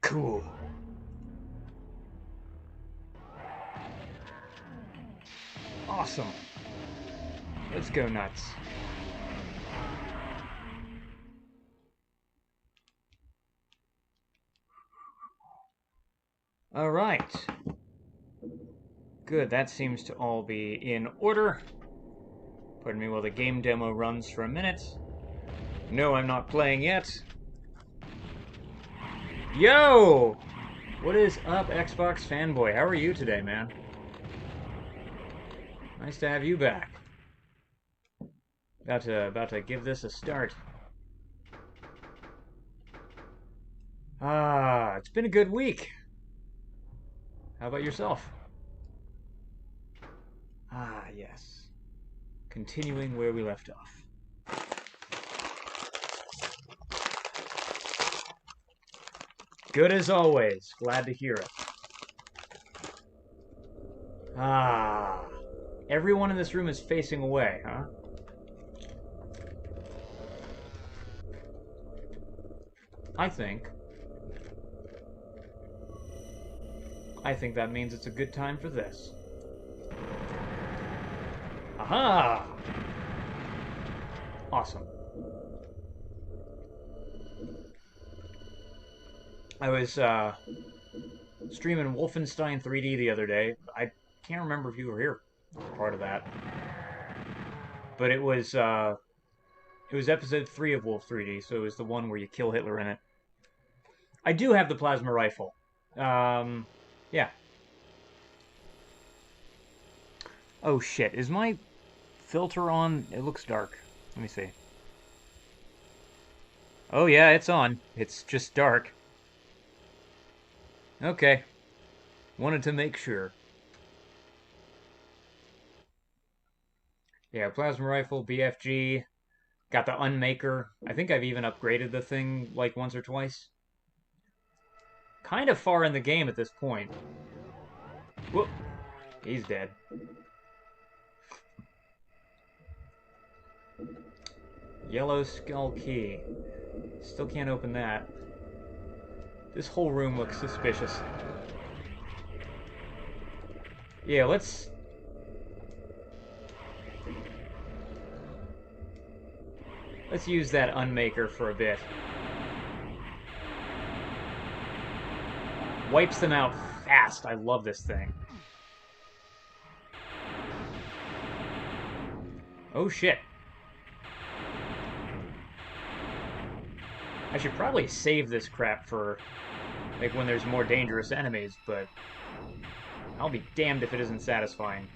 Cool. Awesome. Let's go nuts. All right. Good, that seems to all be in order. Pardon me while the game demo runs for a minute. No, I'm not playing yet. Yo! What is up, Xbox fanboy? How are you today, man? Nice to have you back. About to give this a start. It's been a good week. How about yourself? Yes. Continuing where we left off. Good as always. Glad to hear it. Everyone in this room is facing away, huh? I think that means it's a good time for this. Aha! Awesome. I was streaming Wolfenstein 3D the other day. I can't remember if you were here for part of that. But it was episode 3 of Wolf 3D, so it was the one where you kill Hitler in it. I do have the plasma rifle. Yeah. Oh shit, is my filter on? It looks dark. Let me see. Oh yeah, it's on. It's just dark. Okay. Wanted to make sure. Yeah, plasma rifle, BFG. Got the Unmaker. I think I've even upgraded the thing like once or twice. Kind of far in the game at this point. Whoop. He's dead. Yellow skull key. Still can't open that. This whole room looks suspicious. Yeah, let's use that Unmaker for a bit. Wipes them out fast. I love this thing. Oh shit. I should probably save this crap for like when there's more dangerous enemies, but I'll be damned if it isn't satisfying.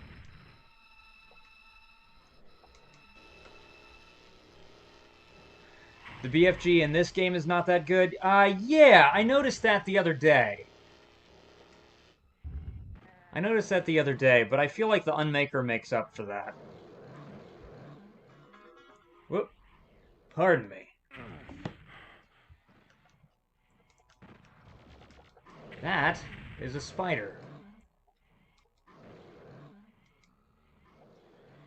The BFG in this game is not that good. Yeah, I noticed that the other day. But I feel like the Unmaker makes up for that. Whoop. Pardon me. That is a spider.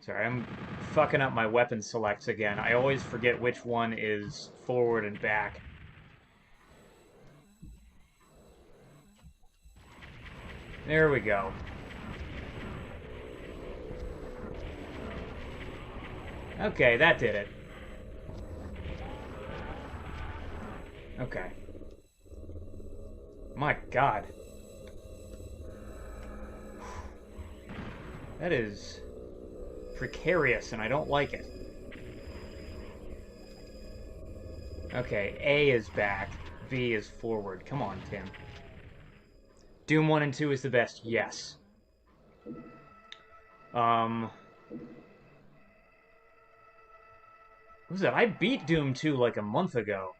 Sorry, I'm fucking up my weapon selects again. I always forget which one is forward and back. There we go. Okay, that did it. Okay. My God. That is precarious, and I don't like it. Okay, A is back. B is forward. Come on, Tim. Doom 1 and 2 is the best. Yes. What was that? I beat Doom 2 like a month ago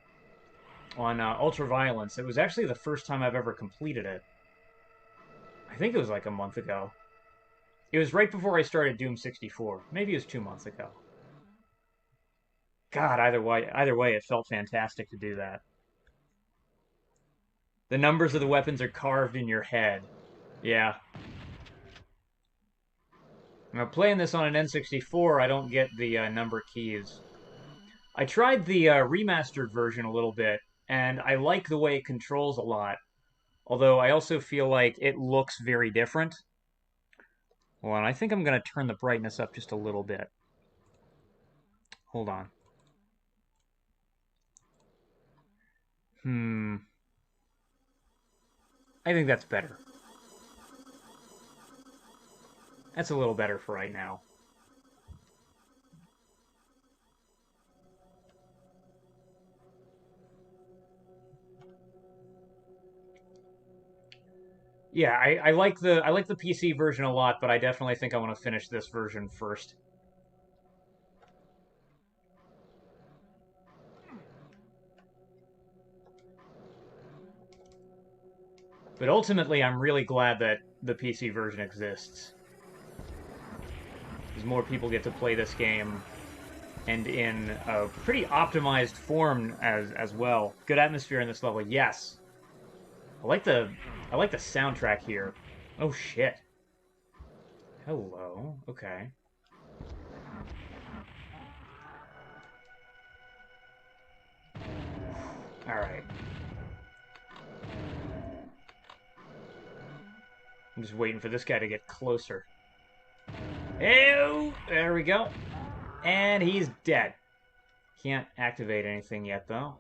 on Ultraviolence. It was actually the first time I've ever completed it. I think it was like a month ago. It was right before I started Doom 64. Maybe it was 2 months ago. God, either way, it felt fantastic to do that. The numbers of the weapons are carved in your head. Yeah. Now, playing this on an N64, I don't get the number keys. I tried the remastered version a little bit, and I like the way it controls a lot. Although I also feel like it looks very different. Hold on, I think I'm going to turn the brightness up just a little bit. Hold on. I think that's better. That's a little better for right now. Yeah, I like the PC version a lot, but I definitely think I want to finish this version first. But ultimately, I'm really glad that the PC version exists, because more people get to play this game, and in a pretty optimized form as well. Good atmosphere in this level, yes. I like the soundtrack here. Oh shit. Hello. Okay. All right. I'm just waiting for this guy to get closer. Ew! There we go. And he's dead. Can't activate anything yet, though.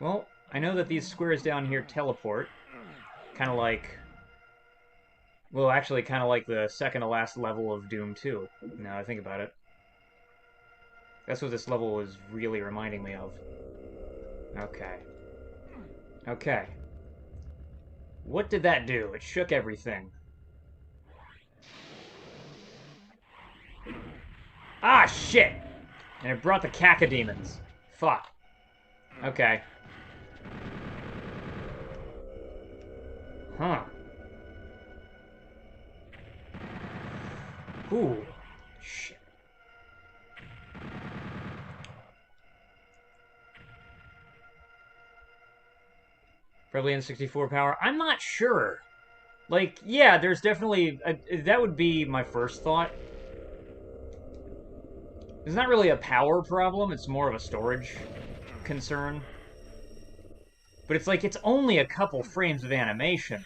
Well, I know that these squares down here teleport. Kind of like... Well, actually, kind of like the second to last level of Doom 2. Now I think about it. That's what this level is really reminding me of. Okay. Okay. What did that do? It shook everything. Ah, shit! And it brought the cacodemons. Fuck. Okay. Huh. Ooh. Shit. Probably N64 power. I'm not sure. Like, yeah, there's definitely... that would be my first thought. It's not really a power problem, it's more of a storage concern. But it's like, it's only a couple frames of animation.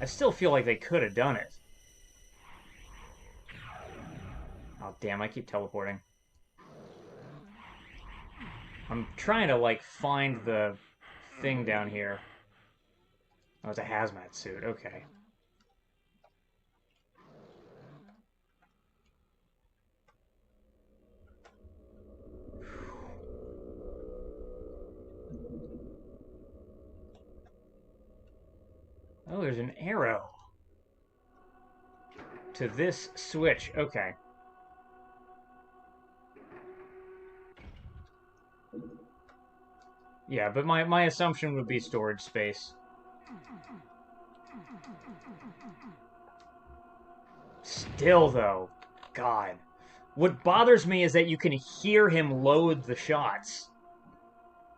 I still feel like they could have done it. Oh, damn, I keep teleporting. I'm trying to, like, find the thing down here. Oh, it's a hazmat suit. Okay. Oh, there's an arrow. To this switch. Okay. Yeah, but my assumption would be storage space. Still, though, God. What bothers me is that you can hear him load the shots.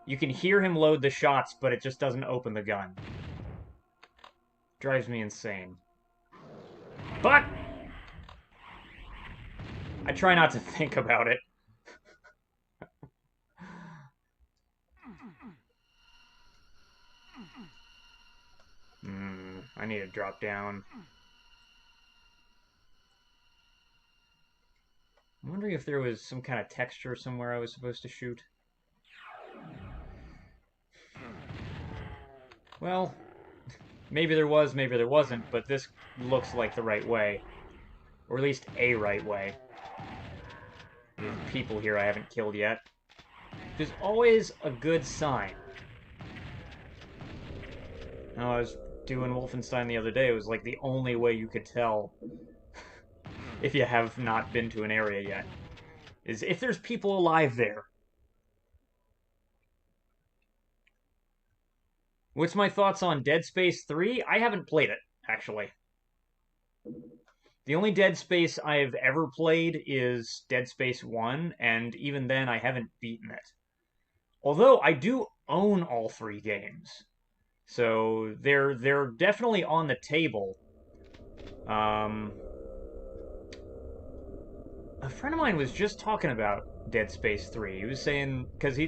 You can hear him load the shots, but it just doesn't open the gun. Drives me insane. But I try not to think about it. I need to drop down. I'm wondering if there was some kind of texture somewhere I was supposed to shoot. Well, maybe there was, maybe there wasn't, but this looks like the right way. Or at least a right way. There's people here I haven't killed yet. Which is always a good sign. Oh, I was doing Wolfenstein the other day. It was like the only way you could tell if you have not been to an area yet, is if there's people alive there. What's my thoughts on Dead Space 3? I haven't played it, actually. The only Dead Space I've ever played is Dead Space 1, and even then I haven't beaten it. Although I do own all three games. So they're definitely on the table. A friend of mine was just talking about Dead Space 3. He was saying, because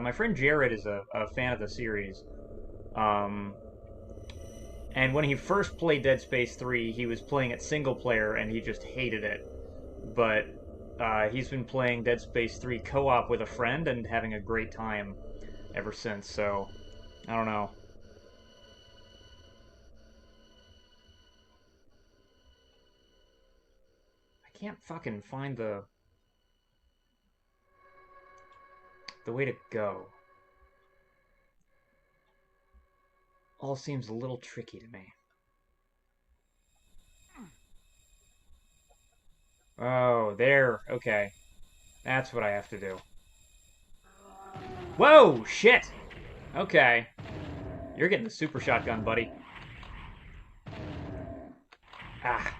my friend Jared is a fan of the series. Um, and when he first played Dead Space 3, he was playing it single player and he just hated it. But he's been playing Dead Space 3 co-op with a friend and having a great time ever since. So, I don't know. I can't fucking find the way to go. All seems a little tricky to me. Oh, there. Okay. That's what I have to do. Whoa! Shit! Okay. You're getting the super shotgun, buddy. Ah.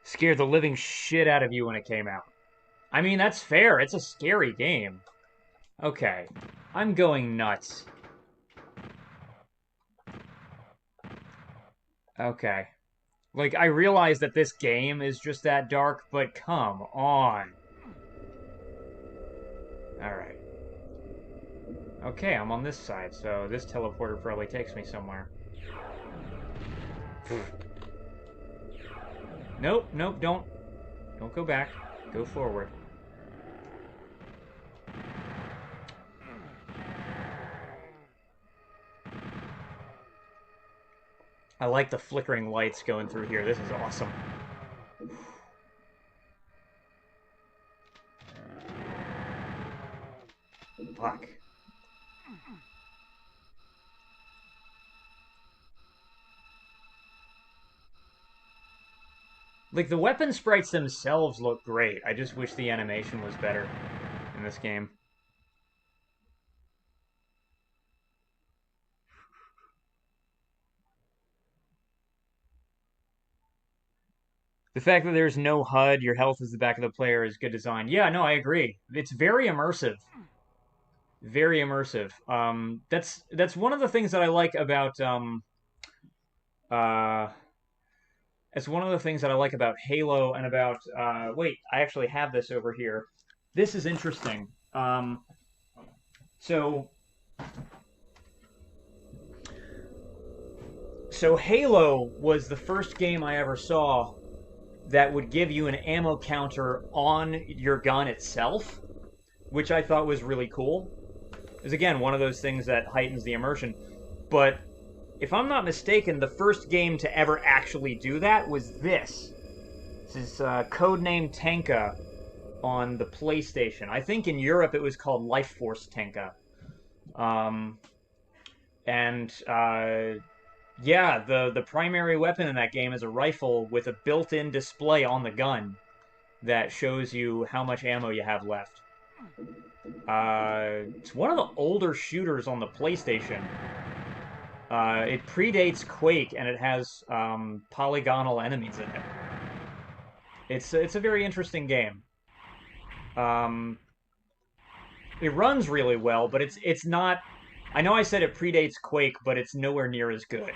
Scared the living shit out of you when it came out. I mean, that's fair. It's a scary game. Okay. I'm going nuts. Okay. Like, I realize that this game is just that dark, but come on. Alright. Okay, I'm on this side, so this teleporter probably takes me somewhere. Nope, nope, don't go back. Go forward. I like the flickering lights going through here. This is awesome. Fuck. Like, the weapon sprites themselves look great. I just wish the animation was better in this game. The fact that there's no HUD, your health is the back of the player, is good design. Yeah, no, I agree. It's very immersive. Very immersive. That's one of the things that I like about uh it's one of the things that I like about Halo and about wait, I actually have this over here. This is interesting. So so Halo was the first game I ever saw that would give you an ammo counter on your gun itself, which I thought was really cool. Is again one of those things that heightens the immersion. But if I'm not mistaken, the first game to ever actually do that was this. This is codename Tenka on the PlayStation. I think in Europe it was called Life Force Tenka. Um, and yeah, the primary weapon in that game is a rifle with a built-in display on the gun that shows you how much ammo you have left. It's one of the older shooters on the PlayStation. It predates Quake, and it has polygonal enemies in it. It's a very interesting game. Um, it runs really well, but it's not. I know I said it predates Quake, but it's nowhere near as good.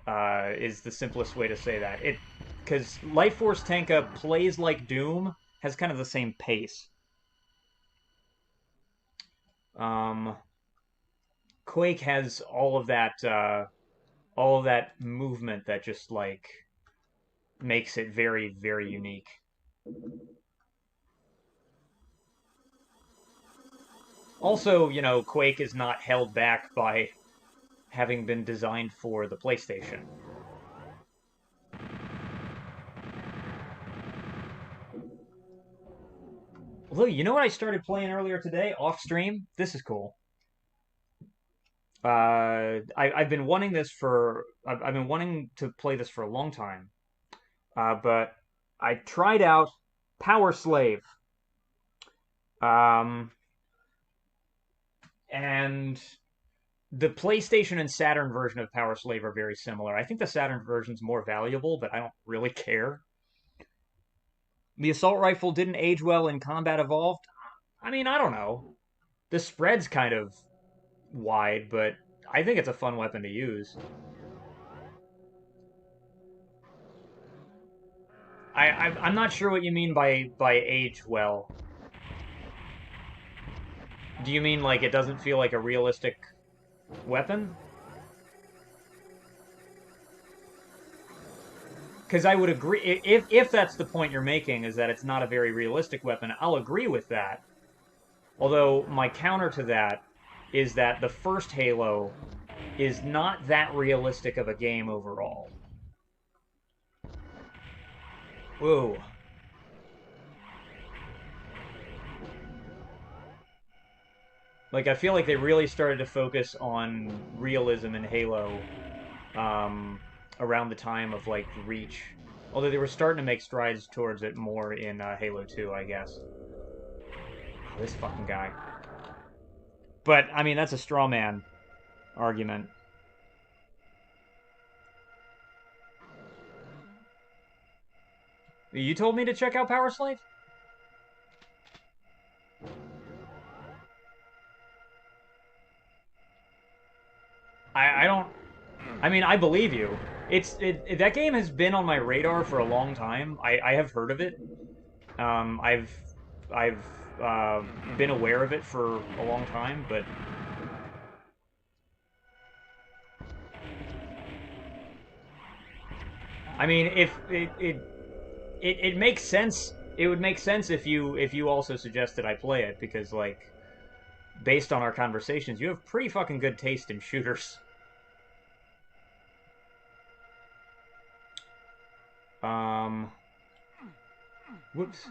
Is the simplest way to say that. Because Life Force Tanka plays like Doom, has kind of the same pace. Um, Quake has all of that movement that just like makes it very, very unique. Also, you know, Quake is not held back by having been designed for the PlayStation. Although, you know what I started playing earlier today off stream? This is cool. I've been wanting this for I've been wanting to play this for a long time. But I tried out Power Slave. Um, and the PlayStation and Saturn version of Power Slave are very similar. I think the Saturn version's more valuable, but I don't really care. The assault rifle didn't age well in Combat Evolved. I mean, I don't know. The spread's kind of wide, but I think it's a fun weapon to use. I'm not sure what you mean by age well. Do you mean like it doesn't feel like a realistic weapon? Because I would agree, if that's the point you're making, is that it's not a very realistic weapon, I'll agree with that. Although my counter to that is that the first Halo is not that realistic of a game overall. Whoa. Like, I feel like they really started to focus on realism in Halo around the time of, like, Reach. Although they were starting to make strides towards it more in Halo 2, I guess. Oh, this fucking guy. But, I mean, that's a straw man argument. You told me to check out Power Slave? I don't... I mean, I believe you. That game has been on my radar for a long time. I have heard of it. I've been aware of it for a long time, but I mean, if it makes sense. It would make sense if you also suggested I play it because, like, based on our conversations, you have pretty fucking good taste in shooters. Whoops.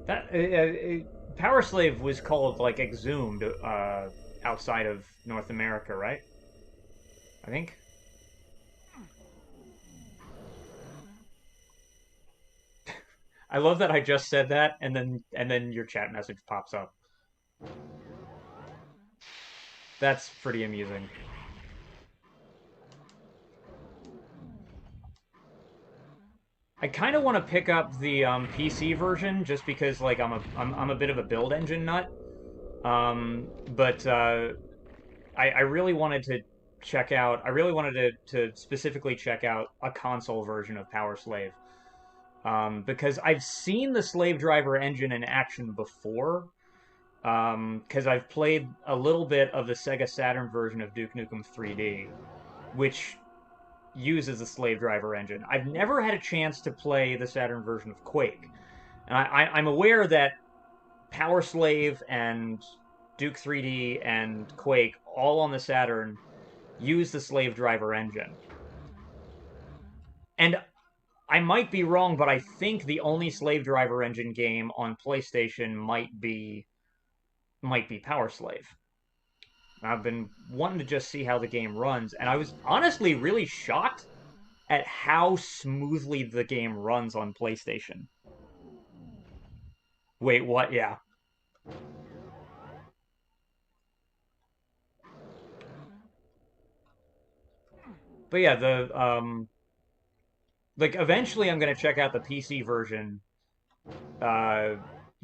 That Power Slave was called like Exhumed outside of North America, right? I think. I love that I just said that and then your chat message pops up. That's pretty amusing. I kind of want to pick up the PC version just because like I'm a bit of a build engine nut. But I really wanted to check out. I really wanted to specifically check out a console version of Power Slave. Because I've seen the Slave Driver engine in action before. Because I've played a little bit of the Sega Saturn version of Duke Nukem 3D, which uses the Slave Driver engine. I've never had a chance to play the Saturn version of Quake. And I'm aware that Power Slave and Duke 3D and Quake, all on the Saturn, use the Slave Driver engine. And I might be wrong, but I think the only Slave Driver engine game on PlayStation might be Power Slave. I've been wanting to just see how the game runs, and I was honestly really shocked at how smoothly the game runs on PlayStation. Wait, what? Yeah. But yeah, like eventually I'm gonna check out the PC version,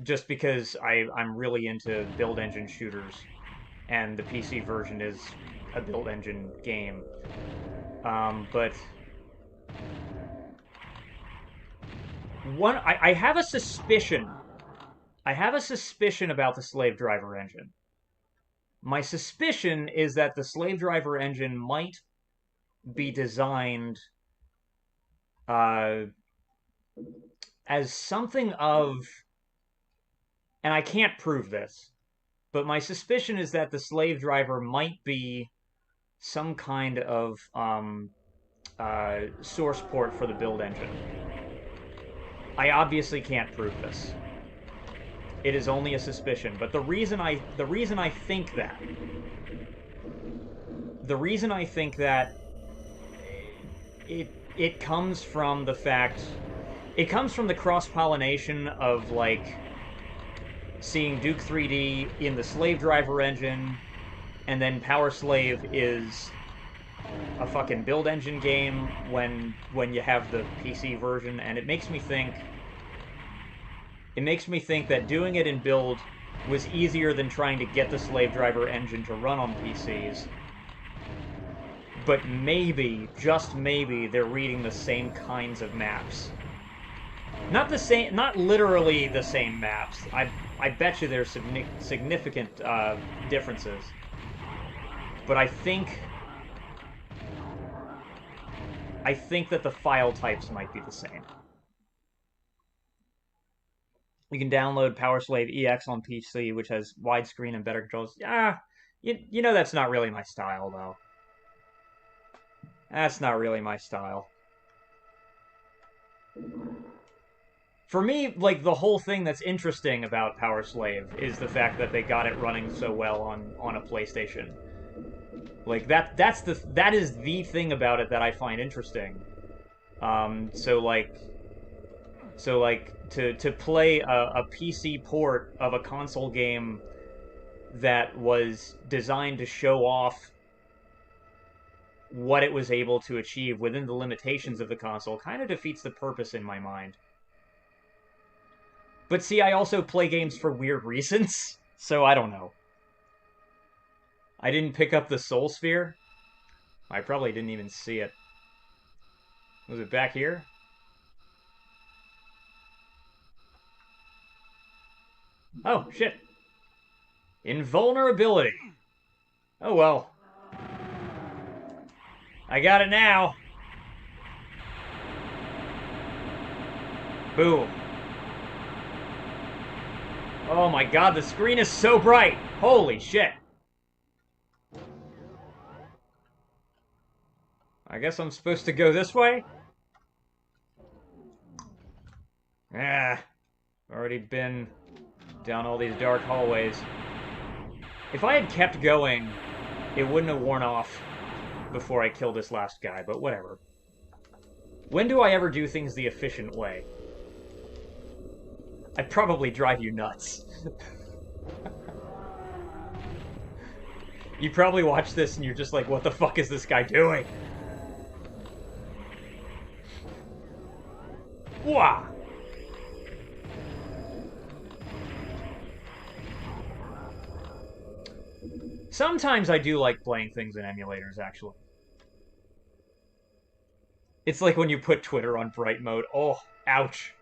just because I'm really into build engine shooters, and the PC version is a build engine game. But I have a suspicion. I have a suspicion about the Slave Driver engine. My suspicion is that the Slave Driver engine might be designed as something of, and I can't prove this, but my suspicion is that the Slave Driver might be some kind of source port for the build engine. I obviously can't prove this. It is only a suspicion, but the reason I think that it comes from the fact, it comes from the cross-pollination of, like, seeing Duke 3D in the Slave Driver engine, and then Power Slave is a fucking build engine game when you have the PC version, and it makes me think that doing it in build was easier than trying to get the slave driver engine to run on PCs. But maybe, just maybe, they're reading the same kinds of maps. Not the same, not literally the same maps. I bet you there's significant differences. But I think that the file types might be the same. You can download PowerSlave EX on PC, which has widescreen and better controls. You know that's not really my style, though. That's not really my style. For me, like, the whole thing that's interesting about PowerSlave is the fact that they got it running so well on a PlayStation. Like, that is the thing about it that I find interesting. So to play a PC port of a console game that was designed to show off what it was able to achieve within the limitations of the console kind of defeats the purpose in my mind. But see, I also play games for weird reasons, so I don't know. I didn't pick up the Soul Sphere. I probably didn't even see it. Was it back here? Oh, shit. Invulnerability. Oh, well. I got it now. Boom. Oh my god, the screen is so bright. Holy shit. I guess I'm supposed to go this way? Already been down all these dark hallways. If I had kept going, it wouldn't have worn off before I killed this last guy, but whatever. When do I ever do things the efficient way? I'd probably drive you nuts. You probably watch this and you're just like, what the fuck is this guy doing? Wah! Sometimes I do like playing things in emulators, actually. It's like when you put Twitter on bright mode. Oh, ouch.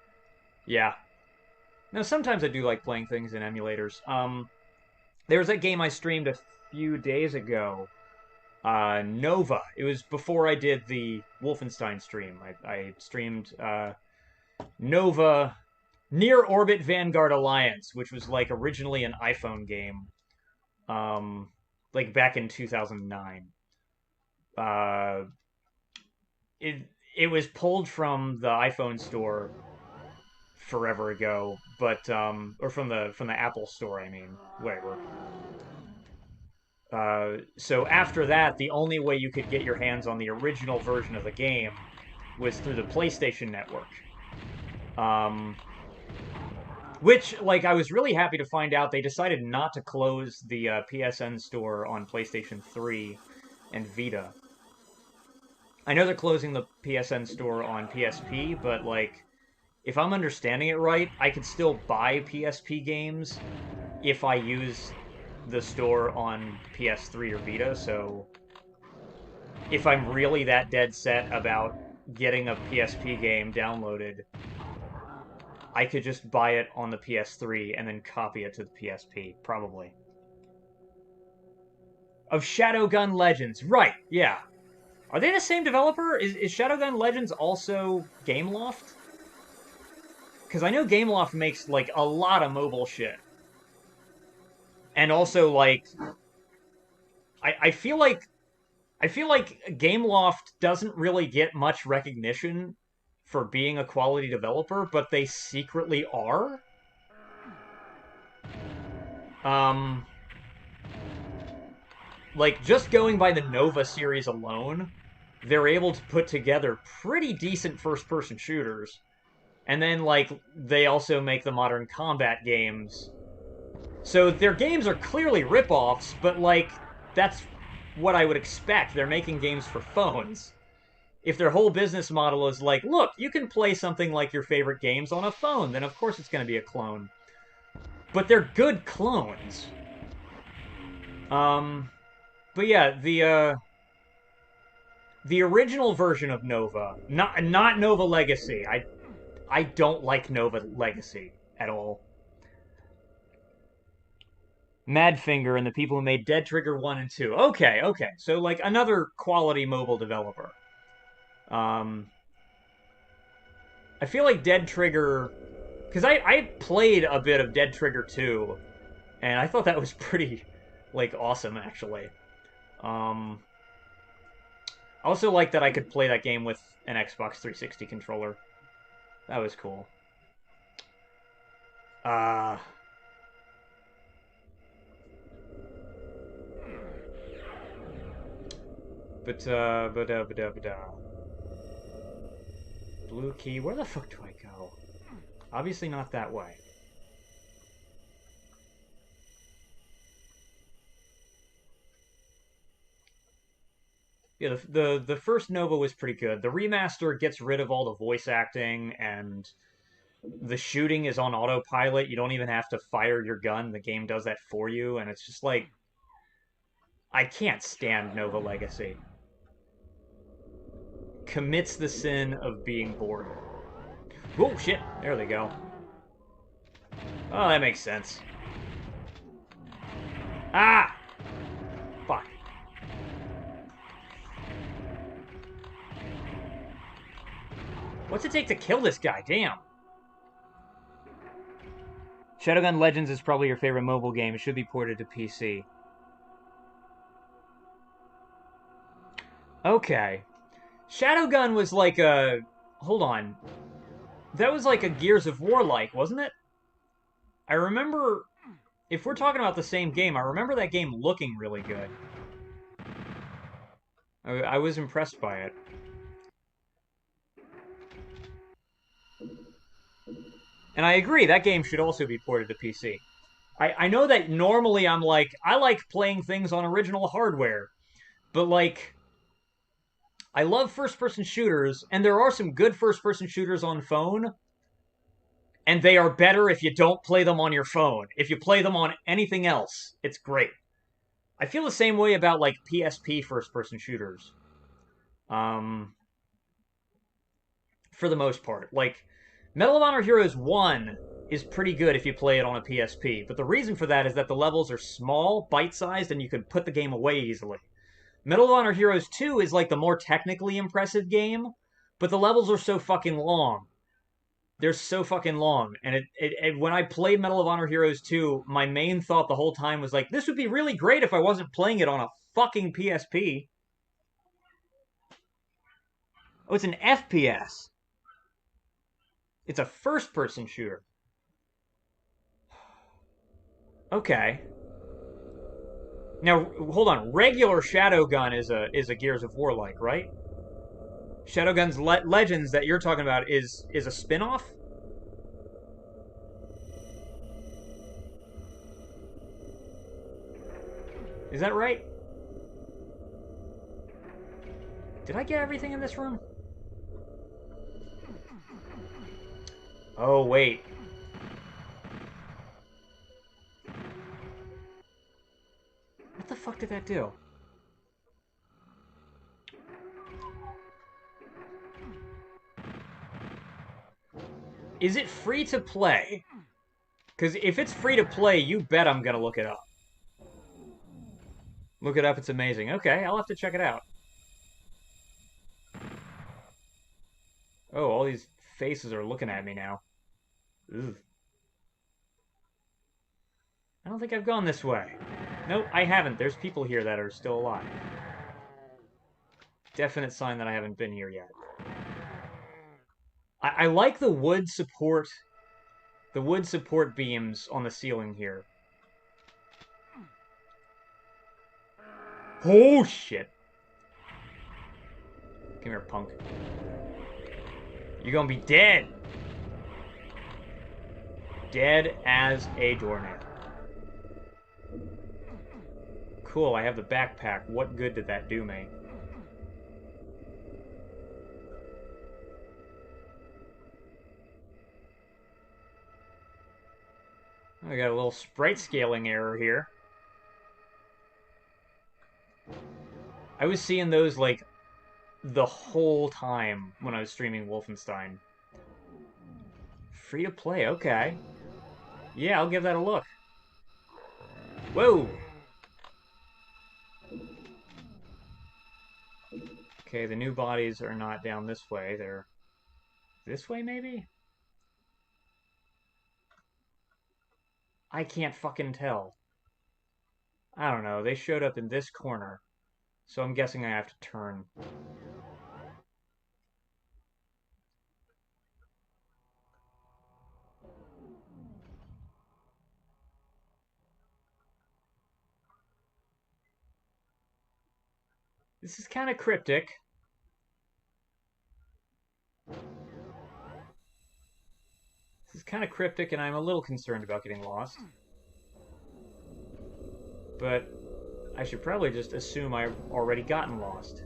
Yeah. Now, sometimes I do like playing things in emulators. There was that game I streamed a few days ago. Nova. It was before I did the Wolfenstein stream. I streamed Nova Near Orbit Vanguard Alliance, which was like originally an iPhone game. Like back in 2009. It was pulled from the iPhone store forever ago, but or from the Apple store, I mean, whatever. So after that, the only way you could get your hands on the original version of the game was through the PlayStation Network. Which, like, I was really happy to find out they decided not to close the PSN store on PlayStation 3 and Vita. I know they're closing the PSN store on PSP, but, like, if I'm understanding it right, I could still buy PSP games if I use the store on PS3 or Vita, so if I'm really that dead set about getting a PSP game downloaded, I could just buy it on the PS3 and then copy it to the PSP, probably. Of Shadowgun Legends, right, yeah. Are they the same developer? Is Shadowgun Legends also Gameloft? Because I know Gameloft makes, like, a lot of mobile shit. And also, like, I feel like Gameloft doesn't really get much recognition for being a quality developer, but they secretly are. Like, just going by the Nova series alone, they're able to put together pretty decent first-person shooters. And then, like, they also make the modern combat games. So their games are clearly rip-offs, but, like, that's what I would expect. They're making games for phones. If their whole business model is like, look, you can play something like your favorite games on a phone, then of course it's going to be a clone. But they're good clones. But yeah, the original version of Nova, not Nova Legacy. I don't like Nova Legacy at all. Madfinger and the people who made Dead Trigger 1 and 2. Okay. So, like, another quality mobile developer. I feel like Dead Trigger... Because I played a bit of Dead Trigger 2, and I thought that was pretty, like, awesome, actually. I also like that I could play that game with an Xbox 360 controller. That was cool. Blue key. Where the fuck do I go? Obviously not that way. Yeah, the first Nova was pretty good. The remaster gets rid of all the voice acting, and the shooting is on autopilot. You don't even have to fire your gun. The game does that for you, and it's just like... I can't stand Nova Legacy. Commits the sin of being bored. Oh, shit. There they go. Oh, that makes sense. Ah! Fuck. What's it take to kill this guy? Damn. Shadowgun Legends is probably your favorite mobile game. It should be ported to PC. Okay. Shadowgun was like a... Hold on. That was like a Gears of War-like, wasn't it? I remember... If we're talking about the same game, I remember that game looking really good. I was impressed by it. And I agree, that game should also be ported to PC. I know that normally I'm like, I like playing things on original hardware. But like... I love first-person shooters, and there are some good first-person shooters on phone, and they are better if you don't play them on your phone. If you play them on anything else, it's great. I feel the same way about, like, PSP first-person shooters. For the most part. Like, Medal of Honor Heroes 1 is pretty good if you play it on a PSP, but the reason for that is that the levels are small, bite-sized, and you can put the game away easily. Medal of Honor Heroes 2 is like the more technically impressive game, but the levels are so fucking long. They're so fucking long. And when I played Medal of Honor Heroes 2, my main thought the whole time was like, this would be really great if I wasn't playing it on a fucking PSP. Oh, it's an FPS. It's a first-person shooter. Okay. Now, hold on. Regular Shadowgun is a Gears of War like, right? Shadowgun's Legends that you're talking about is a spin-off? Is that right? Did I get everything in this room? Oh, wait. What the fuck did that do? Is it free to play? Because if it's free to play, you bet I'm gonna look it up. Look it up, it's amazing. Okay, I'll have to check it out. Oh, all these faces are looking at me now. Ugh. I don't think I've gone this way. Nope, I haven't. There's people here that are still alive. Definite sign that I haven't been here yet. I like the wood support beams on the ceiling here. Oh, shit. Come here, punk. You're gonna be dead. Dead as a doornail. cool, I have the backpack. What good did that do me? I got a little sprite scaling error here. I was seeing those, like, the whole time when I was streaming Wolfenstein. Free to play, okay. Yeah, I'll give that a look. Whoa! Okay, the new bodies are not down this way. They're this way, maybe? I can't fucking tell. I don't know. They showed up in this corner. So I'm guessing I have to turn. This is kind of cryptic. This is kind of cryptic, and I'm a little concerned about getting lost. But I should probably just assume I've already gotten lost.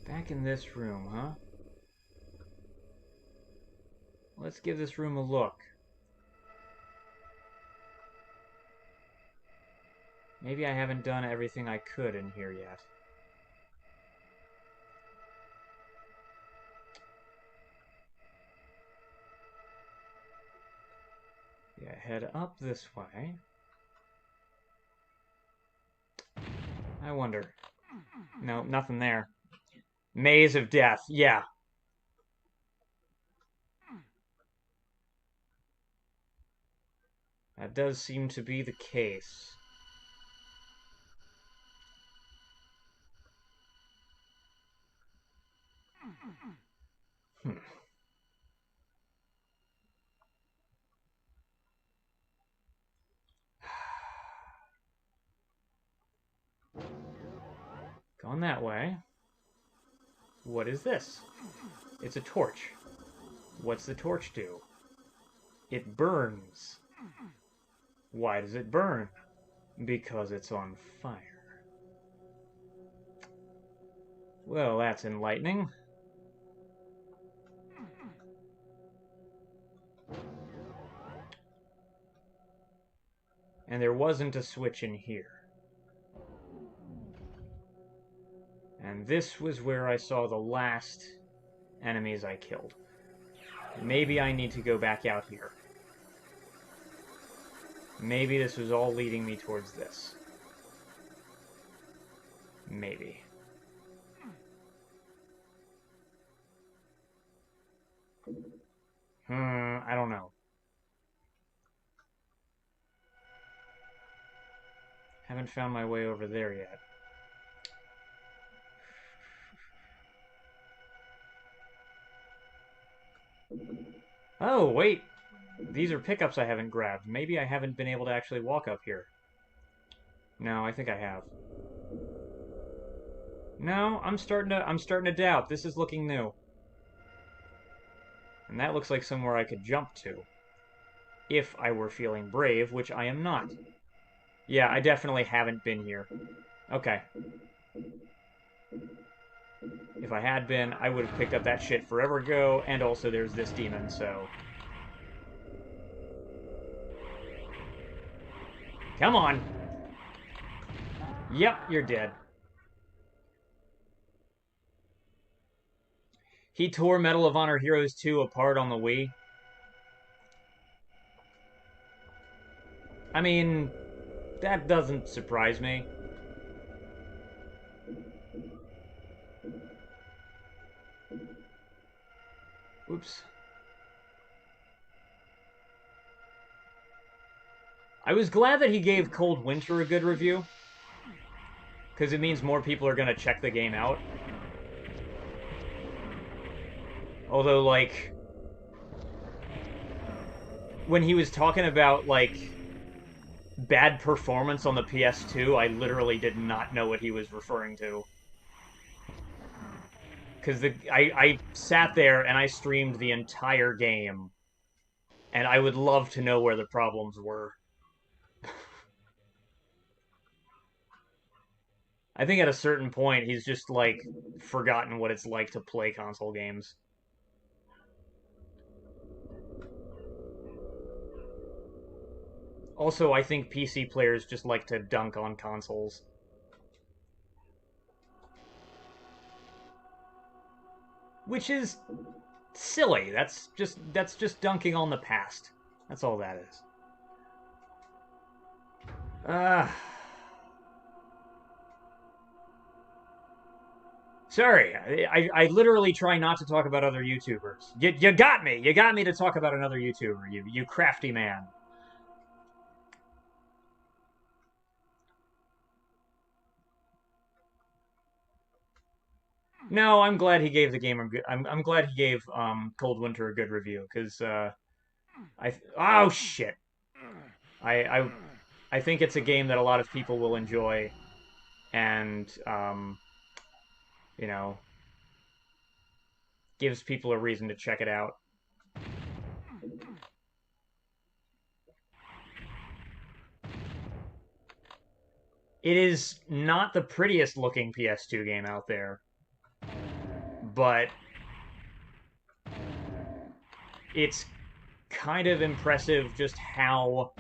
Back in this room, huh? Let's give this room a look. Maybe I haven't done everything I could in here yet. Yeah, head up this way. I wonder. No, nothing there. Maze of Death, yeah. That does seem to be the case. Gone that way. What is this? It's a torch. What's the torch do? It burns. Why does it burn? Because it's on fire. Well, that's enlightening. And there wasn't a switch in here. And this was where I saw the last enemies I killed. Maybe I need to go back out here. Maybe this was all leading me towards this. Maybe. I don't know. Haven't found my way over there yet. Oh, wait. These are pickups I haven't grabbed. Maybe I haven't been able to actually walk up here. No, I think I have. No, I'm starting to doubt. This is looking new. And that looks like somewhere I could jump to. If I were feeling brave, which I am not. Yeah, I definitely haven't been here. Okay. If I had been, I would have picked up that shit forever ago, and also there's this demon, so... Come on! Yep, you're dead. He tore Medal of Honor Heroes 2 apart on the Wii. I mean, that doesn't surprise me. Oops. I was glad that he gave Cold Winter a good review. Because it means more people are going to check the game out. Although, like... when he was talking about, like... bad performance on the PS2, I literally did not know what he was referring to. Because I sat there and I streamed the entire game, and I would love to know where the problems were. I think at a certain point, he's just, like, forgotten what it's like to play console games. Also, I think PC players just like to dunk on consoles. Which is silly. That's just dunking on the past. That's all that is. Uh Sorry, I literally try not to talk about other YouTubers. You got me. You got me to talk about another YouTuber. You crafty man. No, I'm glad he gave the game a good. I'm glad he gave Cold Winter a good review because oh shit. I I I think it's a game that a lot of people will enjoy, and you know, gives people a reason to check it out. It is not the prettiest looking PS2 game out there, but it's kind of impressive just how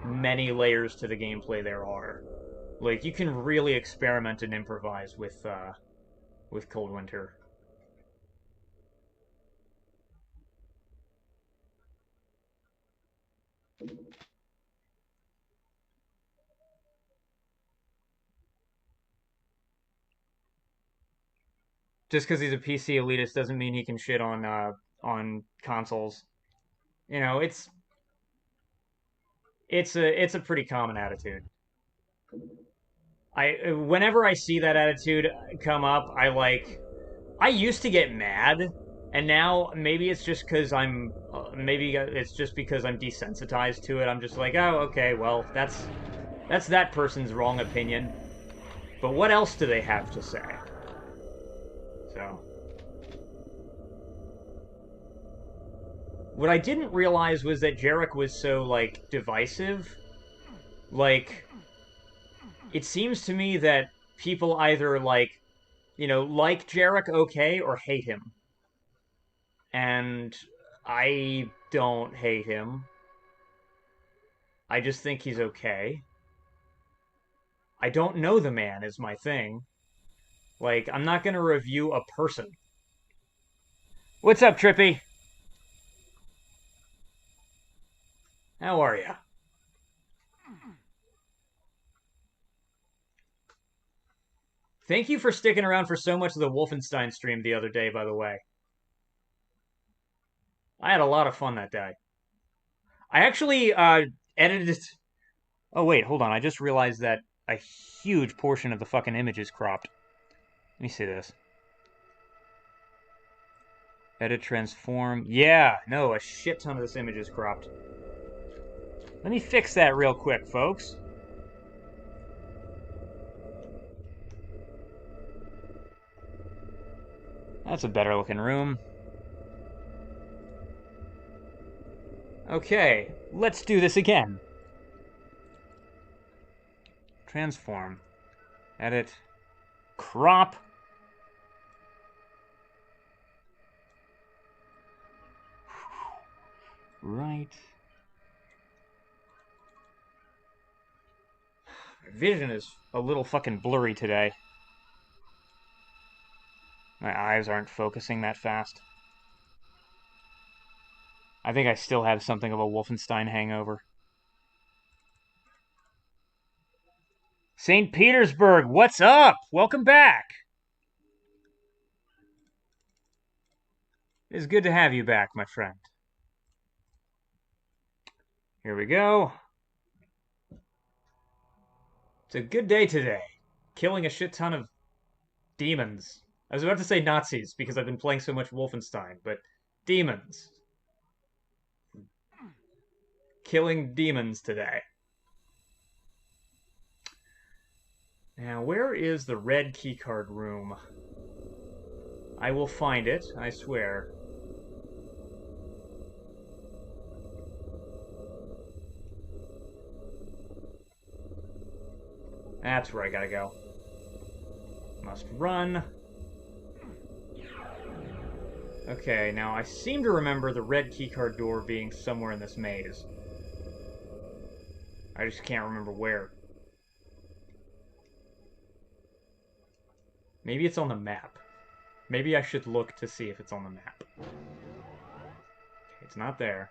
many layers to the gameplay there are. Like, you can really experiment and improvise with Cold Winter. Just because he's a PC elitist doesn't mean he can shit on consoles. You know, it's a pretty common attitude. Whenever I see that attitude come up, I used to get mad, and now maybe it's just because maybe it's just because I'm desensitized to it. I'm just like, oh, okay, well, that's that person's wrong opinion. But what else do they have to say? So, what I didn't realize was that Jarek was so, like, divisive. Like, it seems to me that people either, like Jarek okay or hate him. And I don't hate him. I just think he's okay. I don't know the man is my thing. Like, I'm not gonna review a person. What's up, Trippy? How are ya? Thank you for sticking around for so much of the Wolfenstein stream the other day, by the way. I had a lot of fun that day. I actually edited. Oh wait, hold on. I just realized that a huge portion of the fucking image is cropped. Let me see this. Edit, transform. Yeah, no, a shit ton of this image is cropped. Let me fix that real quick, folks. That's a better looking room. Okay, let's do this again. Transform. Edit. Crop. Right. My vision is a little fucking blurry today. My eyes aren't focusing that fast. I think I still have something of a Wolfenstein hangover. St. Petersburg, what's up? Welcome back. It's good to have you back, my friend. Here we go. It's a good day today. Killing a shit ton of demons. I was about to say Nazis because I've been playing so much Wolfenstein, but demons. Killing demons today. Now, where is the red keycard room? I will find it, I swear. That's where I gotta go. Must run. Okay, now I seem to remember the red keycard door being somewhere in this maze. I just can't remember where. Maybe it's on the map. Maybe I should look to see if it's on the map. Okay, it's not there.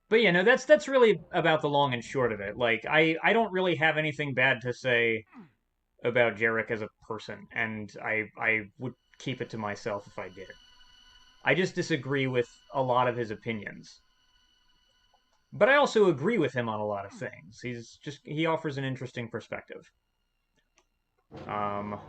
But yeah, no, that's really about the long and short of it. Like, I don't really have anything bad to say about Jarek as a person, and I would keep it to myself if I did. I just disagree with a lot of his opinions. But I also agree with him on a lot of things. He offers an interesting perspective. Um,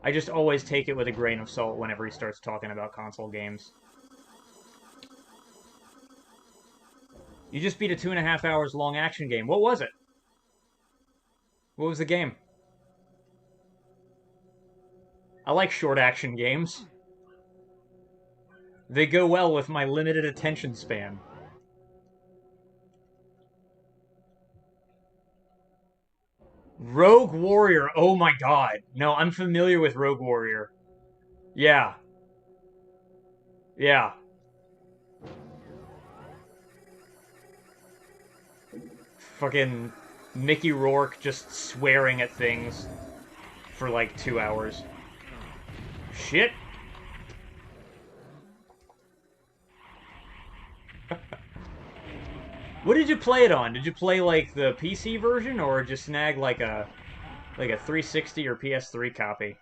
I just always take it with a grain of salt whenever he starts talking about console games. You just beat a 2.5 hours long action game. What was it? What was the game? I like short action games. They go well with my limited attention span. Rogue Warrior. Oh my god. No, I'm familiar with Rogue Warrior. Yeah. Yeah. Fucking Mickey Rourke just swearing at things for like 2 hours. Shit. What did you play it on? Did you play like the PC version or just snag like a 360 or PS3 copy?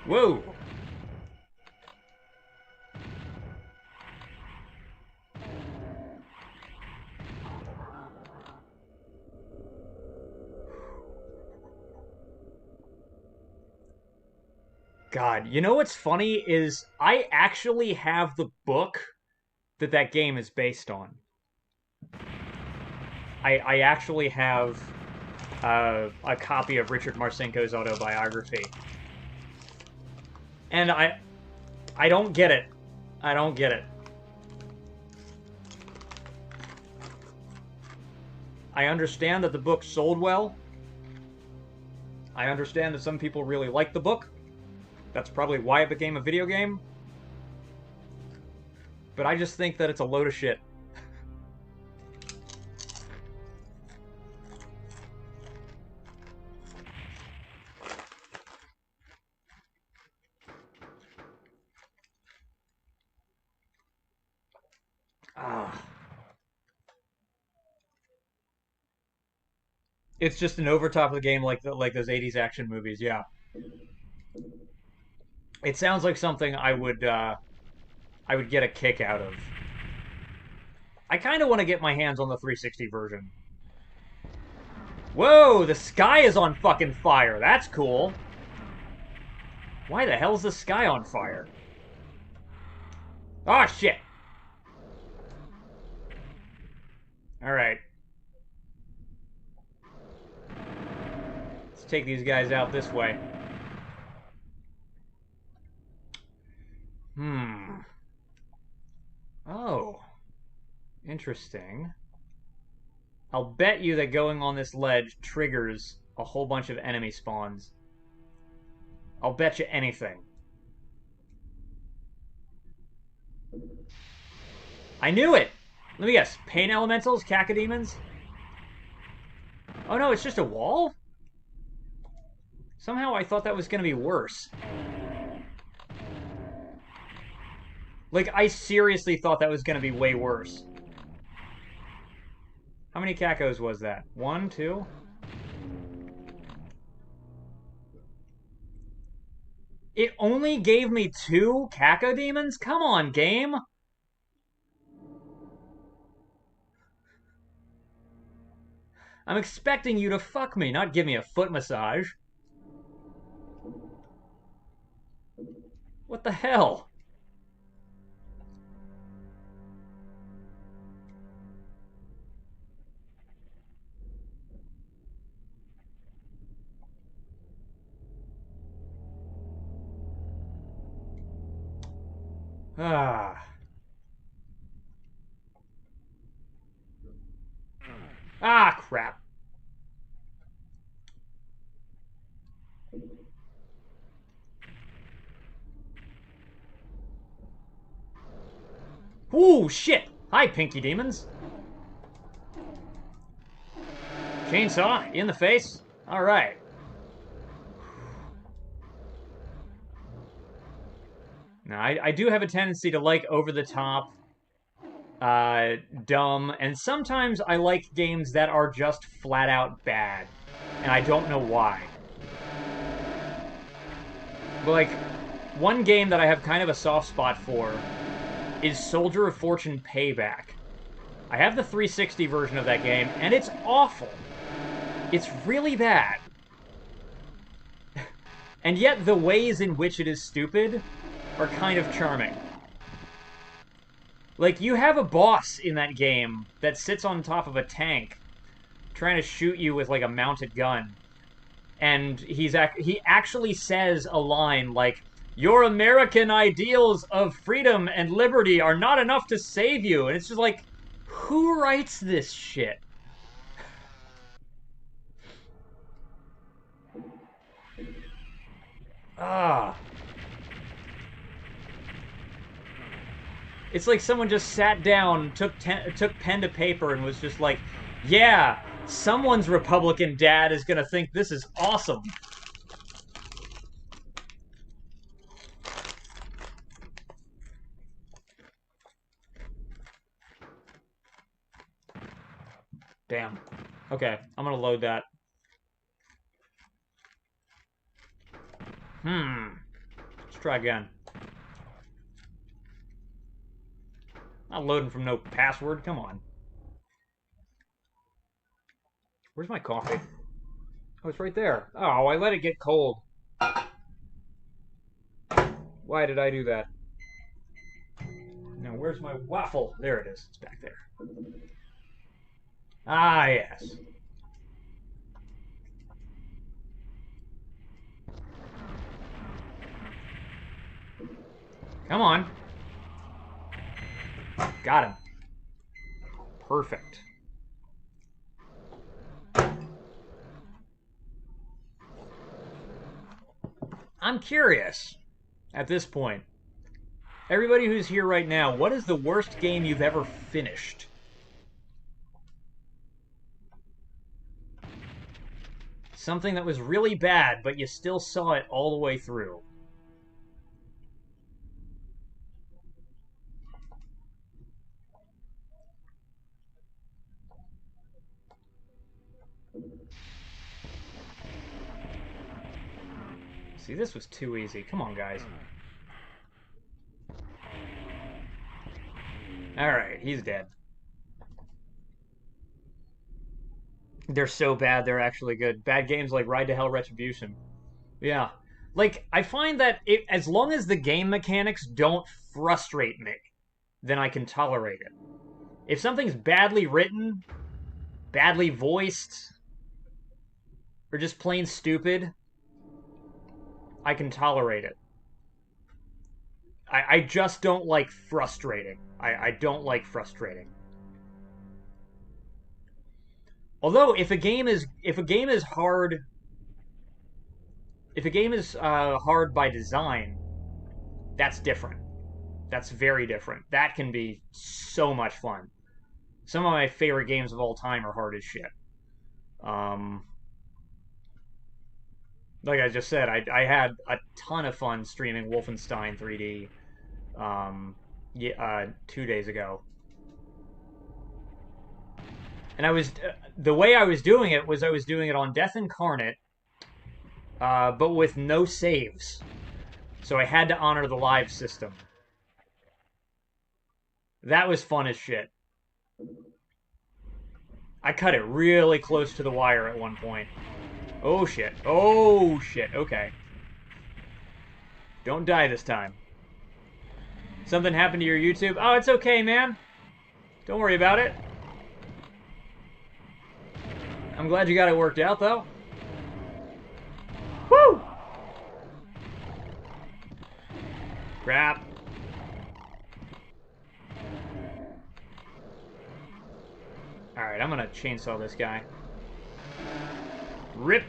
Whoa. God, you know what's funny is I actually have the book that game is based on. I actually have a copy of Richard Marcinko's autobiography, and I don't get it. I don't get it. I understand that the book sold well. I understand that some people really like the book. That's probably why it became a video game. But I just think that it's a load of shit. Ah. It's just an overtop of the game like those 80s action movies, yeah. It sounds like something I would get a kick out of. I kind of want to get my hands on the 360 version. Whoa, the sky is on fucking fire. That's cool. Why the hell is the sky on fire? Oh, shit. Alright. Let's take these guys out this way. Oh. Interesting. I'll bet you that going on this ledge triggers a whole bunch of enemy spawns. I'll bet you anything. I knew it! Let me guess. Pain elementals? Cacodemons? Oh no, it's just a wall? Somehow I thought that was going to be worse. Like, I seriously thought that was going to be way worse. How many cacos was that? 1, 2? It only gave me 2 cacodemons? Come on, game! I'm expecting you to fuck me, not give me a foot massage. What the hell? Ah. Ah, crap. Ooh, shit! Hi, Pinky Demons. Chainsaw, in the face. Alright. Now, I do have a tendency to like over-the-top, dumb, and sometimes I like games that are just flat-out bad. And I don't know why. But, like, one game that I have kind of a soft spot for is Soldier of Fortune Payback. I have the 360 version of that game, and it's awful. It's really bad. And yet the ways in which it is stupid are kind of charming. Like, you have a boss in that game that sits on top of a tank trying to shoot you with, like, a mounted gun. And he actually says a line like, "Your American ideals of freedom and liberty are not enough to save you." And it's just like, who writes this shit? Ah. It's like someone just sat down, took pen to paper, and was just like, yeah, someone's Republican dad is gonna think this is awesome. Damn. Okay, I'm gonna load that. Let's try again. Not loading from no password, come on. Where's my coffee? Oh, it's right there. Oh, I let it get cold. Why did I do that? Now, where's my waffle? There it is. It's back there. Ah, yes. Come on. Got him. Perfect. I'm curious, at this point. Everybody who's here right now, what is the worst game you've ever finished? Something that was really bad, but you still saw it all the way through. See, this was too easy. Come on, guys. Alright, he's dead. They're so bad, they're actually good. Bad games like Ride to Hell Retribution. Yeah. Like, I find that as long as the game mechanics don't frustrate me, then I can tolerate it. If something's badly written, badly voiced, or just plain stupid, I can tolerate it. I just don't like frustrating. I don't like frustrating. Although if a game is hard hard by design, that's different. That's very different. That can be so much fun. Some of my favorite games of all time are hard as shit. Like I just said, I had a ton of fun streaming Wolfenstein 3D 2 days ago. And the way I was doing it was I was doing it on Death Incarnate, but with no saves. So I had to honor the live system. That was fun as shit. I cut it really close to the wire at one point. Oh shit. Oh shit. Okay. Don't die this time. Something happened to your YouTube? Oh, it's okay, man. Don't worry about it. I'm glad you got it worked out, though. Woo! Crap. Alright, I'm gonna chainsaw this guy. Rip.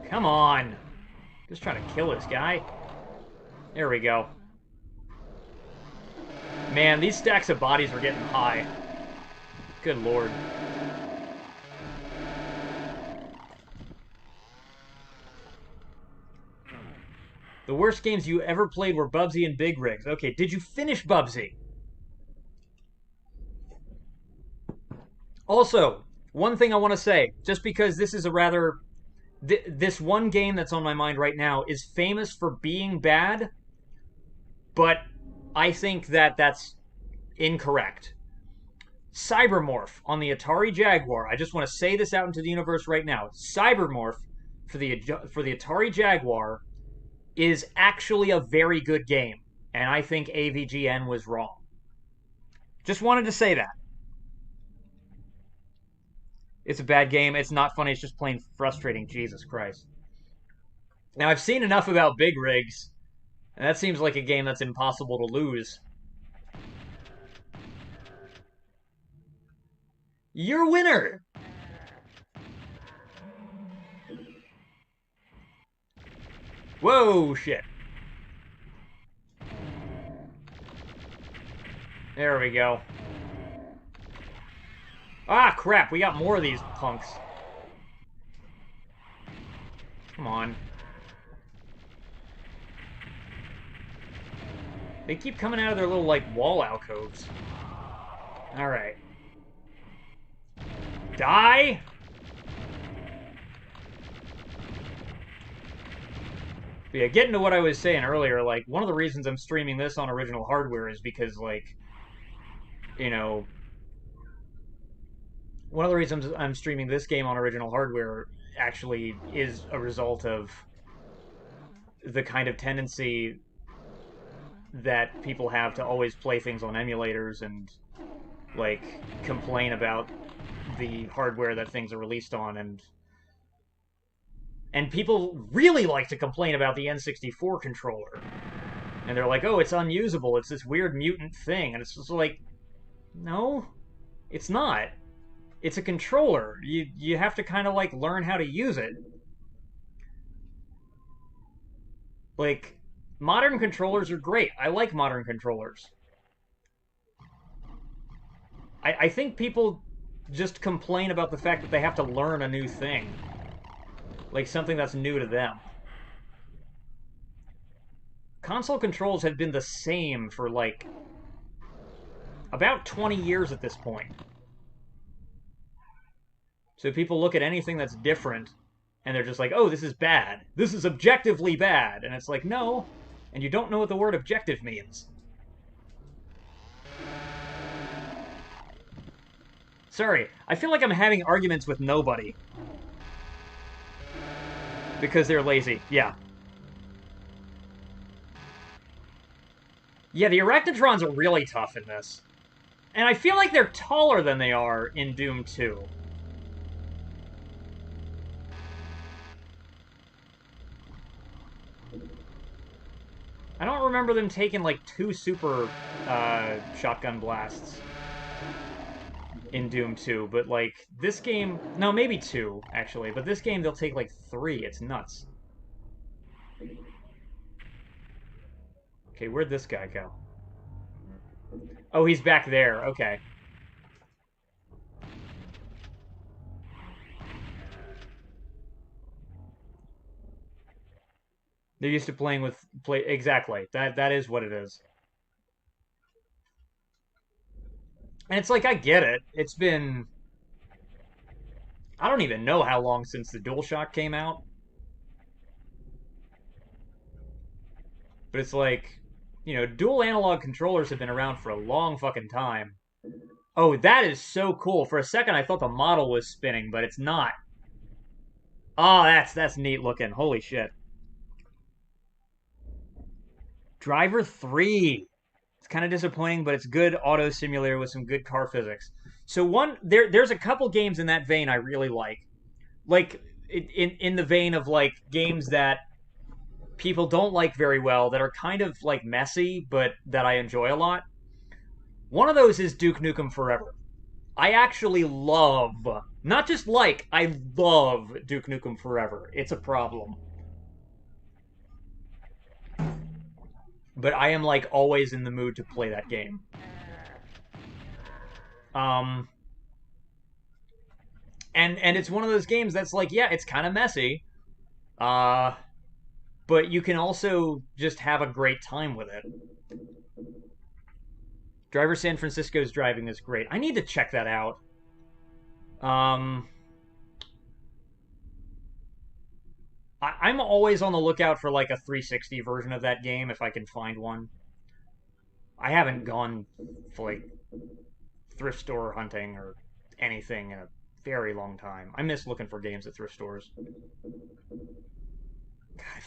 Come on. Just trying to kill this guy. There we go. Man, these stacks of bodies are getting high. Good lord. The worst games you ever played were Bubsy and Big Rigs. Okay, did you finish Bubsy? Also, one thing I want to say, just because this is a rather... this one game that's on my mind right now is famous for being bad, but I think that that's incorrect. Cybermorph on the Atari Jaguar. I just want to say this out into the universe right now. Cybermorph for the Atari Jaguar is actually a very good game, and I think AVGN was wrong. Just wanted to say that. It's a bad game. It's not funny. It's just plain frustrating. Jesus Christ. Now, I've seen enough about Big Rigs, and that seems like a game that's impossible to lose. Your winner! Whoa, shit. There we go. Ah, crap. We got more of these punks. Come on. They keep coming out of their little, like, wall alcoves. Alright. Die! But yeah, getting to what I was saying earlier, like, one of the reasons I'm streaming this on original hardware is because, like, you know, one of the reasons I'm streaming this game on original hardware actually is a result of the kind of tendency that people have to always play things on emulators and, like, complain about the hardware that things are released on, and people really like to complain about the N64 controller. And they're like, oh, it's unusable, it's this weird mutant thing. And it's just like, no, it's not. It's a controller. You have to kind of, like, learn how to use it. Like, modern controllers are great. I like modern controllers. I think people just complain about the fact that they have to learn a new thing. Like something that's new to them. Console controls have been the same for, like, about 20 years at this point. So people look at anything that's different, and they're just like, oh, this is bad. This is objectively bad. And it's like, no. And you don't know what the word objective means. Sorry, I feel like I'm having arguments with nobody. Because they're lazy. Yeah. Yeah, the Arachnotrons are really tough in this. And I feel like they're taller than they are in Doom 2. I don't remember them taking, like, 2 super shotgun blasts in Doom 2, but, like, this game... No, maybe 2, actually. But this game, they'll take, like, 3. It's nuts. Okay, where'd this guy go? Oh, he's back there. Okay. They're used to playing with... Exactly. That is what it is. And it's like, I get it. It's been... I don't even know how long since the DualShock came out. But it's like, dual analog controllers have been around for a long fucking time. Oh, that is so cool. For a second, I thought the model was spinning, but it's not. Oh, that's neat looking. Holy shit. Driver 3. It's kind of disappointing, but it's good auto simulator with some good car physics. So there's a couple games in that vein I really like. Like in the vein of like games that people don't like very well that are kind of like messy, but that I enjoy a lot. One of those is Duke Nukem Forever. I actually love, not just like, I love Duke Nukem Forever. It's a problem. But I am like always in the mood to play that game. Um and it's one of those games that's like, yeah, it's kind of messy. Uh but you can also just have a great time with it. Driver San Francisco's driving is great. I need to check that out. I'm always on the lookout for like a 360 version of that game if I can find one. I haven't gone for like thrift store hunting or anything in a very long time. I miss looking for games at thrift stores.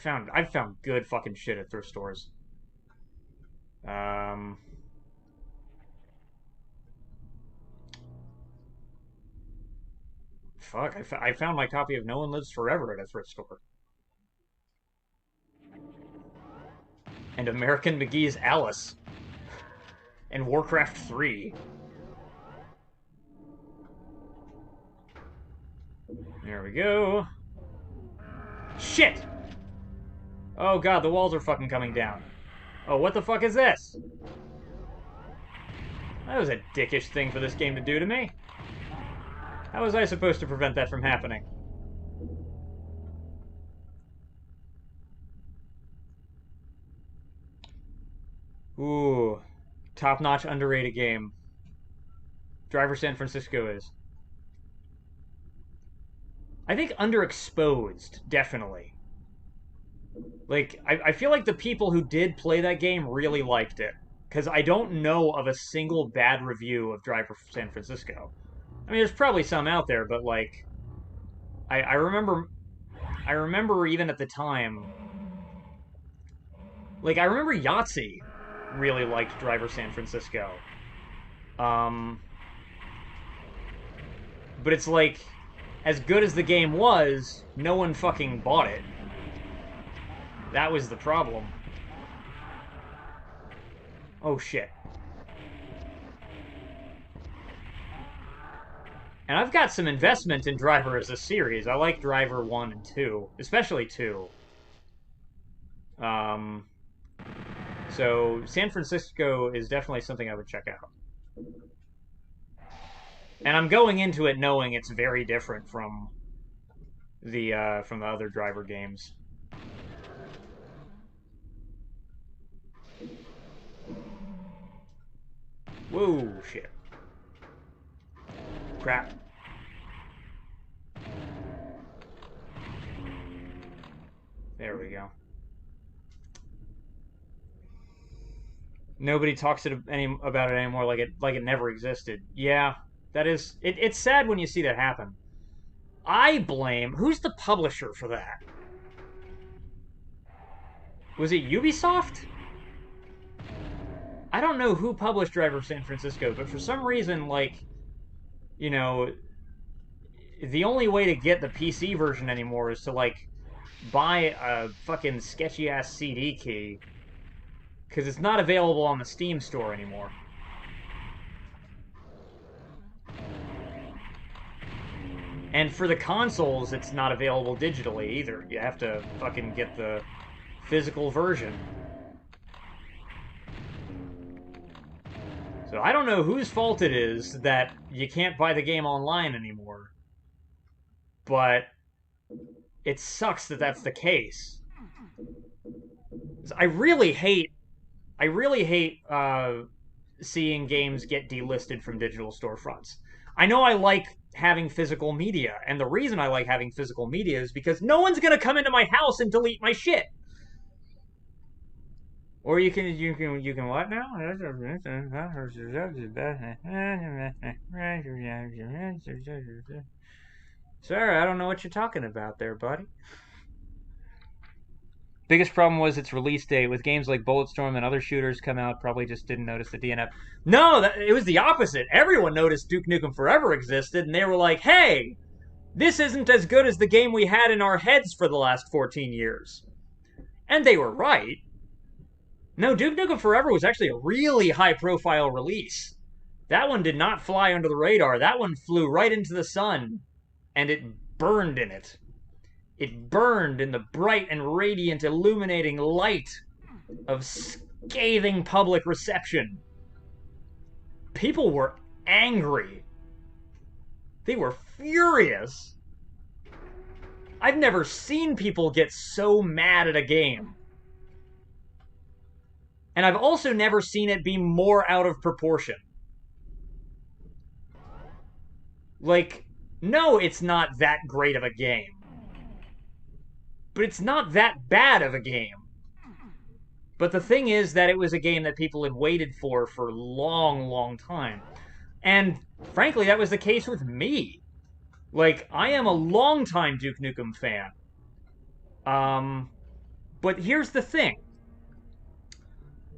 God, I've found good fucking shit at thrift stores. Um, fuck, I found my copy of No One Lives Forever at a thrift store. And American McGee's Alice. And Warcraft 3. There we go. Shit! Oh god, the walls are fucking coming down. Oh, what the fuck is this? That was a dickish thing for this game to do to me. How was I supposed to prevent that from happening? Ooh. Top-notch, underrated game. Driver San Francisco is. I think underexposed, definitely. Like, I feel like the people who did play that game really liked it. Because I don't know of a single bad review of Driver San Francisco. I mean, there's probably some out there, but like, I remember even at the time, like I remember Yahtzee really liked Driver San Francisco. Um, but it's like, as good as the game was, no one fucking bought it. That was the problem. Oh shit. And I've got some investment in Driver as a series. I like Driver 1 and 2, especially 2. So San Francisco is definitely something I would check out. And I'm going into it knowing it's very different from the other Driver games. Whoa, shit. Crap. There we go. Nobody talks about it anymore like it never existed. Yeah, that is it's sad when you see that happen. I blame who's the publisher for that? Was it Ubisoft? I don't know who published Driver San Francisco, but for some reason, like, the only way to get the PC version anymore is to, like, buy a fucking sketchy-ass CD key. Because it's not available on the Steam store anymore. And for the consoles, it's not available digitally either. You have to fucking get the physical version. So I don't know whose fault it is that you can't buy the game online anymore. But it sucks that that's the case. I really hate seeing games get delisted from digital storefronts. I know I like having physical media. And the reason I like having physical media is because no one's going to come into my house and delete my shit. Or you can what now? Sorry, I don't know what you're talking about there, buddy. Biggest problem was its release date. With games like Bulletstorm and other shooters come out, probably just didn't notice the DNF. No, it was the opposite. Everyone noticed Duke Nukem Forever existed, and they were like, hey, this isn't as good as the game we had in our heads for the last 14 years. And they were right. No, Duke Nukem Forever was actually a really high-profile release. That one did not fly under the radar. That one flew right into the sun, and it burned in it. It burned in the bright and radiant, illuminating light of scathing public reception. People were angry. They were furious. I've never seen people get so mad at a game. And I've also never seen it be more out of proportion. Like, no, it's not that great of a game. But it's not that bad of a game. But the thing is that it was a game that people had waited for a long, long time. And frankly, that was the case with me. Like, I am a longtime Duke Nukem fan. But here's the thing.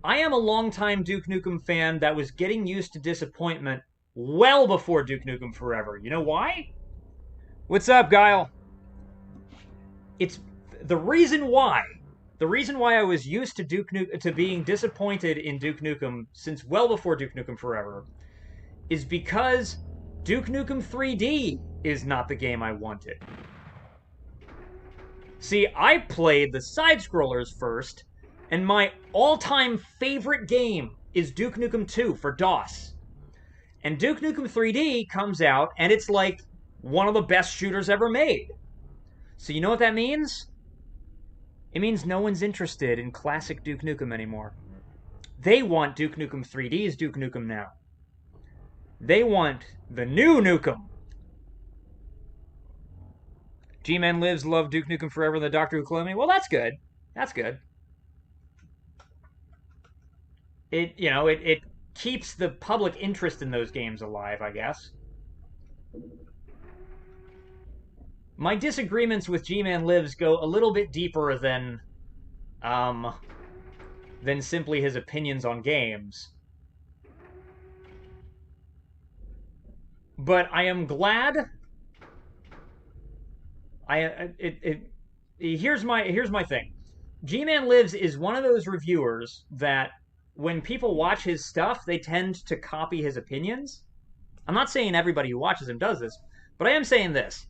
I am a longtime Duke Nukem fan that was getting used to disappointment well before Duke Nukem Forever. You know why? What's up, Guile? It's the reason why I was used to being disappointed in Duke Nukem since well before Duke Nukem Forever is because Duke Nukem 3D is not the game I wanted. See, I played the side-scrollers first, and my all-time favorite game is Duke Nukem 2 for DOS. And Duke Nukem 3D comes out, and it's like one of the best shooters ever made. So you know what that means? It means no one's interested in classic Duke Nukem anymore. They want Duke Nukem 3D's Duke Nukem now. They want the new Nukem. G-Man Lives loved Duke Nukem Forever, the Doctor Who cloned me. Well, that's good. That's good. It keeps the public interest in those games alive, I guess. My disagreements with G-Man Lives go a little bit deeper than simply his opinions on games. But I am glad. Here's my thing. G-Man Lives is one of those reviewers that when people watch his stuff, they tend to copy his opinions. I'm not saying everybody who watches him does this, but I am saying this.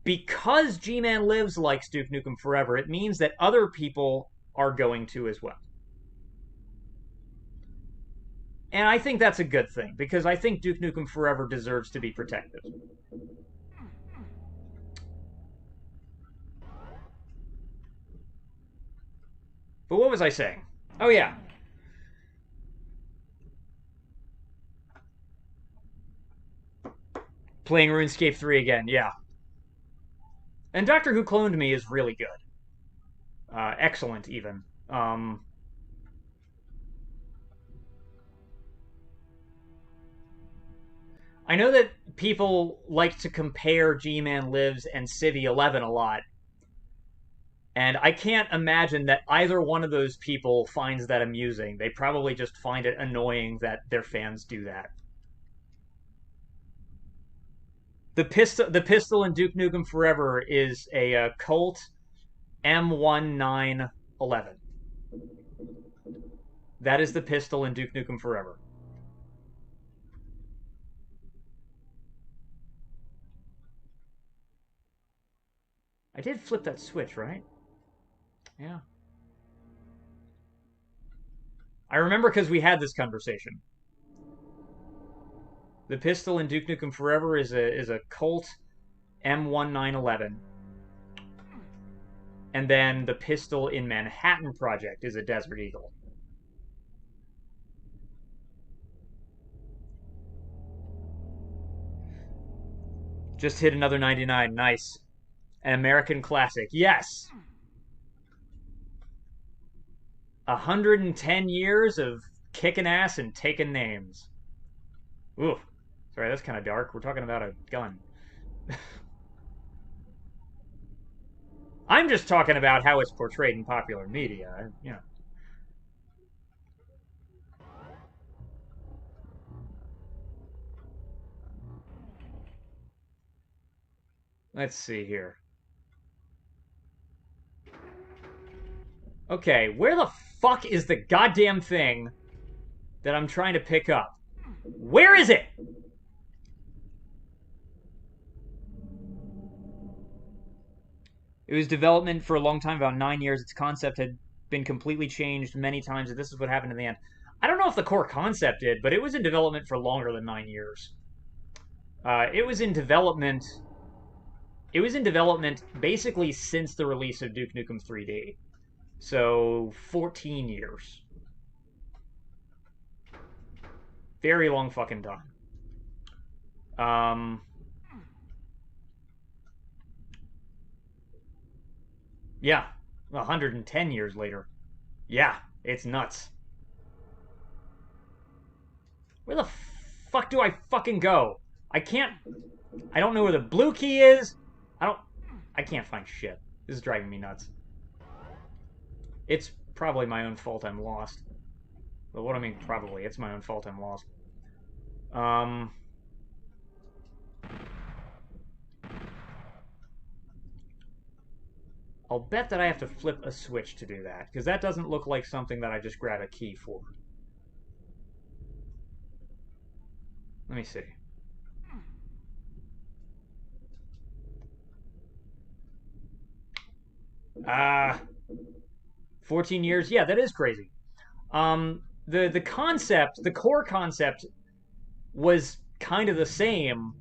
Because G-Man Lives likes Duke Nukem Forever, it means that other people are going to as well. And I think that's a good thing, because I think Duke Nukem Forever deserves to be protected. But what was I saying? Oh, yeah. Playing RuneScape 3 again, yeah. And Doctor Who Cloned Me is really good. Excellent, even. I know that people like to compare G-Man Lives and Civ 11 a lot. And I can't imagine that either one of those people finds that amusing. They probably just find it annoying that their fans do that. The pistol in Duke Nukem Forever is a Colt M1911. That is the pistol in Duke Nukem Forever. I did flip that switch, right? Yeah. I remember because we had this conversation. The pistol in Duke Nukem Forever is a Colt M1911. And then the pistol in Manhattan Project is a Desert Eagle. Just hit another 99. Nice. An American classic. Yes. 110 years of kicking ass and taking names. Ooh. Sorry, that's kind of dark. We're talking about a gun. I'm just talking about how it's portrayed in popular media. You know. Let's see here. Okay, where the fuck is the goddamn thing that I'm trying to pick up? Where is it? It was development for a long time, about 9 years. Its concept had been completely changed many times, and this is what happened in the end. I don't know if the core concept did, but it was in development for longer than 9 years. It was in development. It was in development basically since the release of Duke Nukem 3D. So 14 years. Very long fucking time. Yeah, 110 years later. Yeah, it's nuts. Where the fuck do I fucking go? I can't. I don't know where the blue key is. I can't find shit. This is driving me nuts. It's probably my own fault I'm lost. But what I mean, probably. It's my own fault I'm lost. I'll bet that I have to flip a switch to do that, because that doesn't look like something that I just grab a key for. Let me see. 14 years? Yeah, that is crazy. The concept, the core concept, was kind of the same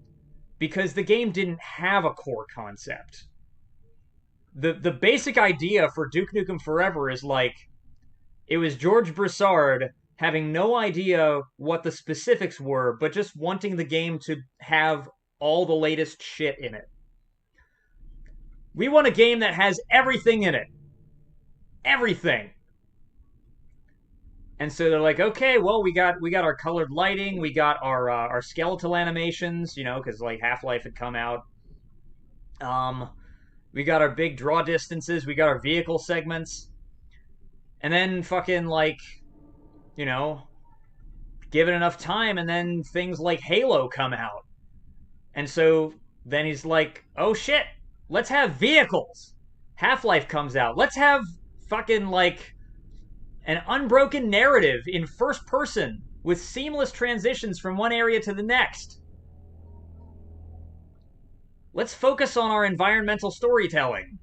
because the game didn't have a core concept. The basic idea for Duke Nukem Forever is like it was George Broussard having no idea what the specifics were, but just wanting the game to have all the latest shit in it. We want a game that has everything in it. Everything. And so they're like, okay, well, we got our colored lighting, we got our skeletal animations, you know, because like Half-Life had come out. We got our big draw distances, we got our vehicle segments, and then fucking like, you know, give it enough time, and then things like Halo come out, and so then he's like, oh shit, let's have vehicles. Half-Life comes out, let's have fucking like an unbroken narrative in first person with seamless transitions from one area to the next. Let's focus on our environmental storytelling.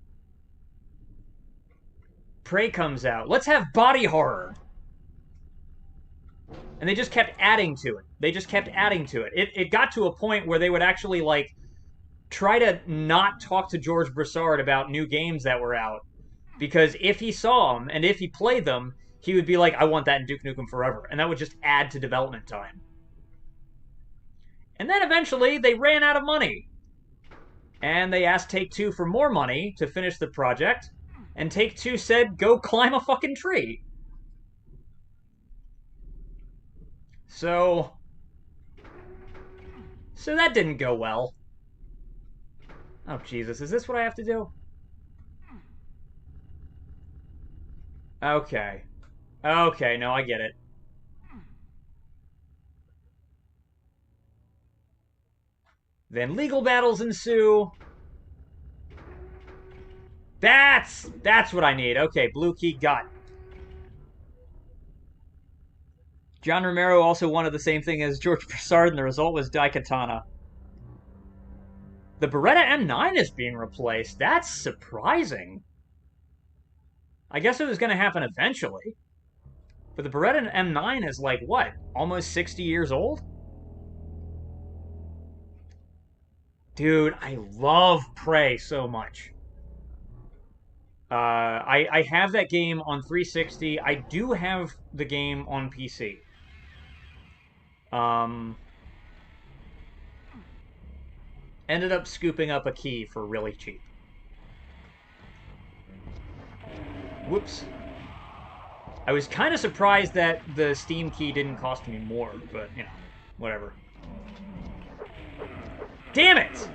Prey comes out. Let's have body horror. And they just kept adding to it. They just kept adding to it. It got to a point where they would actually, like, try to not talk to George Broussard about new games that were out. Because if he saw them, and if he played them, he would be like, I want that in Duke Nukem Forever. And that would just add to development time. And then eventually, they ran out of money. And they asked Take-Two for more money to finish the project. And Take-Two said, go climb a fucking tree. So that didn't go well. Oh, Jesus. Is this what I have to do? Okay. Okay, no, I get it. Then legal battles ensue. That's what I need. Okay, blue key got. John Romero also wanted the same thing as George Broussard, and the result was Daikatana. The Beretta M9 is being replaced. That's surprising. I guess it was going to happen eventually. But the Beretta M9 is like, what? Almost 60 years old? Dude, I love Prey so much. I have that game on 360. I do have the game on PC. Ended up scooping up a key for really cheap. Whoops. I was kind of surprised that the Steam key didn't cost me more, but, you know, whatever. Damn it!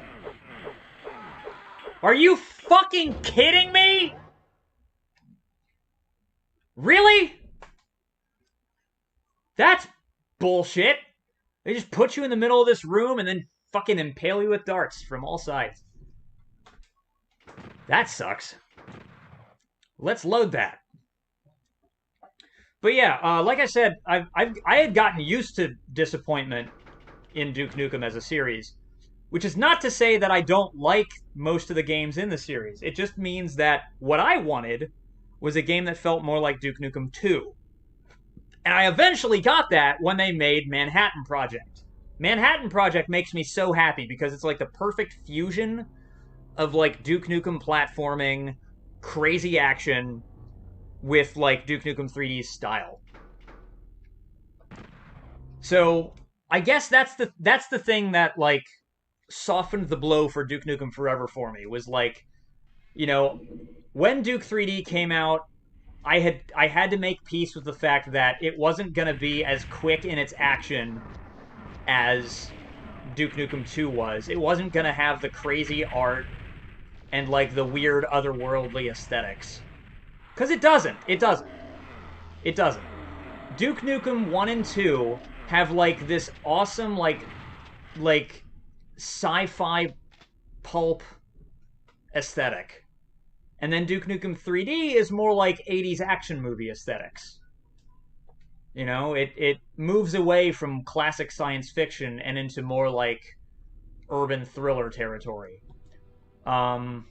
Are you fucking kidding me? Really? That's bullshit. They just put you in the middle of this room and then fucking impale you with darts from all sides. That sucks. Let's load that. But yeah, like I said, I had gotten used to disappointment in Duke Nukem as a series, which is not to say that I don't like most of the games in the series. It just means that what I wanted was a game that felt more like Duke Nukem 2. And I eventually got that when they made Manhattan Project. Manhattan Project makes me so happy because it's like the perfect fusion of like Duke Nukem platforming, crazy action, with like Duke Nukem 3D's style. So I guess that's the thing that like softened the blow for Duke Nukem Forever for me, was like, you know, when Duke 3D came out, I had to make peace with the fact that it wasn't gonna be as quick in its action as Duke Nukem 2 was. It wasn't gonna have the crazy art and like the weird otherworldly aesthetics. Because it doesn't. It doesn't. It doesn't. Duke Nukem 1 and 2 have like this awesome like sci-fi pulp aesthetic. And then Duke Nukem 3D is more like 80s action movie aesthetics. You know, it moves away from classic science fiction and into more like urban thriller territory. And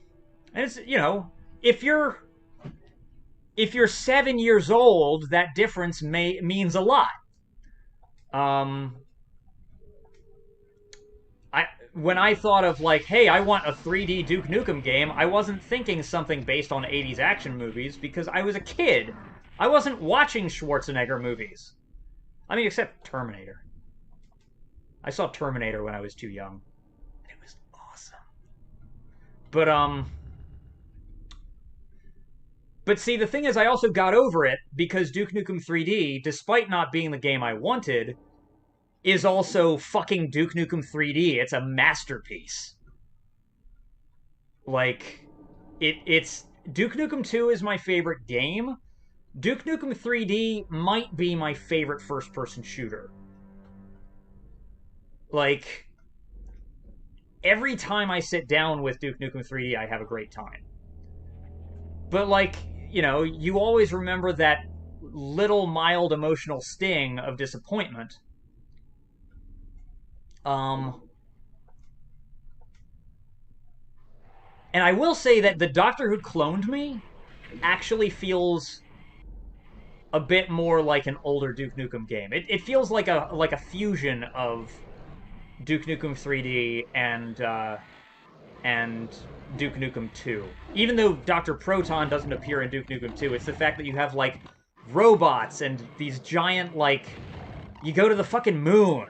it's, you know, if you're 7 years old, that difference means a lot. When I thought of like, hey, I want a 3D Duke Nukem game, I wasn't thinking something based on 80s action movies because I was a kid. I wasn't watching Schwarzenegger movies. I mean, except Terminator. I saw Terminator when I was too young. And it was awesome. But see, the thing is, I also got over it because Duke Nukem 3D, despite not being the game I wanted, is also fucking Duke Nukem 3D. It's a masterpiece. Like, it's... Duke Nukem 2 is my favorite game. Duke Nukem 3D might be my favorite first-person shooter. Like, every time I sit down with Duke Nukem 3D, I have a great time. But, like, you know, you always remember that little mild emotional sting of disappointment. And I will say that the Doctor Who Cloned Me actually feels a bit more like an older Duke Nukem game. It feels like a fusion of Duke Nukem 3D and Duke Nukem 2. Even though Dr. Proton doesn't appear in Duke Nukem 2, it's the fact that you have, like, robots and these giant, like... You go to the fucking moon.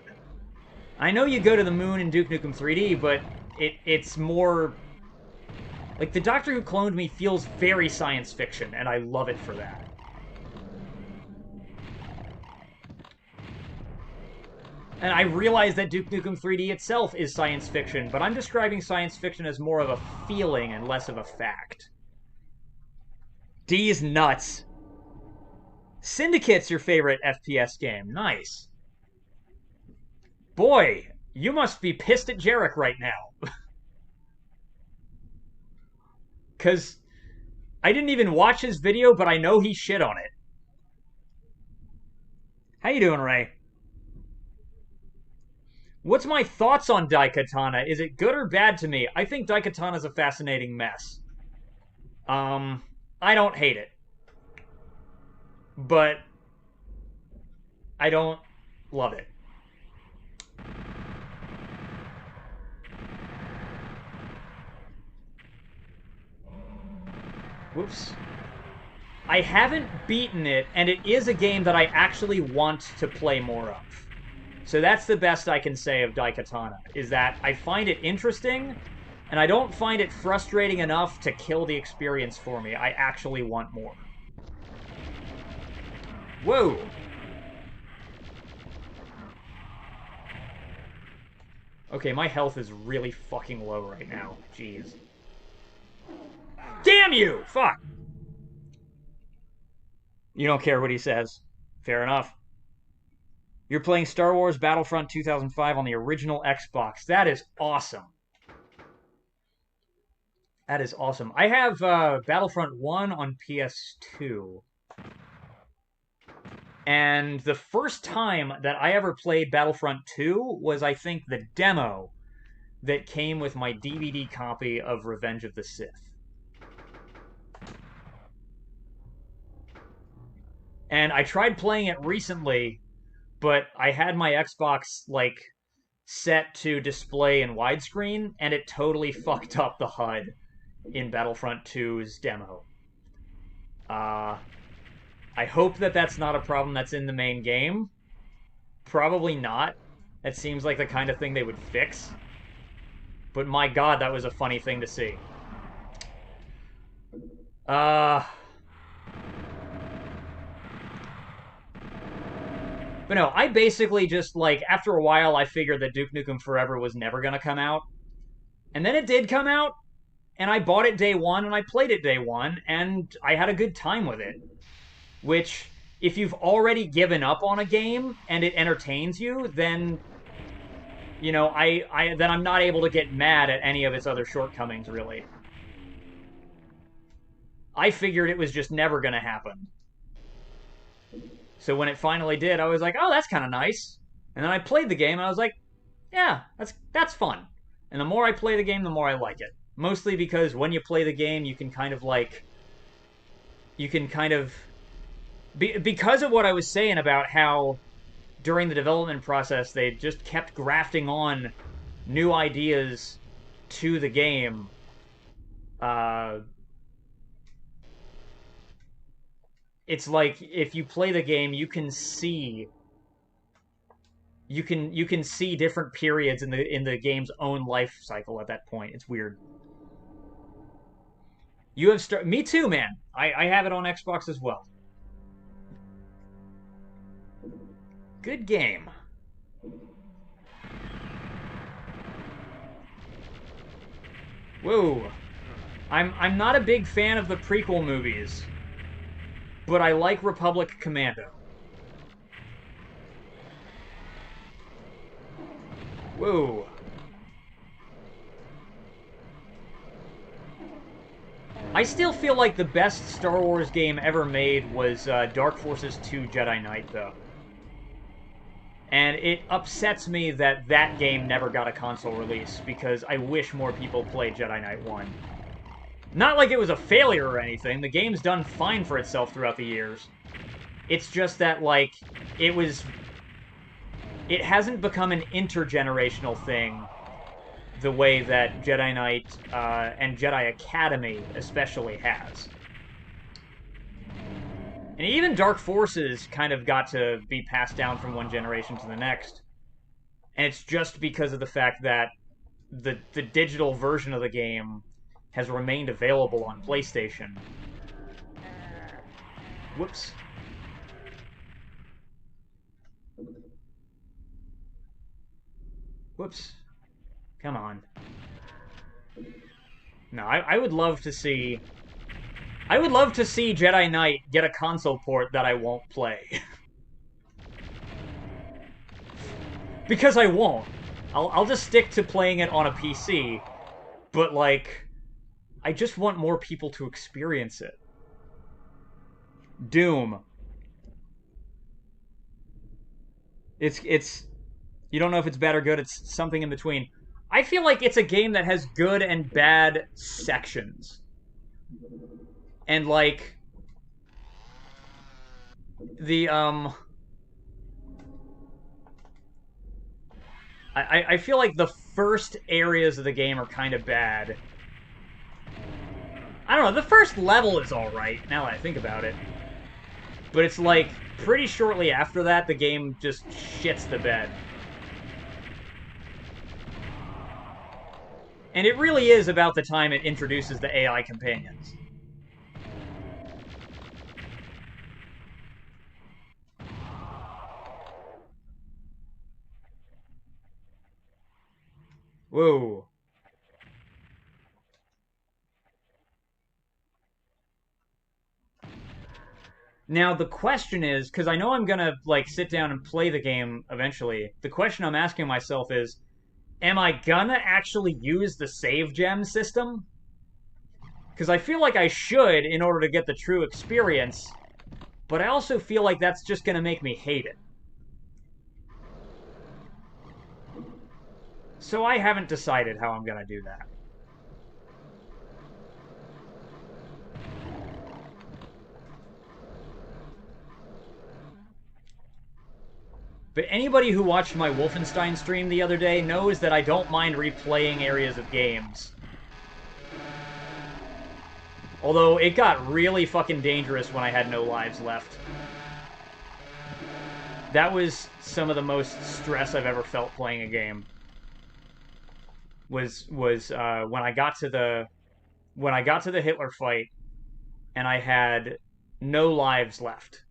I know you go to the moon in Duke Nukem 3D, but it's more... Like, the Doctor Who Cloned Me feels very science fiction, and I love it for that. And I realize that Duke Nukem 3D itself is science fiction, but I'm describing science fiction as more of a feeling and less of a fact. D's nuts. Syndicate's your favorite FPS game. Nice. Boy, you must be pissed at Jarek right now. Because I didn't even watch his video, but I know he shit on it. How you doing, Ray? What's my thoughts on Daikatana? Is it good or bad to me? I think Daikatana's a fascinating mess. I don't hate it. But I don't love it. Whoops. I haven't beaten it, and it is a game that I actually want to play more of. So that's the best I can say of Daikatana, is that I find it interesting, and I don't find it frustrating enough to kill the experience for me. I actually want more. Whoa! Okay, my health is really fucking low right now. Jeez. Damn you! Fuck! You don't care what he says. Fair enough. You're playing Star Wars Battlefront 2005 on the original Xbox. That is awesome. That is awesome. I have Battlefront 1 on PS2. And the first time that I ever played Battlefront 2 was, I think, the demo that came with my DVD copy of Revenge of the Sith. And I tried playing it recently, but I had my Xbox, like, set to display in widescreen, and it totally fucked up the HUD in Battlefront 2's demo. I hope that that's not a problem that's in the main game. Probably not. That seems like the kind of thing they would fix. But my god, that was a funny thing to see. But no, I basically just, like, after a while, I figured that Duke Nukem Forever was never gonna come out. And then it did come out, and I bought it day one, and I played it day one, and I had a good time with it. Which, if you've already given up on a game, and it entertains you, then, you know, then I'm not able to get mad at any of its other shortcomings, really. I figured it was just never gonna happen. So when it finally did, I was like, oh, that's kind of nice. And then I played the game, and I was like, yeah, that's fun. And the more I play the game, the more I like it. Mostly because when you play the game, you can kind of, like... You can kind of... Because of what I was saying about how, during the development process, they just kept grafting on new ideas to the game, it's like if you play the game, you can see different periods in the game's own life cycle at that point. It's weird. You have me too, man. I have it on Xbox as well. Good game. Whoa. I'm not a big fan of the prequel movies, but I like Republic Commando. Whoa. I still feel like the best Star Wars game ever made was Dark Forces 2 Jedi Knight, though. And it upsets me that that game never got a console release, because I wish more people played Jedi Knight 1. Not like it was a failure or anything. The game's done fine for itself throughout the years. It's just that, like, it hasn't become an intergenerational thing the way that Jedi Knight and Jedi Academy especially has. And even Dark Forces kind of got to be passed down from one generation to the next. And it's just because of the fact that the digital version of the game has remained available on PlayStation. Whoops. Whoops. Come on. No, I would love to see... I would love to see Jedi Knight get a console port that I won't play. Because I won't. I'll just stick to playing it on a PC. But, like, I just want more people to experience it. Doom. It's... You don't know if it's bad or good, it's something in between. I feel like it's a game that has good and bad sections. And, like, the, I feel like the first areas of the game are kind of bad. I don't know, the first level is alright, now that I think about it. But it's like, pretty shortly after that, the game just shits the bed. And it really is about the time it introduces the AI companions. Whoa. Now, the question is, because I know I'm gonna, like, sit down and play the game eventually, the question I'm asking myself is, am I gonna actually use the save gem system? Because I feel like I should in order to get the true experience, but I also feel like that's just gonna make me hate it. So I haven't decided how I'm gonna do that. But anybody who watched my Wolfenstein stream the other day knows that I don't mind replaying areas of games. Although it got really fucking dangerous when I had no lives left. That was some of the most stress I've ever felt playing a game. Was when I got to the Hitler fight and I had no lives left.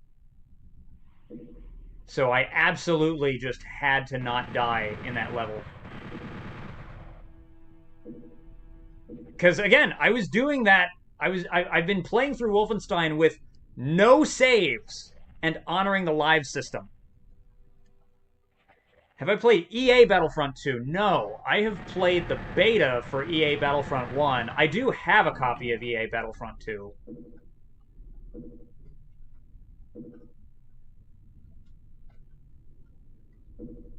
So I absolutely just had to not die in that level. Because again, I was doing that. I've been playing through Wolfenstein with no saves and honoring the live system. Have I played EA Battlefront 2? No. I have played the beta for EA Battlefront 1. I do have a copy of EA Battlefront 2.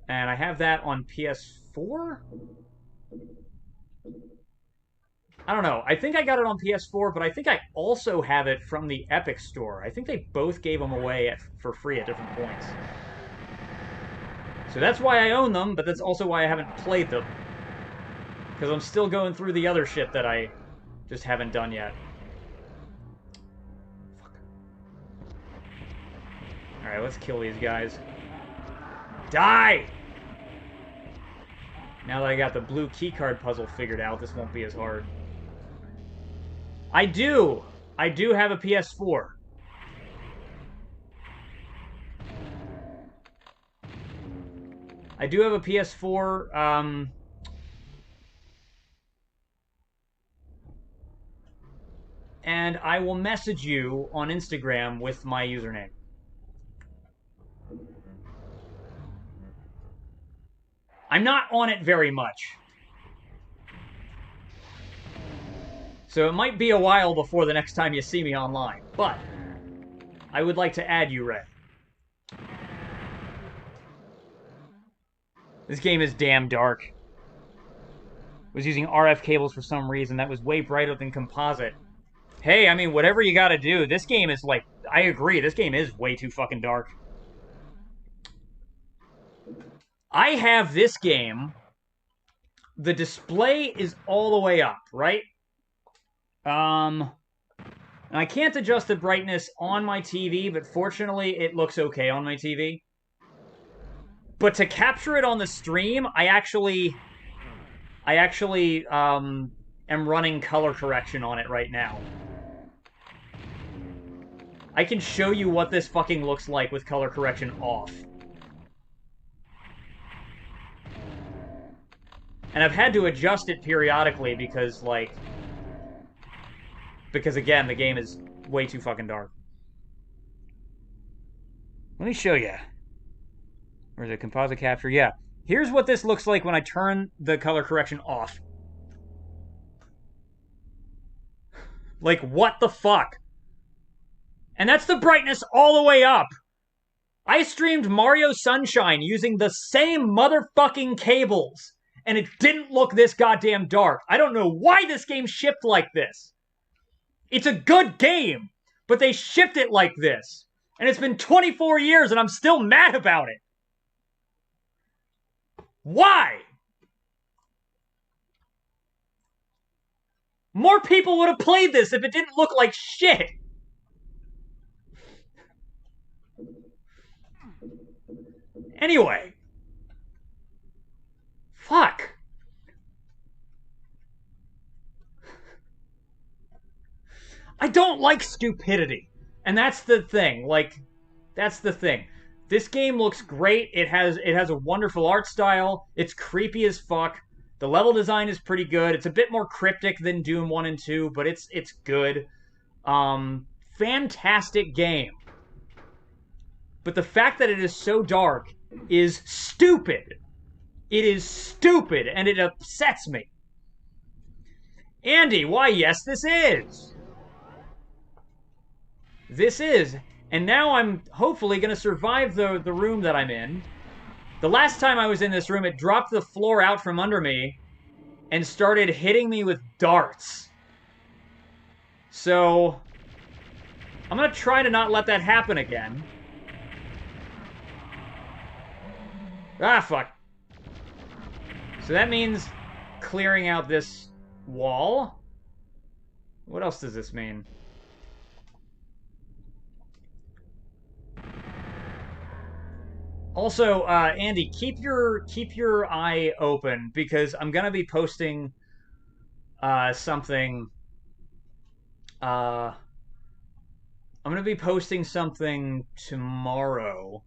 And I have that on PS4? I don't know. I think I got it on PS4, but I think I also have it from the Epic Store. I think they both gave them away for free at different points. So that's why I own them, but that's also why I haven't played them. Because I'm still going through the other shit that I just haven't done yet. Fuck. Alright, let's kill these guys. Die! Now that I got the blue keycard puzzle figured out, this won't be as hard. I do have a PS4. I do have a PS4, and I will message you on Instagram with my username. I'm not on it very much. So it might be a while before the next time you see me online, but I would like to add you, Ray. This game is damn dark. I was using RF cables for some reason. That was way brighter than composite. Hey, I mean, whatever you gotta do, this game is like, I agree, this game is way too fucking dark. I have this game, the display is all the way up, right? And I can't adjust the brightness on my TV, but fortunately it looks okay on my TV. But to capture it on the stream, I actually am running color correction on it right now. I can show you what this fucking looks like with color correction off. And I've had to adjust it periodically because, like... Because, again, the game is way too fucking dark. Let me show you. Where's the composite capture? Yeah. Here's what this looks like when I turn the color correction off. Like, what the fuck? And that's the brightness all the way up. I streamed Mario Sunshine using the same motherfucking cables, and it didn't look this goddamn dark. I don't know why this game shipped like this. It's a good game, but they shipped it like this. And it's been 24 years and I'm still mad about it. Why? More people would have played this if it didn't look like shit. Anyway. Fuck. don't like stupidity. And that's the thing. Like, that's the thing. This game looks great. It has a wonderful art style. It's creepy as fuck. The level design is pretty good. It's a bit more cryptic than Doom 1 and 2, but it's good. Fantastic game. But the fact that it is so dark is stupid. It is stupid, and it upsets me. Andy, why, yes, this is. This is. And now I'm hopefully going to survive the room that I'm in. The last time I was in this room, it dropped the floor out from under me and started hitting me with darts. So, I'm going to try to not let that happen again. Ah, fuck. So that means clearing out this wall. What else does this mean? Also, Andy, keep your eye open because I'm gonna be posting something. I'm gonna be posting something tomorrow,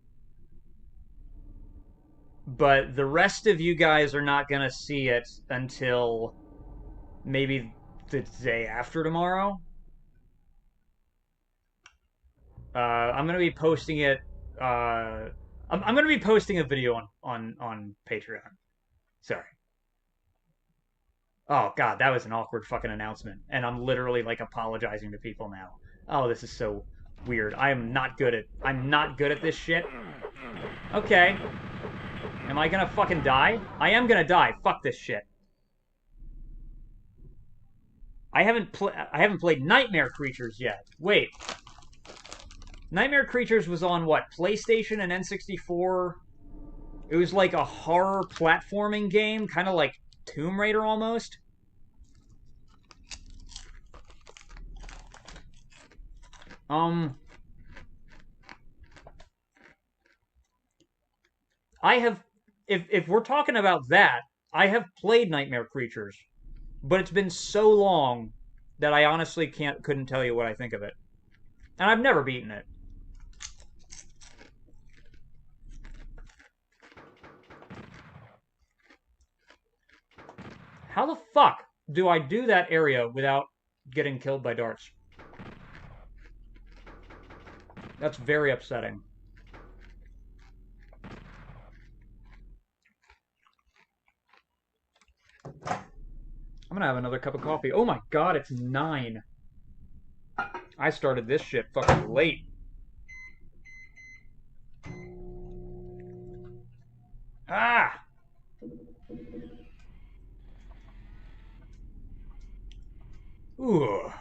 but the rest of you guys are not gonna see it until maybe the day after tomorrow. I'm gonna be posting it. I'm going to be posting a video on Patreon. Sorry. Oh, God, that was an awkward fucking announcement. And I'm literally, like, apologizing to people now. Oh, this is so weird. I'm not good at this shit. Okay. Am I gonna fucking die? I am gonna die. Fuck this shit. I haven't played Nightmare Creatures yet. Wait. Nightmare Creatures was on, what, PlayStation and N64? It was like a horror platforming game, kind of like Tomb Raider almost. I have, if we're talking about that, I have played Nightmare Creatures, but it's been so long that I honestly couldn't tell you what I think of it. And I've never beaten it. How the fuck do I do that area without getting killed by darts? That's very upsetting. I'm gonna have another cup of coffee. Oh my god, it's 9. I started this shit fucking late. Ah! Ooh.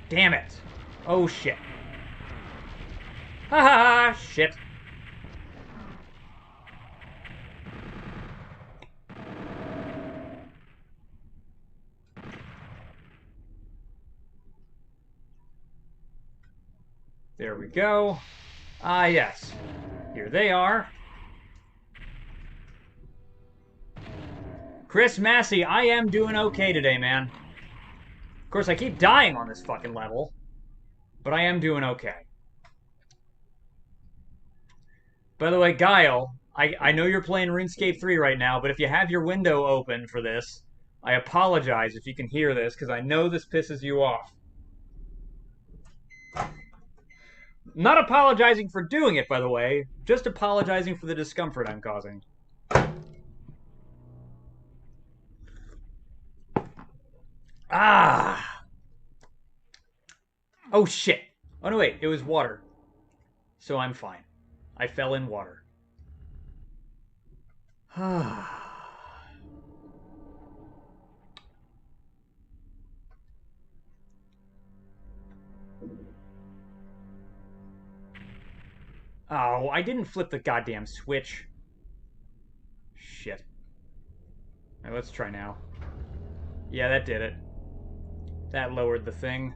Damn it. Oh shit. Ha ha ha! Shit. There we go. Ah, yes. Here they are. Chris Massey, I am doing okay today, man. Of course, I keep dying on this fucking level, but I am doing okay. By the way, Guile, I know you're playing RuneScape 3 right now, but if you have your window open for this, I apologize if you can hear this, because I know this pisses you off. Not apologizing for doing it, by the way, just apologizing for the discomfort I'm causing. Ah! Oh, shit. Oh, no, wait. It was water. So I'm fine. I fell in water. Oh, I didn't flip the goddamn switch. Shit. Alright, let's try now. Yeah, that did it. That lowered the thing.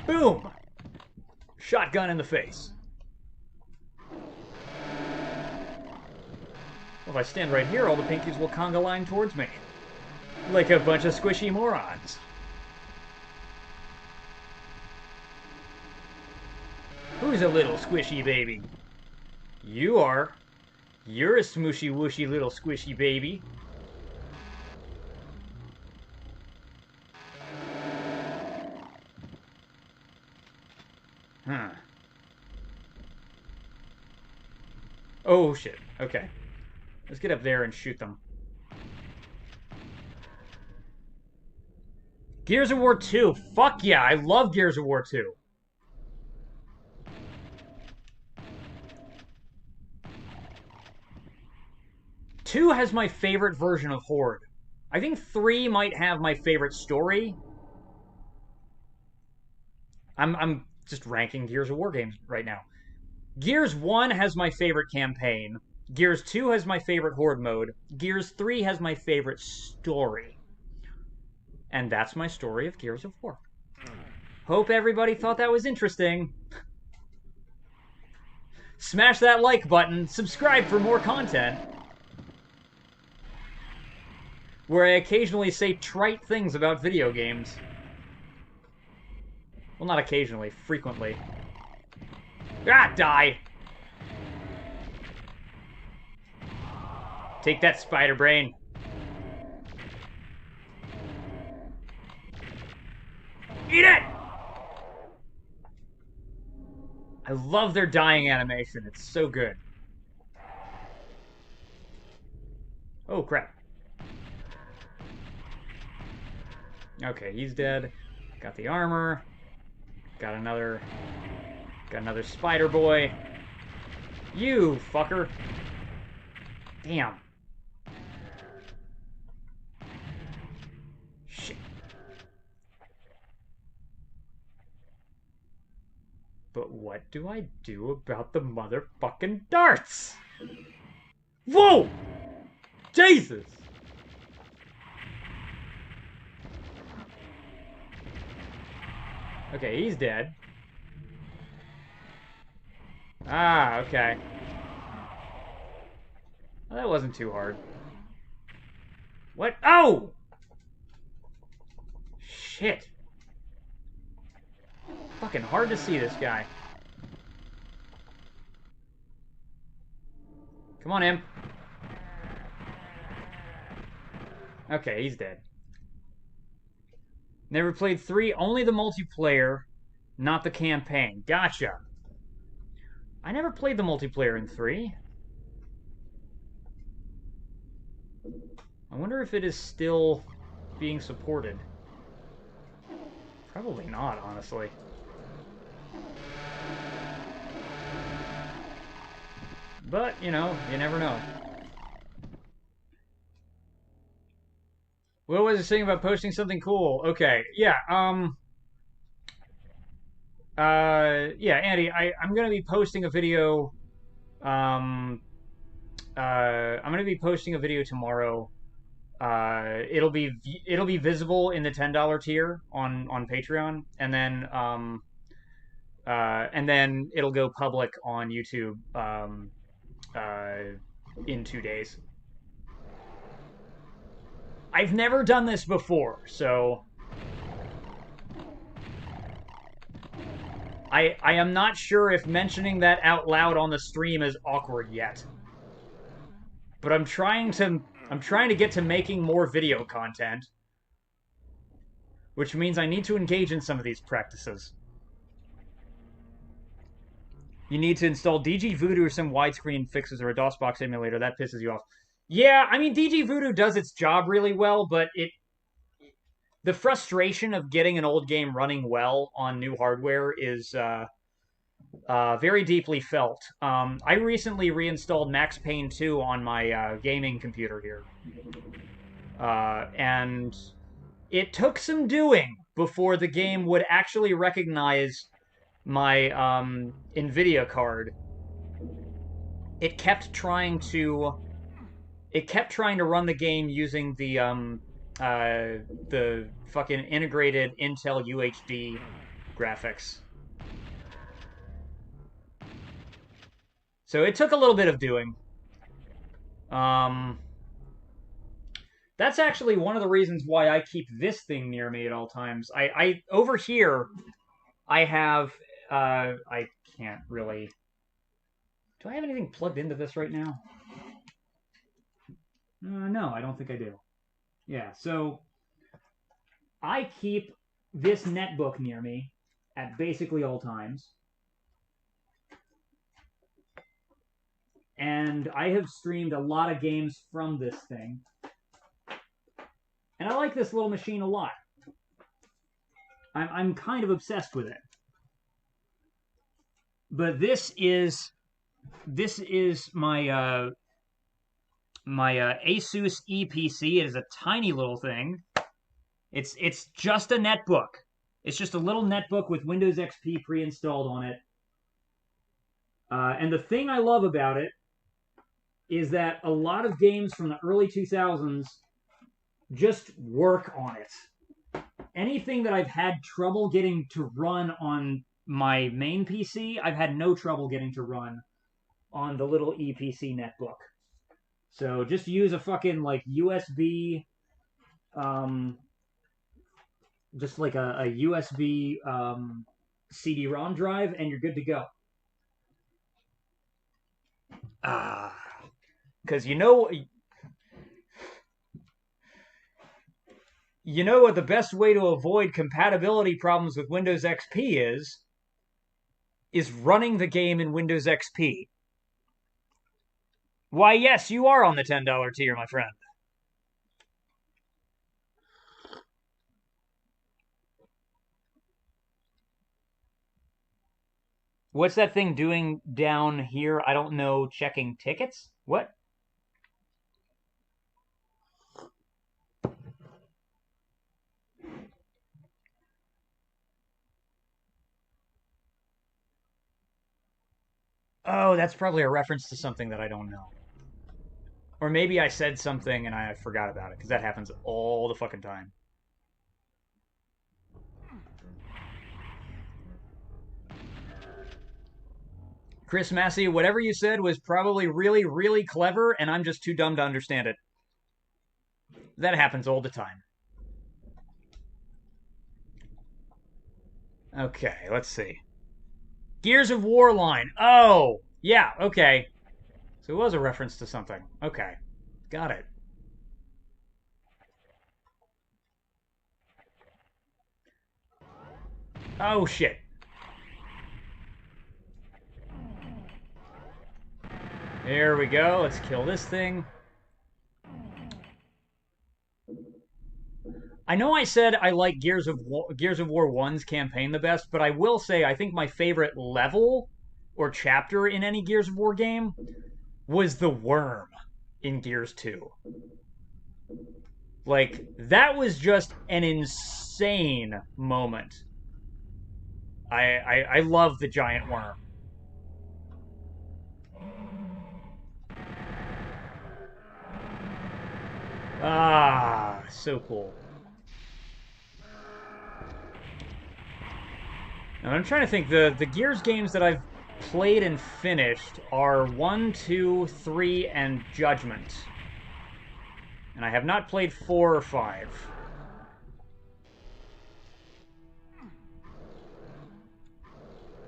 Boom! Shotgun in the face. Well, if I stand right here, all the pinkies will conga line towards me. Like a bunch of squishy morons. Who's a little squishy baby? You are. You're a smooshy wooshy little squishy baby. Huh. Oh shit. Okay. Let's get up there and shoot them. Gears of War 2. Fuck yeah, I love Gears of War 2. Two has my favorite version of Horde. I think 3 might have my favorite story. I'm just ranking Gears of War games right now. Gears 1 has my favorite campaign. Gears 2 has my favorite Horde mode. Gears 3 has my favorite story. And that's my story of Gears of War. Hope everybody thought that was interesting. Smash that like button, subscribe for more content, where I occasionally say trite things about video games. Well, not occasionally, frequently. Ah, die! Take that, spider brain. Eat it! I love their dying animation. It's so good. Oh, crap. Okay, he's dead. Got the armor. Got another spider boy. You fucker. Damn. Shit. But what do I do about the motherfucking darts? Whoa! Jesus! Okay, he's dead. Ah, okay. Well, that wasn't too hard. What? Oh! Shit. Fucking hard to see this guy. Come on, imp. Okay, he's dead. Never played 3, only the multiplayer, not the campaign. Gotcha. I never played the multiplayer in 3. I wonder if it is still being supported. Probably not, honestly. But, you know, you never know. What was I saying about posting something cool? Okay, yeah, yeah, Andy, I'm gonna be posting a video, I'm gonna be posting a video tomorrow. It'll be visible in the $10 tier on Patreon, and then it'll go public on YouTube, in 2 days. I've never done this before, so I am not sure if mentioning that out loud on the stream is awkward yet. But I'm trying to get to making more video content, which means I need to engage in some of these practices. You need to install DG Voodoo or some widescreen fixes or a DOSBox emulator. That pisses you off. Yeah, I mean, DG Voodoo does its job really well, but the frustration of getting an old game running well on new hardware is very deeply felt. I recently reinstalled Max Payne 2 on my gaming computer here. And it took some doing before the game would actually recognize my NVIDIA card. It kept trying to run the game using the fucking integrated Intel UHD graphics. So it took a little bit of doing. That's actually one of the reasons why I keep this thing near me at all times. I over here I have I can't really. Do I have anything plugged into this right now? No, I don't think I do. Yeah, so I keep this netbook near me at basically all times. And I have streamed a lot of games from this thing. And I like this little machine a lot. I'm kind of obsessed with it. But this is my Asus EPC. It is a tiny little thing. It's just a netbook. It's just a little netbook with Windows XP pre-installed on it. And the thing I love about it is that a lot of games from the early 2000s just work on it. Anything that I've had trouble getting to run on my main PC, I've had no trouble getting to run on the little EPC netbook. So just use a fucking like USB, just like a USB CD-ROM drive, and you're good to go. Because you know what the best way to avoid compatibility problems with Windows XP is running the game in Windows XP. Why, yes, you are on the $10 tier, my friend. What's that thing doing down here? I don't know, checking tickets? What? Oh, that's probably a reference to something that I don't know. Or maybe I said something and I forgot about it, because that happens all the fucking time. Chris Massey, whatever you said was probably really, really clever, and I'm just too dumb to understand it. That happens all the time. Okay, let's see. Gears of War line. Oh, yeah, okay. So it was a reference to something. Okay, got it. Oh, shit. There we go. Let's kill this thing. I know I said I like Gears of War 1's campaign the best, but I will say I think my favorite level or chapter in any Gears of War game was the worm in Gears 2. Like, that was just an insane moment. I love the giant worm. Ah, so cool. Now, I'm trying to think. The Gears games that I've played and finished are 1, 2, 3, and Judgment. And I have not played 4 or 5.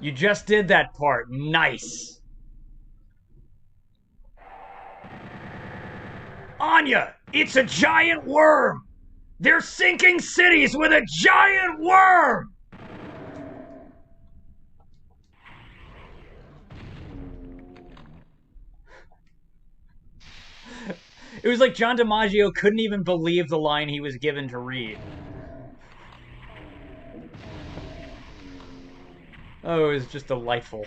You just did that part. Nice. Anya, it's a giant worm. They're sinking cities with a giant worm. It was like John DiMaggio couldn't even believe the line he was given to read. Oh, it was just delightful.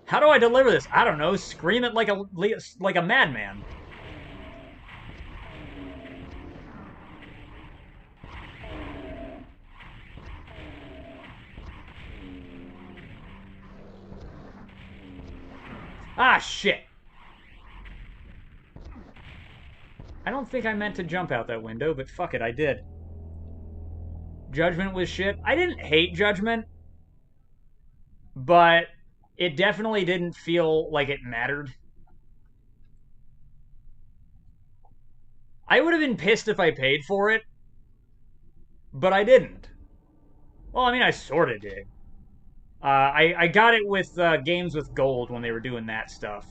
How do I deliver this? I don't know. Scream it like a madman. Ah, shit. I don't think I meant to jump out that window, but fuck it, I did. Judgment was shit. I didn't hate Judgment, but it definitely didn't feel like it mattered. I would have been pissed if I paid for it, but I didn't. Well, I mean, I sort of did. I got it with games with gold when they were doing that stuff.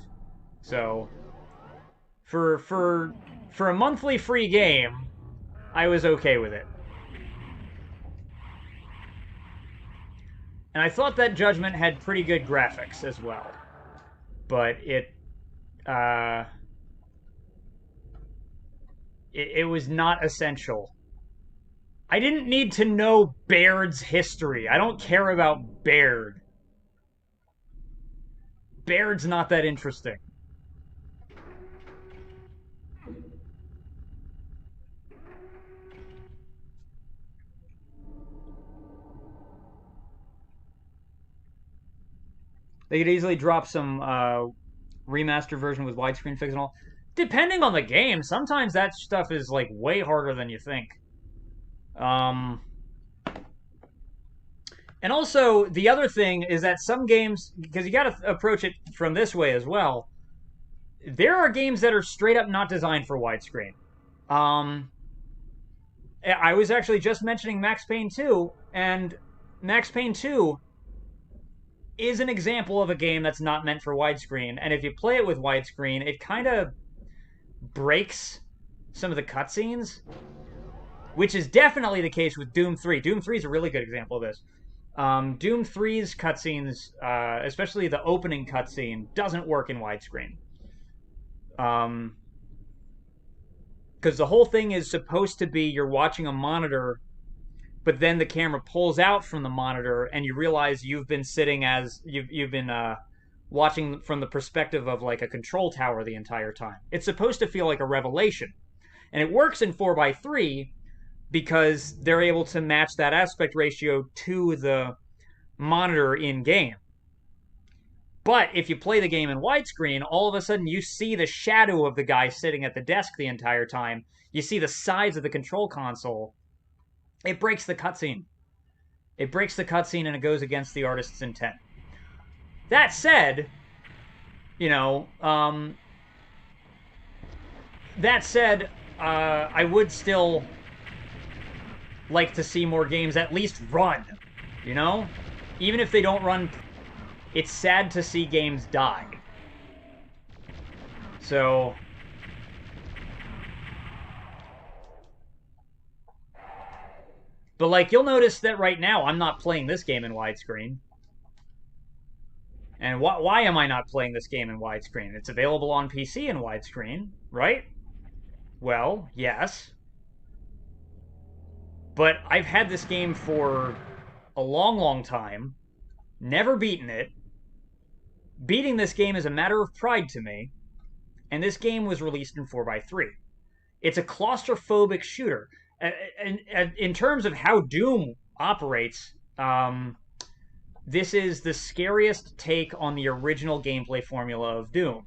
So for for for a monthly free game, I was okay with it. And I thought that Judgment had pretty good graphics as well. But uh, it was not essential. I didn't need to know Baird's history. I don't care about Baird. Baird's not that interesting. They could easily drop some remaster version with widescreen fix and all. Depending on the game, sometimes that stuff is like way harder than you think. And also, the other thing is that some games, because you got to approach it from this way as well, there are games that are straight up not designed for widescreen. I was actually just mentioning Max Payne 2, and Max Payne 2 is an example of a game that's not meant for widescreen. And if you play it with widescreen, it kind of breaks some of the cutscenes, which is definitely the case with Doom 3. Doom 3 is a really good example of this. Doom 3's cutscenes, especially the opening cutscene, doesn't work in widescreen. Because the whole thing is supposed to be you're watching a monitor, but then the camera pulls out from the monitor, and you realize you've been sitting as you've been watching from the perspective of like a control tower the entire time. It's supposed to feel like a revelation, and it works in 4:3 because they're able to match that aspect ratio to the monitor in game. But if you play the game in widescreen, all of a sudden you see the shadow of the guy sitting at the desk the entire time. You see the sides of the control console. It breaks the cutscene. It breaks the cutscene and it goes against the artist's intent. That said, you know, I would still like to see more games at least run, you know? Even if they don't run, it's sad to see games die. So, but like, you'll notice that right now I'm not playing this game in widescreen. And why am I not playing this game in widescreen? It's available on PC in widescreen, right? Well, yes. But I've had this game for a long, long time, never beaten it. Beating this game is a matter of pride to me, and this game was released in 4:3. It's a claustrophobic shooter. In terms of how Doom operates, this is the scariest take on the original gameplay formula of Doom.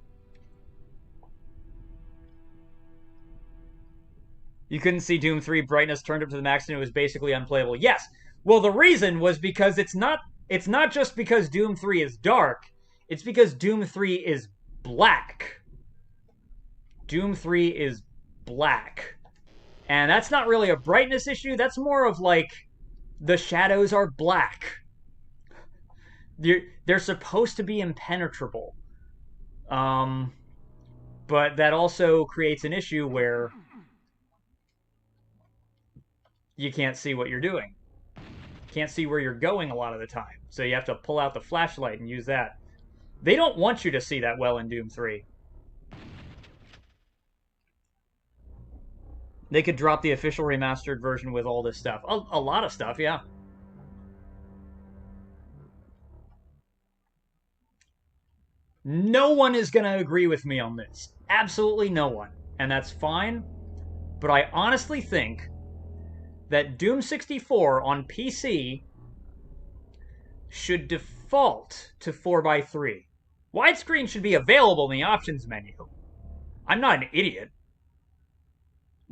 You couldn't see Doom 3 brightness turned up to the max and it was basically unplayable. Yes. Well, the reason was because it's not just because Doom 3 is dark, it's because Doom 3 is black. Doom 3 is black. And that's not really a brightness issue, that's more of like the shadows are black. They're supposed to be impenetrable. But that also creates an issue where you can't see what you're doing. Can't see where you're going a lot of the time. So you have to pull out the flashlight and use that. They don't want you to see that well in Doom 3. They could drop the official remastered version with all this stuff. A lot of stuff, yeah. No one is going to agree with me on this. Absolutely no one. And that's fine. But I honestly think that Doom 64 on PC should default to 4:3. Widescreen should be available in the options menu. I'm not an idiot.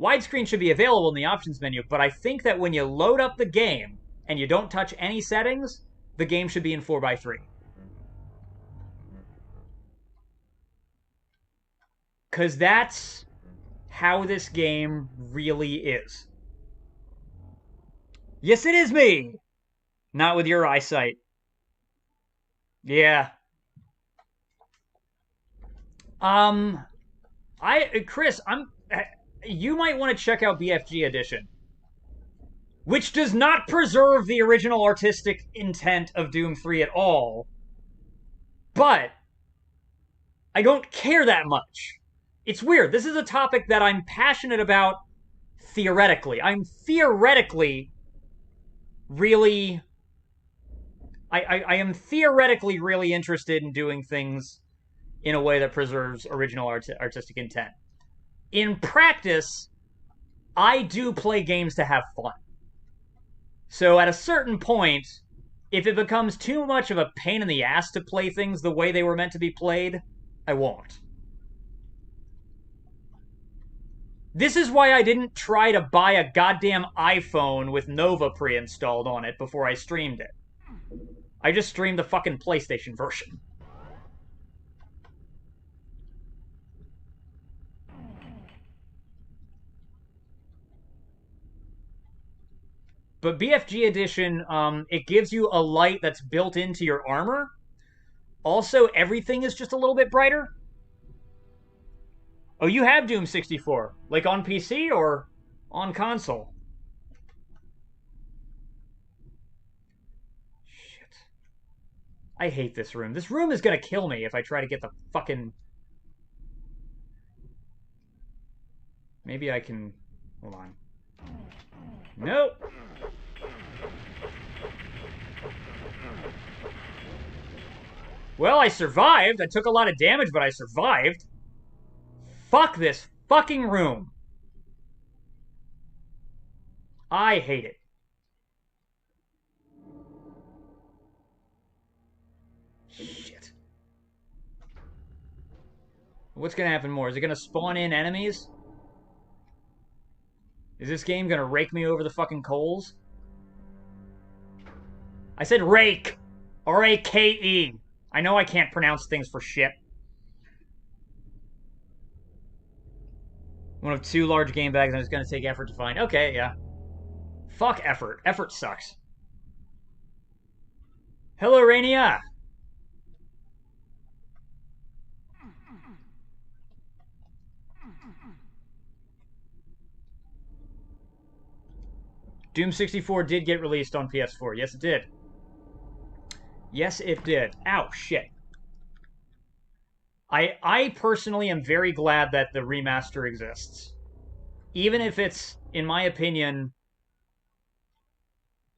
Widescreen should be available in the options menu, but I think that when you load up the game and you don't touch any settings, the game should be in 4:3. Because that's how this game really is. Yes, it is me! Not with your eyesight. Yeah. Chris, you might want to check out BFG Edition, which does not preserve the original artistic intent of Doom 3 at all, but I don't care that much. It's weird. This is a topic that I'm passionate about theoretically. I'm theoretically really... I am theoretically really interested in doing things in a way that preserves original artistic intent. In practice, I do play games to have fun. So at a certain point, if it becomes too much of a pain in the ass to play things the way they were meant to be played, I won't. This is why I didn't try to buy a goddamn iPhone with Nova pre-installed on it before I streamed it. I just streamed the fucking PlayStation version. But BFG Edition, it gives you a light that's built into your armor. Also, everything is just a little bit brighter. Oh, you have Doom 64. Like on PC or on console? Shit. I hate this room. This room is gonna kill me if I try to get the fucking... Maybe I can... Hold on. Nope. Well, I survived. I took a lot of damage, but I survived. Fuck this fucking room. I hate it. Shit. What's gonna happen more? Is it gonna spawn in enemies? Is this game gonna rake me over the fucking coals? I said rake! R-A-K-E. I know I can't pronounce things for shit. One of 2 large game bags and it's gonna take effort to find. Okay, yeah. Fuck effort. Effort sucks. Hello, Rainia! Doom 64 did get released on PS4. Yes, it did. Yes, it did. Ow, shit. I personally am very glad that the remaster exists. Even if it's, in my opinion,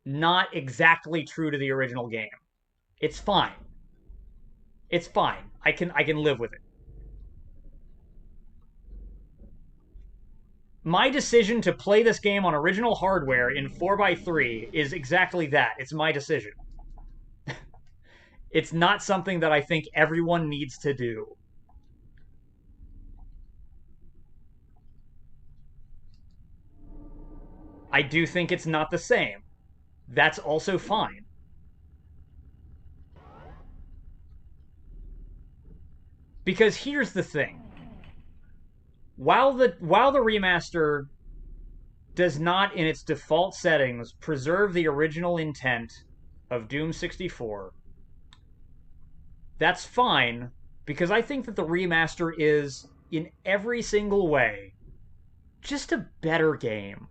not exactly true to the original game. It's fine. It's fine. I can live with it. My decision to play this game on original hardware in 4x3 is exactly that. It's my decision. It's not something that I think everyone needs to do. I do think it's not the same. That's also fine. Because here's the thing. While the remaster does not, in its default settings, preserve the original intent of Doom 64, that's fine, because I think that the remaster is, in every single way, just a better game.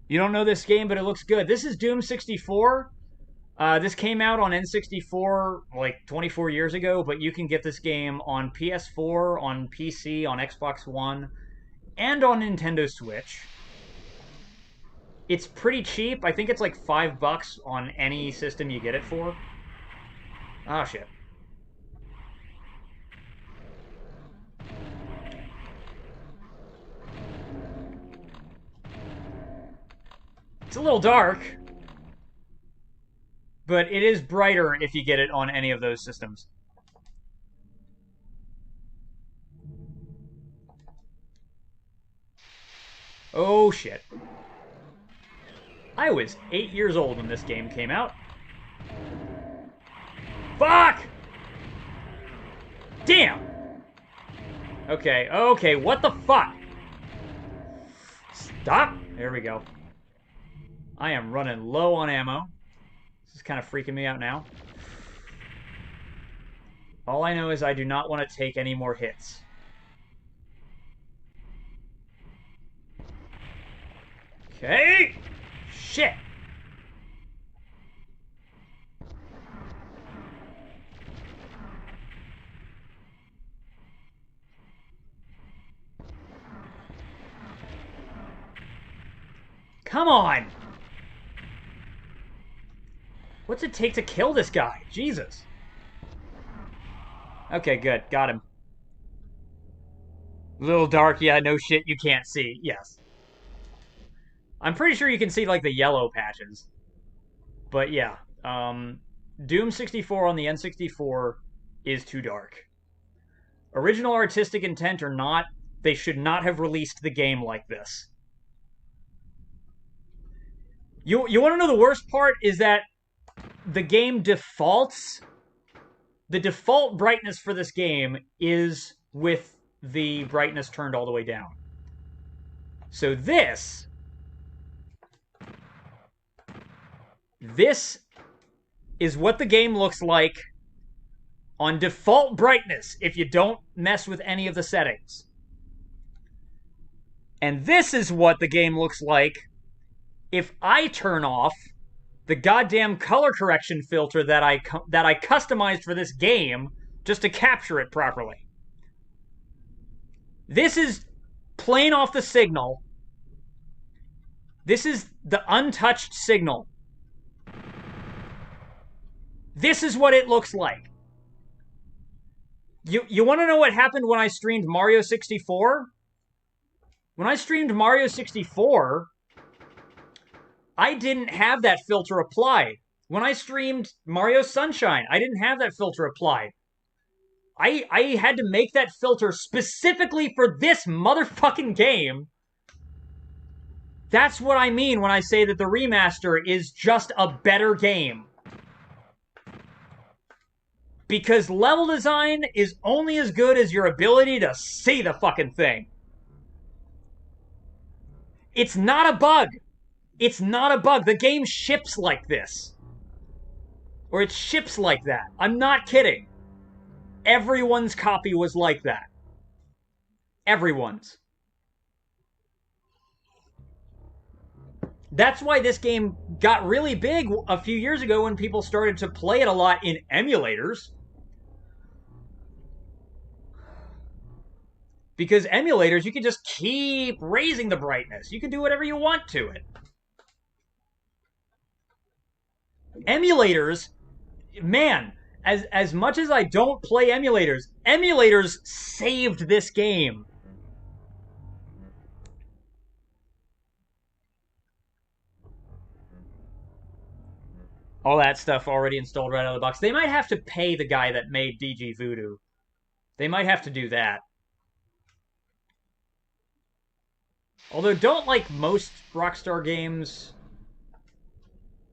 You don't know this game, but it looks good. This is Doom 64. This came out on N64 like 24 years ago, but you can get this game on PS4, on PC, on Xbox One, and on Nintendo Switch. It's pretty cheap. I think it's like $5 on any system you get it for. Oh, shit. It's a little dark, but it is brighter if you get it on any of those systems. Oh, shit. I was 8 years old when this game came out. Fuck! Damn! Okay, okay, what the fuck? Stop! There we go. I am running low on ammo. This is kind of freaking me out now. All I know is I do not want to take any more hits. Okay! Shit! Come on! What's it take to kill this guy? Jesus. Okay, good. Got him. A little dark, yeah, no shit, you can't see. Yes. I'm pretty sure you can see, like, the yellow patches. But, yeah. Doom 64 on the N64 is too dark. Original artistic intent or not, they should not have released the game like this. You want to know the worst part is that the game defaults. The default brightness for this game is with the brightness turned all the way down. So this is what the game looks like on default brightness if you don't mess with any of the settings. And this is what the game looks like if I turn off the goddamn color correction filter that I customized for this game just to capture it properly. This is plain off the signal. This is the untouched signal. This is what it looks like. You want to know what happened when I streamed Mario 64? When I streamed Mario 64, I didn't have that filter applied. When I streamed Mario Sunshine, I didn't have that filter applied. I had to make that filter specifically for this motherfucking game. That's what I mean when I say that the remaster is just a better game. Because level design is only as good as your ability to see the fucking thing. It's not a bug. It's not a bug. The game ships like this. Or it ships like that. I'm not kidding. Everyone's copy was like that. Everyone's. That's why this game got really big a few years ago when people started to play it a lot in emulators. Because emulators, you can just keep raising the brightness. You can do whatever you want to it. Emulators, man, as much as I don't play emulators, emulators saved this game. All that stuff already installed right out of the box. They might have to pay the guy that made DG Voodoo. They might have to do that. Although, don't, like, most Rockstar games...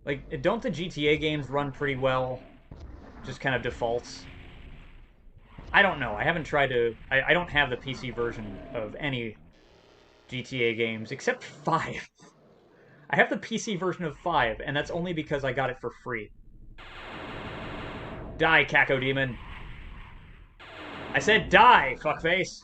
Like, don't the GTA games run pretty well? Just kind of defaults? I don't know. I haven't tried to... I don't have the PC version of any GTA games, except 5. I have the PC version of 5, and that's only because I got it for free. Die, Caco Demon. I said die, fuckface.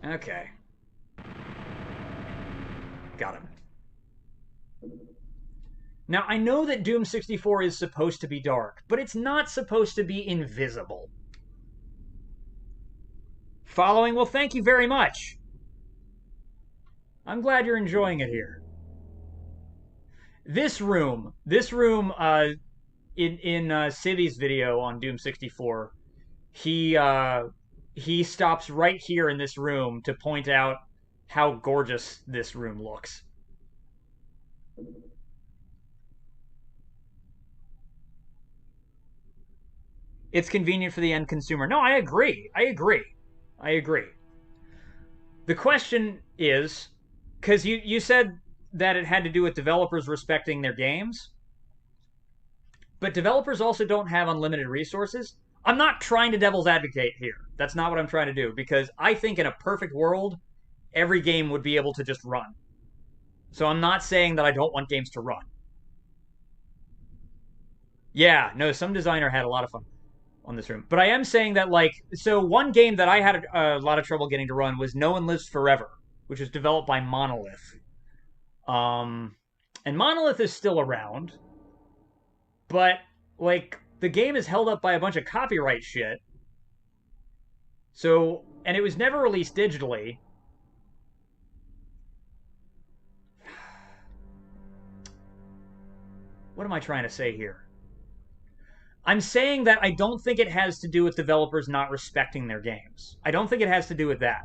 Okay. Got him. Now, I know that Doom 64 is supposed to be dark, but it's not supposed to be invisible. Following? Well, thank you very much. I'm glad you're enjoying it here. This room, in Civi's video on Doom 64, he stops right here in this room to point out how gorgeous this room looks. It's convenient for the end consumer. No, I agree. I agree. The question is, because you said that it had to do with developers respecting their games. but developers also don't have unlimited resources. I'm not trying to devil's advocate here. That's not what I'm trying to do, because I think in a perfect world, every game would be able to just run. So I'm not saying that I don't want games to run. Yeah, no, some designer had a lot of fun on this room. But I am saying that, like, so one game that I had a lot of trouble getting to run was No One Lives Forever, which was developed by Monolith. Um, and Monolith is still around, but, like, the game is held up by a bunch of copyright shit. So, and it was never released digitally. What am I trying to say here? I'm saying that I don't think it has to do with developers not respecting their games. I don't think it has to do with that.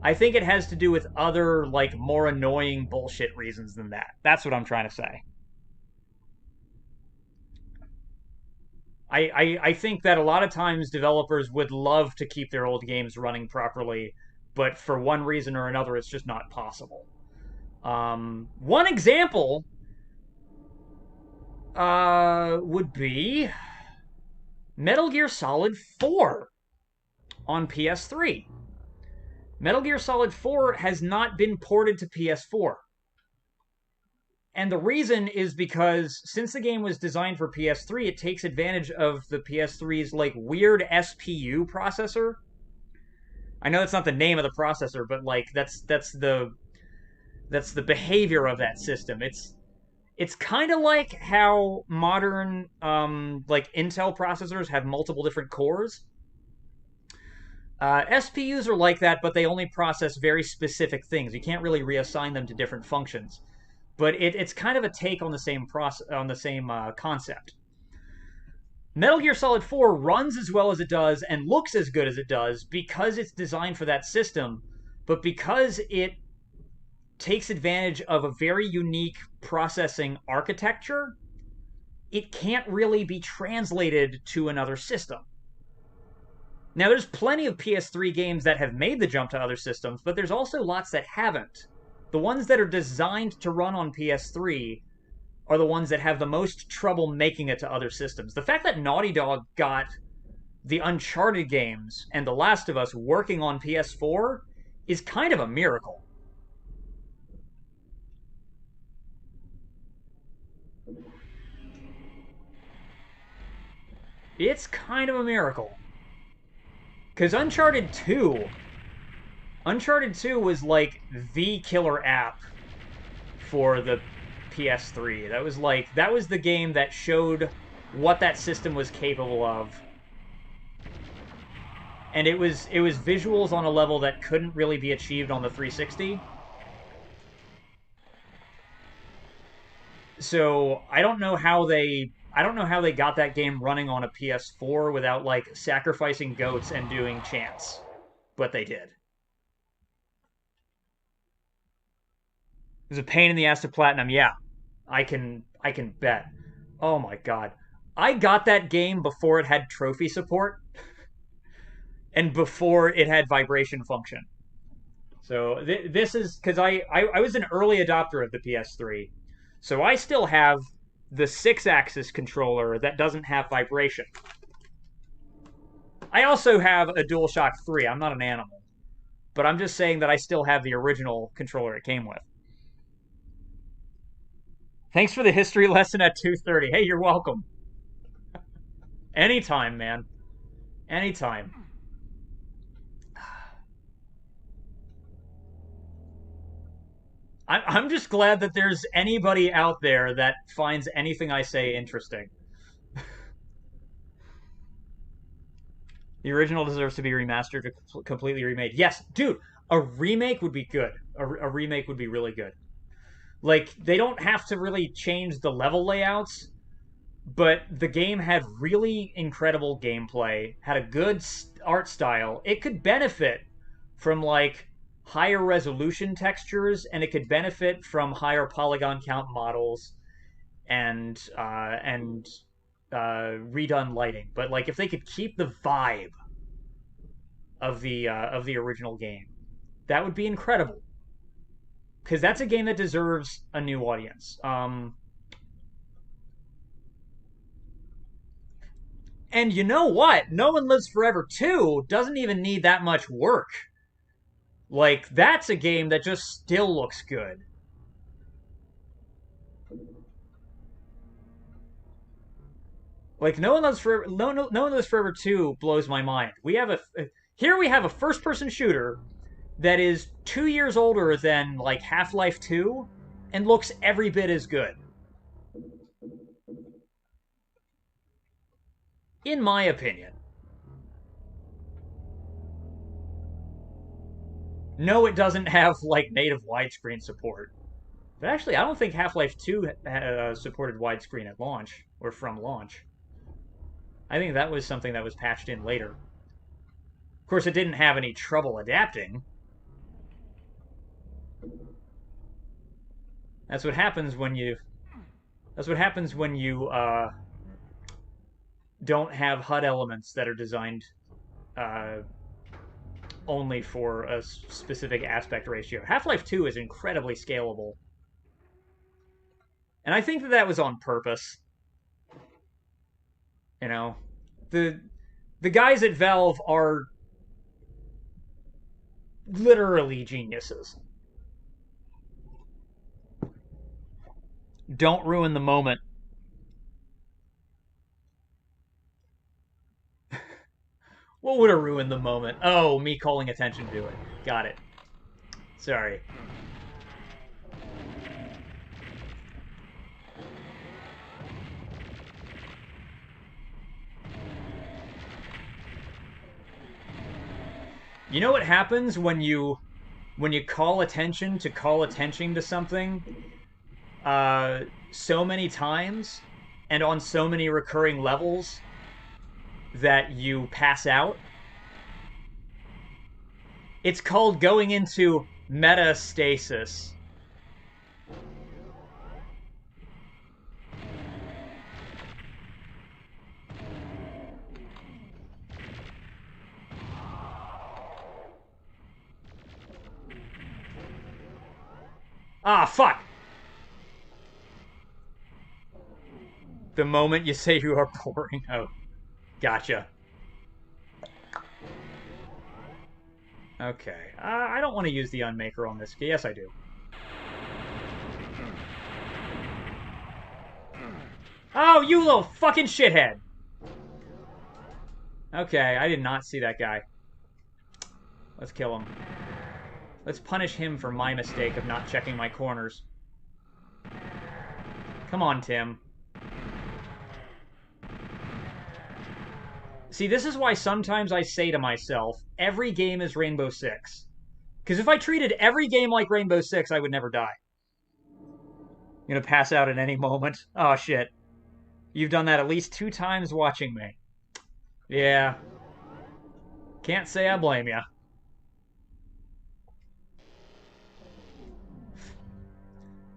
I think it has to do with other, like, more annoying bullshit reasons than that. That's what I'm trying to say. I think that a lot of times developers would love to keep their old games running properly, but for one reason or another, it's just not possible. One example would be Metal Gear Solid 4 on PS3. Metal Gear Solid 4 has not been ported to PS4. And the reason is because since the game was designed for PS3, it takes advantage of the PS3's like weird SPU processor. I know that's not the name of the processor, but like that's the behavior of that system. It's kind of like how modern like Intel processors have multiple different cores. SPUs are like that, but they only process very specific things. You can't really reassign them to different functions. But it's kind of a take on the same concept. Metal Gear Solid 4 runs as well as it does and looks as good as it does because it's designed for that system, but because it takes advantage of a very unique processing architecture, it can't really be translated to another system. Now, there's plenty of PS3 games that have made the jump to other systems, but there's also lots that haven't. The ones that are designed to run on PS3 are the ones that have the most trouble making it to other systems. The fact that Naughty Dog got the Uncharted games and The Last of Us working on PS4 is kind of a miracle. It's kind of a miracle. Because Uncharted 2 was like the killer app for the PS3. That was the game that showed what that system was capable of. And it was visuals on a level that couldn't really be achieved on the 360. So I don't know how they got that game running on a PS4 without like sacrificing goats and doing chants. But they did. It was a pain in the ass to platinum. Yeah. I can bet. Oh my god. I got that game before it had trophy support and before it had vibration function. So this is because I was an early adopter of the PS3. So I still have the 6-axis controller that doesn't have vibration. I also have a DualShock 3. I'm not an animal. But I'm just saying that I still have the original controller it came with. Thanks for the history lesson at 2:30. Hey, you're welcome. Anytime, man. Anytime. I'm just glad that there's anybody out there that finds anything I say interesting. The original deserves to be remastered or completely remade. Yes, dude, a remake would be good. A remake would be really good. Like, they don't have to really change the level layouts, but the game had really incredible gameplay, had a good art style. It could benefit from, like, higher resolution textures, and it could benefit from higher polygon count models and redone lighting. But like, if they could keep the vibe of the original game, that would be incredible. Because that's a game that deserves a new audience. And you know what? No One Lives Forever 2 doesn't even need that much work. Like, that's a game that just still looks good. Like, No One Lives Forever, no One Lives Forever 2 blows my mind. Here we have a first-person shooter that is 2 years older than, like, Half-Life 2 and looks every bit as good. In my opinion. No, it doesn't have, like, native widescreen support. But actually, I don't think Half-Life 2 supported widescreen at launch, or from launch. I think that was something that was patched in later. Of course, it didn't have any trouble adapting. That's what happens when you... That's what happens when you, don't have HUD elements that are designed, only for a specific aspect ratio. Half-Life 2 is incredibly scalable. And I think that was on purpose. You know, the guys at Valve are literally geniuses. Don't ruin the moment. What would have ruined the moment? Oh, me calling attention to it. Got it. Sorry. You know what happens when you call attention to something so many times and on so many recurring levels that you pass out? It's called going into metastasis. Ah, fuck! The moment you say you are boring. Oh, gotcha. Okay. I don't want to use the Unmaker on this. Yes, I do. Oh, you little fucking shithead! Okay, I did not see that guy. Let's kill him. Let's punish him for my mistake of not checking my corners. Come on, Tim. See, this is why sometimes I say to myself, every game is Rainbow Six. Because if I treated every game like Rainbow Six, I would never die. I'm gonna pass out at any moment. Oh, shit. You've done that at least 2 times watching me. Yeah. Can't say I blame you.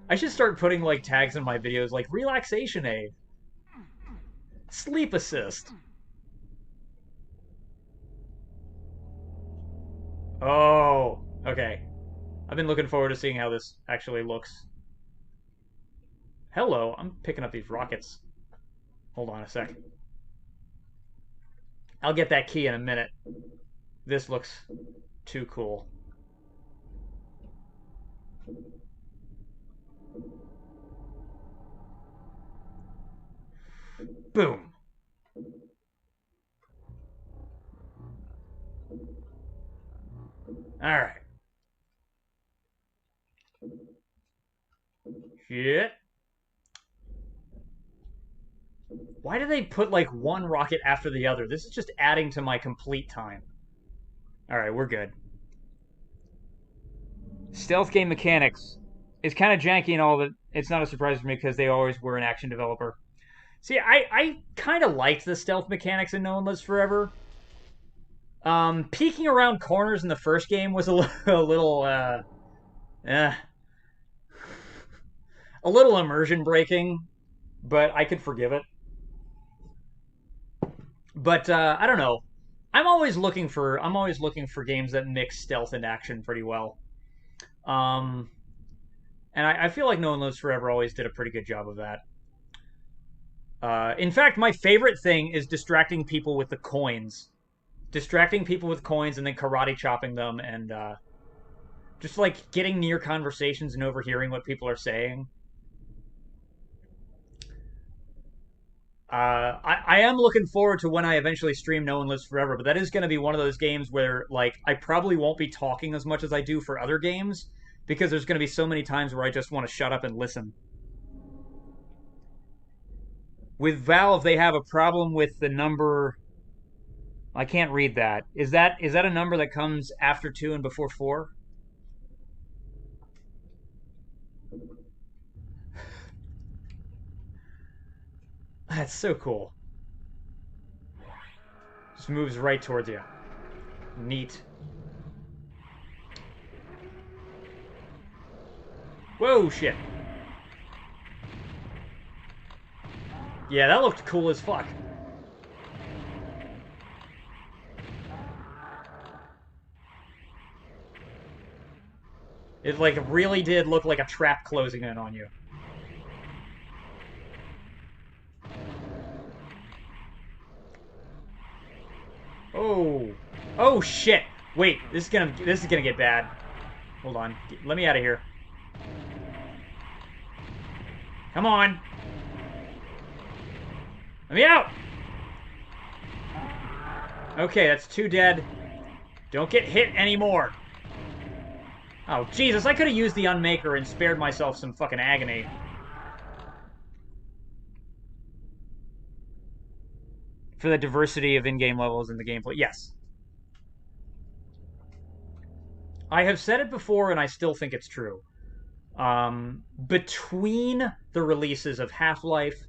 I should start putting, like, tags in my videos like relaxation aid, sleep assist. Oh, okay. I've been looking forward to seeing how this actually looks. Hello, I'm picking up these rockets. Hold on a sec. I'll get that key in a minute. This looks too cool. Boom. All right. Shit. Why do they put like one rocket after the other? This is just adding to my complete time. All right, we're good. Stealth game mechanics. It's kind of janky and all, but it's not a surprise to me because they always were an action developer. See, I kind of liked the stealth mechanics in No One Lives Forever. Peeking around corners in the first game was a little a little immersion breaking, but I could forgive it. But I don't know. I'm always looking for games that mix stealth and action pretty well. Um, and I feel like No One Lives Forever always did a pretty good job of that. In fact, my favorite thing is distracting people with the coins. Distracting people with coins and then karate chopping them and just like getting near conversations and overhearing what people are saying. I am looking forward to when I eventually stream No One Lives Forever, but that is going to be one of those games where like I probably won't be talking as much as I do for other games because there's going to be so many times where I just want to shut up and listen. With Valve, they have a problem with the number. I can't read that. Is that a number that comes after 2 and before 4? That's so cool. Just moves right towards you. Neat. Whoa, shit. Yeah, that looked cool as fuck. It like really did look like a trap closing in on you. Oh. Oh shit. Wait, this is gonna get bad. Hold on. Let me out of here. Come on. Let me out. Okay, that's 2 dead. Don't get hit anymore. Oh, Jesus, I could have used the Unmaker and spared myself some fucking agony. For the diversity of in-game levels in the gameplay. Yes. I have said it before, and I still think it's true. Between the releases of Half-Life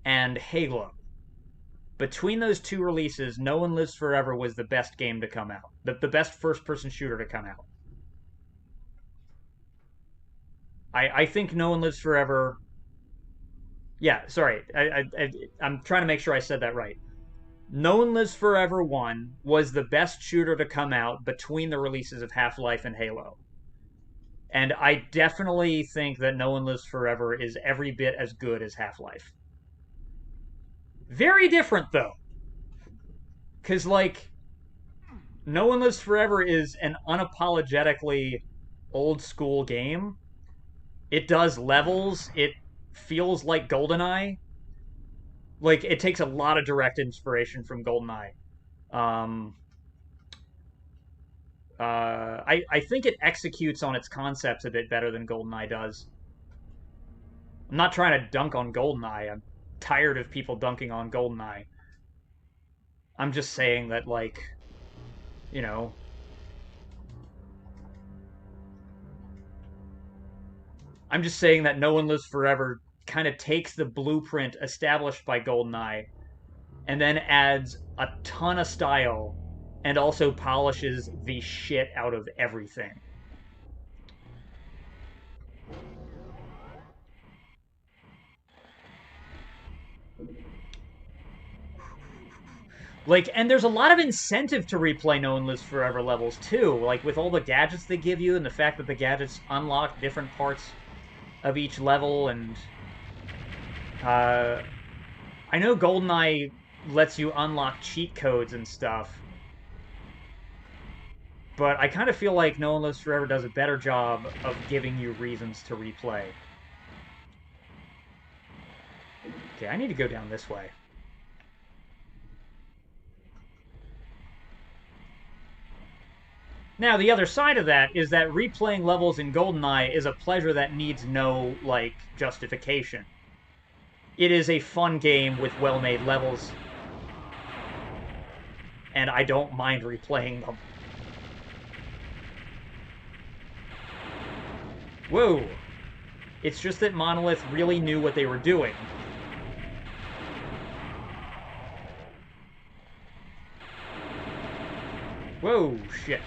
and Halo, between those 2 releases, No One Lives Forever was the best game to come out. The best first-person shooter to come out. I think No One Lives Forever... Yeah, sorry. I'm trying to make sure I said that right. No One Lives Forever 1 was the best shooter to come out between the releases of Half-Life and Halo. And I definitely think that No One Lives Forever is every bit as good as Half-Life. Very different, though. Because, like, No One Lives Forever is an unapologetically old-school game. It does levels. It feels like GoldenEye. Like, it takes a lot of direct inspiration from GoldenEye. I think it executes on its concepts a bit better than GoldenEye does. I'm not trying to dunk on GoldenEye. I'm tired of people dunking on GoldenEye. I'm just saying that, like, you know... I'm just saying that No One Lives Forever kind of takes the blueprint established by GoldenEye and then adds a ton of style and also polishes the shit out of everything. Like, and there's a lot of incentive to replay No One Lives Forever levels, too. Like, with all the gadgets they give you and the fact that the gadgets unlock different parts of each level, and... I know GoldenEye lets you unlock cheat codes and stuff, but I kind of feel like No One Lives Forever does a better job of giving you reasons to replay. Okay, I need to go down this way. Now, the other side of that is that replaying levels in GoldenEye is a pleasure that needs no, like, justification. It is a fun game with well-made levels, and I don't mind replaying them. Whoa! It's just that Monolith really knew what they were doing. Whoa, shit.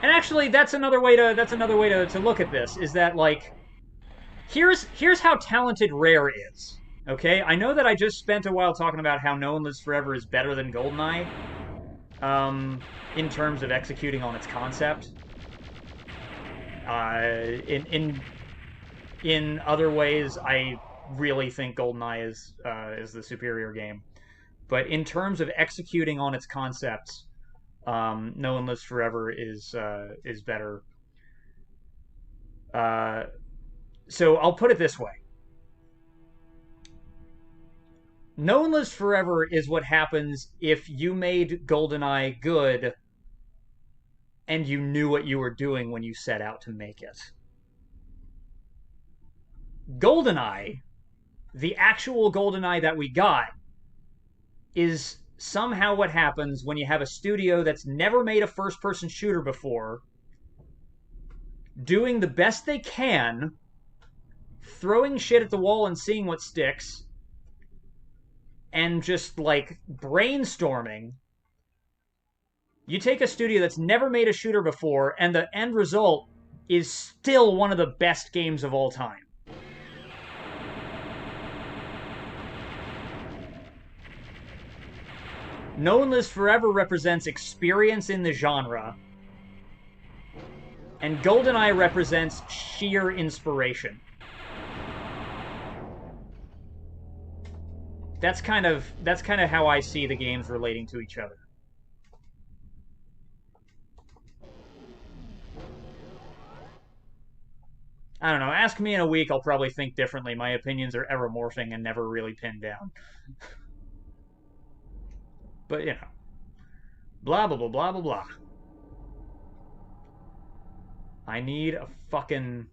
And actually, that's another way to look at this, is that, like, here's how talented Rare is. Okay? I know that I just spent a while talking about how No One Lives Forever is better than GoldenEye, in terms of executing on its concept. in other ways, I really think GoldenEye is the superior game. But in terms of executing on its concepts, No One Lives Forever is better. Uh, so I'll put it this way: No One Lives Forever is what happens if you made GoldenEye good and you knew what you were doing when you set out to make it. GoldenEye, the actual GoldenEye that we got, is somehow what happens when you have a studio that's never made a first person shooter before, doing the best they can, throwing shit at the wall and seeing what sticks, and just like brainstorming. You take a studio that's never made a shooter before, and the end result is still one of the best games of all time. No One Lives Forever represents experience in the genre, and GoldenEye represents sheer inspiration. That's kind of how I see the games relating to each other. I don't know. Ask me in a week, I'll probably think differently. My opinions are ever morphing and never really pinned down. But, you know. Blah, blah, blah, blah, blah, blah. I need a fucking...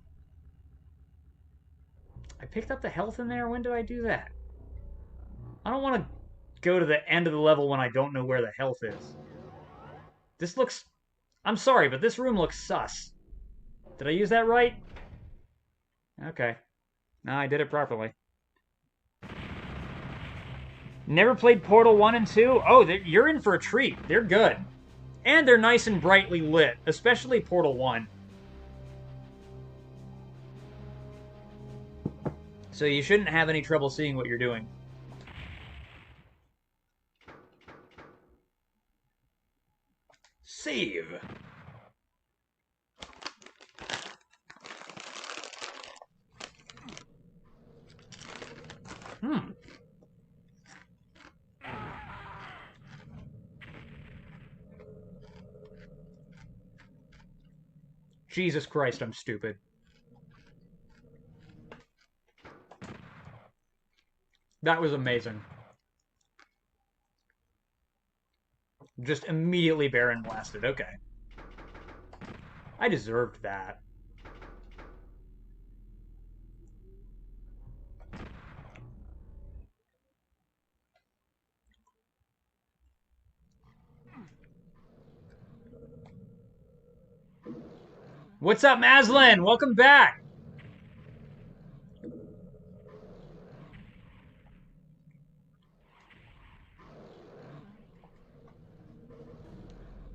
I picked up the health in there? When did I do that? I don't want to go to the end of the level when I don't know where the health is. This looks... I'm sorry, but this room looks sus. Did I use that right? Okay. No, I did it properly. Never played Portal 1 and 2? Oh, you're in for a treat. They're good. And they're nice and brightly lit, especially Portal 1. So you shouldn't have any trouble seeing what you're doing. Save. Jesus Christ, I'm stupid. That was amazing. Just immediately Baron blasted. Okay. I deserved that. What's up, Maslin? Welcome back. I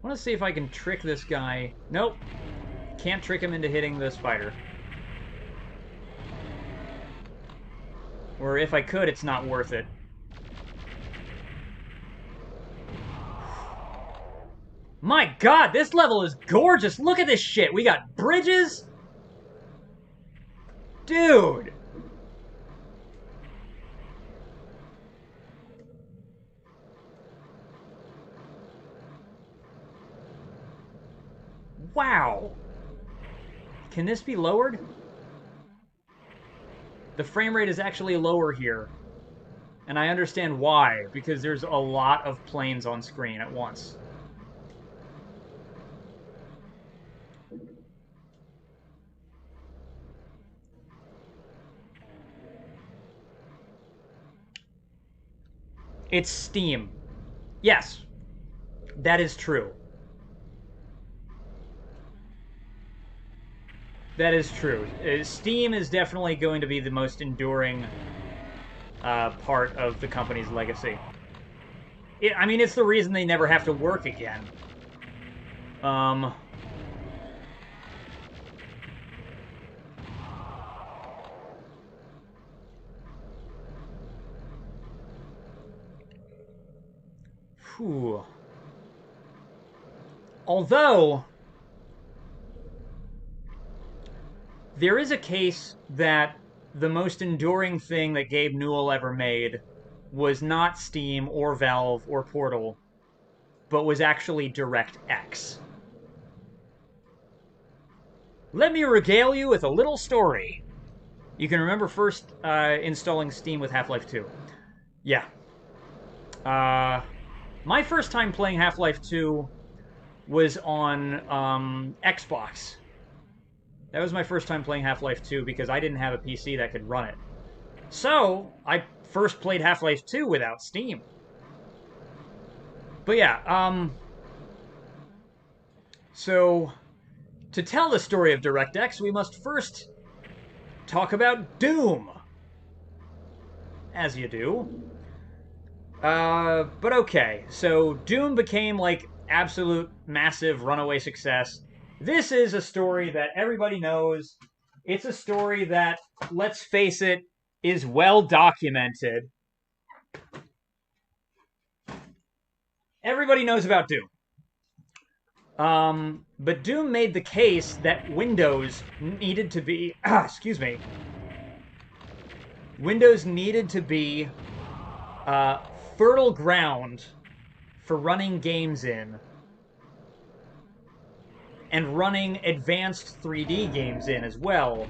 want to see if I can trick this guy. Nope. Can't trick him into hitting the spider. Or if I could, it's not worth it. My god, this level is gorgeous. Look at this shit. We got bridges. Dude. Wow. Can this be lowered? The frame rate is actually lower here. And I understand why, because there's a lot of planes on screen at once. It's Steam. Yes, that is true. That is true. Steam is definitely going to be the most enduring part of the company's legacy. I mean, it's the reason they never have to work again. Whew. Although, There is a case that the most enduring thing that Gabe Newell ever made was not Steam or Valve or Portal, but was actually DirectX. Let me regale you with a little story. You can remember first installing Steam with Half-Life 2. Yeah. My first time playing Half-Life 2 was on Xbox. That was my first time playing Half-Life 2 because I didn't have a PC that could run it. So, I first played Half-Life 2 without Steam. But yeah, so to tell the story of DirectX, we must first talk about Doom. As you do. But okay, so Doom became like absolute massive runaway success. This is a story that everybody knows. It's a story that, let's face it, is well documented. Everybody knows about Doom. But Doom made the case that Windows needed to be, excuse me, Windows needed to be fertile ground for running games in and running advanced 3D games in as well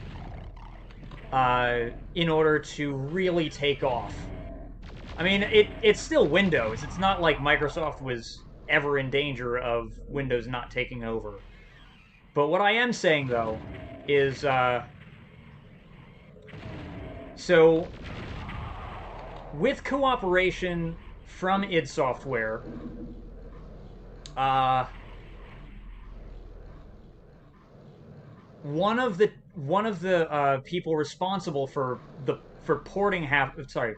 in order to really take off. I mean, it's still Windows. It's not like Microsoft was ever in danger of Windows not taking over. But what I am saying, though, is... so, with cooperation from id Software, one of the people responsible for porting Half-Life.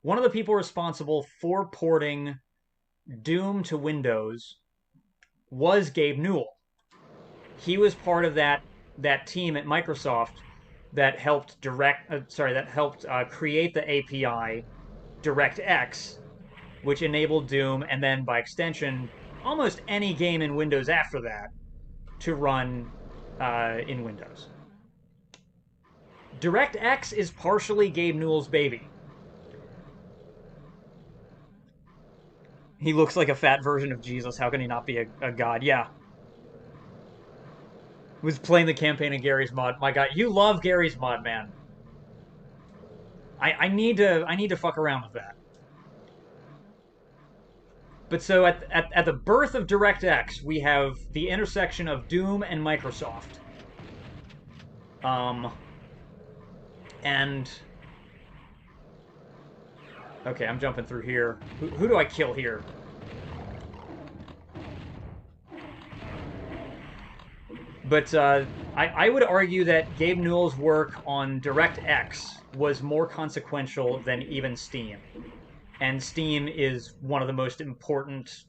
One of the people responsible for porting Doom to Windows was Gabe Newell. He was part of that team at Microsoft that helped create the API DirectX, which enabled Doom, and then by extension, almost any game in Windows after that to run in Windows. DirectX is partially Gabe Newell's baby. He looks like a fat version of Jesus. How can he not be a god? Yeah. Was playing the campaign of Gary's Mod. My god, you love Gary's Mod, man. I need to fuck around with that. But so at the birth of DirectX, we have the intersection of Doom and Microsoft. And okay, I'm jumping through here. Who do I kill here? But I would argue that Gabe Newell's work on DirectX was more consequential than even Steam. And Steam is one of the most important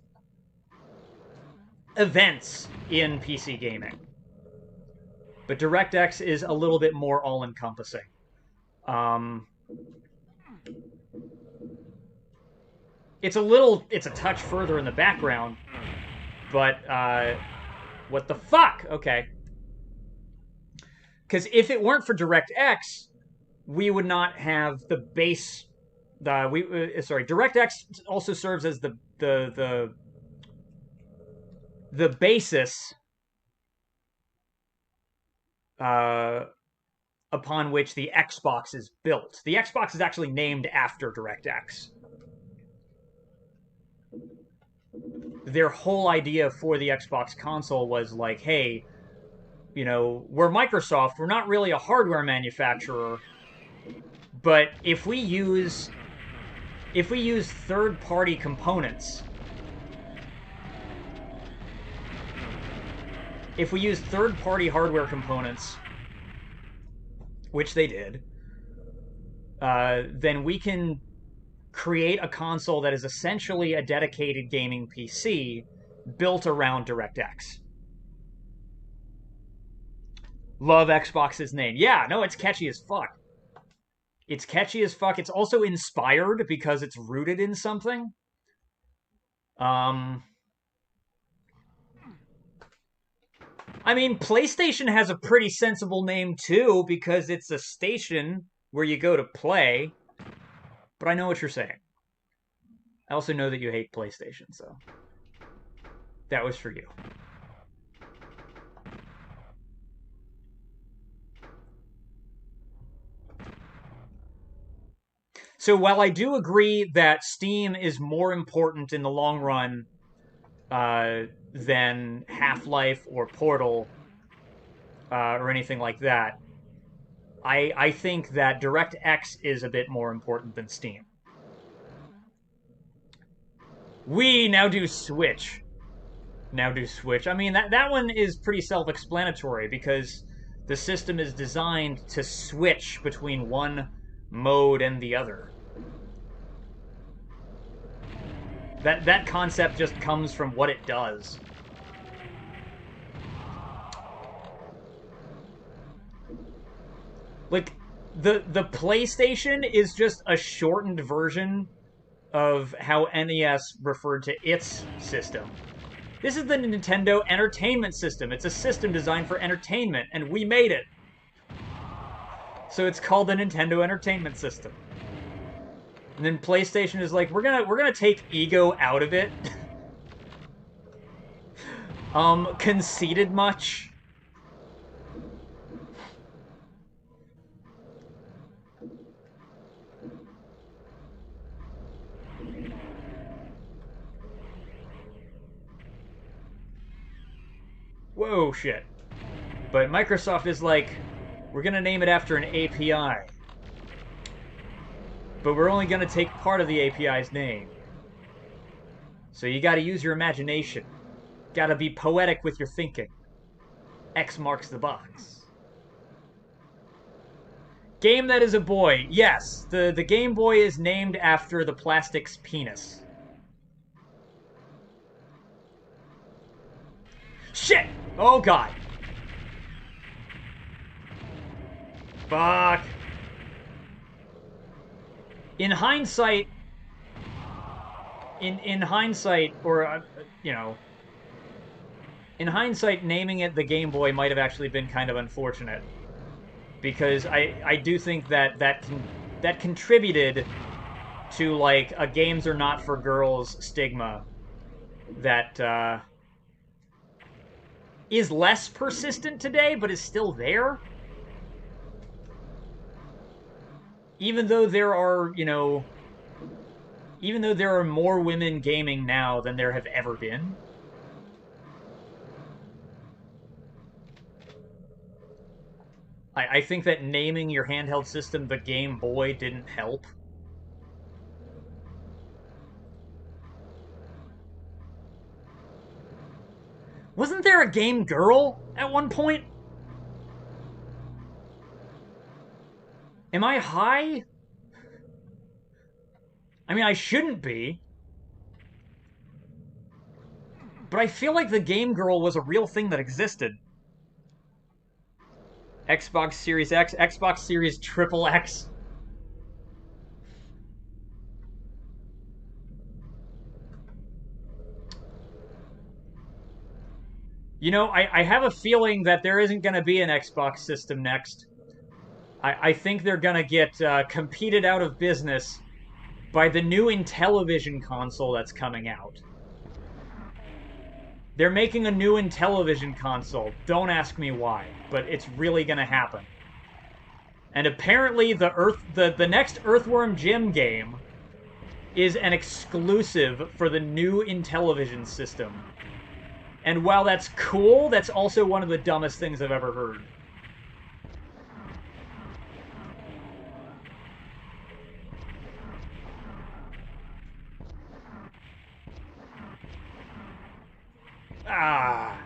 events in PC gaming. But DirectX is a little bit more all-encompassing. It's a touch further in the background, but what the fuck? Okay. Because if it weren't for DirectX, we would not have the base. DirectX also serves as the basis upon which the Xbox is built. The Xbox is actually named after DirectX. Their whole idea for the Xbox console was like, hey, you know, we're Microsoft, we're not really a hardware manufacturer, but if we use third-party components, if we use third-party hardware components, which they did, then we can create a console that is essentially a dedicated gaming PC built around DirectX. Love Xbox's name. Yeah, no, it's catchy as fuck. It's catchy as fuck. It's also inspired because it's rooted in something. I mean, PlayStation has a pretty sensible name too, because it's a station where you go to play. But I know what you're saying. I also know that you hate PlayStation, so that was for you. So while I do agree that Steam is more important in the long run than Half-Life or Portal or anything like that, I think that DirectX is a bit more important than Steam. We now do Switch. Now do Switch. I mean, that one is pretty self-explanatory because the system is designed to switch between one mode and the other. That concept just comes from what it does. Like, the PlayStation is just a shortened version of how NES referred to its system. This is the Nintendo Entertainment System. It's a system designed for entertainment, and we made it. So it's called the Nintendo Entertainment System. And then PlayStation is like, we're gonna take ego out of it. Conceited much? Whoa, shit. But Microsoft is like, we're gonna name it after an API. But we're only gonna take part of the API's name. So you gotta use your imagination. Gotta be poetic with your thinking. X marks the box. Game that is a boy. Yes, the Game Boy is named after the plastic's penis. Shit! Oh god. Fuck. In hindsight, in hindsight, or you know, in hindsight, naming it the Game Boy might have actually been kind of unfortunate, because I do think that contributed to like a games are not for girls stigma that is less persistent today, but is still there. Even though there are, you know, even though there are more women gaming now than there have ever been. I think that naming your handheld system the Game Boy didn't help. Wasn't there a Game Girl at one point? Am I high? I mean, I shouldn't be. But I feel like the Game Girl was a real thing that existed. Xbox Series X, Xbox Series Triple X. You know, I have a feeling that there isn't going to be an Xbox system next. I think they're going to get competed out of business by the new Intellivision console that's coming out. They're making a new Intellivision console. Don't ask me why, but it's really going to happen. And apparently the next Earthworm Jim game is an exclusive for the new Intellivision system. And while that's cool, that's also one of the dumbest things I've ever heard. Ah.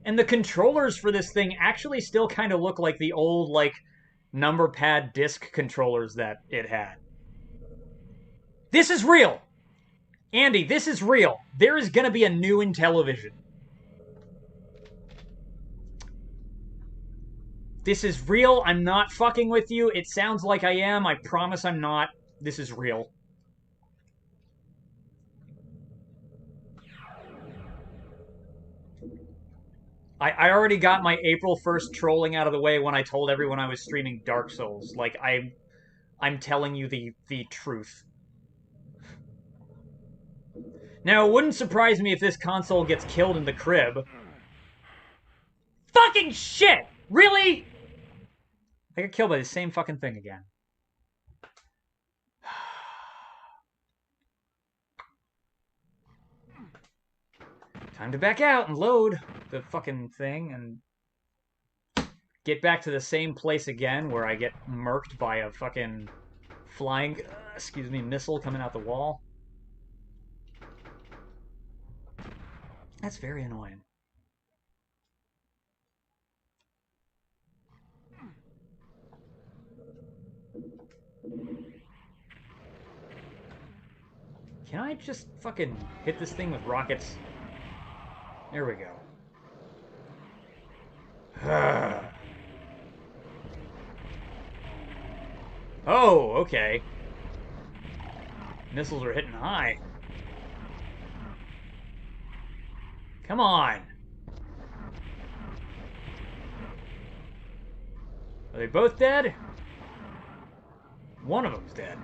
And the controllers for this thing actually still kind of look like the old, like, number pad disc controllers that it had. This is real! Andy, this is real. There is gonna be a new Intellivision. This is real. I'm not fucking with you. It sounds like I am. I promise I'm not. This is real. I already got my April 1st trolling out of the way when I told everyone I was streaming Dark Souls. Like, I'm telling you the truth. Now, it wouldn't surprise me if this console gets killed in the crib. Fucking shit! Really? I got killed by the same fucking thing again. Time to back out and load the fucking thing and get back to the same place again where I get murked by a fucking flying, excuse me, missile coming out the wall. That's very annoying. Can I just fucking hit this thing with rockets? There we go. Oh, okay. Missiles are hitting high. Come on. Are they both dead? One of them's dead.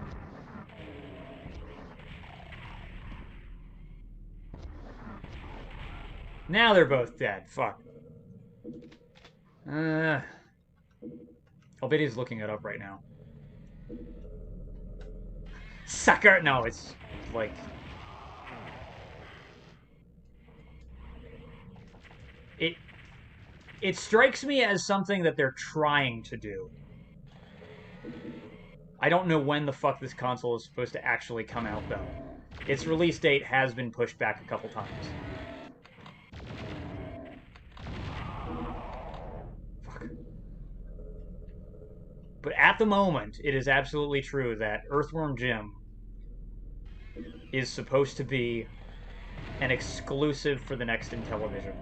Now they're both dead. Fuck. I'll bet he's looking it up right now. Sucker! No, it's like... It strikes me as something that they're trying to do. I don't know when the fuck this console is supposed to actually come out, though. Its release date has been pushed back a couple times. Fuck. But at the moment, it is absolutely true that Earthworm Jim is supposed to be an exclusive for the next Intellivision.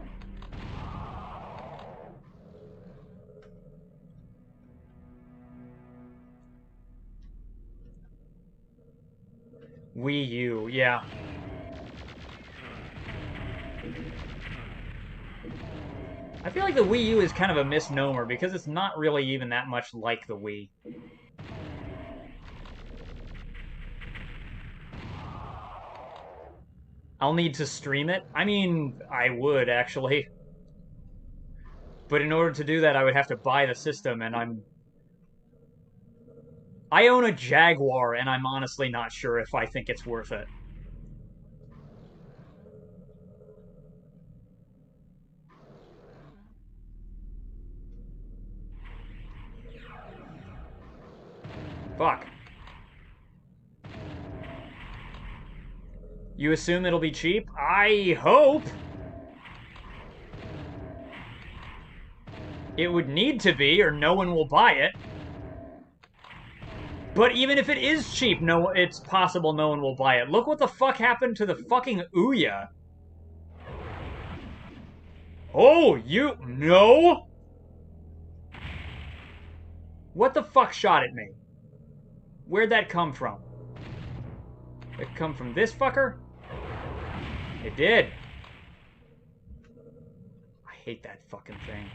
Wii U, yeah. I feel like the Wii U is kind of a misnomer because it's not really even that much like the Wii. I'll need to stream it. I mean, I would, actually. But in order to do that, I would have to buy the system, and I own a Jaguar, and I'm honestly not sure if I think it's worth it. Fuck. You assume it'll be cheap? I hope! It would need to be, or no one will buy it. But even if it is cheap, it's possible no one will buy it. Look what the fuck happened to the fucking Ouya. Oh, no? What the fuck shot at me? Where'd that come from? It come from this fucker? It did. I hate that fucking thing.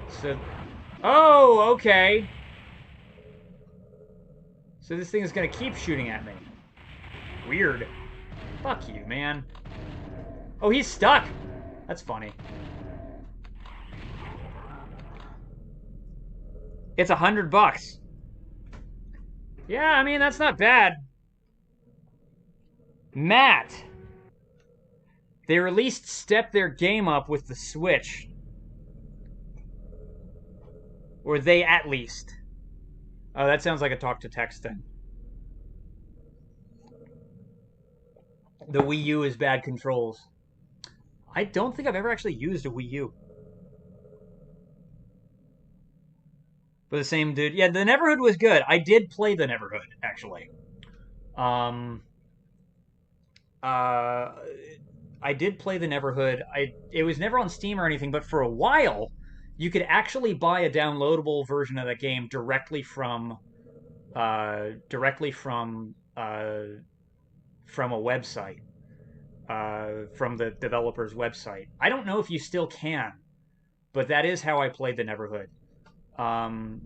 So... Oh, okay. So this thing is gonna keep shooting at me. Weird. Fuck you, man. Oh, he's stuck. That's funny. It's $100. Yeah, I mean, that's not bad. Matt. They released Step Their Game Up with the Switch. Or they at least. Oh, that sounds like a talk-to-text thing. The Wii U is bad controls. I don't think I've ever actually used a Wii U. But the same dude. Yeah, the Neverhood was good. I did play the Neverhood, actually. I did play the Neverhood. It was never on Steam or anything, but for a while, you could actually buy a downloadable version of that game directly from a website, from the developer's website. I don't know if you still can. But that is how I played the Neverhood.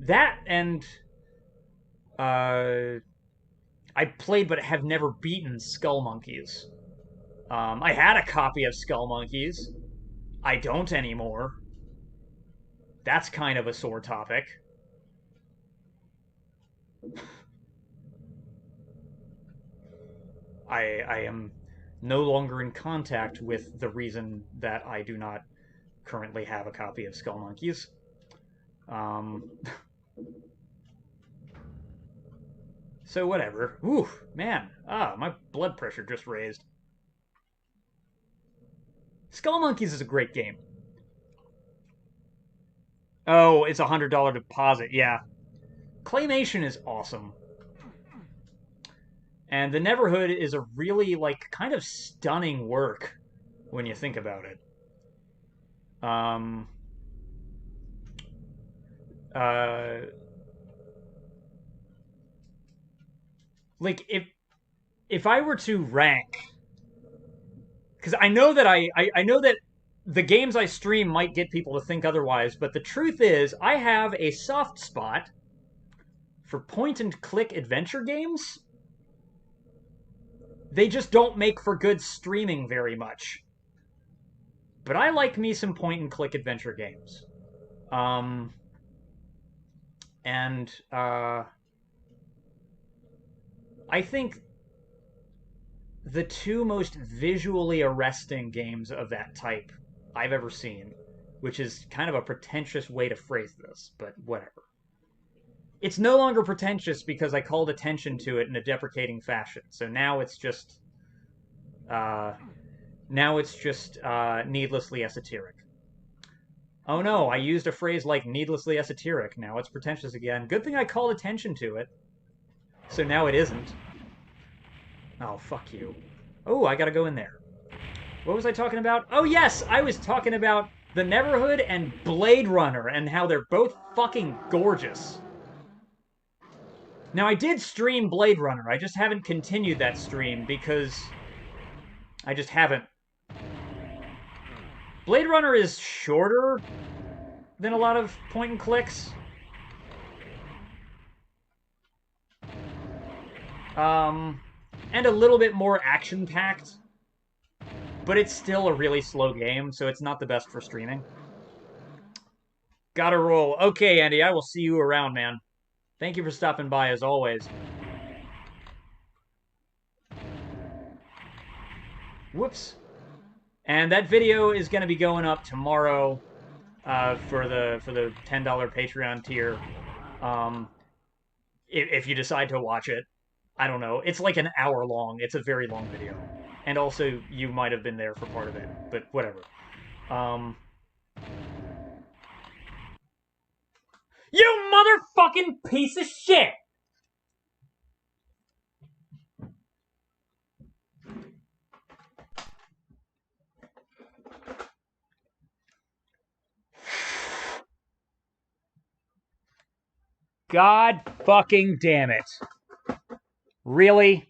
That and uh, I played but have never beaten Skull Monkeys. I had a copy of Skull Monkeys. I don't anymore. That's kind of a sore topic. I am no longer in contact with the reason that I do not currently have a copy of Skull Monkeys. Um, so whatever. Ooh, man. My blood pressure just raised. Skull Monkeys is a great game. Oh, it's $100 deposit. Yeah. Claymation is awesome. And the Neverhood is a really, like, kind of stunning work when you think about it. Um, uh, like, if I were to rank, because I know that I know that the games I stream might get people to think otherwise, but the truth is, I have a soft spot for point and click adventure games. They just don't make for good streaming very much. But I like me some point and click adventure games. Um, and I think the two most visually arresting games of that type I've ever seen, which is kind of a pretentious way to phrase this, but whatever. It's no longer pretentious because I called attention to it in a deprecating fashion. So uh, now it's just needlessly esoteric. Oh no, I used a phrase like needlessly esoteric. Now it's pretentious again. Good thing I called attention to it. So now it isn't. Oh, fuck you. Oh, I gotta go in there. What was I talking about? Oh, yes, I was talking about the Neverhood and Blade Runner and how they're both fucking gorgeous. Now, I did stream Blade Runner. I just haven't continued that stream because I just haven't. Blade Runner is shorter than a lot of point and clicks. And a little bit more action-packed. But it's still a really slow game, so it's not the best for streaming. Gotta roll. Okay, Andy, I will see you around, man. Thank you for stopping by, as always. Whoops. And that video is going to be going up tomorrow for the $10 Patreon tier. If you decide to watch it, I don't know. It's like an hour long. It's a very long video, and also you might have been there for part of it, but whatever. You motherfucking piece of shit! God fucking damn it. Really?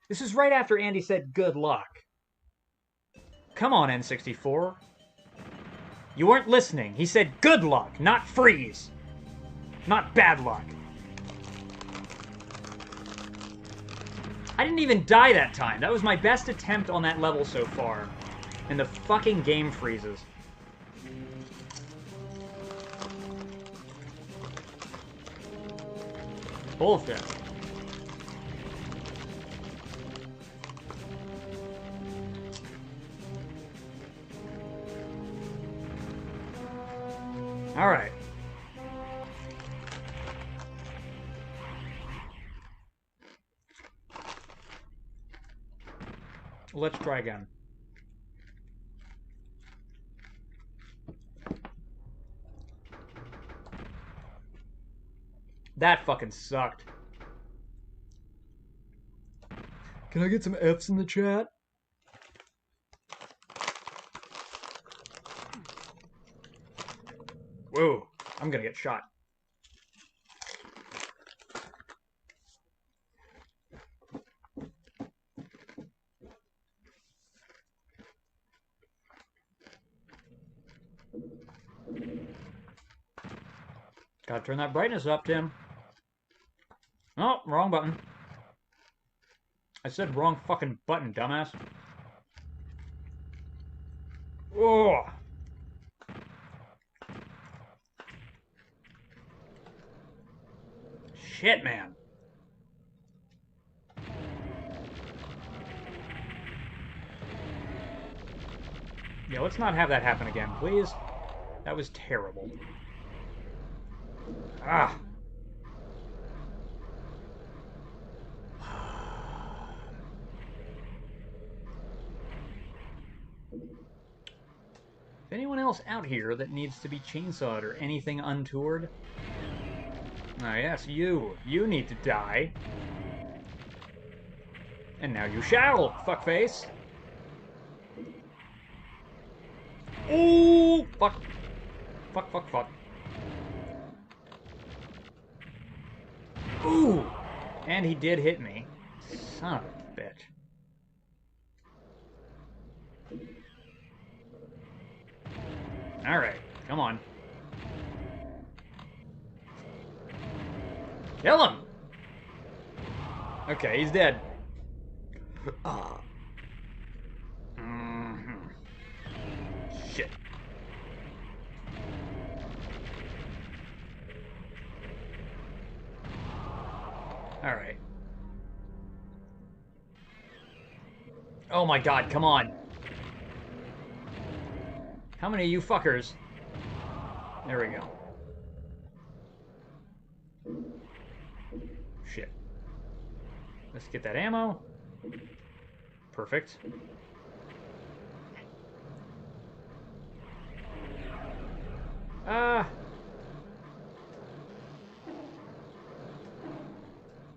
This is right after Andy said good luck. Come on, N64. You weren't listening. He said good luck, not freeze. Not bad luck. I didn't even die that time. That was my best attempt on that level so far. And the fucking game freezes. Bullshit. All right. Let's try again. That fucking sucked. Can I get some F's in the chat? Whoa, I'm gonna get shot. Gotta turn that brightness up, Tim. Oh, wrong button. I said wrong fucking button, dumbass. Oh! Shit, man. Yeah, let's not have that happen again, please. That was terrible. Ah. Anyone else out here that needs to be chainsawed or anything untoward? Ah, yes, you. You need to die. And now you shall, fuckface. Ooh! Fuck. Fuck, fuck, fuck. Ooh! And he did hit me. Son of a bitch. Alright, come on. Kill him! Okay, he's dead. Shit. Alright. Oh my god, come on. How many of you fuckers? There we go. Shit. Let's get that ammo. Perfect.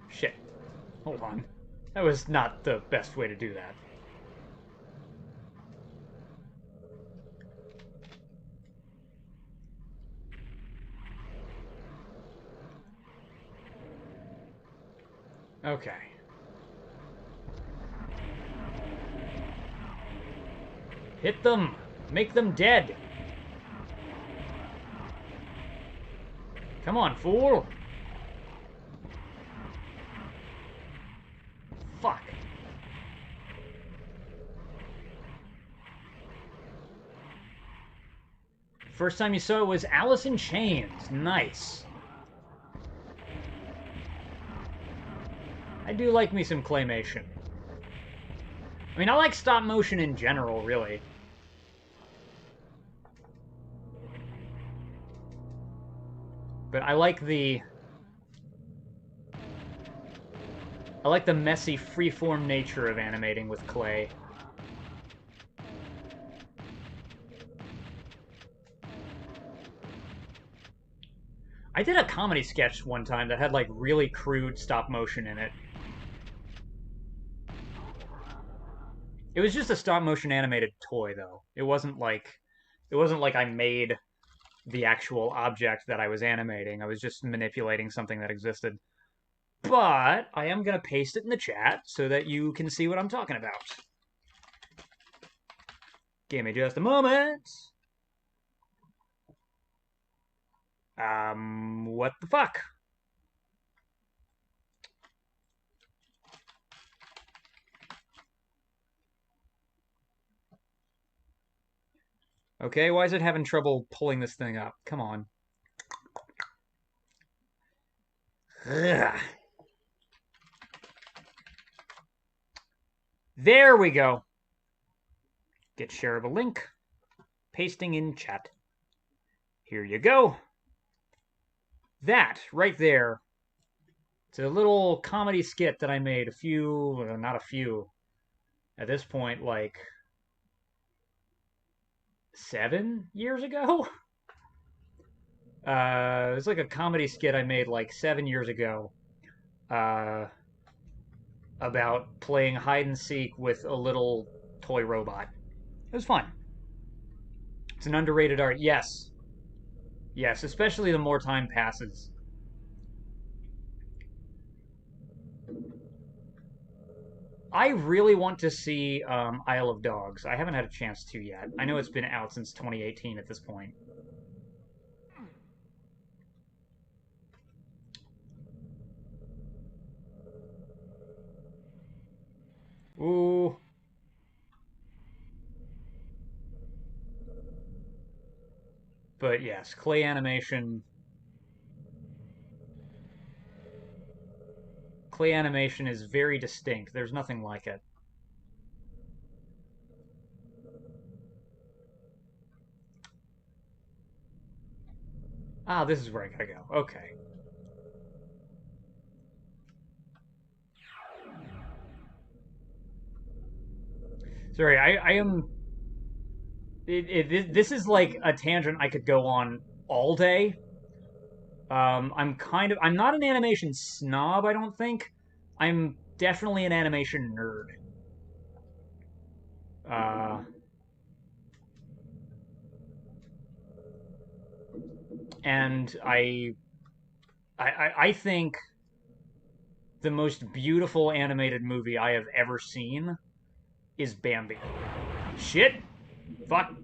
Shit. Hold on. That was not the best way to do that. Okay. Hit them! Make them dead! Come on, fool! Fuck. First time you saw it was Alice in Chains. Nice. I do like me some claymation. I mean, I like stop motion in general, really. But I like the messy, freeform nature of animating with clay. I did a comedy sketch one time that had, like, really crude stop motion in it. It was just a stop motion animated toy, though. It wasn't like I made the actual object that I was animating. I was just manipulating something that existed. But I am going to paste it in the chat so that you can see what I'm talking about. Give me just a moment. What the fuck? Okay, why is it having trouble pulling this thing up? Come on. Ugh. There we go. Get share of a link. Pasting in chat. Here you go. That, right there. It's a little comedy skit that I made not a few. At this point, like 7 years ago? It was like a comedy skit I made like 7 years ago. About playing hide and seek with a little toy robot. It was fun. It's an underrated art. Yes. Yes, especially the more time passes. I really want to see Isle of Dogs. I haven't had a chance to yet. I know it's been out since 2018 at this point. Ooh. But yes, clay animation is very distinct. There's nothing like it. Ah, this is where I gotta go. Okay. Sorry, I am. This is like a tangent I could go on all day. I'm not an animation snob, I don't think. I'm definitely an animation nerd. Uh, and I think the most beautiful animated movie I have ever seen is Bambi. Shit! Fuck!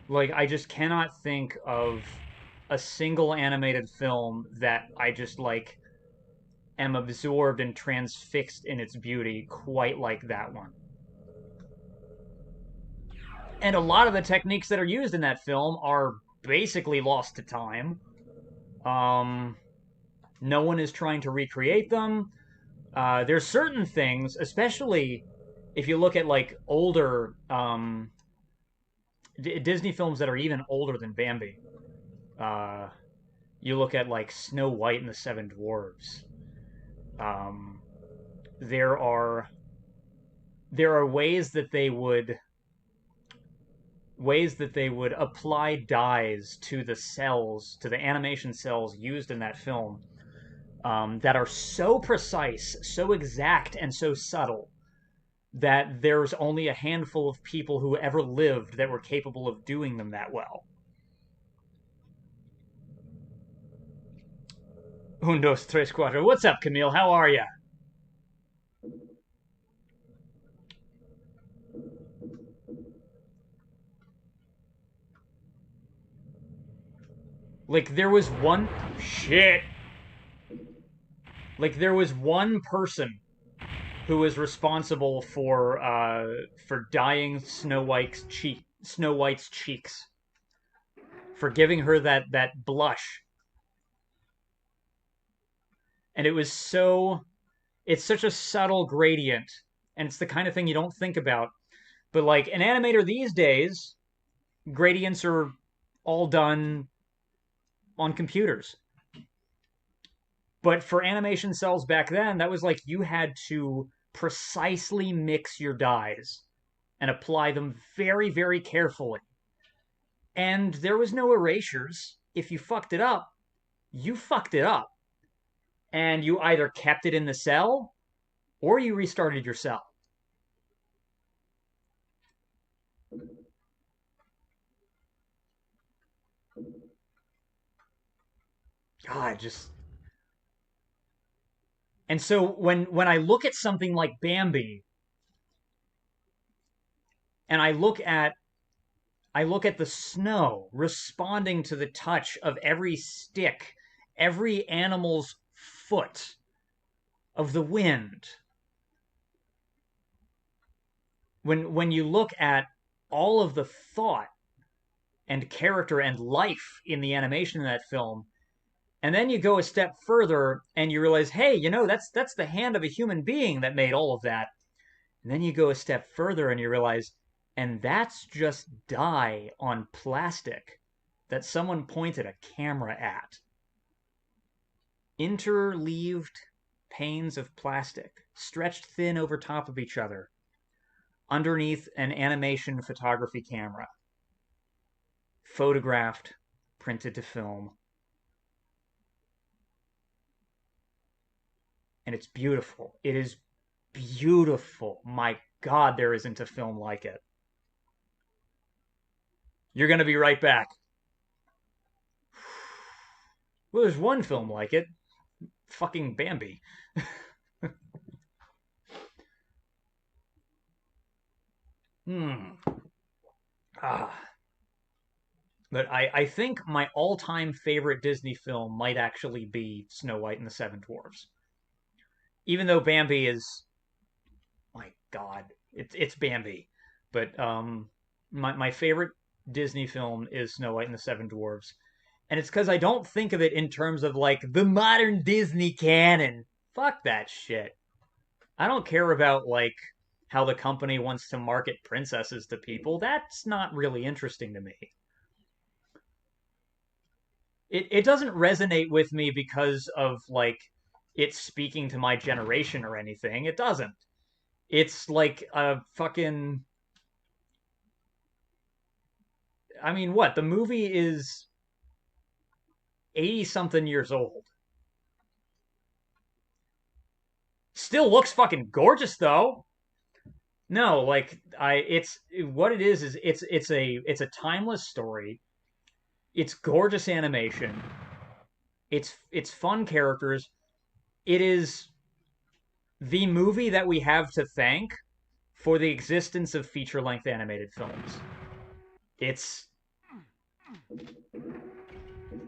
Like, I just cannot think of a single animated film that I just, like, am absorbed and transfixed in its beauty quite like that one. And a lot of the techniques that are used in that film are basically lost to time. Um, no one is trying to recreate them. There's certain things, especially if you look at like older Disney films that are even older than Bambi. Uh, you look at like Snow White and the Seven Dwarves. Um, there are there are ways that they would apply dyes to the cells, to the animation cells used in that film, that are so precise, so exact, and so subtle that there's only a handful of people who ever lived that were capable of doing them that well. Un, dos, tres, cuatro. What's up, Camille? How are you? Like, there was one. Shit. Like, there was one person who was responsible for dyeing Snow White's cheeks, for giving her that blush, and it's such a subtle gradient, and it's the kind of thing you don't think about. But like an animator these days, gradients are all done on computers. But for animation cells back then, that was like you had to precisely mix your dyes and apply them very, very carefully. And there was no erasures. If you fucked it up, you fucked it up. And you either kept it in the cell or you restarted your cell. God, just. And so when I look at something like Bambi and I look at the snow responding to the touch of every stick, every animal's foot, of the wind. When you look at all of the thought and character and life in the animation in that film, and then you go a step further and you realize, hey, that's the hand of a human being that made all of that. And then you go a step further and you realize, and that's just dye on plastic that someone pointed a camera at. Interleaved panes of plastic, stretched thin over top of each other, underneath an animation photography camera, photographed, printed to film. And it's beautiful. It is beautiful. My God, there isn't a film like it. You're going to be right back. Well, there's one film like it. Fucking Bambi. Hmm. Ah. But I think my all-time favorite Disney film might actually be Snow White and the Seven Dwarfs. even though Bambi is, my God, it's Bambi. But my favorite Disney film is Snow White and the Seven Dwarfs, and it's because I don't think of it in terms of like the modern Disney canon. Fuck that shit. I don't care about like how the company wants to market princesses to people. That's not really interesting to me. It doesn't resonate with me because of like it's speaking to my generation or anything. It doesn't. It's like a fucking, I mean, what? The movie is 80 something years old. Still looks fucking gorgeous though. No, like I it's what it is it's a timeless story. It's gorgeous animation. It's fun characters. It is the movie that we have to thank for the existence of feature-length animated films. It's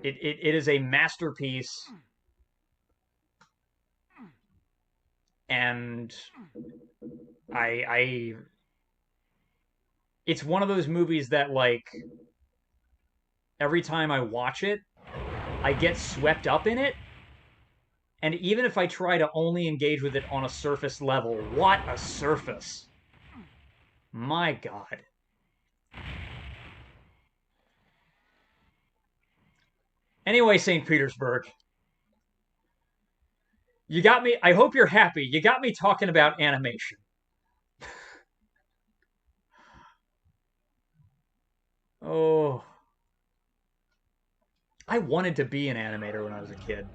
it is a masterpiece, and I it's one of those movies that like every time I watch it, I get swept up in it. And even if I try to only engage with it on a surface level, what a surface. My God. Anyway, St. Petersburg, you got me. I hope you're happy. You got me talking about animation. Oh, I wanted to be an animator when I was a kid.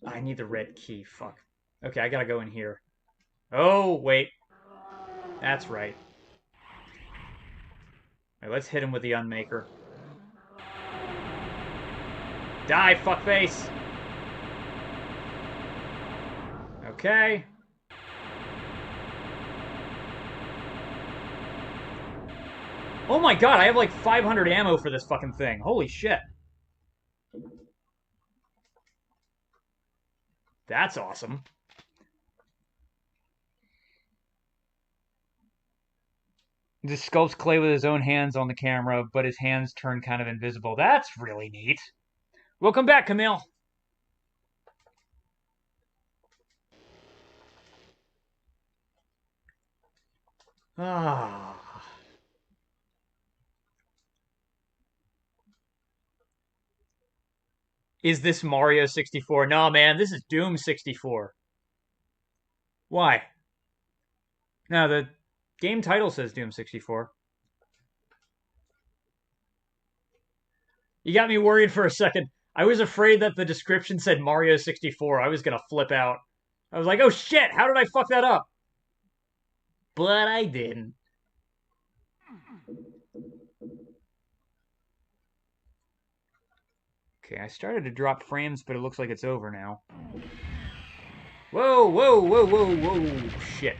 I need the red key. Fuck. Okay, I gotta go in here. Oh, wait. That's right. All right, let's hit him with the Unmaker. Die, fuckface! Okay. Oh my god, I have like 500 ammo for this fucking thing. Holy shit. That's awesome. Just sculpts clay with his own hands on the camera, but his hands turn kind of invisible. That's really neat. Welcome back, Camille. Ah. Is this Mario 64? No, man, this is Doom 64. Why? No, the game title says Doom 64. You got me worried for a second. I was afraid that the description said Mario 64. I was gonna flip out. I was like, oh shit, how did I fuck that up? But I didn't. Okay, I started to drop frames, but it looks like it's over now. Whoa, whoa, whoa, whoa, whoa, shit.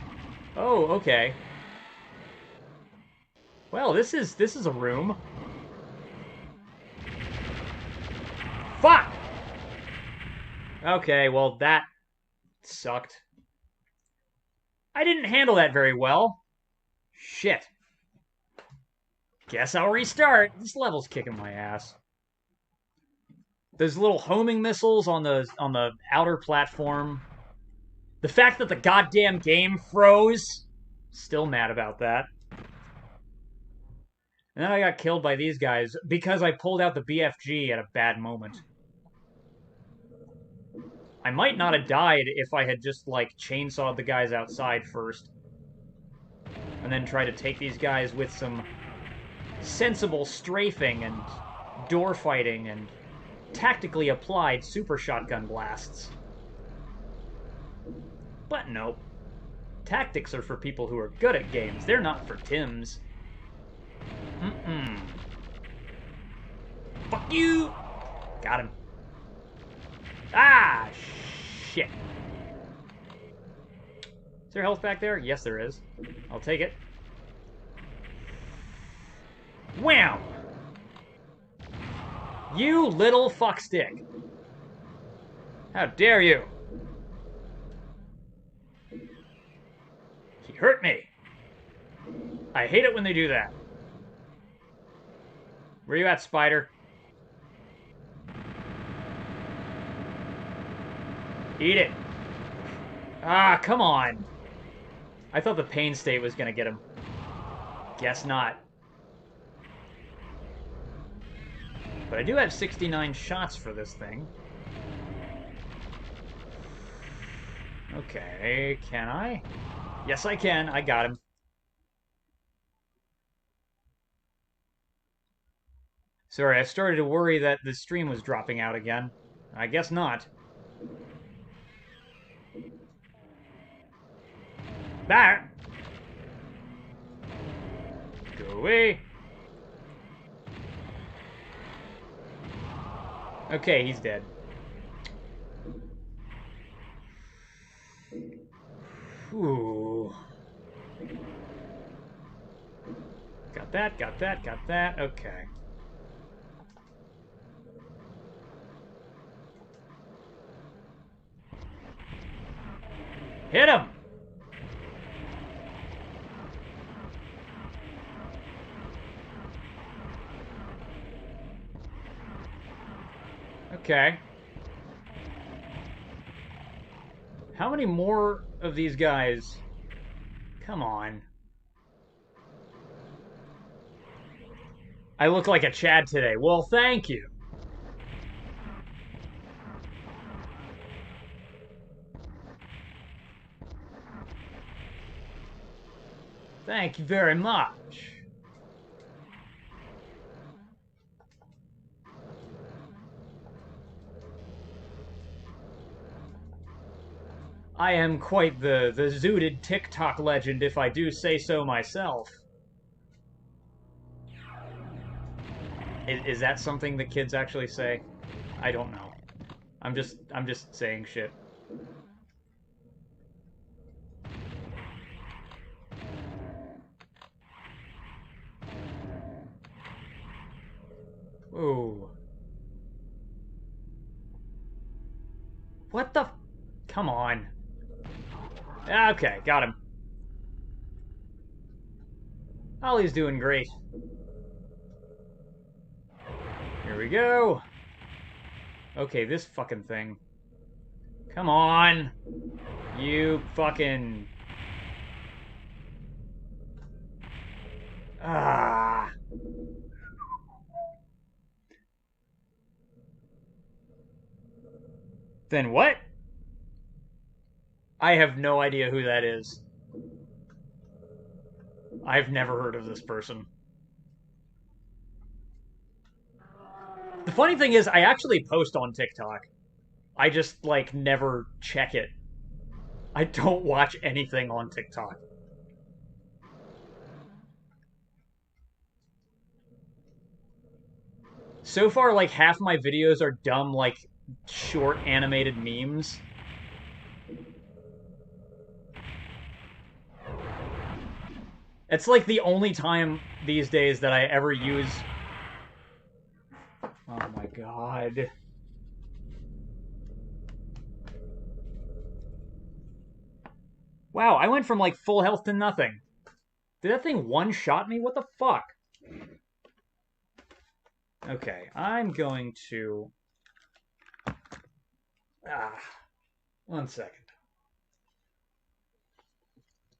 Oh, okay. Well, this is a room. Fuck! Okay, well, that sucked. I didn't handle that very well. Shit. Guess I'll restart. This level's kicking my ass. Those little homing missiles on the outer platform. The fact that the goddamn game froze. Still mad about that. And then I got killed by these guys because I pulled out the BFG at a bad moment. I might not have died if I had just, like, chainsawed the guys outside first. And then tried to take these guys with some sensible strafing and door fighting and tactically applied super shotgun blasts. But nope. Tactics are for people who are good at games. They're not for Tims. Mm-mm. Fuck you! Got him. Ah, shit. Is there health back there? Yes, there is. I'll take it. Wham! You little fuckstick. How dare you? He hurt me. I hate it when they do that. Where you at, spider? Eat it. Ah, come on. I thought the pain state was gonna get him. Guess not. But I do have 69 shots for this thing. Okay, can I? Yes, I can. I got him. Sorry, I started to worry that the stream was dropping out again. I guess not. There! Go away. Okay, he's dead. Ooh. Got that, got that, got that. Okay. Hit him! Okay. How many more of these guys? Come on. I look like a Chad today. Well, thank you. Thank you very much. I am quite the zooted TikTok legend, if I do say so myself. Is that something the kids actually say? I don't know. I'm just saying shit. Ooh. What the? Come on. Okay, got him. Ollie's doing great. Here we go. Okay, this fucking thing. Come on. You fucking... Ah. Then what? I have no idea who that is. I've never heard of this person. The funny thing is, I actually post on TikTok. I just, like, never check it. I don't watch anything on TikTok. So far, like, half my videos are dumb, like, short animated memes. It's like the only time these days that I ever use... Oh my god. Wow, I went from like full health to nothing. Did that thing one-shot me? What the fuck? Okay, I'm going to... One second.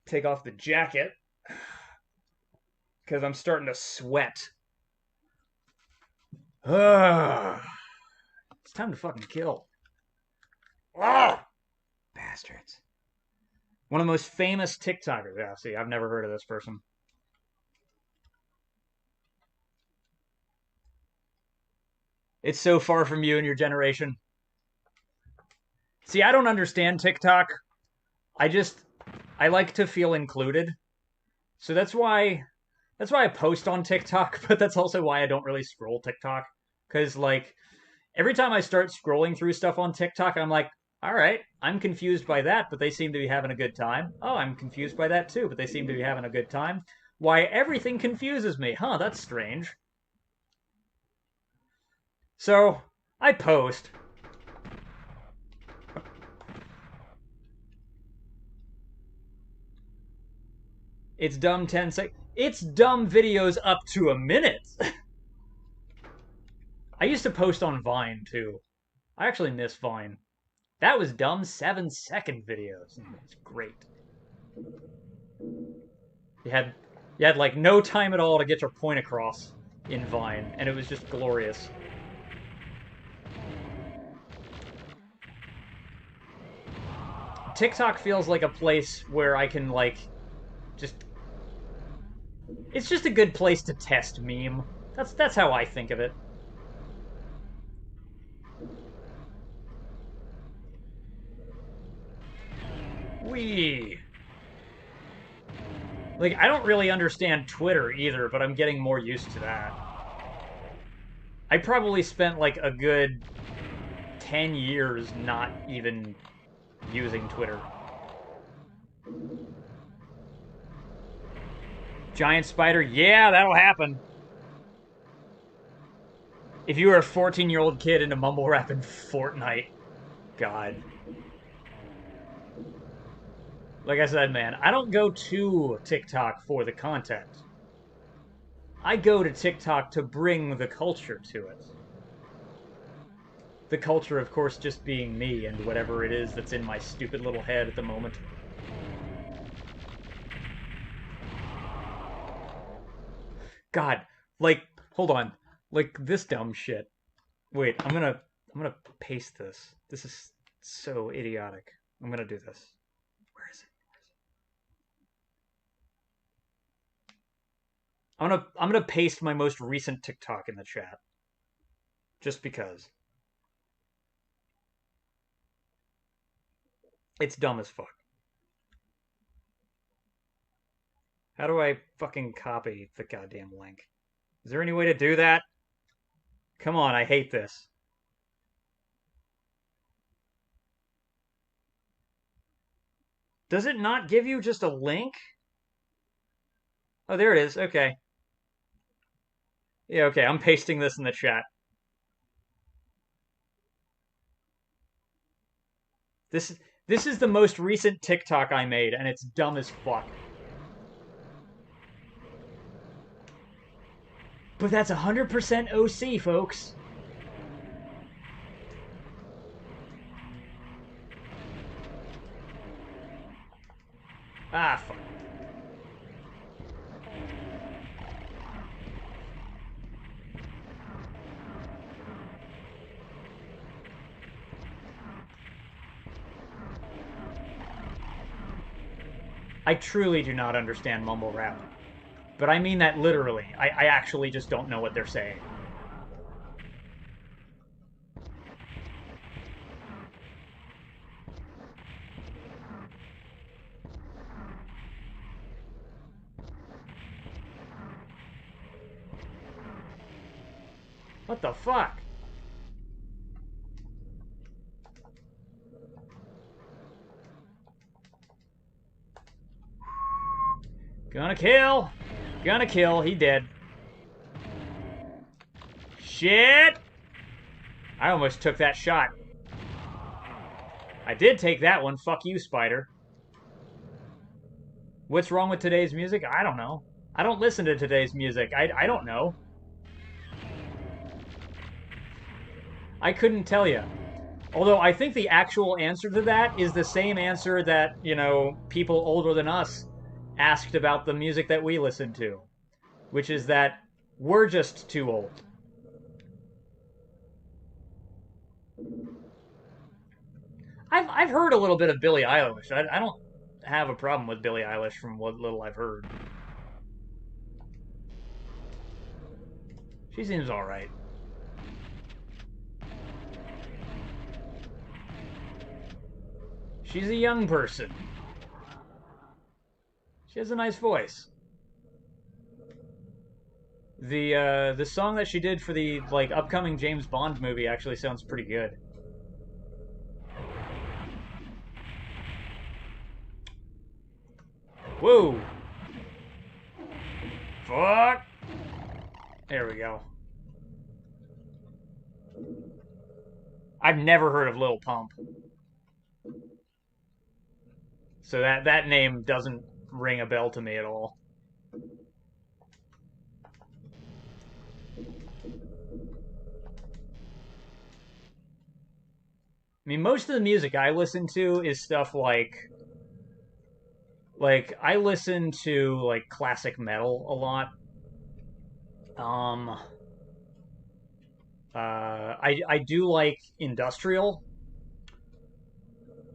Take off the jacket. Because I'm starting to sweat. It's time to fucking kill. Bastards. One of the most famous TikTokers. Yeah, see, I've never heard of this person. It's so far from you and your generation. See, I don't understand TikTok. I like to feel included. So that's why I post on TikTok, but that's also why I don't really scroll TikTok. Because, like, every time I start scrolling through stuff on TikTok, I'm like, all right, I'm confused by that, but they seem to be having a good time. Oh, I'm confused by that too, but they seem to be having a good time. Why, everything confuses me. Huh, that's strange. So, I post. It's dumb 10 seconds. It's dumb videos up to a minute. I used to post on Vine, too. I actually miss Vine. That was dumb 7-second videos. It's great. You had like no time at all to get your point across in Vine, and it was just glorious. TikTok feels like a place where I can like just it's just a good place to test meme. That's how I think of it. Wee. Like, I don't really understand Twitter either, but I'm getting more used to that. I probably spent like a good 10 years not even using Twitter. Giant spider, yeah, that'll happen. If you were a 14-year-old kid into mumble rap in Fortnite, God. Like I said, man, I don't go to TikTok for the content. I go to TikTok to bring the culture to it. The culture, of course, just being me and whatever it is that's in my stupid little head at the moment. God, like, hold on. Like, this dumb shit. Wait, I'm gonna paste this. This is so idiotic. I'm gonna do this. Where is it? I'm gonna paste my most recent TikTok in the chat. Just because. It's dumb as fuck. How do I fucking copy the goddamn link? Is there any way to do that? Come on, I hate this. Does it not give you just a link? Oh, there it is. Okay. Yeah, okay, I'm pasting this in the chat. This is the most recent TikTok I made, and it's dumb as fuck. But that's 100% OC, folks. Ah, fuck. I truly do not understand mumble rap. But I mean that literally. I actually just don't know what they're saying. What the fuck? Gonna kill. Gonna kill. He dead. Shit! I almost took that shot. I did take that one. Fuck you, Spider. What's wrong with today's music? I don't know. I don't listen to today's music. I don't know. I couldn't tell you. Although I think the actual answer to that is the same answer that, you know, people older than us asked about the music that we listened to. Which is that we're just too old. I've heard a little bit of Billie Eilish. I don't have a problem with Billie Eilish from what little I've heard. She seems alright. She's a young person. She has a nice voice. The song that she did for the like upcoming James Bond movie actually sounds pretty good. Whoa! Fuck! There we go. I've never heard of Lil Pump, so that name doesn't ring a bell to me at all. I mean, most of the music I listen to is stuff like I listen to like classic metal a lot. Um, I do like industrial.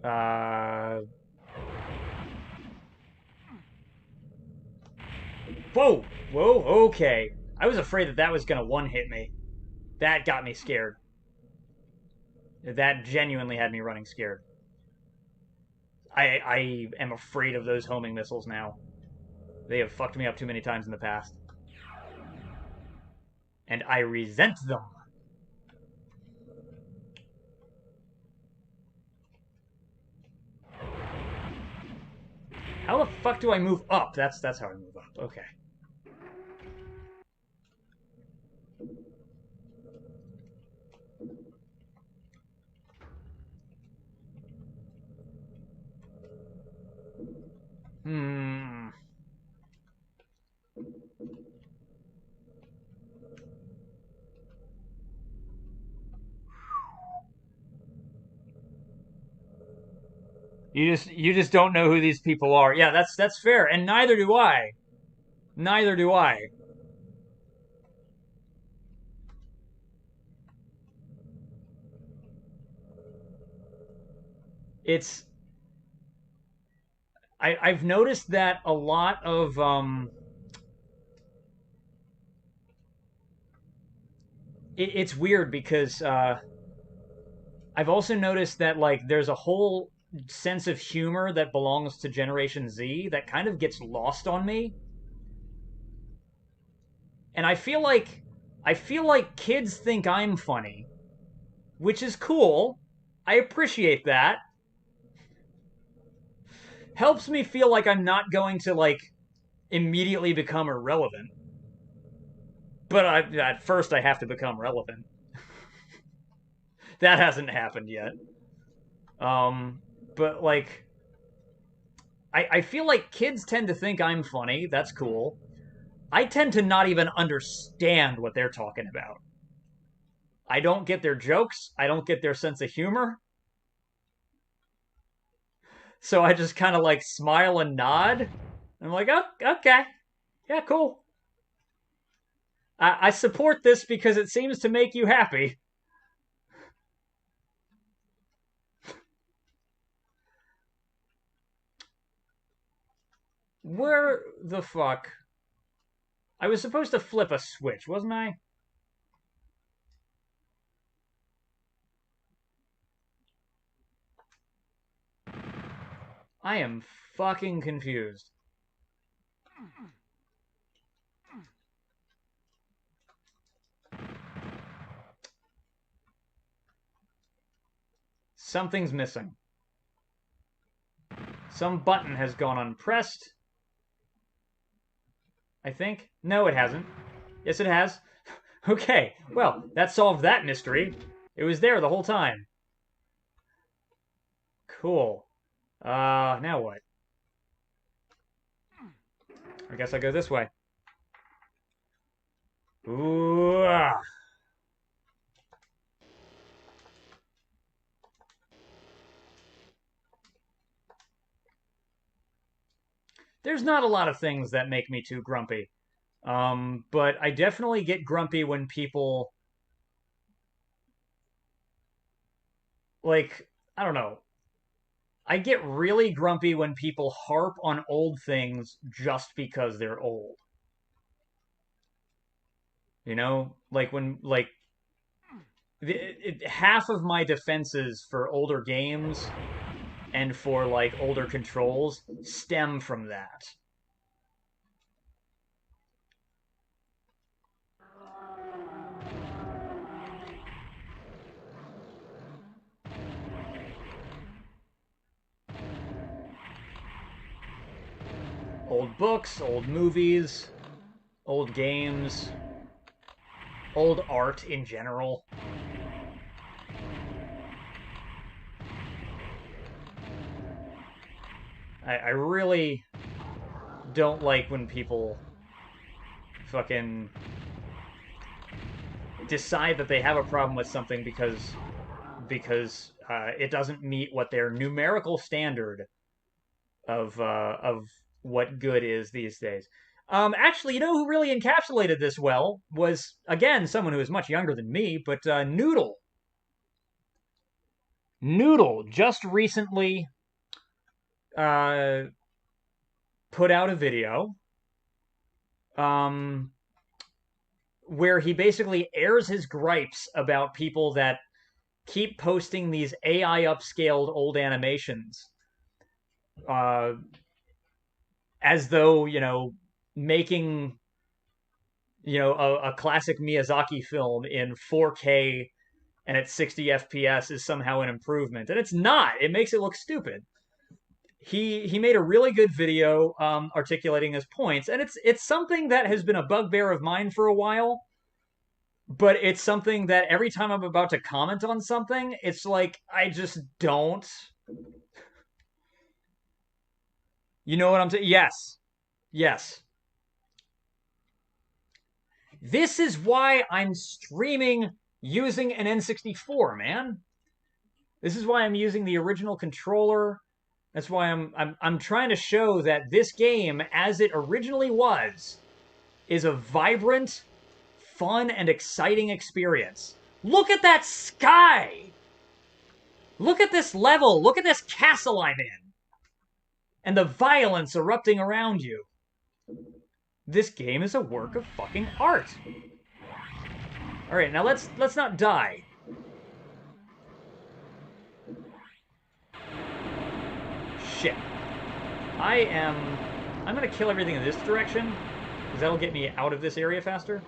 Uh, whoa, whoa, okay. I was afraid that that was gonna one hit me. That got me scared. That genuinely had me running scared. I am afraid of those homing missiles now. They have fucked me up too many times in the past. And I resent them. How the fuck do I move up? That's how I move up. Okay. Hmm. You just don't know who these people are. Yeah, that's fair, and neither do I. Neither do I. It's I've noticed that a lot of it's weird because I've also noticed that like there's a whole sense of humor that belongs to Generation Z that kind of gets lost on me. And I feel like kids think I'm funny, which is cool. I appreciate that. Helps me feel like I'm not going to like immediately become irrelevant. But at first I have to become relevant. That hasn't happened yet. Um, but like I feel like kids tend to think I'm funny. That's cool. I tend to not even understand what they're talking about. I don't get their jokes. I don't get their sense of humor. So I just kind of like smile and nod. I'm like, oh, okay. Yeah, cool. I support this because it seems to make you happy. Where the fuck? I was supposed to flip a switch, wasn't I? I am fucking confused. Something's missing. Some button has gone unpressed. I think. No, it hasn't. Yes, it has. Okay, well, that solved that mystery. It was there the whole time. Cool. Now what? I guess I go this way. Ooh. There's not a lot of things that make me too grumpy. But I definitely get grumpy when people like I don't know. I get really grumpy when people harp on old things just because they're old. You know, like when like half of my defenses for older games and for like older controls stem from that. Old books, old movies, old games, old art in general. I really don't like when people fucking decide that they have a problem with something because it doesn't meet what their numerical standard of what good is these days. Actually, you know who really encapsulated this well was, again, someone who is much younger than me, but Noodle. Noodle just recently uh, put out a video um, where he basically airs his gripes about people that keep posting these AI upscaled old animations uh, as though, making, a classic Miyazaki film in 4K and at 60 FPS is somehow an improvement. And it's not. It makes it look stupid. He made a really good video articulating his points, and it's something that has been a bugbear of mine for a while. But it's something that every time I'm about to comment on something, it's like I just don't. You know what I'm saying? Yes. Yes. This is why I'm streaming using an N64, man. This is why I'm using the original controller. That's why I'm trying to show that this game, as it originally was, is a vibrant, fun, and exciting experience. Look at that sky! Look at this level! Look at this castle I'm in! And the violence erupting around you. This game is a work of fucking art. Alright, now let's not die. Shit. I'm gonna kill everything in this direction, because that'll get me out of this area faster.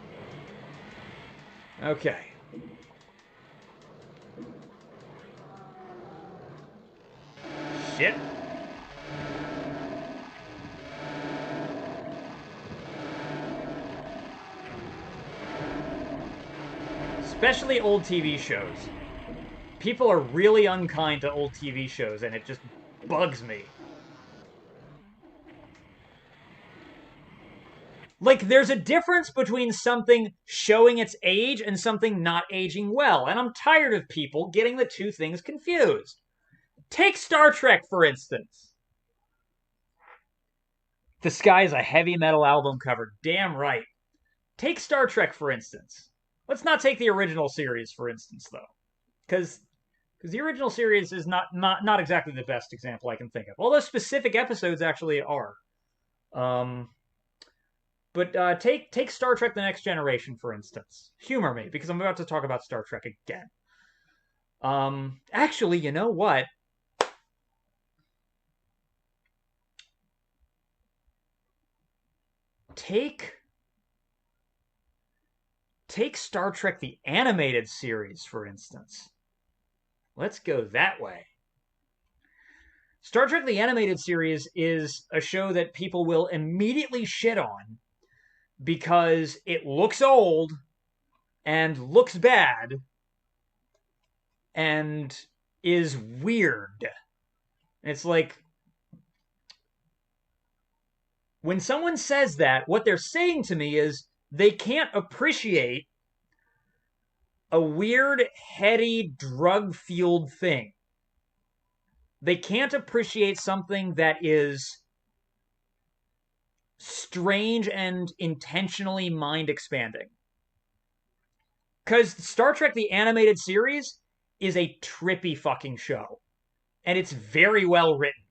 Okay. Shit. Especially old TV shows. People are really unkind to old TV shows, and it just bugs me. Like, there's a difference between something showing its age and something not aging well, and I'm tired of people getting the two things confused. Take Star Trek, for instance. The Sky's a heavy metal album cover. Damn right. Take Star Trek, for instance. Let's not take the original series, for instance, though. Because the original series is not exactly the best example I can think of. Although specific episodes actually are. But take Star Trek The Next Generation, for instance. Humor me, because I'm about to talk about Star Trek again. Actually, you know what? Take Star Trek The Animated Series, for instance. Let's go that way. Star Trek The Animated Series is a show that people will immediately shit on because it looks old and looks bad and is weird. It's like, when someone says that, what they're saying to me is they can't appreciate a weird, heady, drug-fueled thing. They can't appreciate something that is strange and intentionally mind-expanding. Because Star Trek The Animated Series is a trippy fucking show. And it's very well written.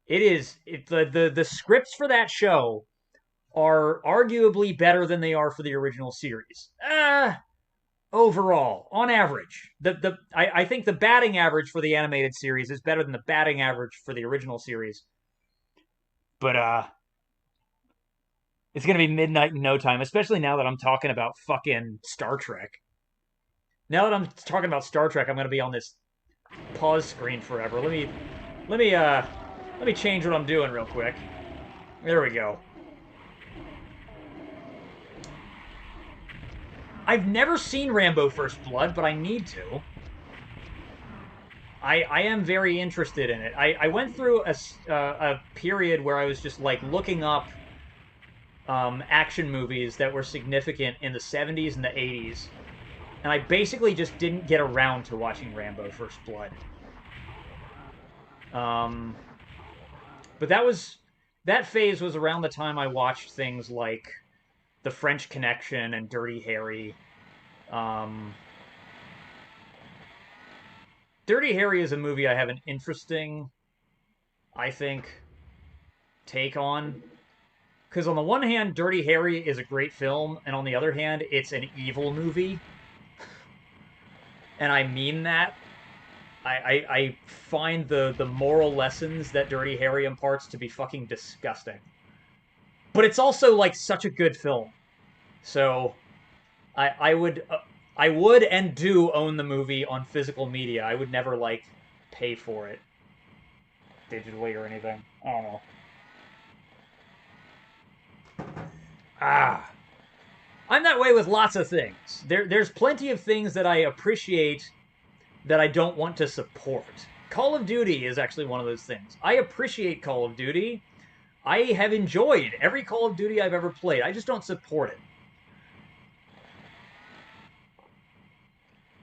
It is. The scripts for that show are arguably better than they are for the original series. Overall, on average, I think the batting average for the animated series is better than the batting average for the original series. But it's gonna be midnight in no time, especially now that I'm talking about fucking Star Trek. Now that I'm talking about Star Trek, I'm gonna be on this pause screen forever. Let me change what I'm doing real quick. There we go. I've never seen Rambo First Blood, but I need to. I am very interested in it. I went through a period where I was just like looking up action movies that were significant in the 70s and the 80s, and I basically just didn't get around to watching Rambo: First Blood. Um, but that phase was around the time I watched things like The French Connection and Dirty Harry. Um, Dirty Harry is a movie I have an interesting, I think, take on. Because on the one hand, Dirty Harry is a great film, and on the other hand, it's an evil movie. And I mean that. I find the moral lessons that Dirty Harry imparts to be fucking disgusting. But it's also like such a good film. So I would and do own the movie on physical media. I would never like pay for it digitally or anything. I don't know. Ah, I'm that way with lots of things. There's plenty of things that I appreciate that I don't want to support. Call of Duty is actually one of those things. I appreciate Call of Duty. I have enjoyed every Call of Duty I've ever played. I just don't support it.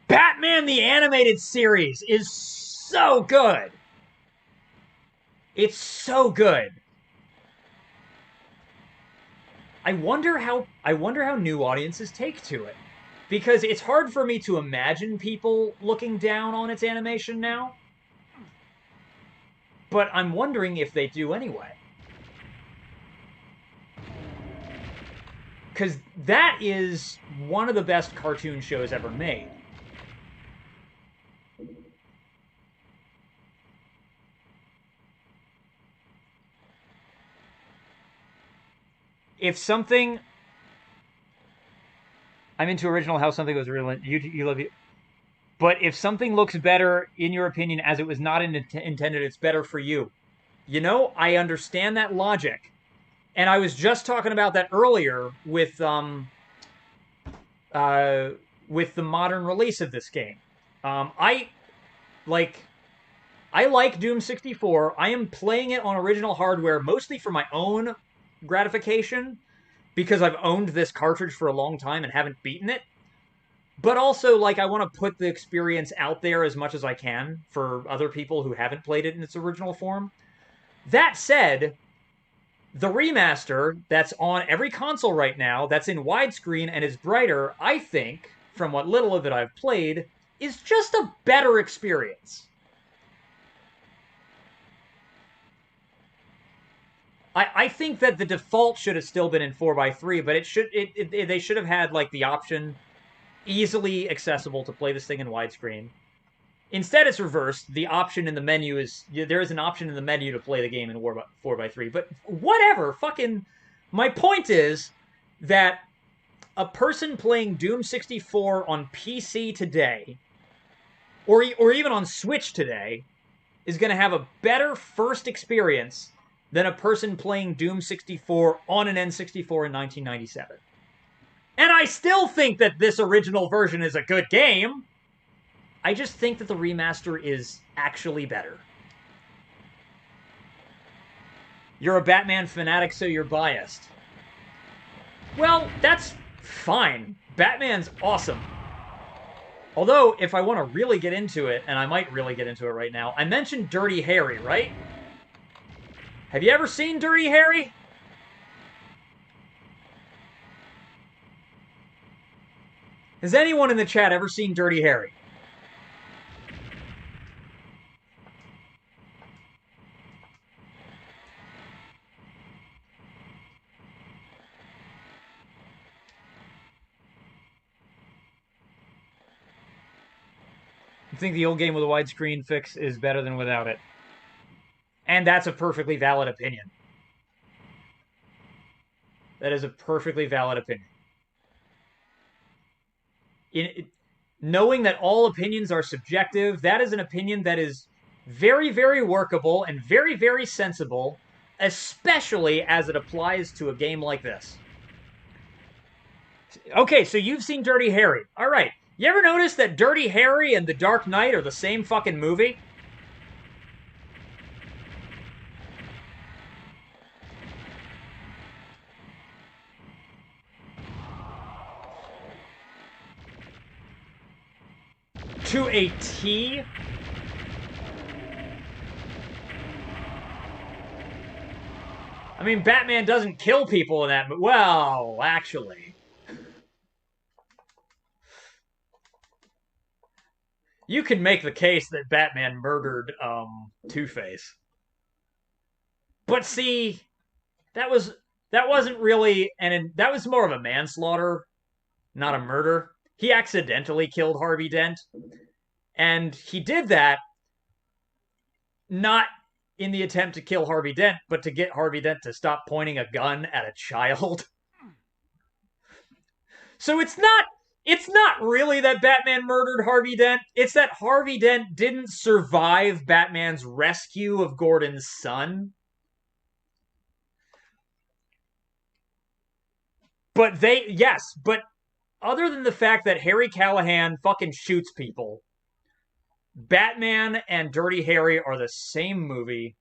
Batman the Animated Series is so good. It's so good. I wonder how new audiences take to it. Because it's hard for me to imagine people looking down on its animation now. But I'm wondering if they do anyway. Because that is one of the best cartoon shows ever made. If something... I'm into original how something was real. You love it. But if something looks better, in your opinion, as it was not intended, it's better for you. You know, I understand that logic. And I was just talking about that earlier with the modern release of this game. I like Doom 64. I am playing it on original hardware mostly for my own gratification, because I've owned this cartridge for a long time and haven't beaten it. But also, like, I want to put the experience out there as much as I can for other people who haven't played it in its original form. That said, the remaster that's on every console right now, that's in widescreen and is brighter, I think, from what little of it I've played, is just a better experience. I think that the default should have still been in 4x3, but they should have had like the option easily accessible to play this thing in widescreen. Instead, it's reversed. The option in the menu is there is an option in the menu to play the game in 4x3. But whatever, fucking. My point is that a person playing Doom 64 on PC today, or even on Switch today, is going to have a better first experience than a person playing Doom 64 on an N64 in 1997. And I still think that this original version is a good game. I just think that the remaster is actually better. You're a Batman fanatic, so you're biased. Well, that's fine. Batman's awesome. Although, if I want to really get into it, and I might really get into it right now, I mentioned Dirty Harry, right? Have you ever seen Dirty Harry? Has anyone in the chat ever seen Dirty Harry? I think the old game with a widescreen fix is better than without it. And that's a perfectly valid opinion. That is a perfectly valid opinion. Knowing that all opinions are subjective, that is an opinion that is very, very workable and very, very sensible, especially as it applies to a game like this. Okay, so you've seen Dirty Harry. All right. You ever notice that Dirty Harry and The Dark Knight are the same fucking movie? To a T? I mean, Batman doesn't kill people in that. Well, actually, you could make the case that Batman murdered Two-Face. But see, that wasn't really that was more of a manslaughter, not a murder. He accidentally killed Harvey Dent, and he did that not in the attempt to kill Harvey Dent, but to get Harvey Dent to stop pointing a gun at a child. So it's not really that Batman murdered Harvey Dent. It's that Harvey Dent didn't survive Batman's rescue of Gordon's son. But but other than the fact that Harry Callahan fucking shoots people, Batman and Dirty Harry are the same movie.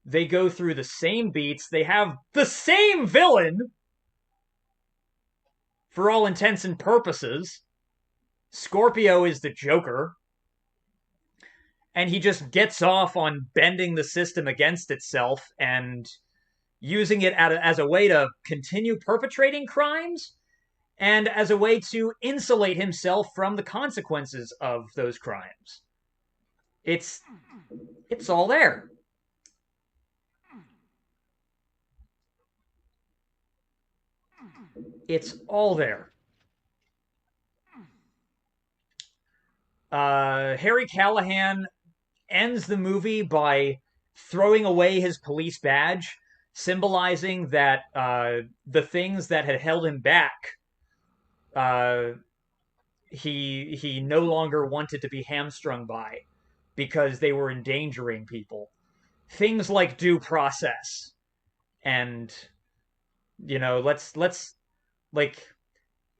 They go through the same beats. They have the same villain. For all intents and purposes, Scorpio is the Joker. And he just gets off on bending the system against itself and using it as a way to continue perpetrating crimes and as a way to insulate himself from the consequences of those crimes. It's all there. It's all there. Harry Callahan ends the movie by throwing away his police badge, symbolizing that the things that had held him back, he no longer wanted to be hamstrung by because they were endangering people. Things like due process, and let's like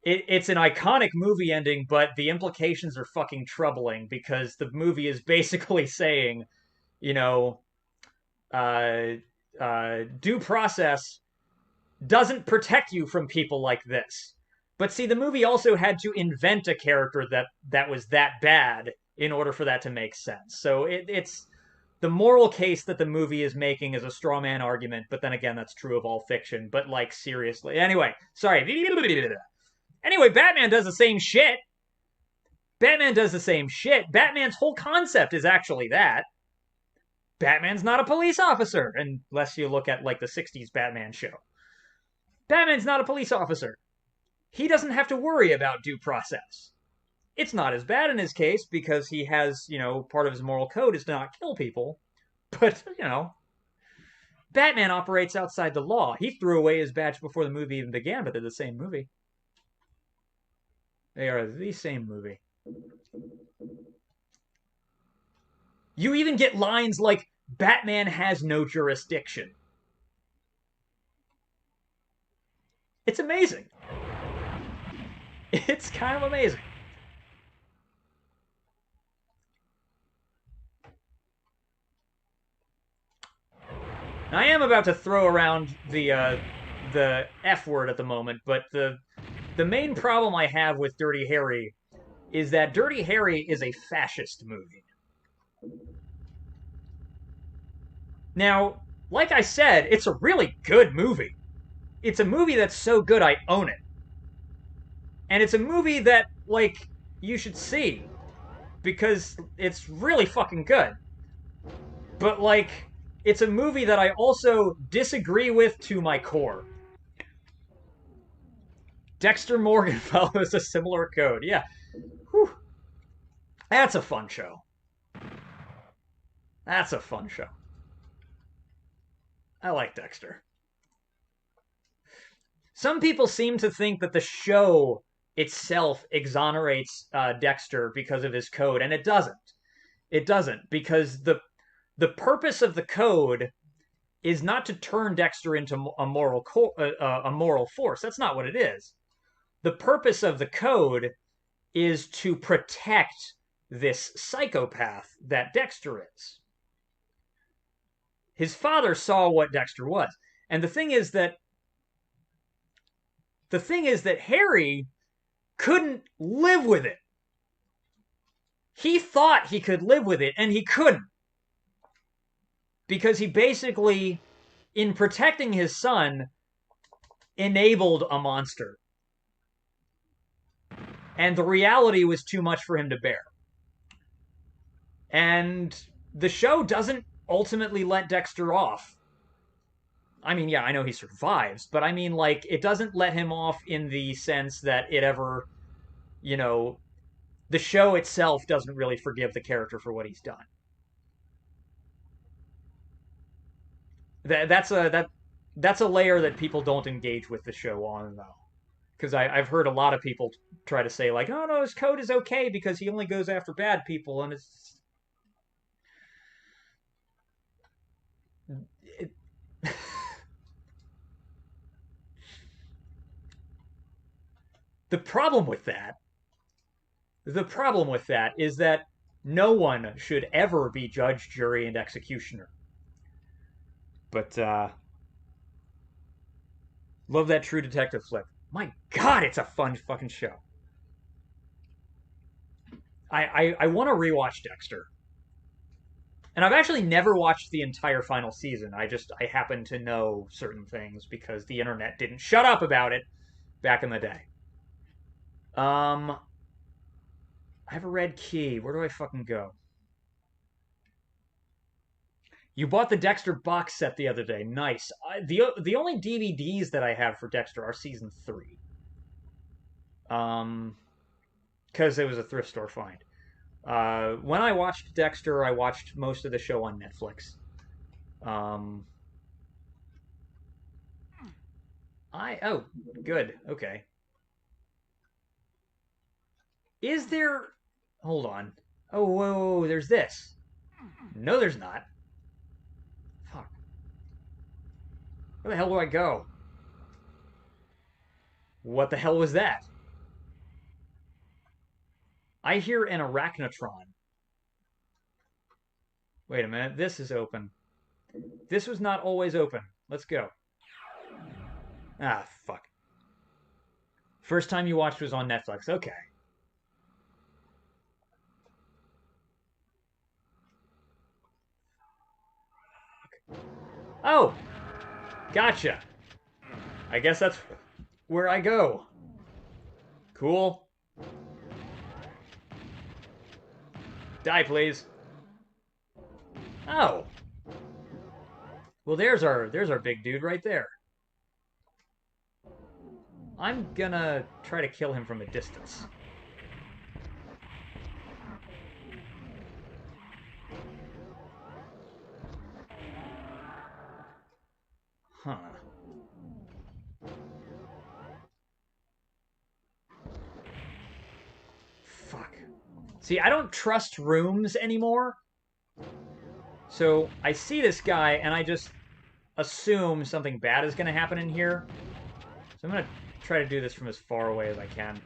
it's an iconic movie ending, but the implications are fucking troubling because the movie is basically saying, due process doesn't protect you from people like this. But see, the movie also had to invent a character that was that bad in order for that to make sense. So it's the moral case that the movie is making is a straw man argument, but then again, that's true of all fiction. But like, seriously. Anyway, sorry. Anyway, Batman does the same shit. Batman's whole concept is actually that. Batman's not a police officer, unless you look at like the 60s Batman show. Batman's not a police officer. He doesn't have to worry about due process. It's not as bad in his case because he has, part of his moral code is to not kill people. But, Batman operates outside the law. He threw away his badge before the movie even began, but they're the same movie. They are the same movie. You even get lines like, Batman has no jurisdiction. It's amazing. It's kind of amazing. Now, I am about to throw around the F word at the moment, but the main problem I have with Dirty Harry is that Dirty Harry is a fascist movie. Now, like I said, it's a really good movie. It's a movie that's so good I own it. And it's a movie that, like, you should see. Because it's really fucking good. But, like, it's a movie that I also disagree with to my core. Dexter Morgan follows a similar code. Yeah. Whew. That's a fun show. That's a fun show. I like Dexter. Some people seem to think that the show itself exonerates Dexter because of his code, and it doesn't. It doesn't, because the purpose of the code is not to turn Dexter into a moral force. That's not what it is. The purpose of the code is to protect this psychopath that Dexter is. His father saw what Dexter was. And the thing is that Harry couldn't live with it. he thought he could live with it, and he couldn't. Because he basically, in protecting his son, enabled a monster. And the reality was too much for him to bear. And the show doesn't ultimately let Dexter off. I mean, yeah, I know he survives, but I mean, like, it doesn't let him off in the sense that it ever, you know, the show itself doesn't really forgive the character for what he's done. That's a layer that people don't engage with the show on, though. Because I've heard a lot of people try to say, like, oh no, his code is okay because he only goes after bad people, and it, the problem with that is that no one should ever be judge, jury, and executioner. But love that True Detective flick. My God, it's a fun fucking show. I want to rewatch Dexter, and I've actually never watched the entire final season. I happen to know certain things because the internet didn't shut up about it back in the day. I have a red key. Where do I fucking go? You bought the Dexter box set the other day. Nice. The only DVDs that I have for Dexter are season 3. Because it was a thrift store find. When I watched Dexter, I watched most of the show on Netflix. Oh, good. Okay. Is there? Hold on. Oh, whoa, there's this. No, there's not. Fuck. Where the hell do I go? What the hell was that? I hear an arachnotron. Wait a minute. This is open. This was not always open. Let's go. Ah, fuck. First time you watched was on Netflix. Okay. Oh! Gotcha. I guess that's where I go. Cool. Die, please. Oh. Well, there's our big dude right there. I'm gonna try to kill him from a distance. Huh. Fuck. See, I don't trust rooms anymore. So I see this guy and I just assume something bad is going to happen in here. So I'm going to try to do this from as far away as I can.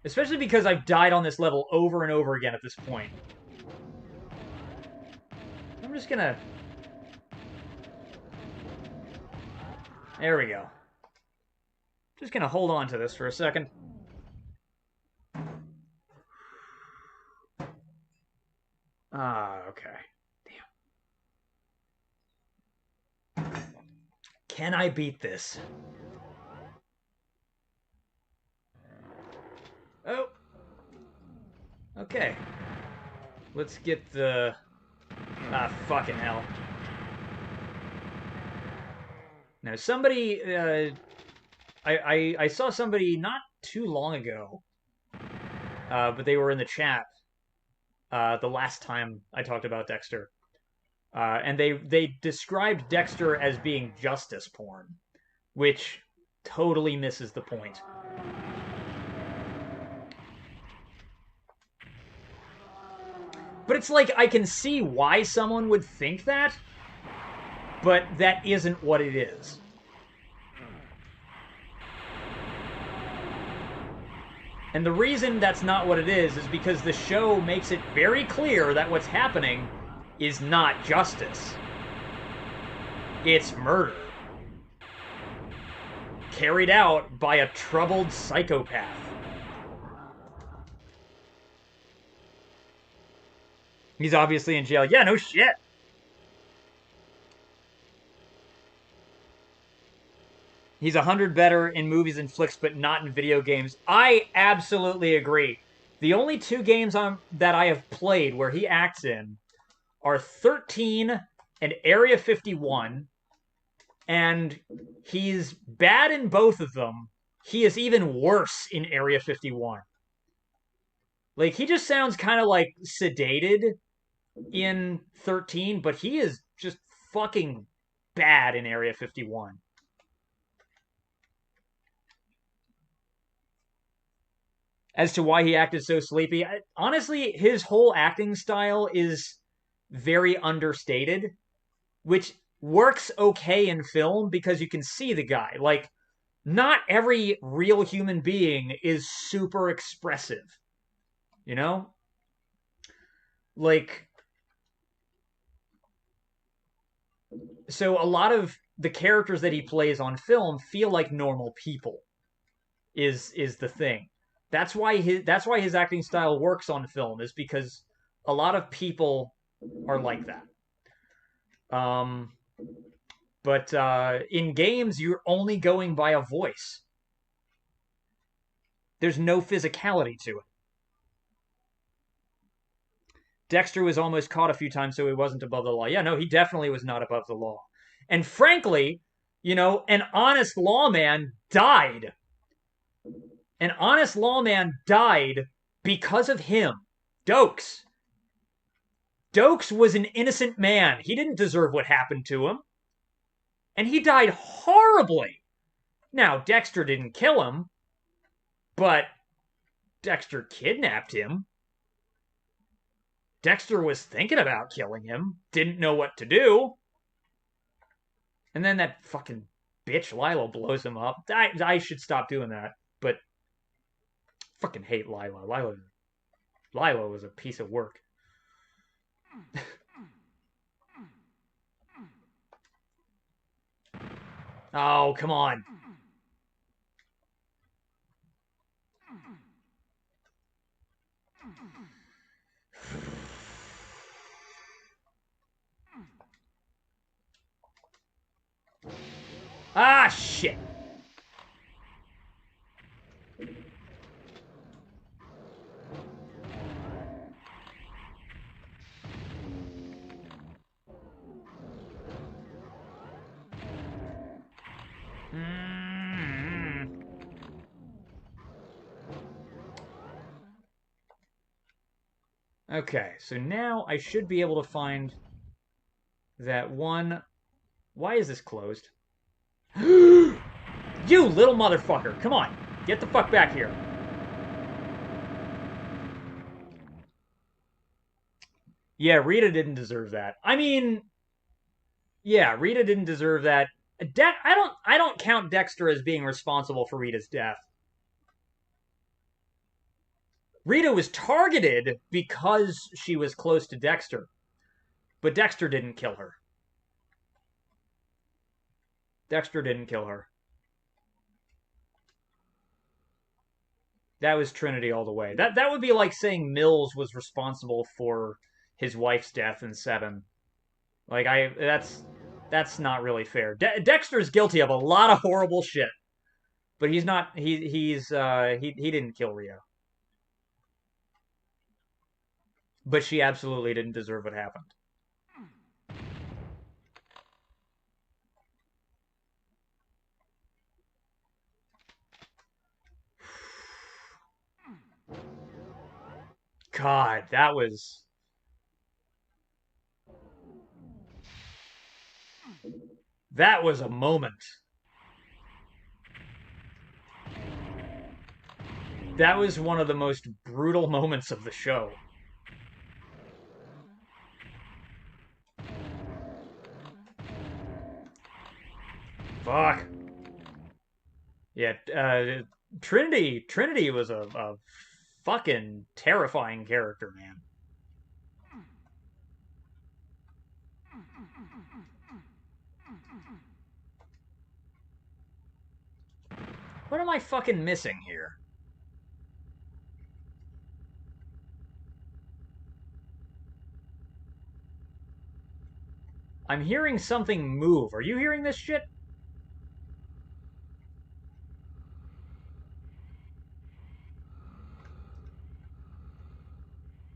Especially because I've died on this level over and over again at this point. I'm just going to... There we go. Just going to hold on to this for a second. Ah, okay. Damn. Can I beat this? Oh. Okay. Let's get the... Ah, fucking hell. Now, somebody... I saw somebody not too long ago, but they were in the chat the last time I talked about Dexter. And they described Dexter as being justice porn, which totally misses the point. But it's like, I can see why someone would think that, but that isn't what it is. And the reason that's not what it is because the show makes it very clear that what's happening is not justice. It's murder. Carried out by a troubled psychopath. He's obviously in jail. Yeah, no shit. He's 100 better in movies and flicks, but not in video games. I absolutely agree. The only two games that I have played where he acts in are 13 and Area 51, and he's bad in both of them. He is even worse in Area 51. Like, he just sounds kind of like sedated in 13, but he is just fucking bad in Area 51. As to why he acted so sleepy, honestly, his whole acting style is very understated, which works okay in film because you can see the guy. Like, not every real human being is super expressive, you know? Like, so a lot of the characters that he plays on film feel like normal people is the thing. That's why his acting style works on film is because a lot of people are like that. Um, but in games, you're only going by a voice. There's no physicality to it. Dexter was almost caught a few times, so he wasn't above the law. Yeah, no, he definitely was not above the law. And frankly, an honest lawman died. An honest lawman died because of him. Dokes. Dokes was an innocent man. He didn't deserve what happened to him. And he died horribly. Now, Dexter didn't kill him, but Dexter kidnapped him. Dexter was thinking about killing him, didn't know what to do. And then that fucking bitch Lila blows him up. I should stop doing that, but fucking hate Lila. Lila was a piece of work. Oh, come on. Ah, shit. Okay, so now I should be able to find that one. Why is this closed? You little motherfucker! Come on, get the fuck back here. Yeah, Rita didn't deserve that. I mean, yeah, Rita didn't deserve that. I don't count Dexter as being responsible for Rita's death. Rita was targeted because she was close to Dexter, but Dexter didn't kill her. Dexter didn't kill her. That was Trinity all the way. That would be like saying Mills was responsible for his wife's death in 7. Like that's not really fair. Dexter's guilty of a lot of horrible shit, but he's not. He didn't kill Rio, but she absolutely didn't deserve what happened. God, that was a moment. That was one of the most brutal moments of the show. Fuck. Yeah, Trinity was a fucking terrifying character, man. What am I fucking missing here? I'm hearing something move. Are you hearing this shit?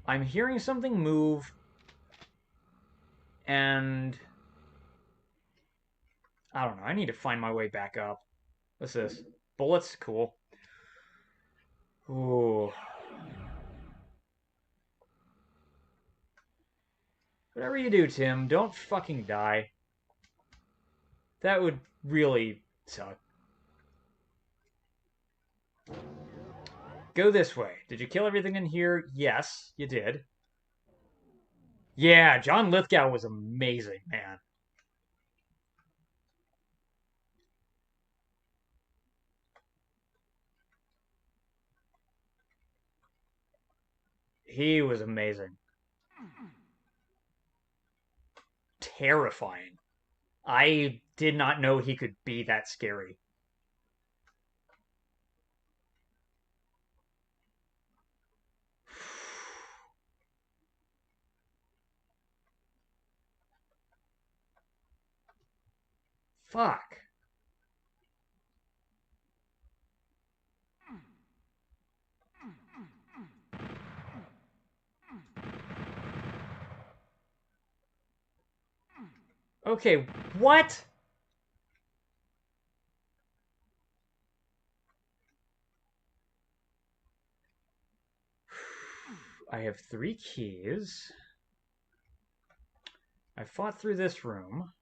I'm hearing something move, and I don't know. I need to find my way back up. What's this? Bullets? Cool. Ooh. Whatever you do, Tim, don't fucking die. That would really suck. Go this way. Did you kill everything in here? Yes, you did. Yeah, John Lithgow was amazing, man. He was amazing. Terrifying. I did not know he could be that scary. Fuck. Okay, what? I have 3 keys. I fought through this room.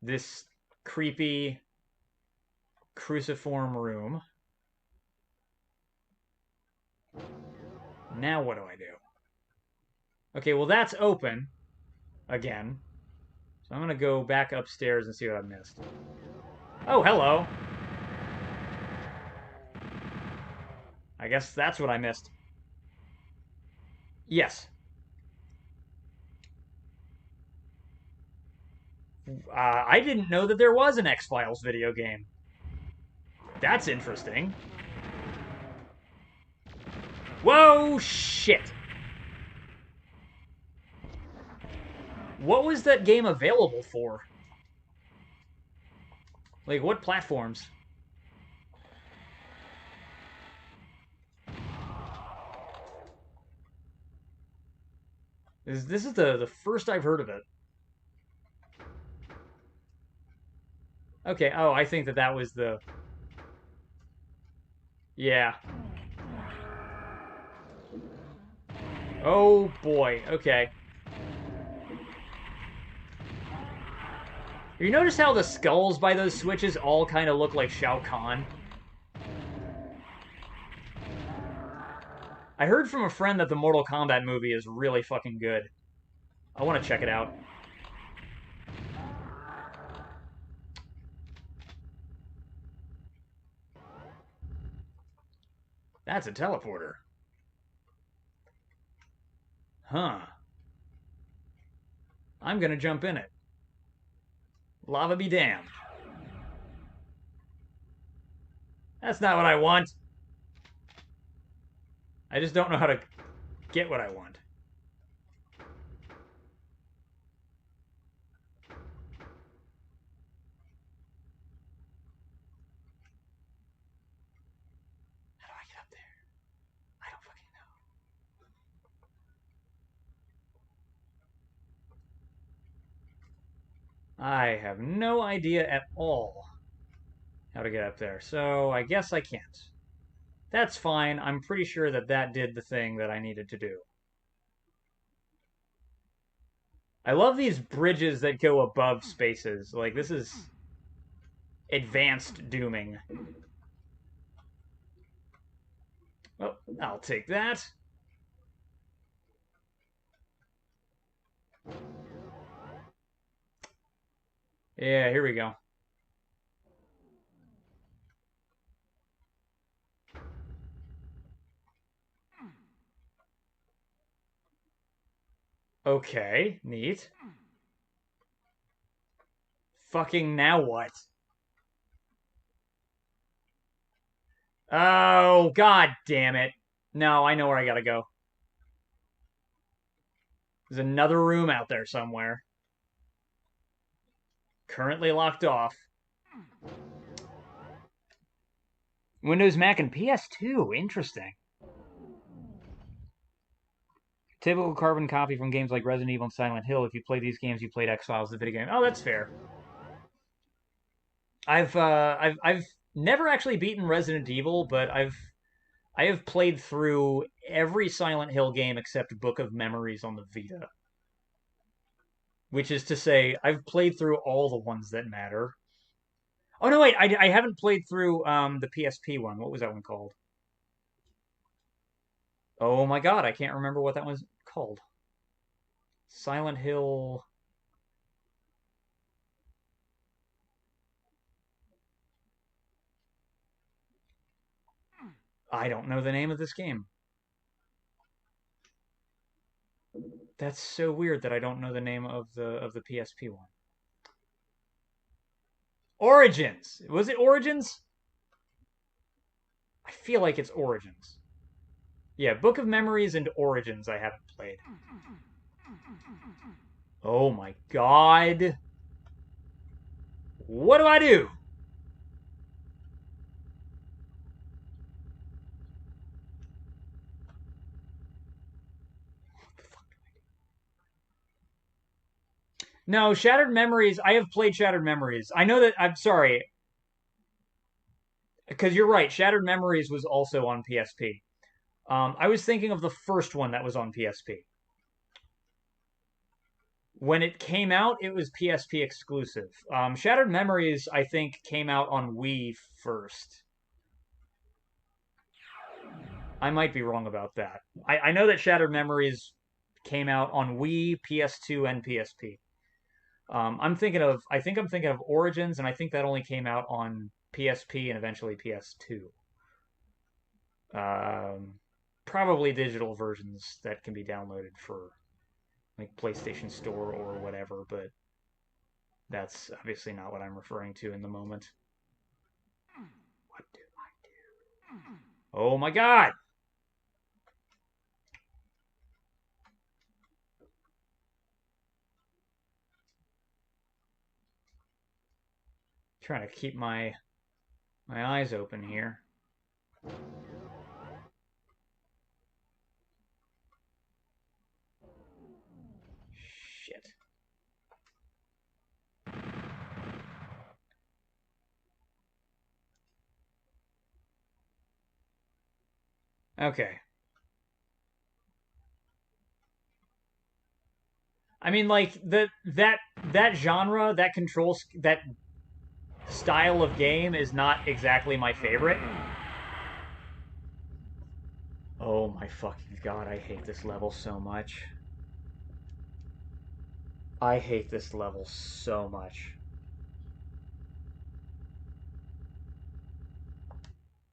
This creepy cruciform room. Now what do I do? Okay, well that's open again. So I'm gonna go back upstairs and see what I missed. Oh, hello. I guess that's what I missed. Yes. I didn't know that there was an X-Files video game. That's interesting. Whoa, shit. What was that game available for? Like, what platforms? This is the first I've heard of it. Okay, oh, I think that was the... Yeah. Oh, boy, okay. You notice how the skulls by those switches all kind of look like Shao Kahn? I heard from a friend that the Mortal Kombat movie is really fucking good. I want to check it out. That's a teleporter. Huh. I'm gonna jump in it. Lava be damned. That's not what I want. I just don't know how to get what I want. How do I get up there? I don't fucking know. I have no idea at all how to get up there, so I guess I can't. That's fine. I'm pretty sure that did the thing that I needed to do. I love these bridges that go above spaces. Like, this is advanced dooming. Well, I'll take that. Yeah, here we go. Okay, neat. Fucking now what? Oh, god damn it. No, I know where I gotta go. There's another room out there somewhere. Currently locked off. Windows, Mac, and PS2. Interesting. Typical carbon copy from games like Resident Evil and Silent Hill. If you play these games, you played X-Files, the video game. Oh, that's fair. I've never actually beaten Resident Evil, but I have played through every Silent Hill game except Book of Memories on the Vita. Which is to say, I've played through all the ones that matter. Oh no, wait, I haven't played through the PSP one. What was that one called? Oh my god, I can't remember what that one's called. Silent Hill. I don't know the name of this game. That's so weird that I don't know the name of the PSP one. Origins. Was it Origins? I feel like it's Origins. Yeah, Book of Memories and Origins I haven't played. Oh my god. What do I do? No, Shattered Memories. I have played Shattered Memories. I know that. I'm sorry. Because you're right. Shattered Memories was also on PSP. I was thinking of the first one that was on PSP. When it came out, it was PSP exclusive. Shattered Memories, I think, came out on Wii first. I might be wrong about that. I know that Shattered Memories came out on Wii, PS2, and PSP. I think I'm thinking of Origins, and I think that only came out on PSP and eventually PS2. Probably digital versions that can be downloaded for like PlayStation Store or whatever, but that's obviously not what I'm referring to in the moment. What do I do? Oh my god! Trying to keep my eyes open here. Shit. Okay. I mean, like that genre, that style of game is not exactly my favorite. Oh my fucking god, I hate this level so much. I hate this level so much.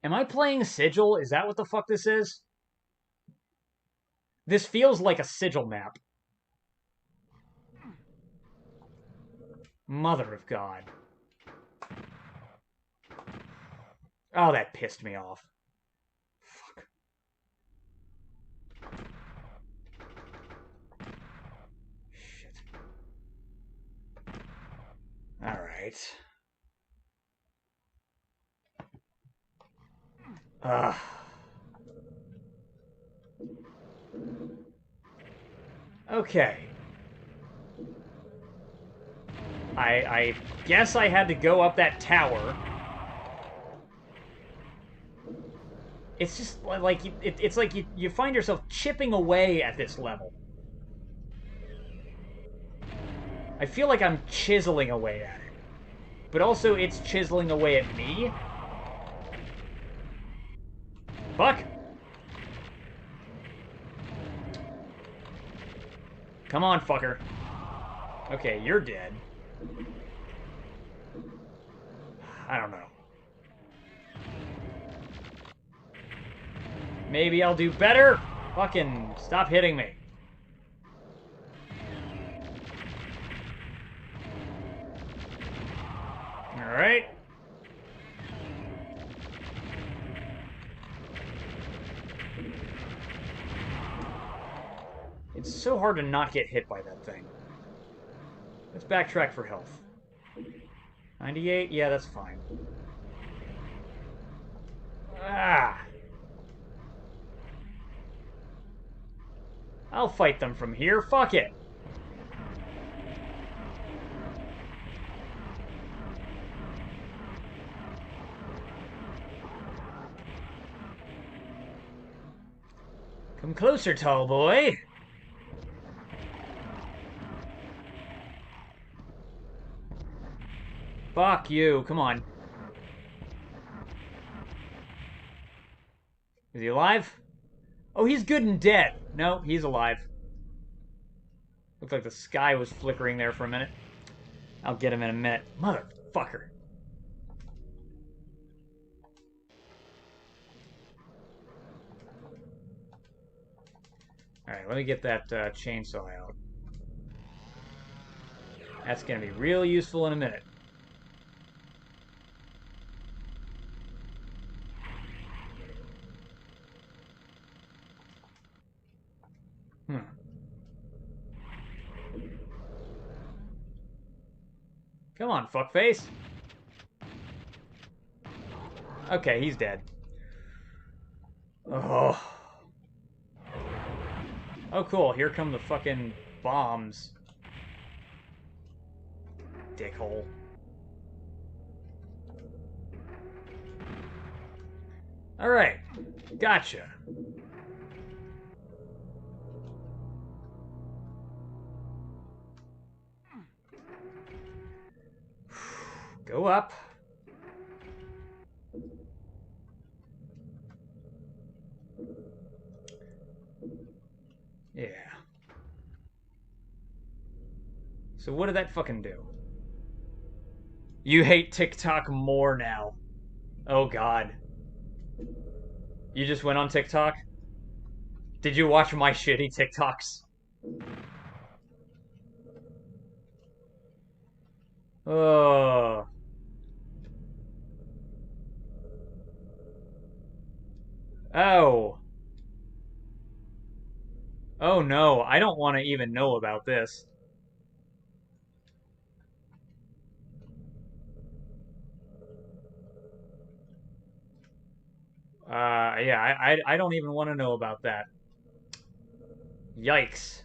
Am I playing Sigil? Is that what the fuck this is? This feels like a Sigil map. Mother of God. Oh, that pissed me off. Fuck. Shit. Alright. Ugh. Okay. I guess I had to go up that tower. It's just like it's like you find yourself chipping away at this level. I feel like I'm chiseling away at it. But also it's chiseling away at me. Fuck. Come on, fucker. Okay, you're dead. I don't know. Maybe I'll do better? Fucking stop hitting me. Alright. It's so hard to not get hit by that thing. Let's backtrack for health. 98? Yeah, that's fine. Ah! I'll fight them from here. Fuck it. Come closer, tall boy. Fuck you. Come on. Is he alive? Oh, he's good and dead. No, he's alive. Looked like the sky was flickering there for a minute. I'll get him in a minute. Motherfucker. Alright, let me get that chainsaw out. That's going to be real useful in a minute. Come on, fuckface. Okay, he's dead. Oh. Oh, cool. Here come the fucking bombs. Dickhole. Alright. Gotcha. Go up. Yeah. So what did that fucking do? You hate TikTok more now. Oh god. You just went on TikTok? Did you watch my shitty TikToks? Oh. Oh. Oh no, I don't want to even know about this. Yeah, I don't even want to know about that. Yikes.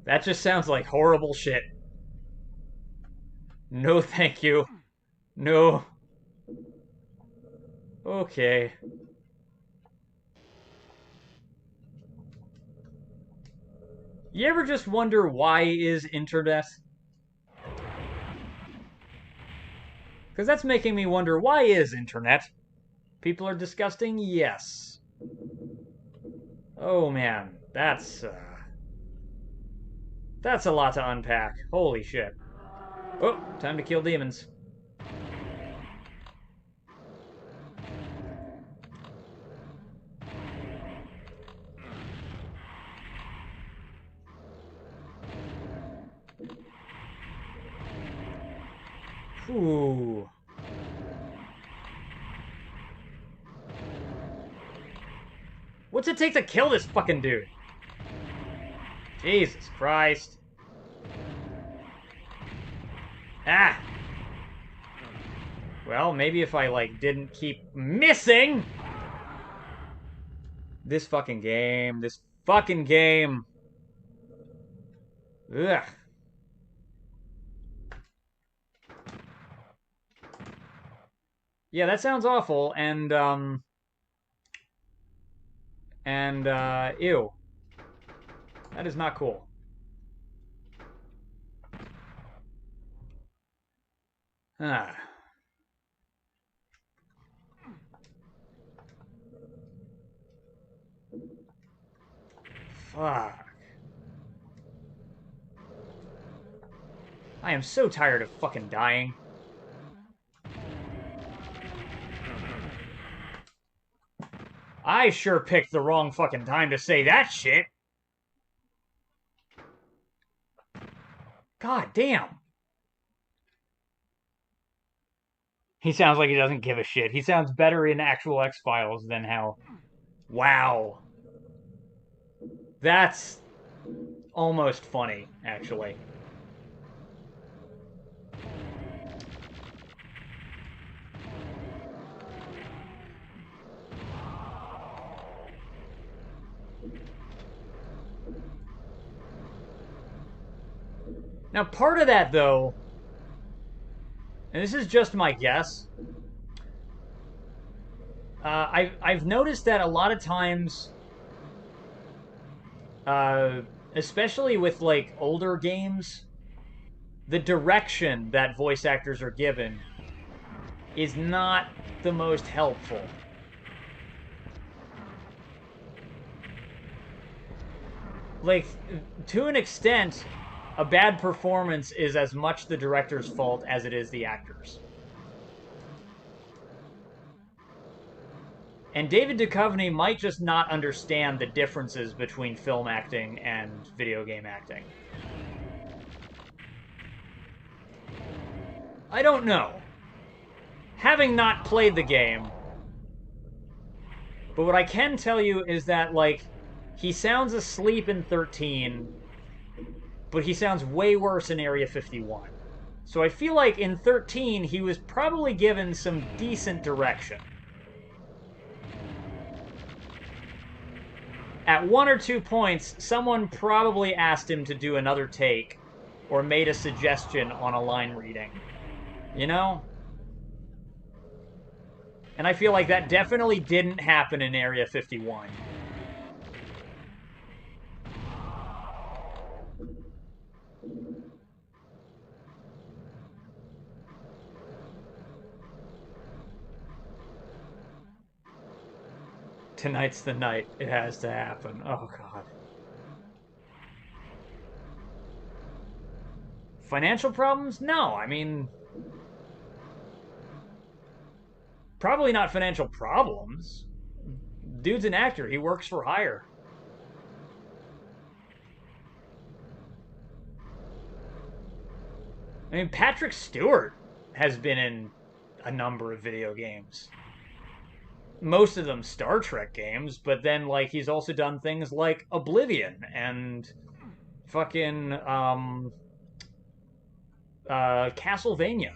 That just sounds like horrible shit. No, thank you. No. Okay. You ever just wonder why is internet? Because that's making me wonder, why is internet? People are disgusting? Yes. Oh man, that's a lot to unpack. Holy shit. Oh, time to kill demons. Ooh. What's it take to kill this fucking dude? Jesus Christ. Ah! Well, maybe if I, like, didn't keep missing! This fucking game. This fucking game. Ugh. Yeah, that sounds awful, and, ew. That is not cool. Ah. Fuck. I am so tired of fucking dying. I sure picked the wrong fucking time to say that shit. God damn. He sounds like he doesn't give a shit. He sounds better in actual X-Files than how Wow. That's almost funny, actually. Now, part of that, though, and this is just my guess, I've noticed that a lot of times, especially with like older games, the direction that voice actors are given is not the most helpful. Like, to an extent, a bad performance is as much the director's fault as it is the actor's. And David Duchovny might just not understand the differences between film acting and video game acting. I don't know. Having not played the game, but what I can tell you is that, like, he sounds asleep in 13, but he sounds way worse in Area 51. So I feel like in 13, he was probably given some decent direction. At 1 or 2 points, someone probably asked him to do another take or made a suggestion on a line reading. You know? And I feel like that definitely didn't happen in Area 51. Tonight's the night. It has to happen. Oh, God. Financial problems? No, I mean... Probably not financial problems. Dude's an actor. He works for hire. I mean, Patrick Stewart has been in a number of video games. Most of them Star Trek games, but then, like, he's also done things like Oblivion and fucking, Castlevania.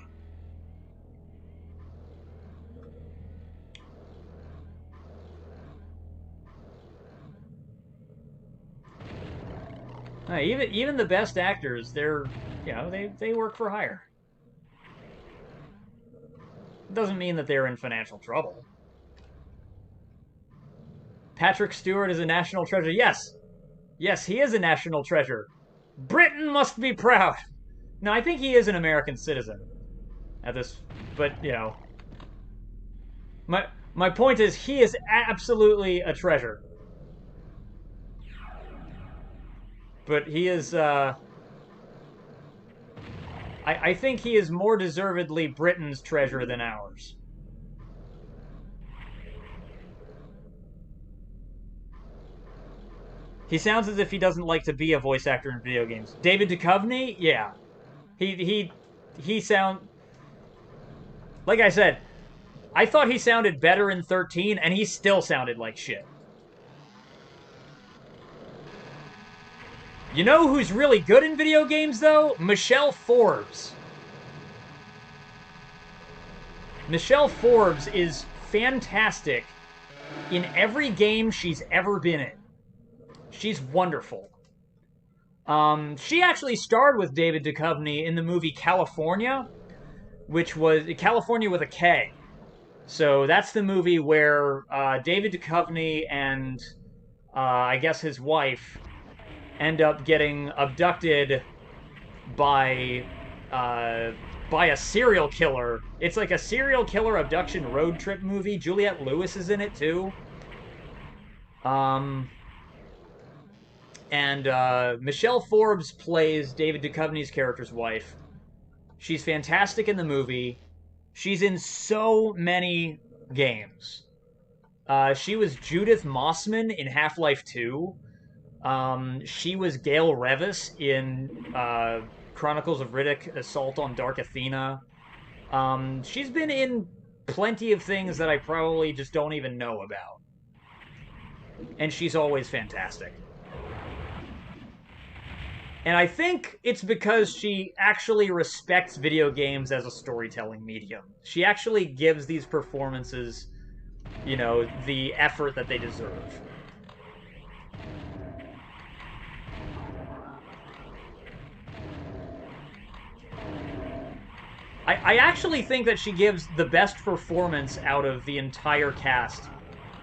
Even the best actors, they're, you know, they work for hire. Doesn't mean that they're in financial trouble. Patrick Stewart is a national treasure. Yes. Yes, he is a national treasure. Britain must be proud. No, I think he is an American citizen at this, but, you know. My point is, he is absolutely a treasure. But he is, I think he is more deservedly Britain's treasure than ours. He sounds as if he doesn't like to be a voice actor in video games. David Duchovny? Yeah. He sound... Like I said, I thought he sounded better in 13, and he still sounded like shit. You know who's really good in video games, though? Michelle Forbes. Michelle Forbes is fantastic in every game she's ever been in. She's wonderful. She actually starred with David Duchovny in the movie California, which was California with a K. So that's the movie where David Duchovny and I guess his wife end up getting abducted by a serial killer. It's like a serial killer abduction road trip movie. Juliette Lewis is in it too. And Michelle Forbes plays David Duchovny's character's wife. She's fantastic in the movie. She's in so many games. She was Judith Mossman in Half-Life 2. She was Gail Revis in Chronicles of Riddick, Assault on Dark Athena. She's been in plenty of things that I probably just don't even know about. and she's always fantastic. And I think it's because she actually respects video games as a storytelling medium. She actually gives these performances, you know, the effort that they deserve. I actually think that she gives the best performance out of the entire cast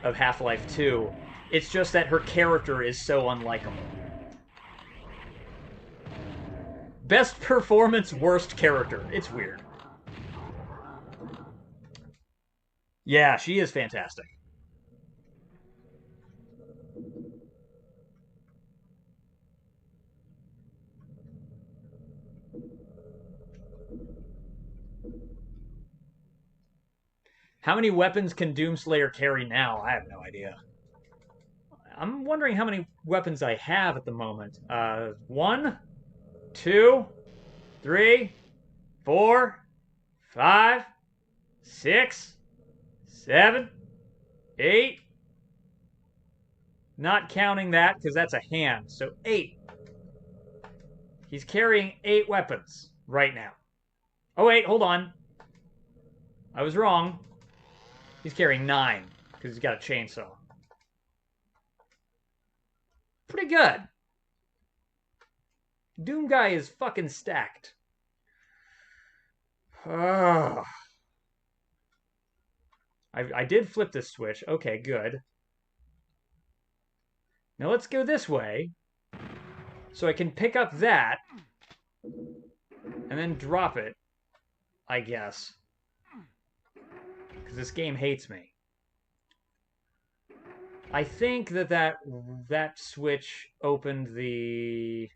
of Half-Life 2. It's just that her character is so unlikable. Best performance, worst character. It's weird. Yeah, she is fantastic. How many weapons can Doomslayer carry now? I have no idea. I'm wondering how many weapons I have at the moment. 1, 2, 3, 4, 5, 6, 7, 8. Not counting that, because that's a hand. So 8. He's carrying 8 weapons right now. Oh, wait, hold on. I was wrong. He's carrying 9, because he's got a chainsaw. Pretty good. Doom Guy is fucking stacked. I did flip this switch. Okay, good. Now let's go this way. So I can pick up that. And then drop it. I guess. Because this game hates me. I think that switch opened the...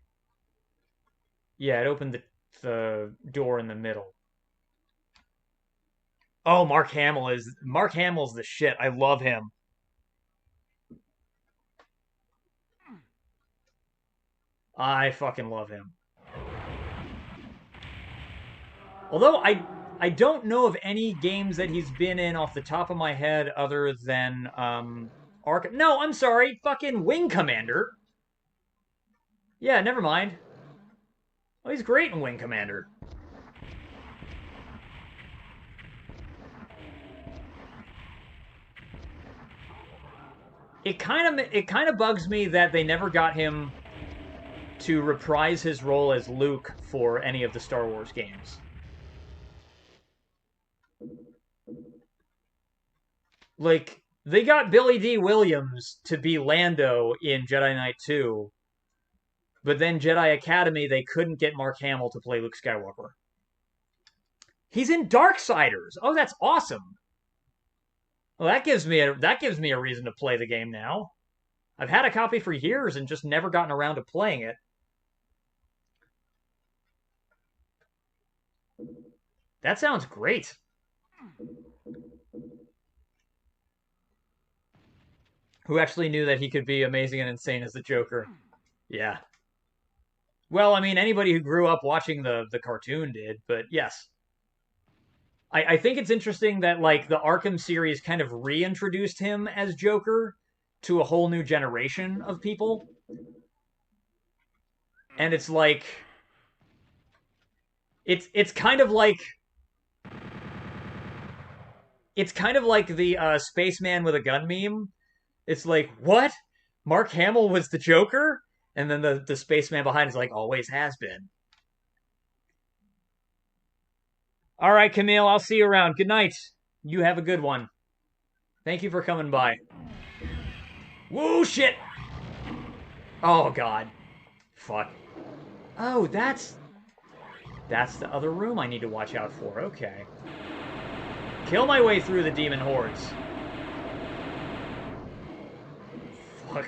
Yeah, it opened the door in the middle. Oh, Mark Hamill's the shit. I love him. I fucking love him. Although I don't know of any games that he's been in off the top of my head other than Ark. No, I'm sorry. Fucking Wing Commander. Yeah, never mind. Oh, he's great in Wing Commander. It kind of bugs me that they never got him to reprise his role as Luke for any of the Star Wars games. Like, they got Billy D. Williams to be Lando in Jedi Knight 2, but then Jedi Academy, they couldn't get Mark Hamill to play Luke Skywalker. He's in Darksiders. Oh, that's awesome. Well, that gives me a reason to play the game now. I've had a copy for years and just never gotten around to playing it. That sounds great. Who actually knew that he could be amazing and insane as the Joker? Yeah. Well, I mean, anybody who grew up watching the cartoon did, but yes. I think it's interesting that, like, the Arkham series kind of reintroduced him as Joker to a whole new generation of people. And it's like... It's kind of like... It's kind of like the spaceman with a gun meme. It's like, what? Mark Hamill was the Joker? And then the spaceman behind is like, always has been. All right, Camille, I'll see you around. Good night. You have a good one. Thank you for coming by. Whoa, shit! Oh, God. Fuck. Oh, that's the other room I need to watch out for. Okay. Kill my way through the demon hordes. Fuck.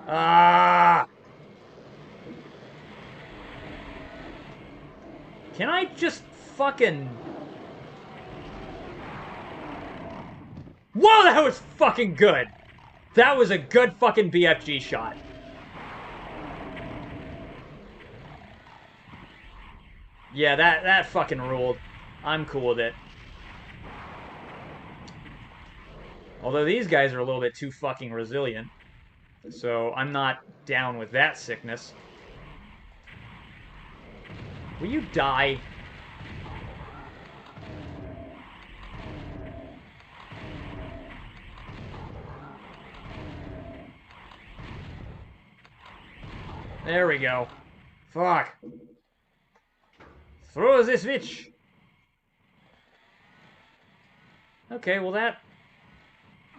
Ah! Can I just fucking... Whoa, that was fucking good! That was a good fucking BFG shot. Yeah, that fucking ruled. I'm cool with it. Although these guys are a little bit too fucking resilient. So I'm not down with that sickness. Will you die? There we go. Fuck. Throw the switch. Okay, well that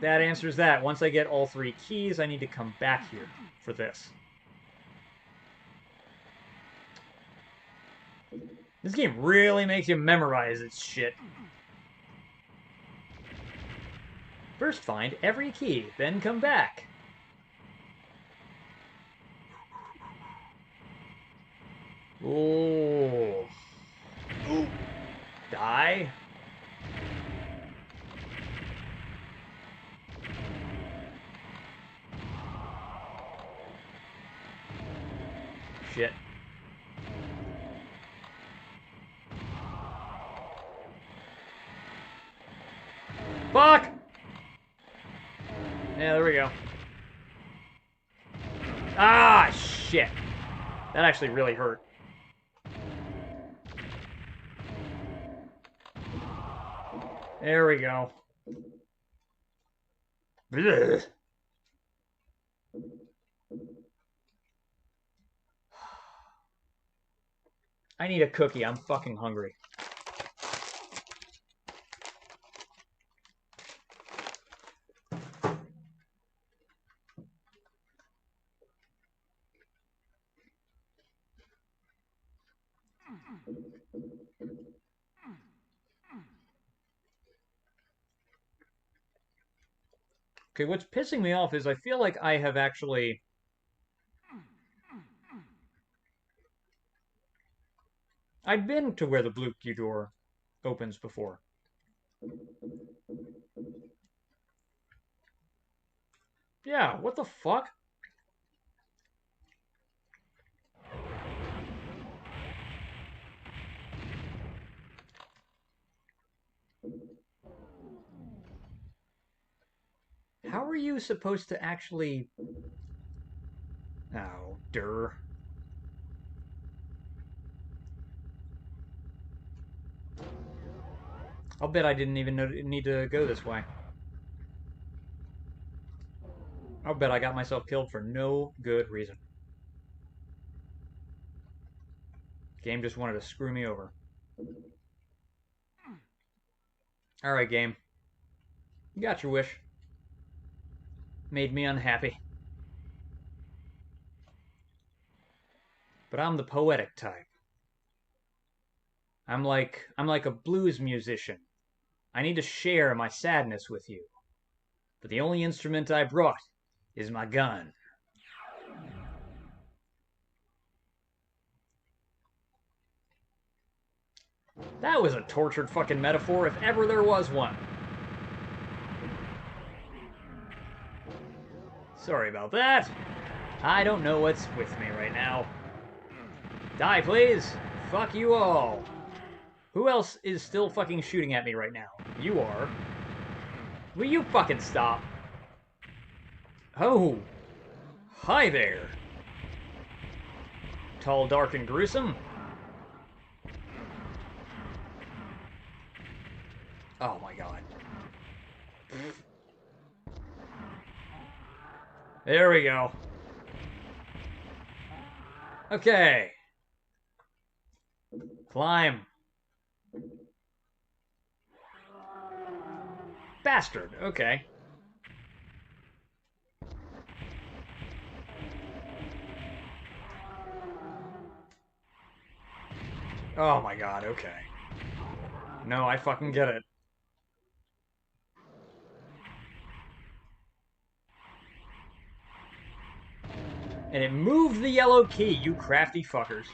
answers that. Once I get all 3 keys, I need to come back here for this. This game really makes you memorize its shit. First find every key, then come back. Oh. Ooh. Die. Shit. Fuck! Yeah, there we go. Ah, shit. That actually really hurt. There we go. Blech. I need a cookie. I'm fucking hungry. Okay, what's pissing me off is I feel like I have actually... I'd been to where the blue key door opens before. Yeah, what the fuck? How are you supposed to actually... Oh, durr. I'll bet I didn't even need to go this way. I'll bet I got myself killed for no good reason. Game just wanted to screw me over. Alright, game. You got your wish. Made me unhappy. But I'm the poetic type. I'm like a blues musician. I need to share my sadness with you. But the only instrument I brought is my gun. That was a tortured fucking metaphor if ever there was one. Sorry about that. I don't know what's with me right now. Die, please. Fuck you all. Who else is still fucking shooting at me right now? You are. Will you fucking stop? Oh. Hi there. Tall, dark, and gruesome. Oh my god. There we go. Okay. Climb. Bastard. Okay. Oh my god, okay. No, I fucking get it. And it moved the yellow key, you crafty fuckers.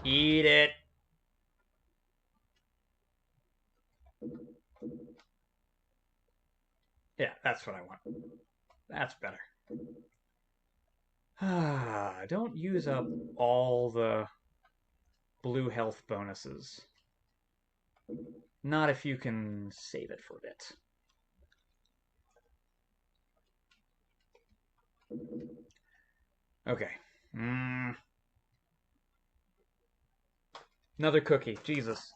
Eat it. Yeah, that's what I want. That's better. Don't use up all the blue health bonuses. Not if you can save it for a bit. Okay. Another cookie. Jesus.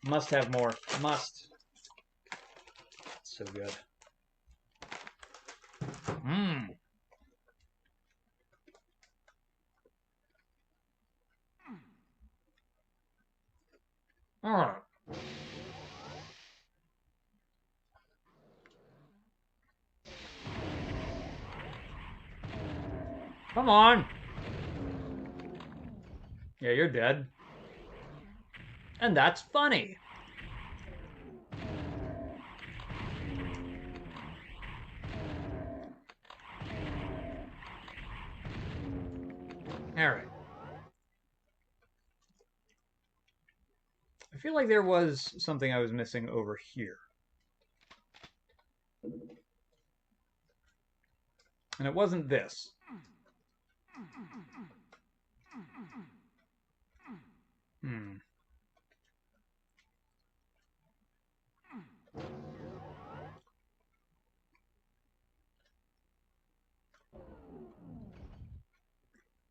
Must have more. Must. So good. Alright. Come on. Yeah, you're dead. And that's funny. Alright. I feel like there was something I was missing over here. And it wasn't this.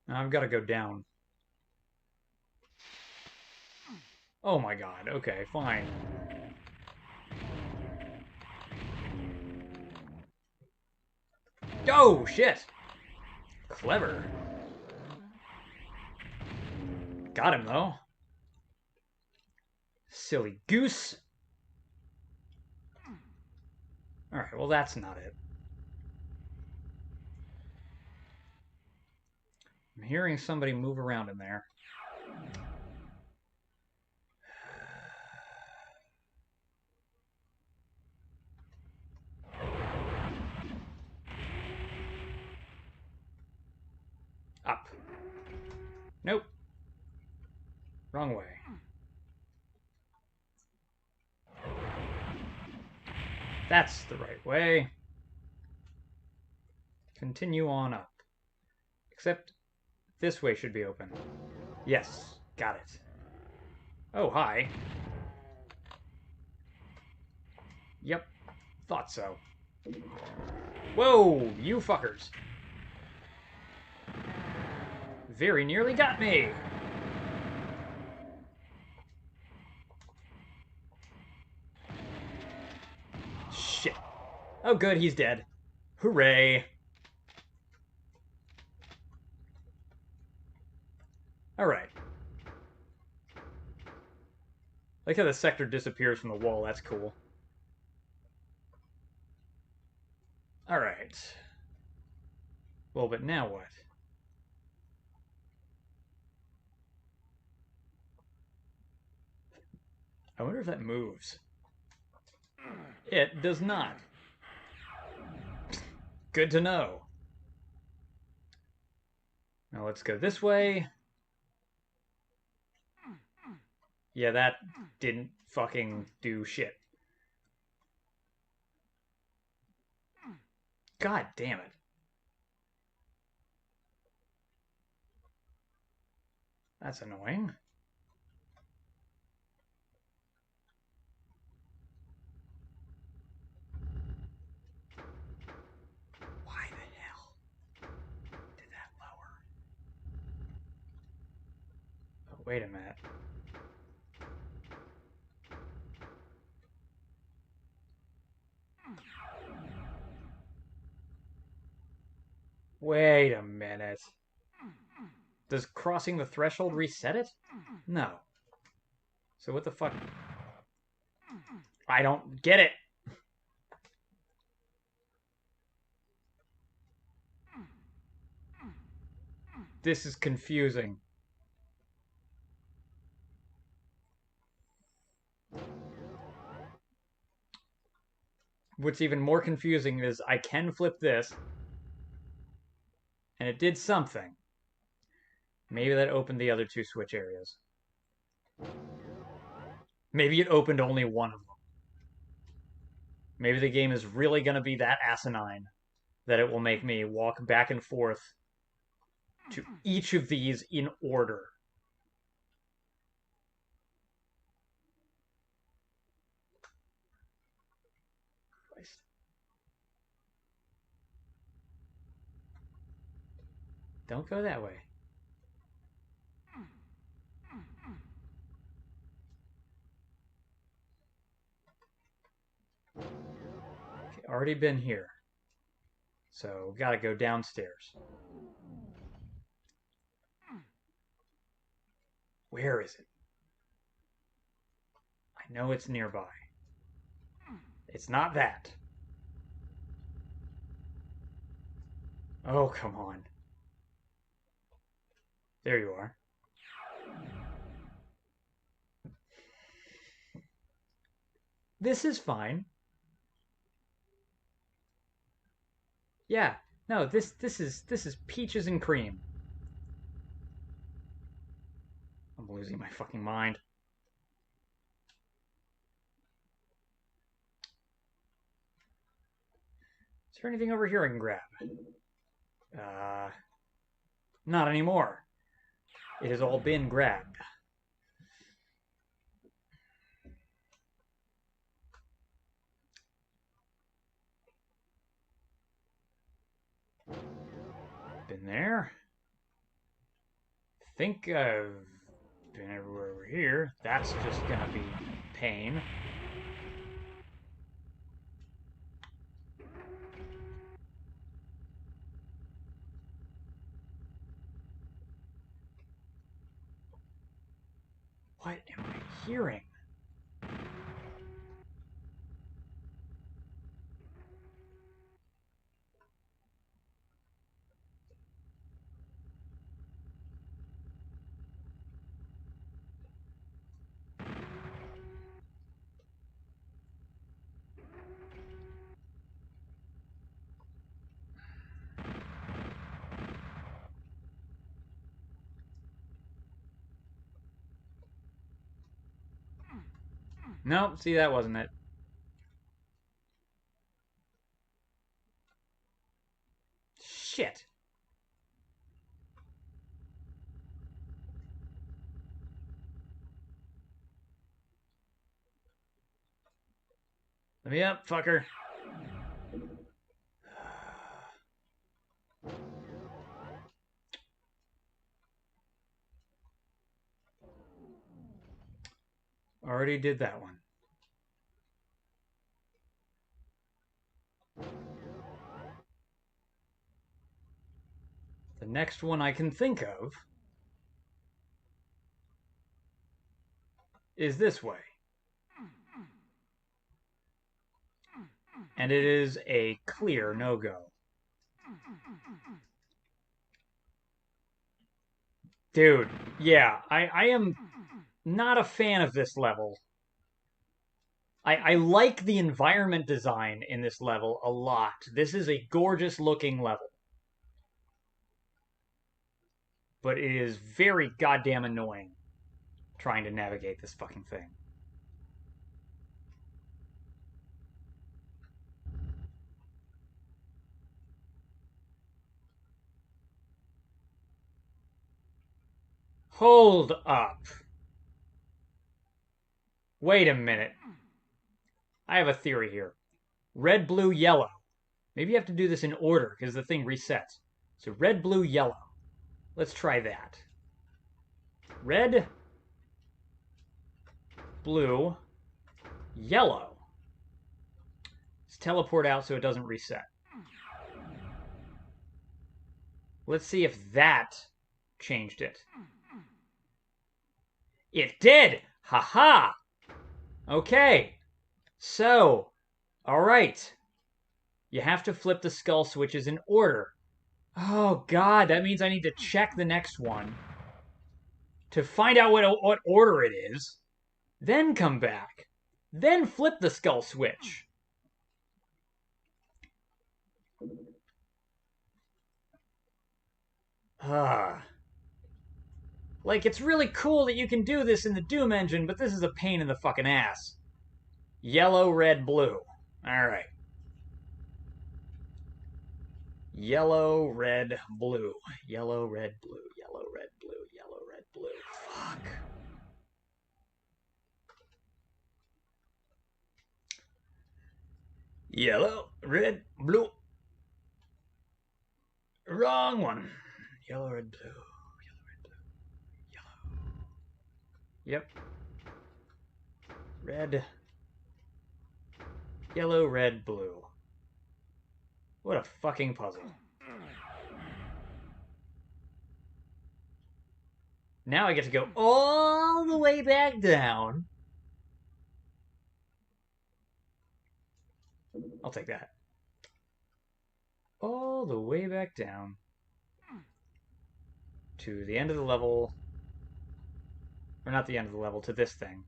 Now I've got to go down. Oh my god. Okay, fine. Oh, shit! Clever. Got him, though. Silly goose. Alright, well that's not it. I'm hearing somebody move around in there. Up. Nope. Wrong way. That's the right way. Continue on up. Except this way should be open. Yes, got it. Oh, hi. Yep, thought so. Whoa, you fuckers. Very nearly got me. Shit. Oh, good, he's dead. Hooray. Alright. Like how the sector disappears from the wall, that's cool. Alright. Well, but now what? I wonder if that moves. It does not. Good to know. Now let's go this way. Yeah, that didn't fucking do shit. God damn it. That's annoying. Why the hell did that lower? Oh, wait a minute. Wait a minute. Does crossing the threshold reset it? No. So what the fuck? I don't get it. This is confusing. What's even more confusing is I can flip this, and it did something. Maybe that opened the other two switch areas. Maybe it opened only one of them. Maybe the game is really going to be that asinine that it will make me walk back and forth to each of these in order. Don't go that way. Okay, already been here. So, gotta go downstairs. Where is it? I know it's nearby. It's not that. Oh, come on. There you are. This is fine. Yeah. No, this is peaches and cream. I'm losing my fucking mind. Is there anything over here I can grab? Not anymore. It has all been grabbed. Been there. Think I've been everywhere over here. That's just gonna be pain. What am I hearing? Nope, see, that wasn't it. Shit. Let me up, fucker. Already did that one. The next one I can think of is this way. And it is a clear no-go. Dude, yeah, I am not a fan of this level. I like the environment design in this level a lot. This is a gorgeous looking level. But it is very goddamn annoying trying to navigate this fucking thing. Hold up. Wait a minute. I have a theory here. Red, blue, yellow. Maybe you have to do this in order because the thing resets. So red, blue, yellow. Let's try that. Red, blue, yellow. Let's teleport out so it doesn't reset. Let's see if that changed it. It did! Haha! Okay. So, alright. You have to flip the skull switches in order. Oh god, that means I need to check the next one to find out what order it is, then come back, then flip the skull switch. Like, it's really cool that you can do this in the Doom engine, but this is a pain in the fucking ass. Yellow, red, blue. Alright. Yellow, red, blue. Yellow, red, blue. Yellow, red, blue. Yellow, red, blue. Fuck. Yellow, red, blue. Wrong one. yellow, red, blue. Yellow, red, blue. Yellow. Yep. Red. Yellow, red, blue. What a fucking puzzle. Now I get to go all the way back down. I'll take that. All the way back down to the end of the level. Or not the end of the level, to this thing.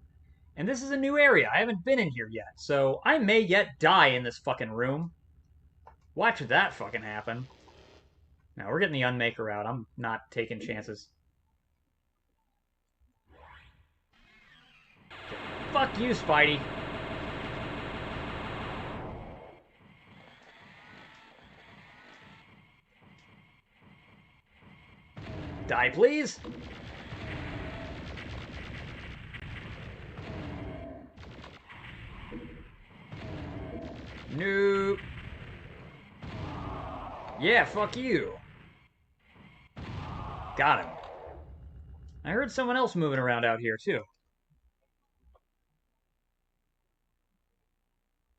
And this is a new area. I haven't been in here yet, so I may yet die in this fucking room. Watch that fucking happen. Now, we're getting the Unmaker out. I'm not taking chances. Fuck you, Spidey. Die, please. Nope. Yeah, fuck you. Got him. I heard someone else moving around out here, too.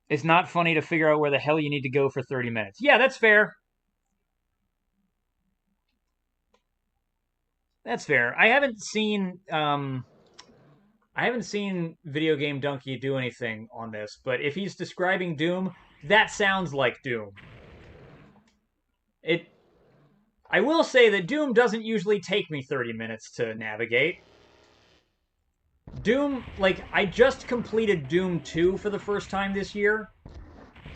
It's not funny to figure out where the hell you need to go for 30 minutes. Yeah, that's fair. That's fair. I haven't seen Video Game Donkey do anything on this, but if he's describing Doom, that sounds like Doom. I will say that Doom doesn't usually take me 30 minutes to navigate. Doom, like, I just completed Doom 2 for the first time this year,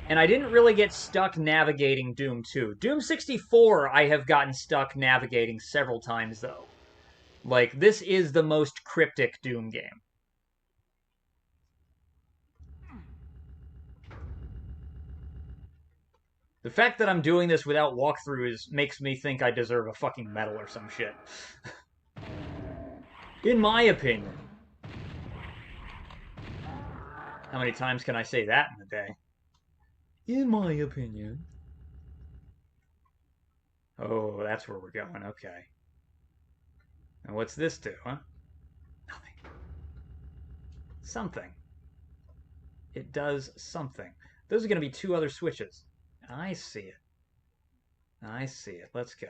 and I didn't really get stuck navigating Doom 2. Doom 64, I have gotten stuck navigating several times, though. Like, this is the most cryptic Doom game. The fact that I'm doing this without walkthroughs makes me think I deserve a fucking medal or some shit. In my opinion. How many times can I say that in a day? In my opinion. Oh, that's where we're going. Okay. And what's this do, huh? Nothing. Something. It does something. Those are going to be 2 other switches. I see it. I see it. Let's go.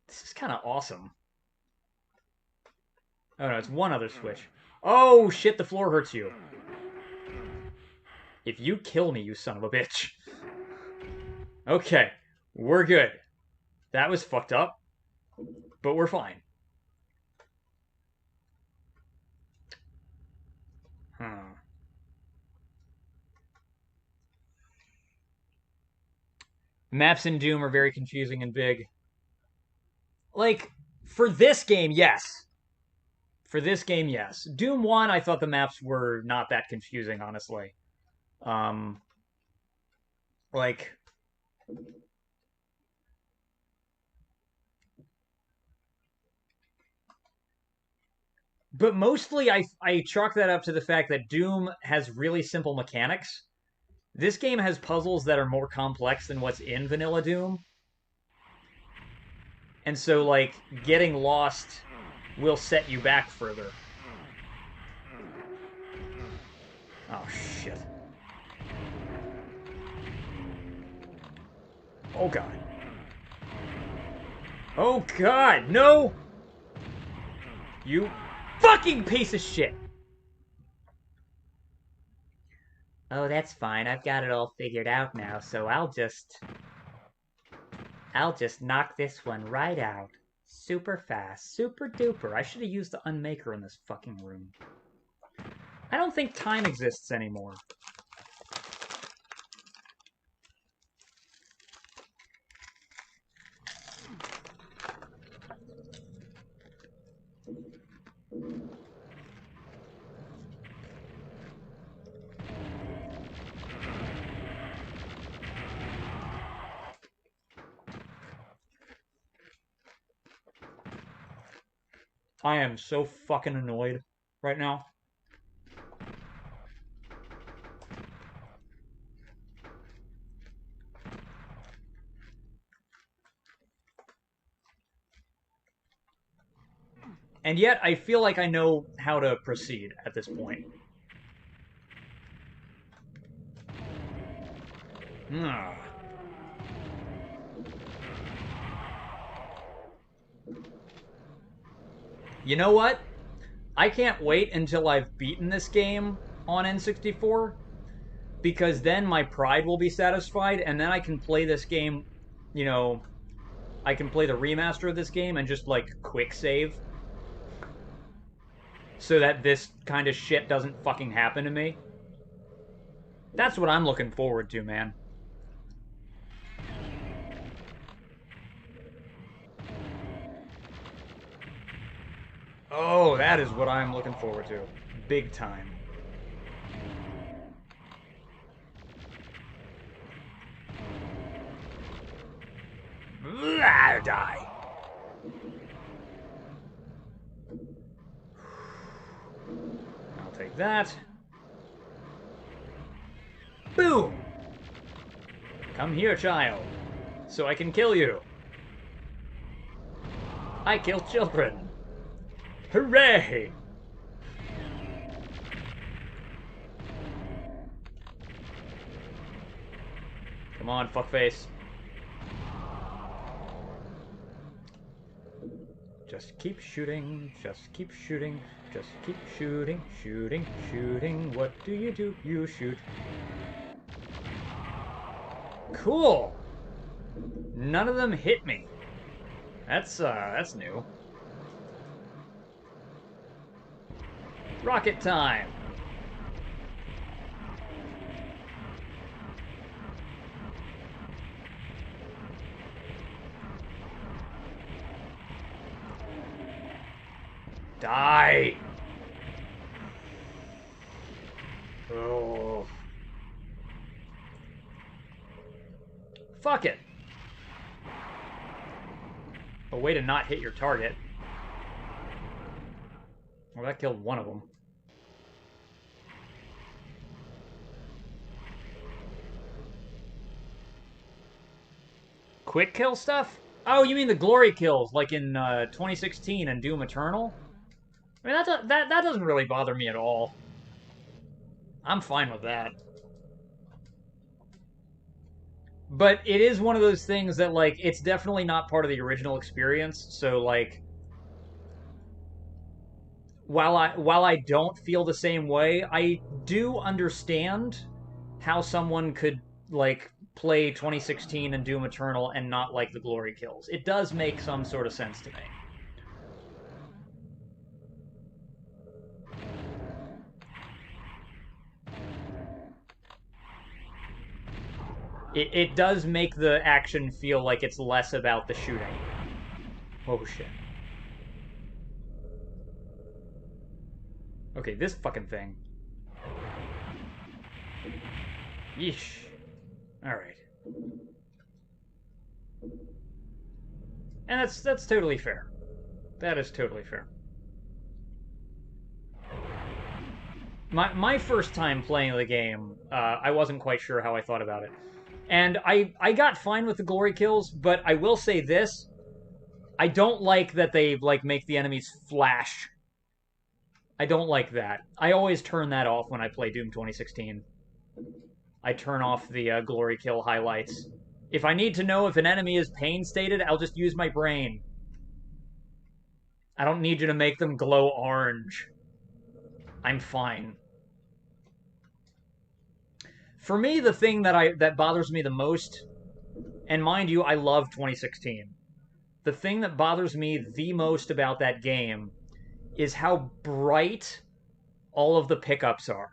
This is kind of awesome. Oh no, it's 1 other switch. Oh shit, the floor hurts you. If you kill me, you son of a bitch. Okay, we're good. That was fucked up, but we're fine. Maps in Doom are very confusing and big. Like, for this game, yes. For this game, yes. Doom 1, I thought the maps were not that confusing, honestly. Like... But mostly, I chalk that up to the fact that Doom has really simple mechanics. This game has puzzles that are more complex than what's in Vanilla Doom. And so, like, getting lost will set you back further. Oh, shit. Oh, God. Oh, God, no! You fucking piece of shit! Oh, that's fine. I've got it all figured out now, so I'll just knock this one right out. Super fast. Super duper. I should have used the Unmaker in this fucking room. I don't think time exists anymore. I am so fucking annoyed right now. And yet, I feel like I know how to proceed at this point. Ah. You know what? I can't wait until I've beaten this game on N64, because then my pride will be satisfied, and then I can play this game, you know, I can play the remaster of this game and just, like, quick save. So that this kind of shit doesn't fucking happen to me. That's what I'm looking forward to, man. Oh, that is what I'm looking forward to. Big time. Die. I'll take that. Boom! Come here, child, so I can kill you. I kill children. Hooray! Come on, fuckface. Just keep shooting, just keep shooting, just keep shooting, shooting, shooting. What do? You shoot. Cool! None of them hit me. That's new. Rocket time! Die! Oh. Fuck it! A way to not hit your target. Well, that killed one of them. Quick kill stuff? Oh, you mean the glory kills, like in 2016 and Doom Eternal? I mean, that doesn't really bother me at all. I'm fine with that. But it is one of those things that, like, it's definitely not part of the original experience. So, like, while I don't feel the same way, I do understand how someone could, like, play 2016 and Doom Eternal and not like the glory kills. It does make some sort of sense to me. It does make the action feel like it's less about the shooting. Oh shit. Okay, this fucking thing. Yeesh. Alright. And that's totally fair. That is totally fair. My first time playing the game, I wasn't quite sure how I thought about it. And I got fine with the glory kills, but I will say this. I don't like that they, like, make the enemies flash. I don't like that. I always turn that off when I play Doom 2016. I turn off the glory kill highlights. If I need to know if an enemy is pain stated, I'll just use my brain. I don't need you to make them glow orange. I'm fine. For me, the thing that bothers me the most, and mind you, I love 2016. The thing that bothers me the most about that game is how bright all of the pickups are.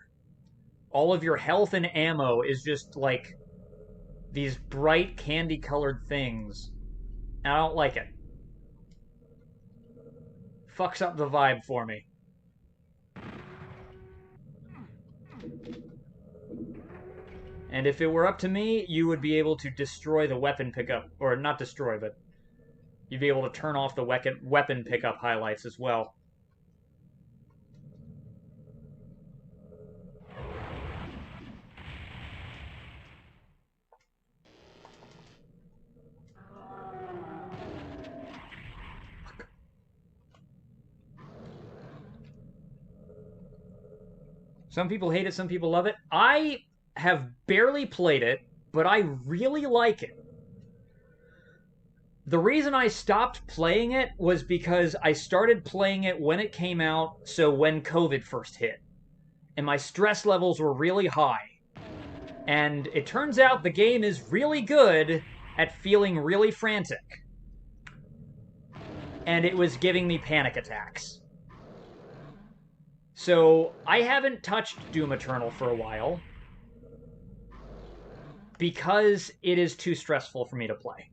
All of your health and ammo is just like these bright candy-colored things. And I don't like it. Fucks up the vibe for me. And if it were up to me, you would be able to destroy the weapon pickup. Or not destroy, but you'd be able to turn off the weapon pickup highlights as well. Some people hate it, some people love it. I have barely played it, but I really like it. The reason I stopped playing it was because I started playing it when it came out, so when COVID first hit. And my stress levels were really high. And it turns out the game is really good at feeling really frantic. And it was giving me panic attacks. So I haven't touched Doom Eternal for a while because it is too stressful for me to play.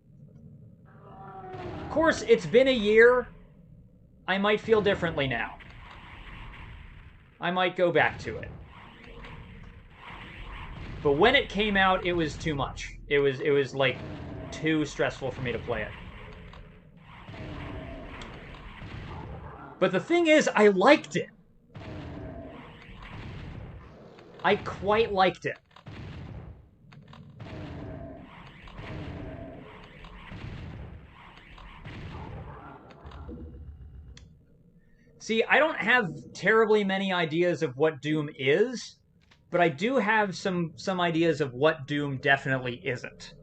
Of course, it's been a year. I might feel differently now. I might go back to it. But when it came out, it was too much. It was like too stressful for me to play it. But the thing is, I liked it. I quite liked it. See, I don't have terribly many ideas of what Doom is, but I do have some ideas of what Doom definitely isn't.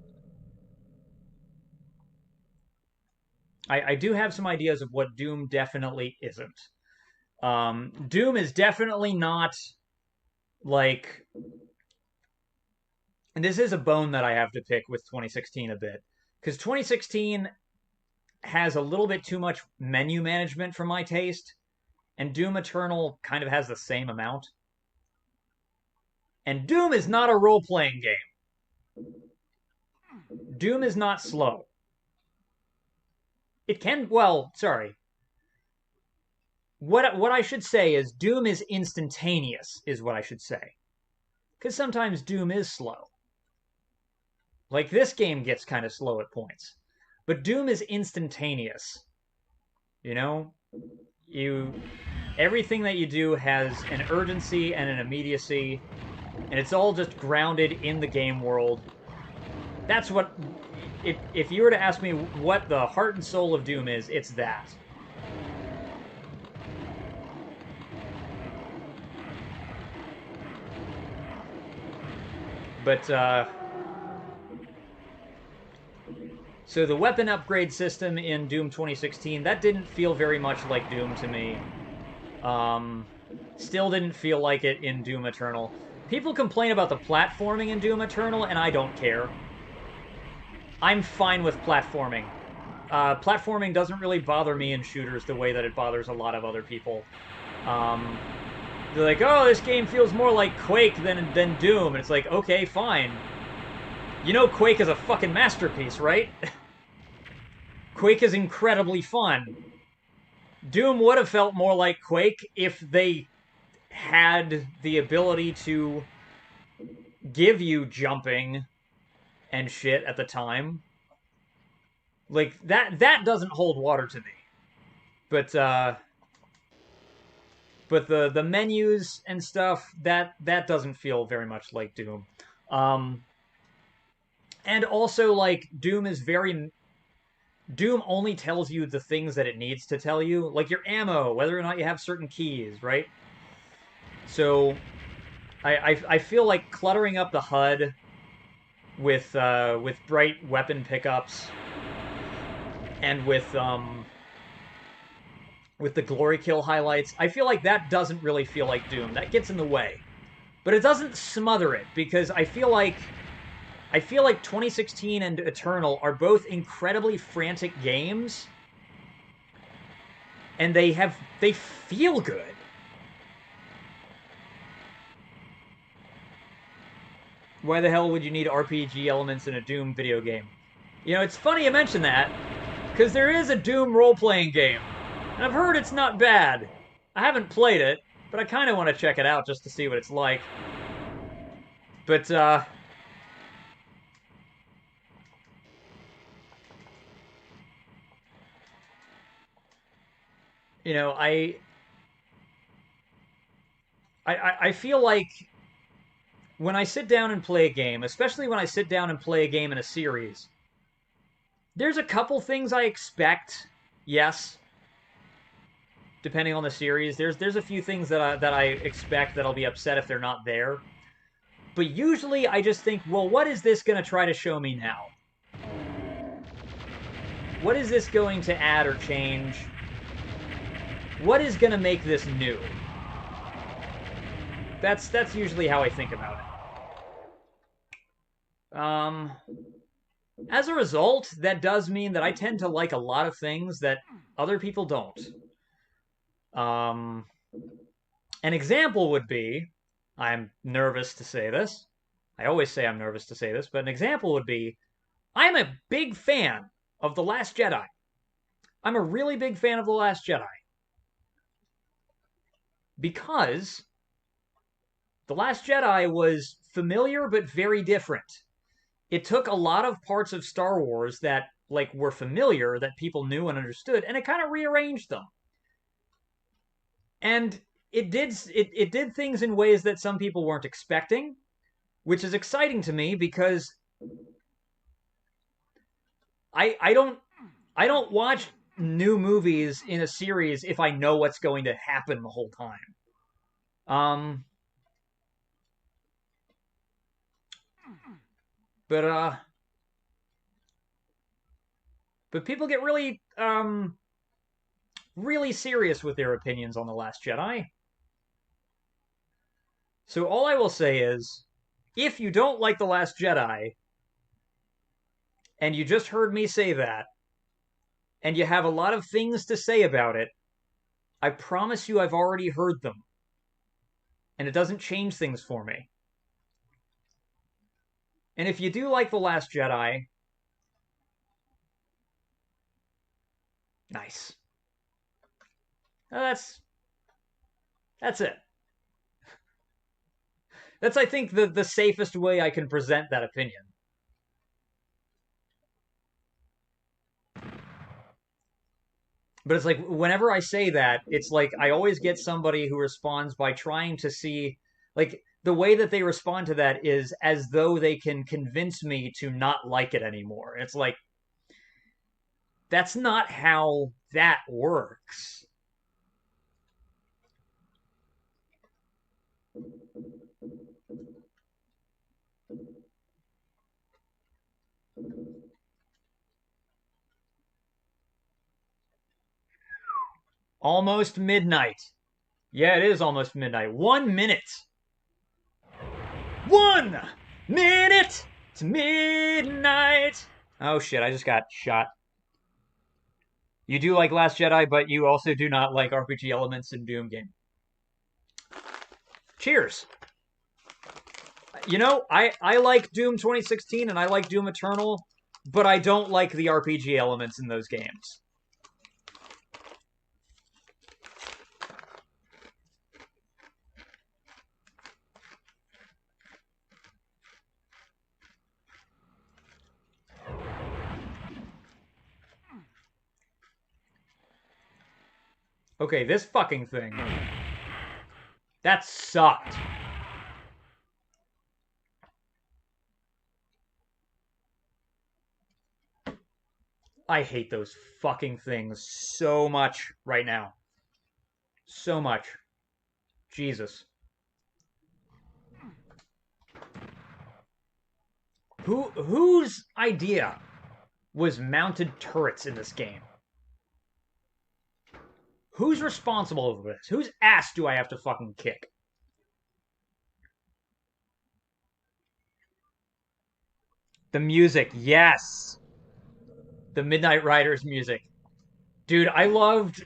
I do have some ideas of what Doom definitely isn't. Doom is definitely not like, and this is a bone that I have to pick with 2016 a bit, because 2016 has a little bit too much menu management for my taste, and Doom Eternal kind of has the same amount. And Doom is not a role-playing game. Doom is not slow. It can, well, sorry. What I should say is Doom is instantaneous, is what I should say. Because sometimes Doom is slow. Like, this game gets kind of slow at points. But Doom is instantaneous. You know? Everything that you do has an urgency and an immediacy, and it's all just grounded in the game world. That's what... If you were to ask me what the heart and soul of Doom is, it's that. But, so the weapon upgrade system in Doom 2016, that didn't feel very much like Doom to me. Still didn't feel like it in Doom Eternal. People complain about the platforming in Doom Eternal, and I don't care. I'm fine with platforming. Platforming doesn't really bother me in shooters the way that it bothers a lot of other people. They're like, oh, this game feels more like Quake than Doom. And it's like, okay, fine. You know Quake is a fucking masterpiece, right? Quake is incredibly fun. Doom would have felt more like Quake if they had the ability to give you jumping and shit at the time. Like, that doesn't hold water to me. But the menus and stuff, that doesn't feel very much like Doom. And also, like, Doom only tells you the things that it needs to tell you. Like your ammo, whether or not you have certain keys, right? So, I feel like cluttering up the HUD with bright weapon pickups and with the glory kill highlights, I feel like that doesn't really feel like Doom. That gets in the way. But it doesn't smother it, because I feel like 2016 and Eternal are both incredibly frantic games, and they feel good. Why the hell would you need RPG elements in a Doom video game? You know, it's funny you mention that, because there is a Doom role-playing game. And I've heard it's not bad. I haven't played it, but I kind of want to check it out just to see what it's like. But, you know, I feel like when I sit down and play a game, especially when I sit down and play a game in a series, there's a couple things I expect, yes. depending on the series. There's a few things that I expect that I'll be upset if they're not there. But usually I just think, well, what is this going to try to show me now? What is this going to add or change? What is going to make this new? That's usually how I think about it. As a result, that does mean that I tend to like a lot of things that other people don't. An example would be, I'm nervous to say this. I always say I'm nervous to say this, but an example would be, I'm a big fan of The Last Jedi. I'm a really big fan of The Last Jedi. Because The Last Jedi was familiar but very different. It took a lot of parts of Star Wars that like were familiar, that people knew and understood, and it kind of rearranged them. And it did things in ways that some people weren't expecting, which is exciting to me because I don't watch new movies in a series if I know what's going to happen the whole time. But people get really really serious with their opinions on The Last Jedi. So all I will say is, if you don't like The Last Jedi, and you just heard me say that, and you have a lot of things to say about it, I promise you I've already heard them. And it doesn't change things for me. And if you do like The Last Jedi, nice. That's it. That's, I think, the safest way I can present that opinion. But it's like, whenever I say that, it's like I always get somebody who responds by trying to see, like, the way that they respond to that is as though they can convince me to not like it anymore. It's like, that's not how that works. Almost midnight. Yeah, it is almost midnight. 1 minute. 1 minute to midnight. Oh shit, I just got shot. You do like Last Jedi, but you also do not like RPG elements in Doom game. Cheers. You know, I like Doom 2016 and I like Doom Eternal, but I don't like the RPG elements in those games. Okay, this fucking thing. That sucked. I hate those fucking things so much right now. So much. Jesus. Whose idea was mounted turrets in this game? Who's responsible for this? Whose ass do I have to fucking kick? The music, yes. The Midnight Riders music. Dude, I loved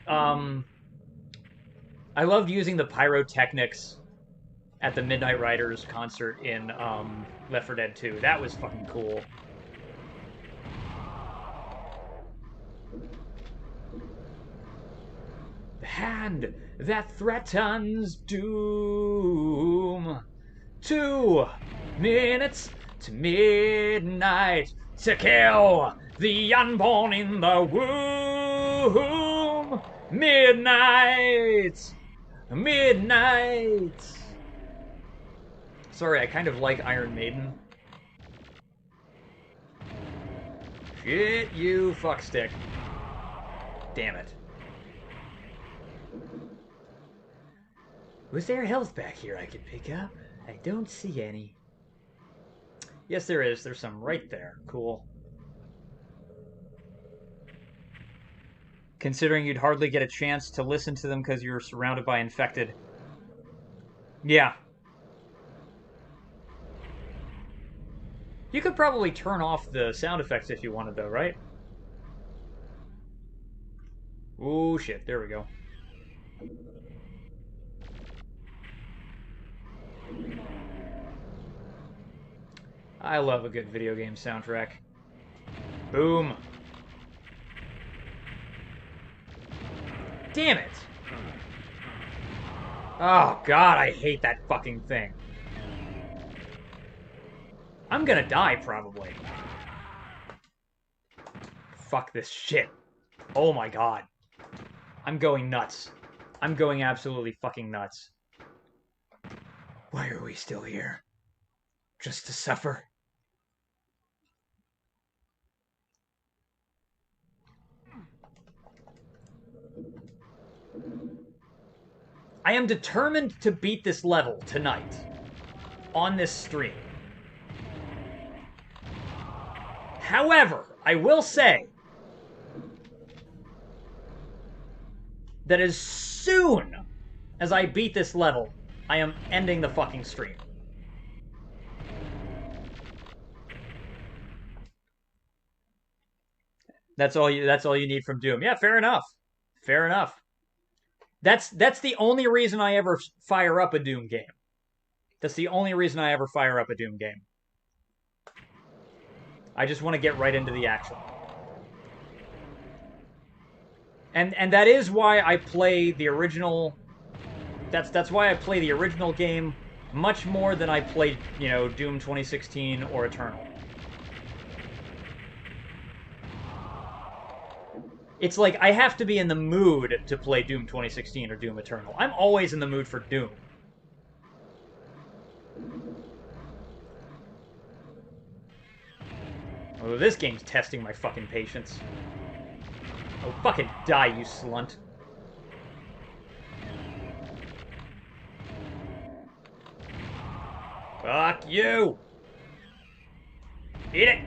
using the pyrotechnics at the Midnight Riders concert in Left 4 Dead 2. That was fucking cool. The hand that threatens doom. 2 minutes to midnight to kill the unborn in the womb. Midnight. Midnight. Sorry, I kind of like Iron Maiden. Shit, you fuckstick. Damn it. Was there health back here I could pick up? I don't see any. Yes, there is. There's some right there. Cool. Considering you'd hardly get a chance to listen to them because you're surrounded by infected. Yeah. You could probably turn off the sound effects if you wanted, though, right? Oh, shit. There we go. I love a good video game soundtrack. Boom. Damn it. Oh, God, I hate that fucking thing. I'm gonna die, probably. Fuck this shit. Oh my God. I'm going nuts. I'm going absolutely fucking nuts. Why are we still here? Just to suffer? I am determined to beat this level tonight. On this stream. However, I will say that as soon as I beat this level, I am ending the fucking stream. That's all you need from Doom. Yeah, fair enough. Fair enough. That's the only reason I ever fire up a Doom game. That's the only reason I ever fire up a Doom game. I just want to get right into the action. And that is why I play the original. That's why I play the original game much more than I played, you know, Doom 2016 or Eternal. It's like I have to be in the mood to play Doom 2016 or Doom Eternal. I'm always in the mood for Doom. Although this game's testing my fucking patience. Oh, fucking die, you slunt. Fuck you! Eat it!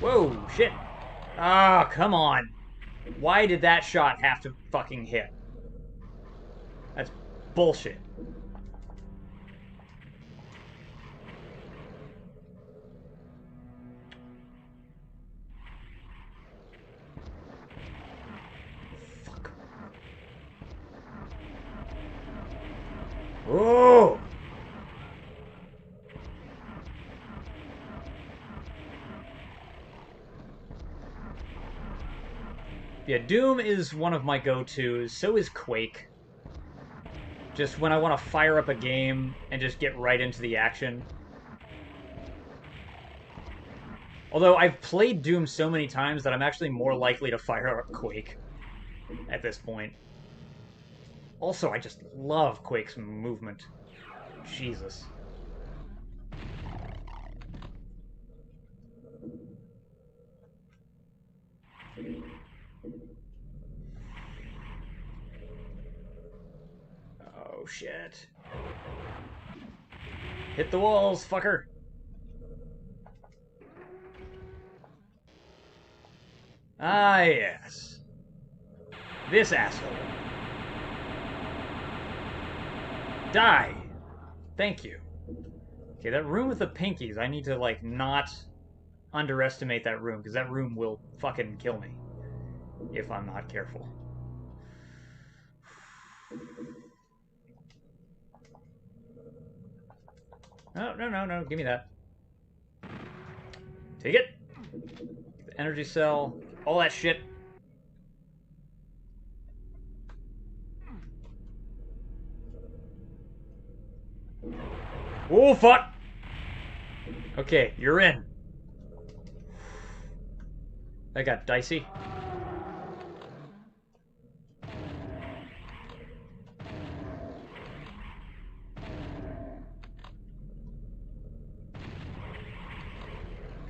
Whoa, shit. Ah, oh, come on. Why did that shot have to fucking hit? That's bullshit. Fuck. Oh! Yeah, Doom is one of my go-tos. So is Quake. Just when I want to fire up a game and just get right into the action. Although I've played Doom so many times that I'm actually more likely to fire up Quake at this point. Also, I just love Quake's movement. Jesus. Oh, shit. Hit the walls, fucker. Ah, yes. This asshole. Die. Thank you. Okay, that room with the pinkies, I need to, like, not underestimate that room, because that room will fucking kill me if I'm not careful. No, no, no, no. Give me that. Take it. The energy cell. All that shit. Oh, fuck. Okay, you're in. That got dicey.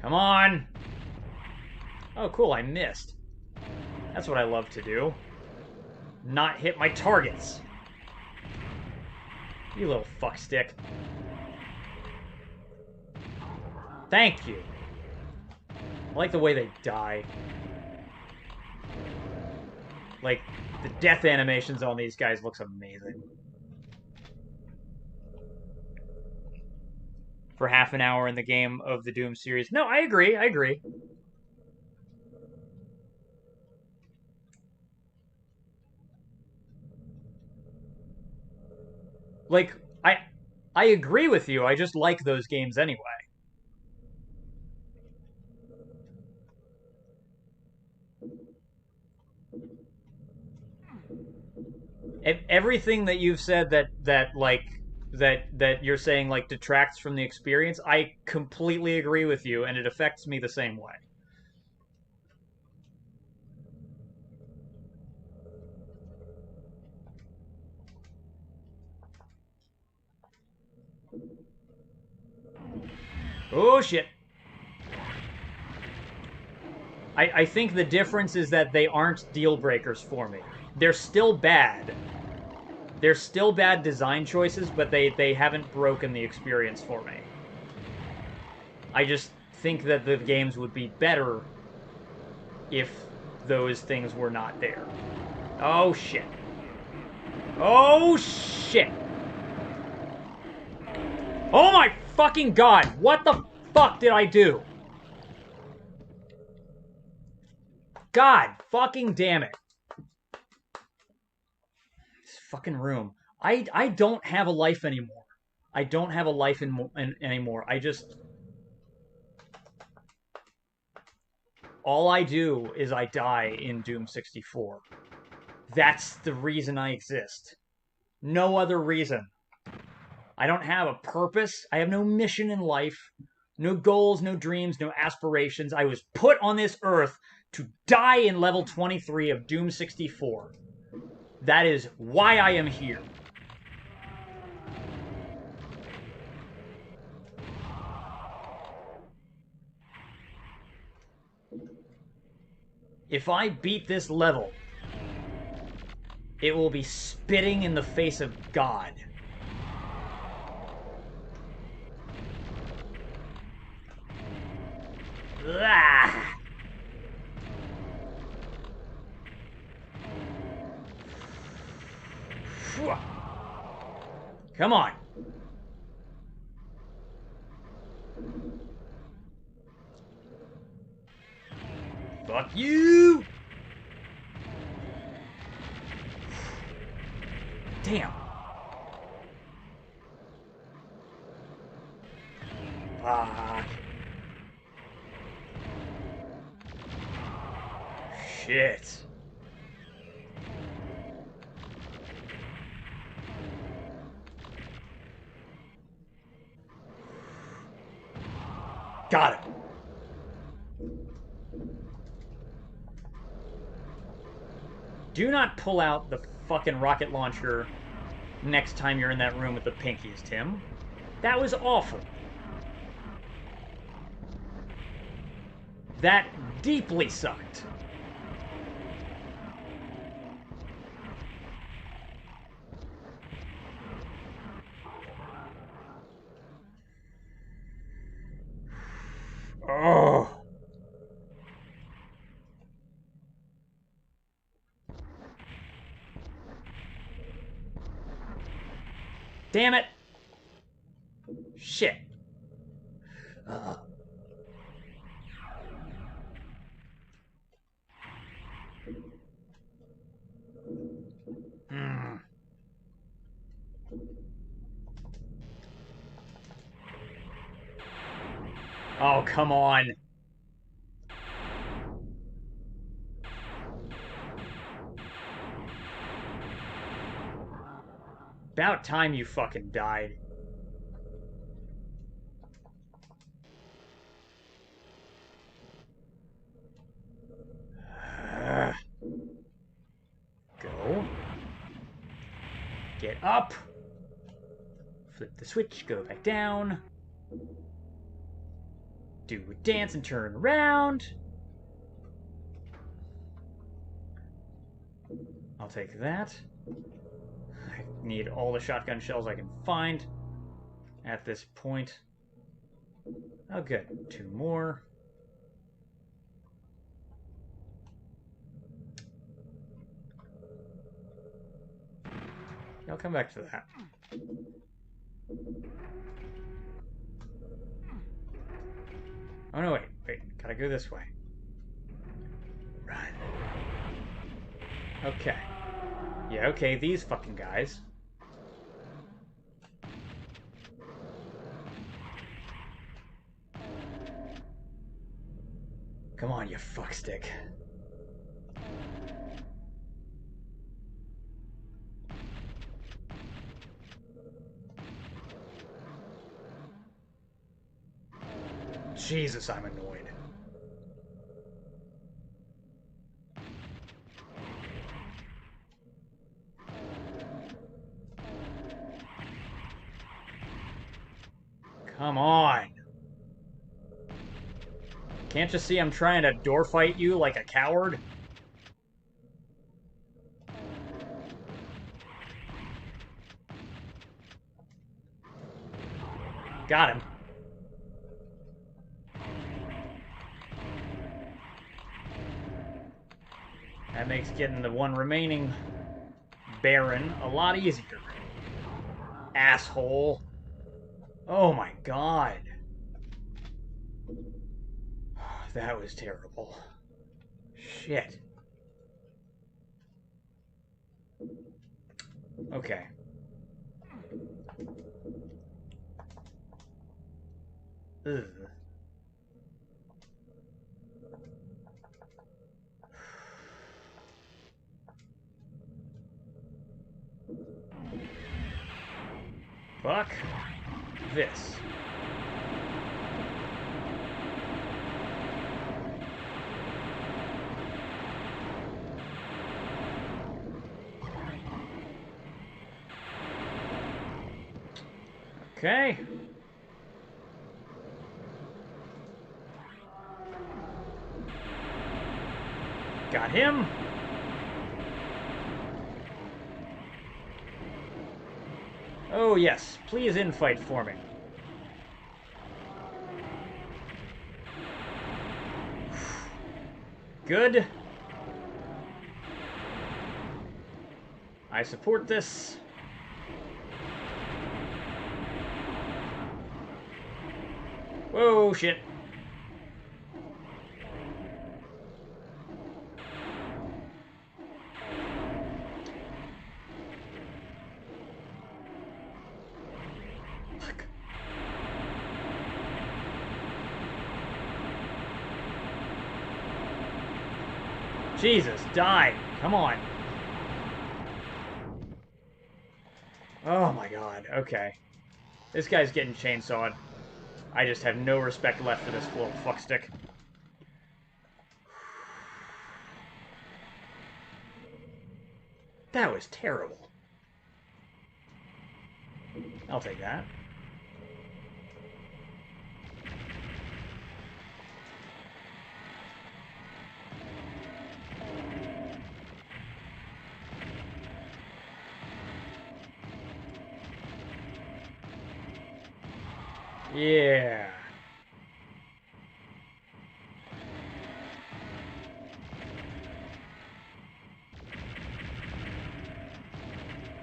Come on! Oh, cool, I missed. That's what I love to do. not hit my targets. You little fuckstick. Thank you. I like the way they die. Like, the death animations on these guys looks amazing. For half an hour in the game of the Doom series. No, I agree, I agree. Like, I agree with you, I just like those games anyway. Everything that you've said that you're saying like detracts from the experience, I completely agree with you, and it affects me the same way. Oh shit. I think the difference is that they aren't deal breakers for me. They're still bad. They're still bad design choices, but they haven't broken the experience for me. I just think that the games would be better if those things were not there. Oh shit. Oh shit. Oh my fucking god. What the fuck did I do? God fucking damn it. This fucking room. I don't have a life anymore. I don't have a life anymore. I just... All I do is I die in Doom 64. That's the reason I exist. No other reason. I don't have a purpose. I have no mission in life. No goals, no dreams, no aspirations. I was put on this earth to die in level 23 of Doom 64. That is why I am here. If I beat this level, it will be spitting in the face of God. Ah! Come on. Fuck you! Damn. Fuck. Shit. Got it. Do not pull out the fucking rocket launcher next time you're in that room with the pinkies, Tim. That was awful. That deeply sucked. Oh. Damn it. Shit. Oh, come on. About time you fucking died. Go. Get up. Flip the switch, go back down. Do a dance and turn around. I'll take that. I need all the shotgun shells I can find at this point. Oh, good. 2 more. I'll come back to that. Oh, no, wait. Gotta go this way. Run. Okay. Yeah, okay, these fucking guys. Come on, you fuckstick. Jesus, I'm annoyed. Come on. Can't you see I'm trying to door fight you like a coward? Got him. That makes getting the one remaining Baron a lot easier. Asshole. Oh my god. That was terrible. Shit. Okay. Ugh. Fuck this. Okay. Got him. Oh, yes. Please infight for me. Good. I support this. Whoa, shit. Fuck. Jesus, die. Come on. Oh my god, okay. This guy's getting chainsawed. I just have no respect left for this little fuckstick. That was terrible. I'll take that. Yeah.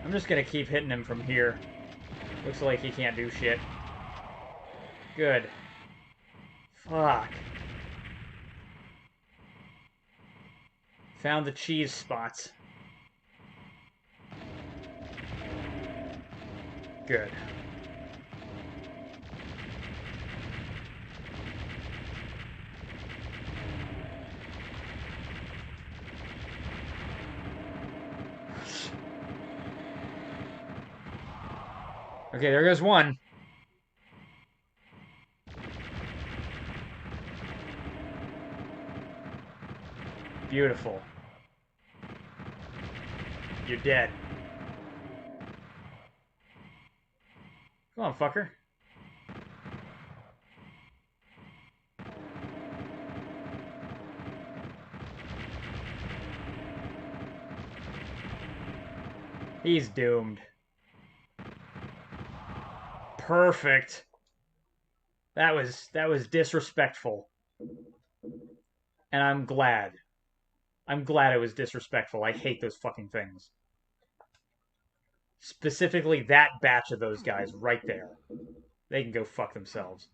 I'm just gonna keep hitting him from here. Looks like he can't do shit. Good. Fuck. Found the cheese spots. Good. Okay, there goes one. Beautiful. You're dead. Come on, fucker. He's doomed. Perfect. That was disrespectful. And I'm glad. I'm glad it was disrespectful. I hate those fucking things. Specifically that batch of those guys right there. They can go fuck themselves.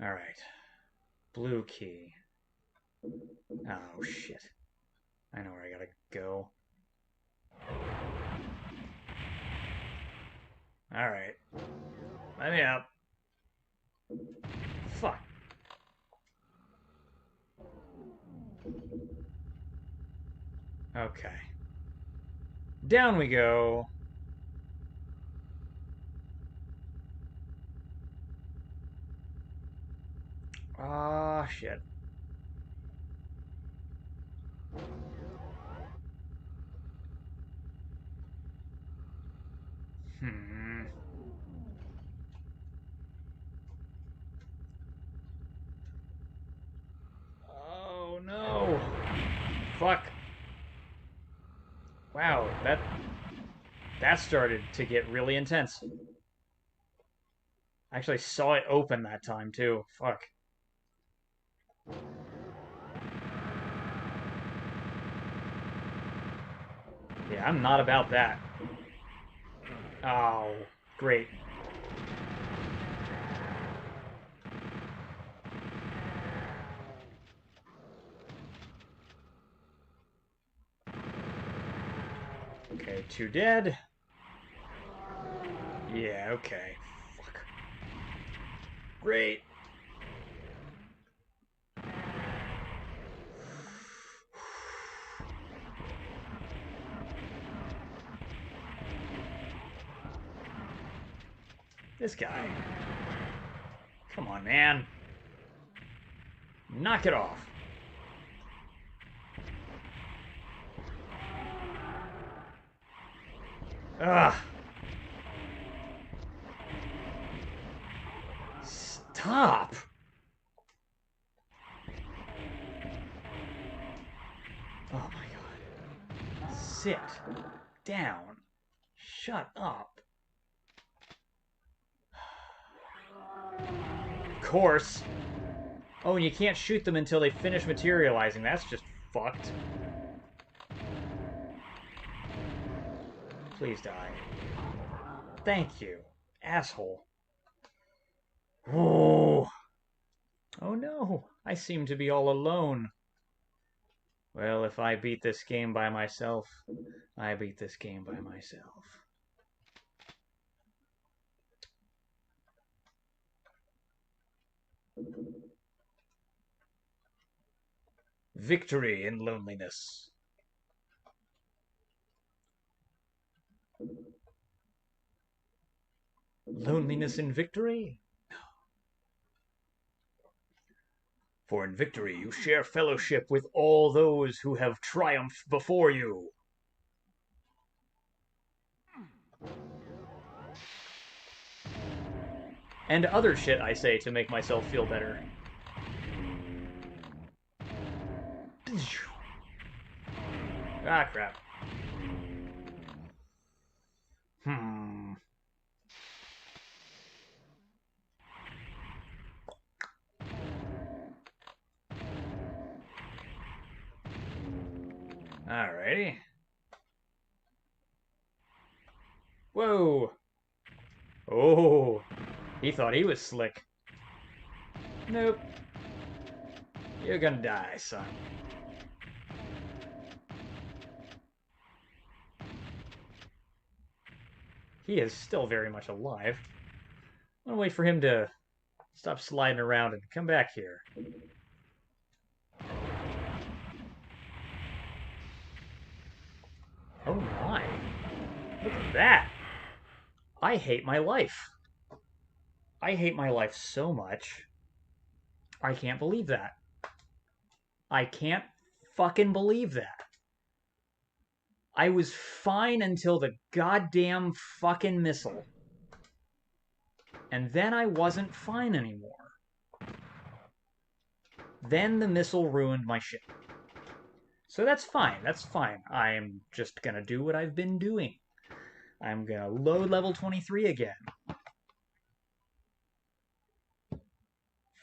Alright. Blue key. Oh, shit. I know where I gotta go. Alright. Let me up. Fuck. Okay. Down we go. Ah, shit. Hmm. Oh, no. Fuck. Wow, that started to get really intense. I actually saw it open that time, too. Fuck. Yeah, I'm not about that. Oh, great. Okay, 2 dead. Yeah, okay. Fuck. Great. This guy. Come on, man. Knock it off. Ugh. Stop. Oh my god. Sit down. Shut up. Of course. Oh, and you can't shoot them until they finish materializing. That's just fucked. Please die. Thank you, asshole. Oh. Oh no, I seem to be all alone. Well, if I beat this game by myself, I beat this game by myself. Victory in loneliness. Loneliness in victory? For in victory you share fellowship with all those who have triumphed before you. And other shit I say to make myself feel better. Ah, crap. Hmm. Alrighty. Whoa. Oh. He thought he was slick. Nope. You're gonna die, son. He is still very much alive. I'm gonna wait for him to stop sliding around and come back here. Oh my. Look at that. I hate my life. I hate my life so much. I can't believe that. I can't fucking believe that. I was fine until the goddamn fucking missile. And then I wasn't fine anymore. Then the missile ruined my shit. So that's fine. That's fine. I'm just gonna do what I've been doing. I'm gonna load level 23 again.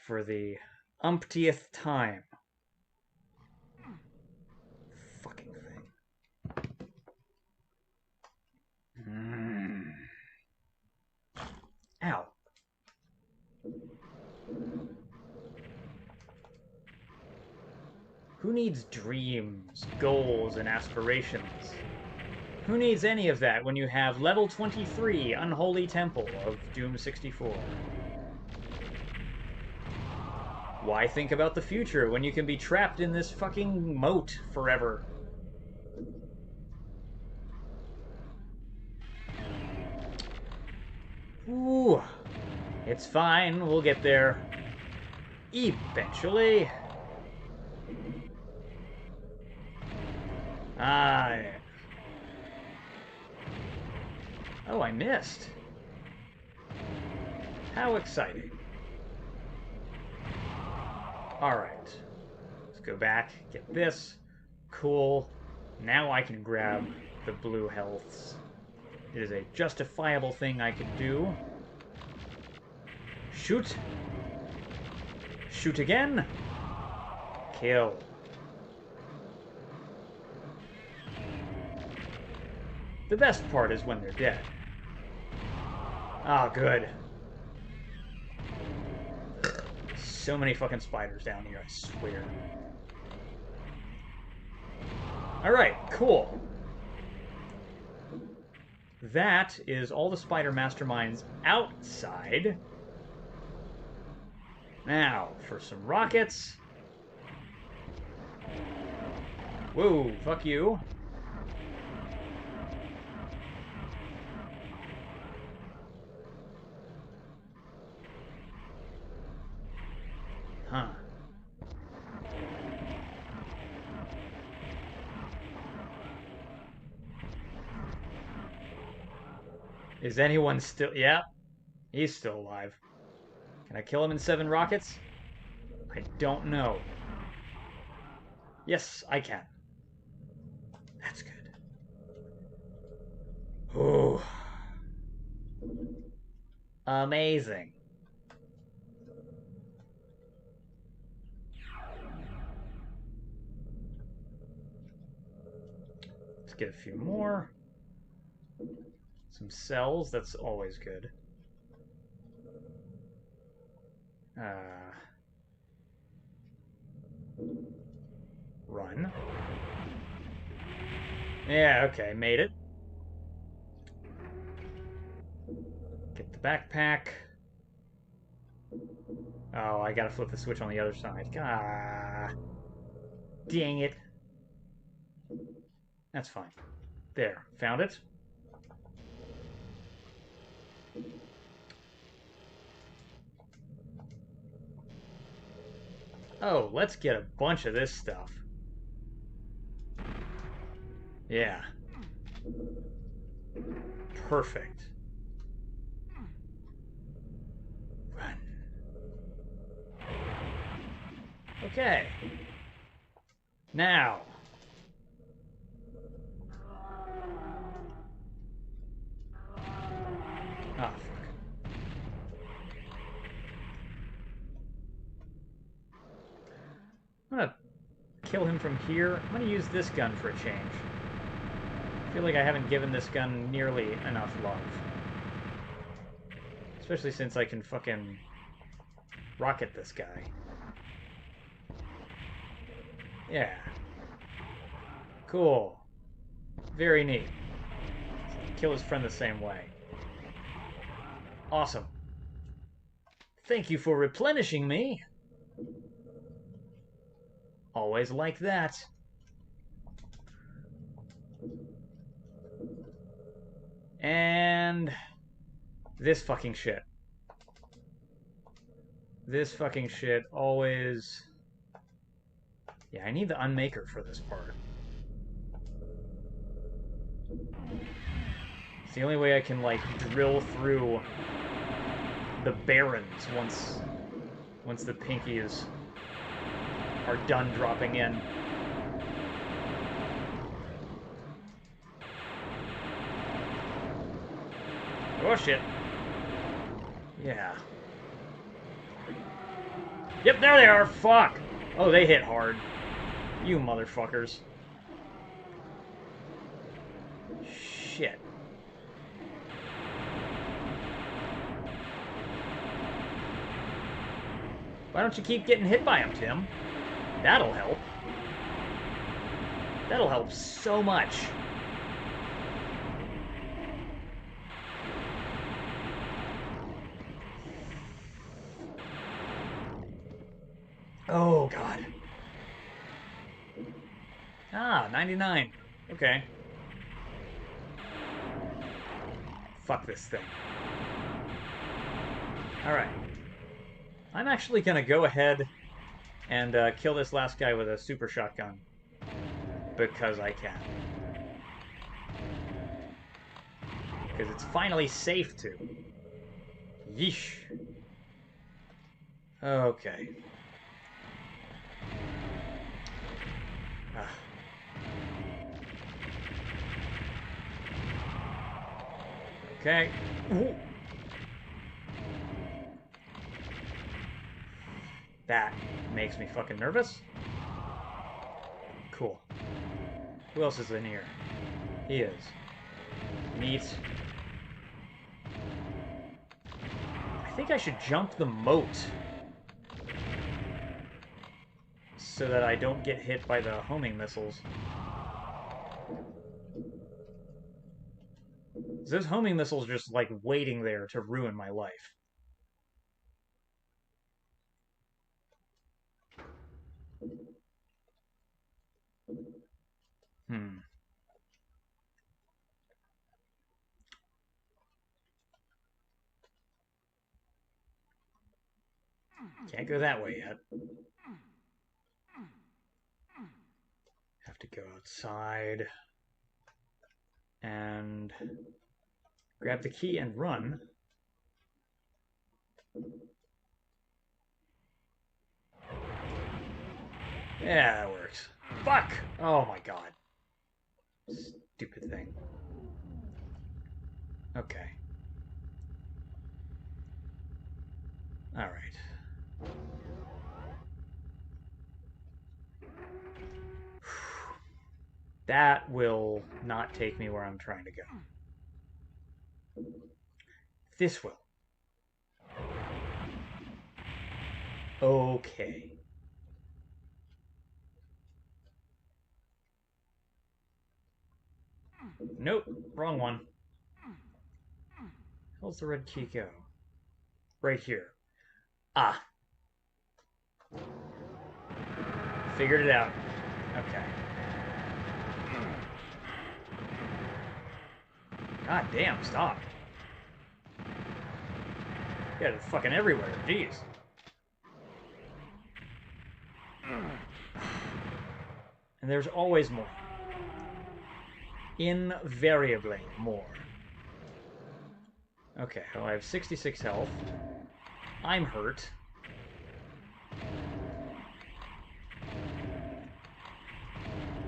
For the umptieth time. Fucking thing. Ow. Who needs dreams, goals, and aspirations? Who needs any of that when you have level 23 Unholy Temple of Doom 64? Why think about the future when you can be trapped in this fucking moat forever? Ooh, it's fine. We'll get there. Eventually. Ah. Oh, I missed. How exciting. Alright. Let's go back, get this. Cool. Now I can grab the blue healths. It is a justifiable thing I can do. Shoot. Shoot again. Kill. The best part is when they're dead. Ah, good. So many fucking spiders down here, I swear. Alright, cool. That is all the spider masterminds outside. Now, for some rockets. Whoa, fuck you. Huh. Is anyone still... Yeah, he's still alive. Can I kill him in 7 rockets? I don't know. Yes, I can. That's good. Oh. Amazing. Let's get a few more. Some cells, that's always good. Run. Yeah, okay, made it. Get the backpack. Oh, I gotta flip the switch on the other side. Ah, dang it. That's fine. There, found it. Oh, let's get a bunch of this stuff. Yeah. Perfect. Run. Okay. Now. Ah, fuck. I'm gonna kill him from here. I'm gonna use this gun for a change. I feel like I haven't given this gun nearly enough love. Especially since I can fucking rocket this guy. Yeah. Cool. Very neat. Kill his friend the same way. Awesome. Thank you for replenishing me. Always like that. And this fucking shit. This fucking shit always... Yeah, I need the unmaker for this part. It's the only way I can, like, drill through the barrens once the pinkies are done dropping in. Oh, shit. Yeah. Yep, there they are. Fuck. Oh, they hit hard. You motherfuckers. Shit. Why don't you keep getting hit by them, Tim? That'll help. That'll help so much. Oh, God. Ah, 99. Okay. Fuck this thing. Alright. I'm actually gonna go ahead and kill this last guy with a super shotgun. Because I can. Because it's finally safe to. Yeesh. Okay. Ah. Okay. Ooh. That makes me fucking nervous. Cool. Who else is in here? He is. Neat. I think I should jump the moat. So that I don't get hit by the homing missiles. Those homing missiles just, like, waiting there to ruin my life. Can't go that way yet. Have to go outside. And grab the key and run. Yeah, that works. Fuck! Oh my god. Stupid thing. Okay. Alright. That will not take me where I'm trying to go. This will. Okay. Nope, wrong one. How's the red key go? Right here. Ah. Figured it out. Okay. God damn, stop. Yeah, it's fucking everywhere. Jeez. And there's always more. Invariably more. Okay, well, I have 66 health. I'm hurt.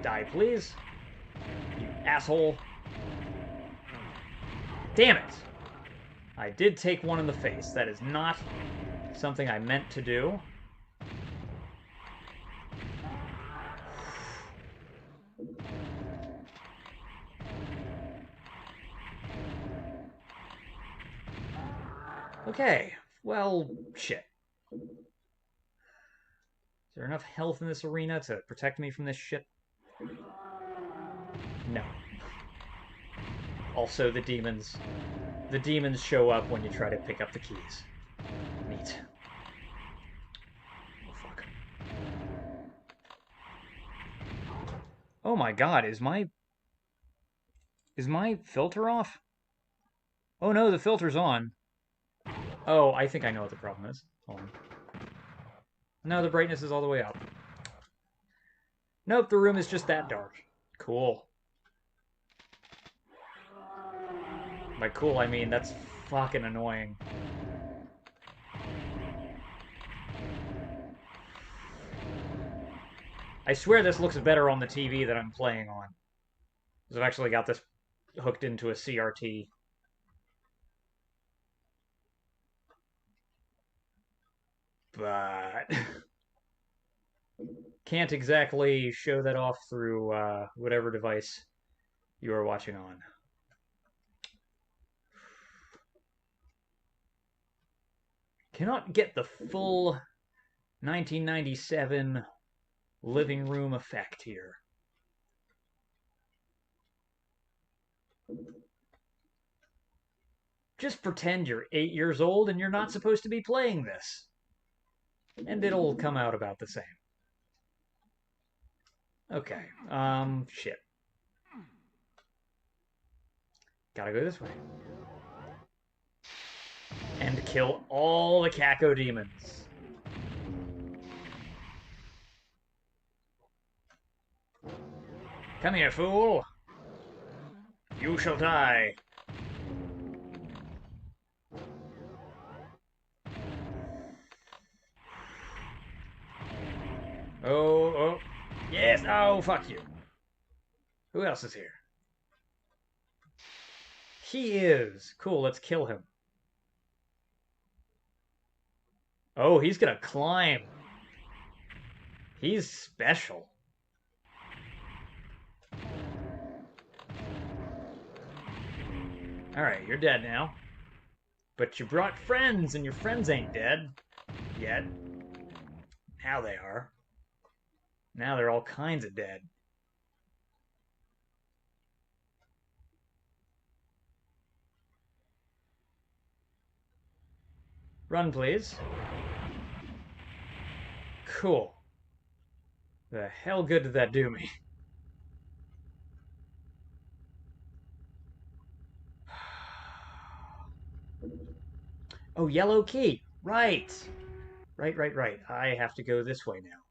Die, please. You asshole. Damn it! I did take one in the face. That is not something I meant to do. Okay, well, shit. Is there enough health in this arena to protect me from this shit? No. Also, the demons. The demons show up when you try to pick up the keys. Neat. Oh, fuck. Oh my god, is my filter off? Oh no, the filter's on. Oh, I think I know what the problem is. Hold on. No, the brightness is all the way up. Nope, the room is just that dark. Cool. By cool, I mean that's fucking annoying. I swear this looks better on the TV that I'm playing on. Because I've actually got this hooked into a CRT. but can't exactly show that off through whatever device you are watching on. Cannot get the full 1997 living room effect here. Just pretend you're 8 years old and you're not supposed to be playing this. And it'll come out about the same. Okay, shit. Gotta go this way. And kill all the Caco demons. Come here, fool. You shall die. Oh. Yes, oh, fuck you. Who else is here? He is. Cool, let's kill him. Oh, he's gonna climb. He's special. Alright, you're dead now. But you brought friends, and your friends ain't dead. Yet. Now they are. Now they're all kinds of dead. Run, please. Cool. The hell good did that do me? Oh, yellow key. Right. Right. I have to go this way now.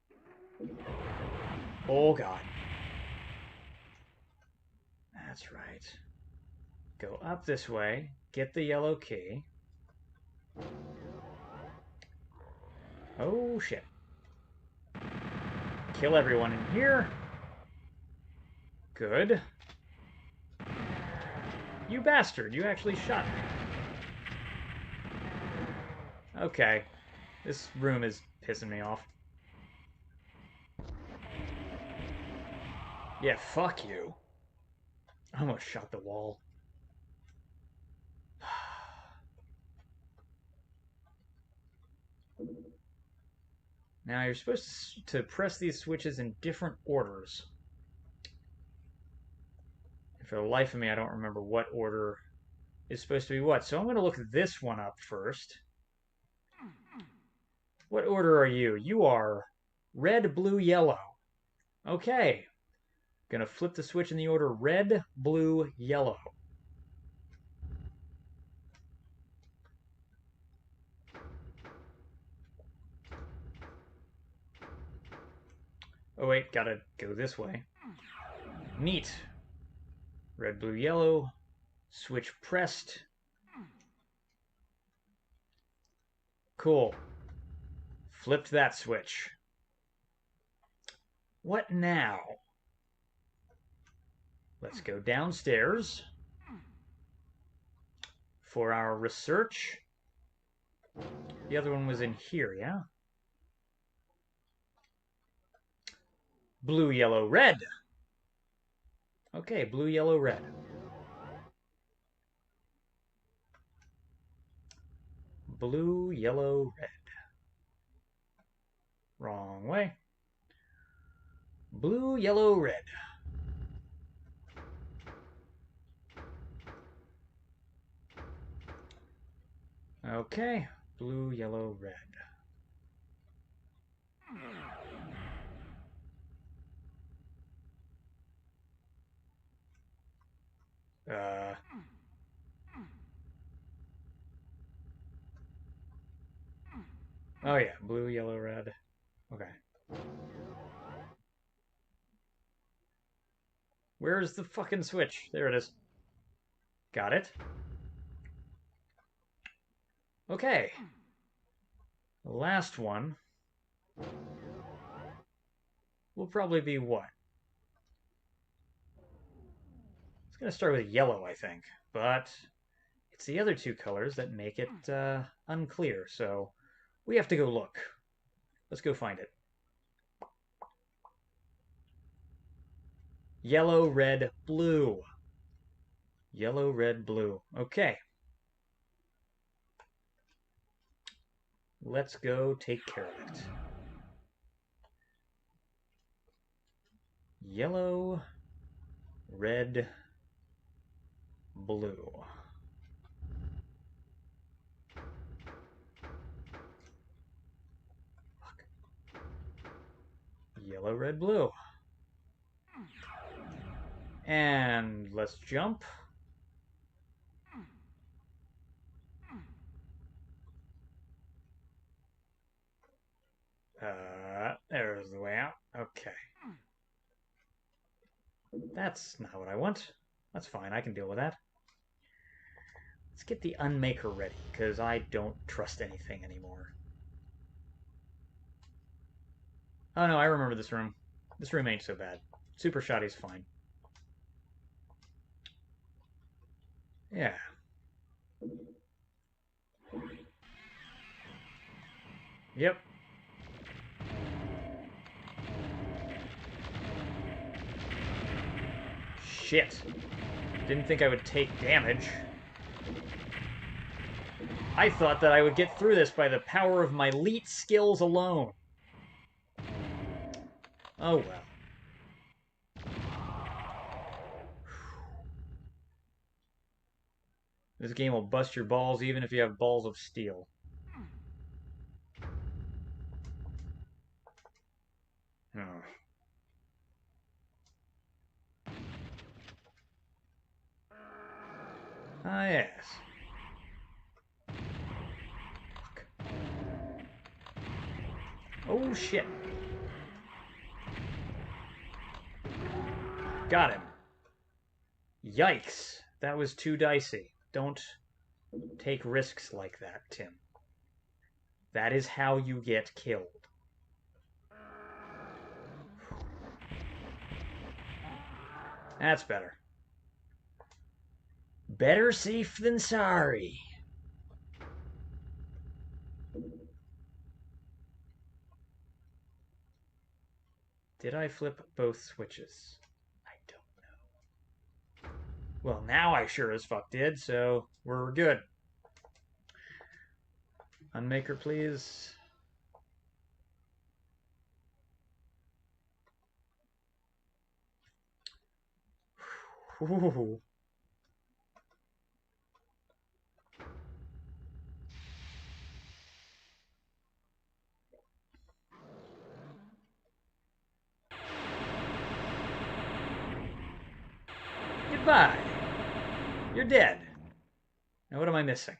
Oh, God. That's right. Go up this way. Get the yellow key. Oh, shit. Kill everyone in here. Good. You bastard. You actually shot me. Okay. This room is pissing me off. Yeah, fuck you. I almost shot the wall. Now you're supposed to press these switches in different orders. And for the life of me, I don't remember what order is supposed to be what. So I'm going to look this one up first. What order are you? You are red, blue, yellow. Okay. Gonna flip the switch in the order red, blue, yellow. Oh wait, gotta go this way. Neat. Red, blue, yellow. Switch pressed. Cool. Flipped that switch. What now? Let's go downstairs for our research. The other one was in here, yeah? Blue, yellow, red. Okay, blue, yellow, red. Blue, yellow, red. Wrong way. Blue, yellow, red. Okay, blue, yellow, red. Oh yeah, blue, yellow, red. Okay. Where's the fucking switch? There it is. Got it. Okay. The last one will probably be what? It's going to start with yellow, I think. But it's the other two colors that make it unclear, so we have to go look. Let's go find it. Yellow, red, blue. Yellow, red, blue. Okay. Let's go take care of it. Yellow, red, blue. Fuck. Yellow, red, blue. And let's jump. There's the way out. Okay. That's not what I want. That's fine, I can deal with that. Let's get the Unmaker ready, because I don't trust anything anymore. Oh no, I remember this room. This room ain't so bad. Super Shotty's fine. Yeah. Yep. Shit. Didn't think I would take damage. I thought that I would get through this by the power of my elite skills alone. Oh well. This game will bust your balls even if you have balls of steel. Oh. Ah, yes. Fuck. Oh, shit. Got him. Yikes. That was too dicey. Don't take risks like that, Tim. That is how you get killed. That's better. Better safe than sorry. Did I flip both switches? I don't know. Well, now I sure as fuck did, so we're good. Unmaker, please. Ooh. Goodbye. You're dead. Now what am I missing?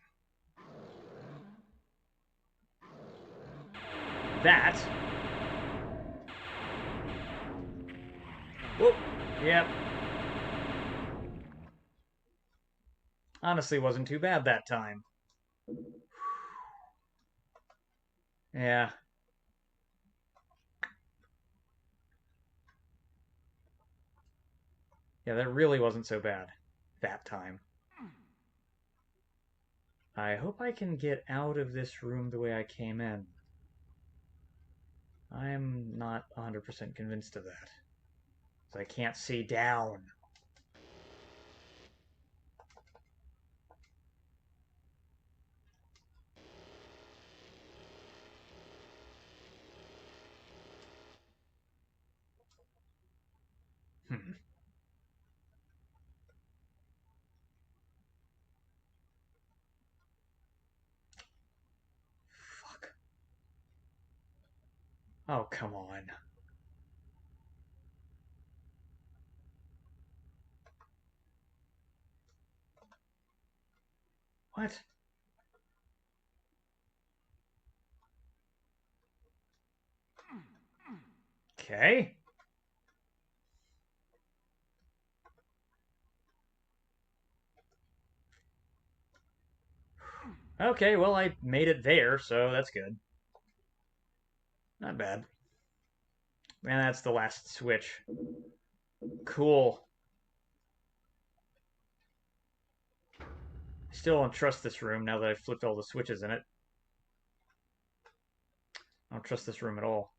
That. Whoop. Yep. Honestly, wasn't too bad that time. Yeah. Yeah, that really wasn't so bad that time. I hope I can get out of this room the way I came in. I'm not 100% convinced of that. So I can't see down. Hmm. Fuck. Oh, come on. What? Okay. Okay, well, I made it there, so that's good. Not bad. And that's the last switch. Cool. Still don't trust this room now that I've flipped all the switches in it. I don't trust this room at all.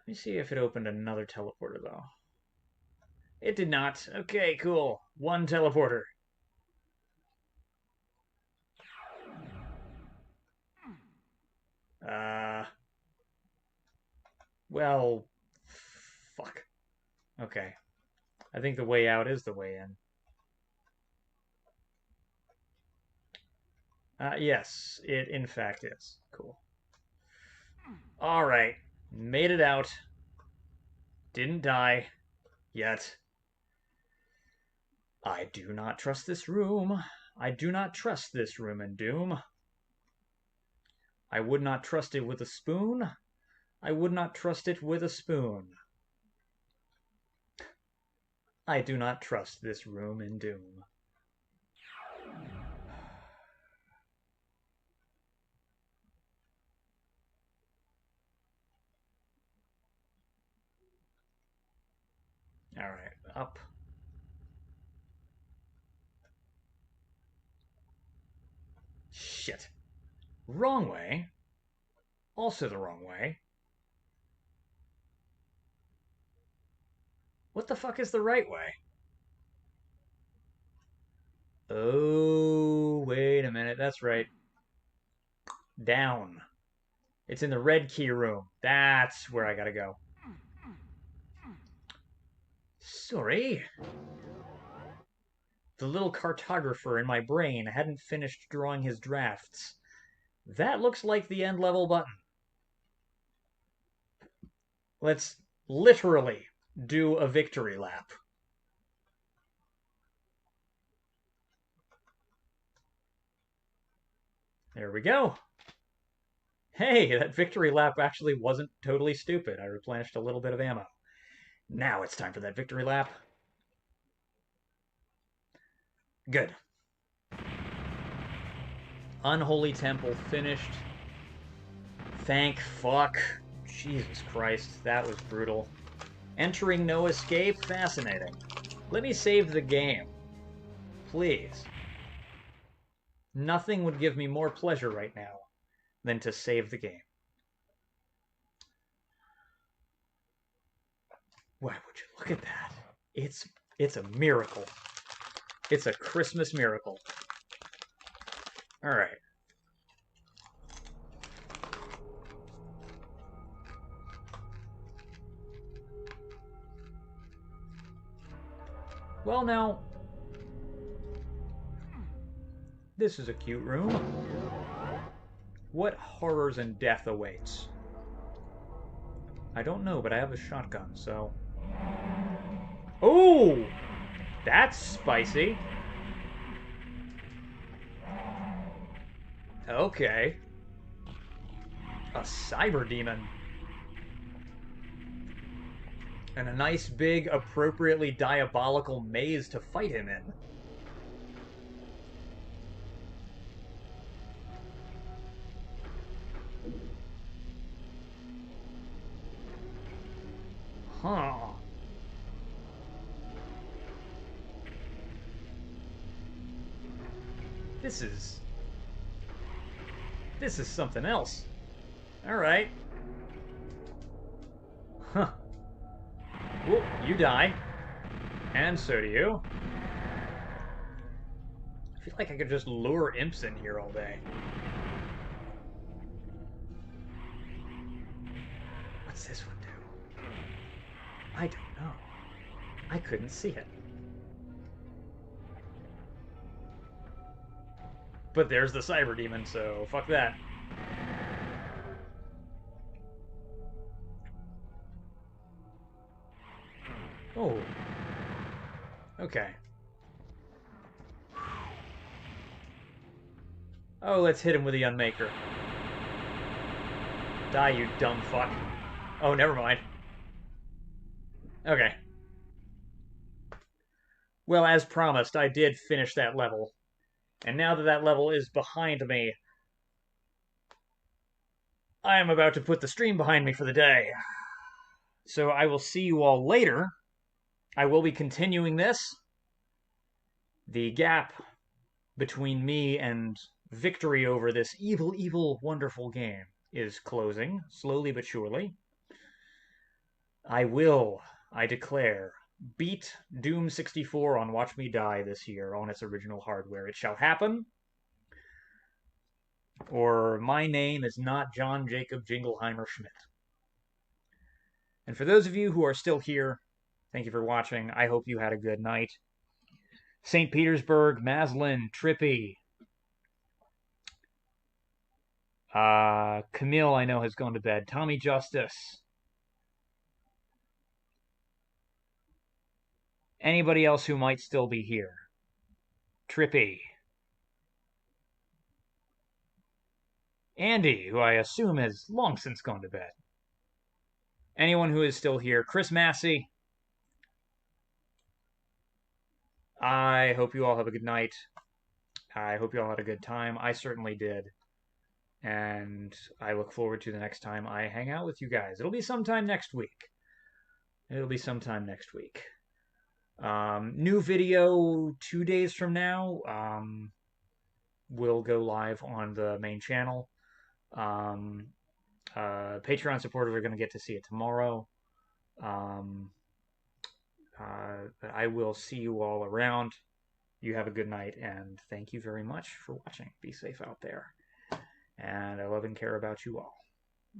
Let me see if it opened another teleporter, though. It did not. Okay, cool. One teleporter. Well, fuck. Okay. I think the way out is the way in. Yes, it in fact is. Cool. Alright. Made it out. Didn't die. Yet. I do not trust this room. I do not trust this room in Doom. I would not trust it with a spoon. I would not trust it with a spoon. I do not trust this room in Doom. Alright, up. Shit. Wrong way. Also the wrong way. What the fuck is the right way? Oh, wait a minute. That's right. Down. It's in the red key room. That's where I gotta go. Sorry. The little cartographer in my brain hadn't finished drawing his drafts. That looks like the end level button. Let's literally do a victory lap. There we go. Hey, that victory lap actually wasn't totally stupid. I replenished a little bit of ammo. Now it's time for that victory lap. Good. Unholy Temple finished. Thank fuck. Jesus Christ, that was brutal. Entering no escape? Fascinating. Let me save the game. Please. Nothing would give me more pleasure right now than to save the game. Why would you look at that? It's a miracle. It's a Christmas miracle. All right. Well, now, this is a cute room. What horrors and death awaits? I don't know, but I have a shotgun, so... Oh! That's spicy. Okay. A cyber demon. And a nice, big, appropriately diabolical maze to fight him in. Huh. This is something else. Alright. Huh. Well, you die. And so do you. I feel like I could just lure imps in here all day. What's this one do? I don't know. I couldn't see it. But there's the cyber demon, so fuck that. Oh. Okay. Oh, let's hit him with the Unmaker. Die, you dumb fuck. Oh, never mind. Okay. Well, as promised, I did finish that level. And now that that level is behind me, I am about to put the stream behind me for the day. So I will see you all later. I will be continuing this. The gap between me and victory over this evil, evil, wonderful game is closing, slowly but surely. I declare, beat Doom 64 on Watch Me Die this year on its original hardware. It shall happen, or my name is not John Jacob Jingleheimer Schmidt. And for those of you who are still here, thank you for watching. I hope you had a good night. St. Petersburg, Maslin, Trippy. Camille, I know, has gone to bed. Tommy Justice. Anybody else who might still be here? Trippy. Andy, who I assume has long since gone to bed. Anyone who is still here. Chris Massey. I hope you all have a good night. I hope you all had a good time. I certainly did. And I look forward to the next time I hang out with you guys. It'll be sometime next week. New video 2 days from now. Will go live on the main channel. Patreon supporters are going to get to see it tomorrow. But I will see you all around. You have a good night, and thank you very much for watching. Be safe out there. And I love and care about you all.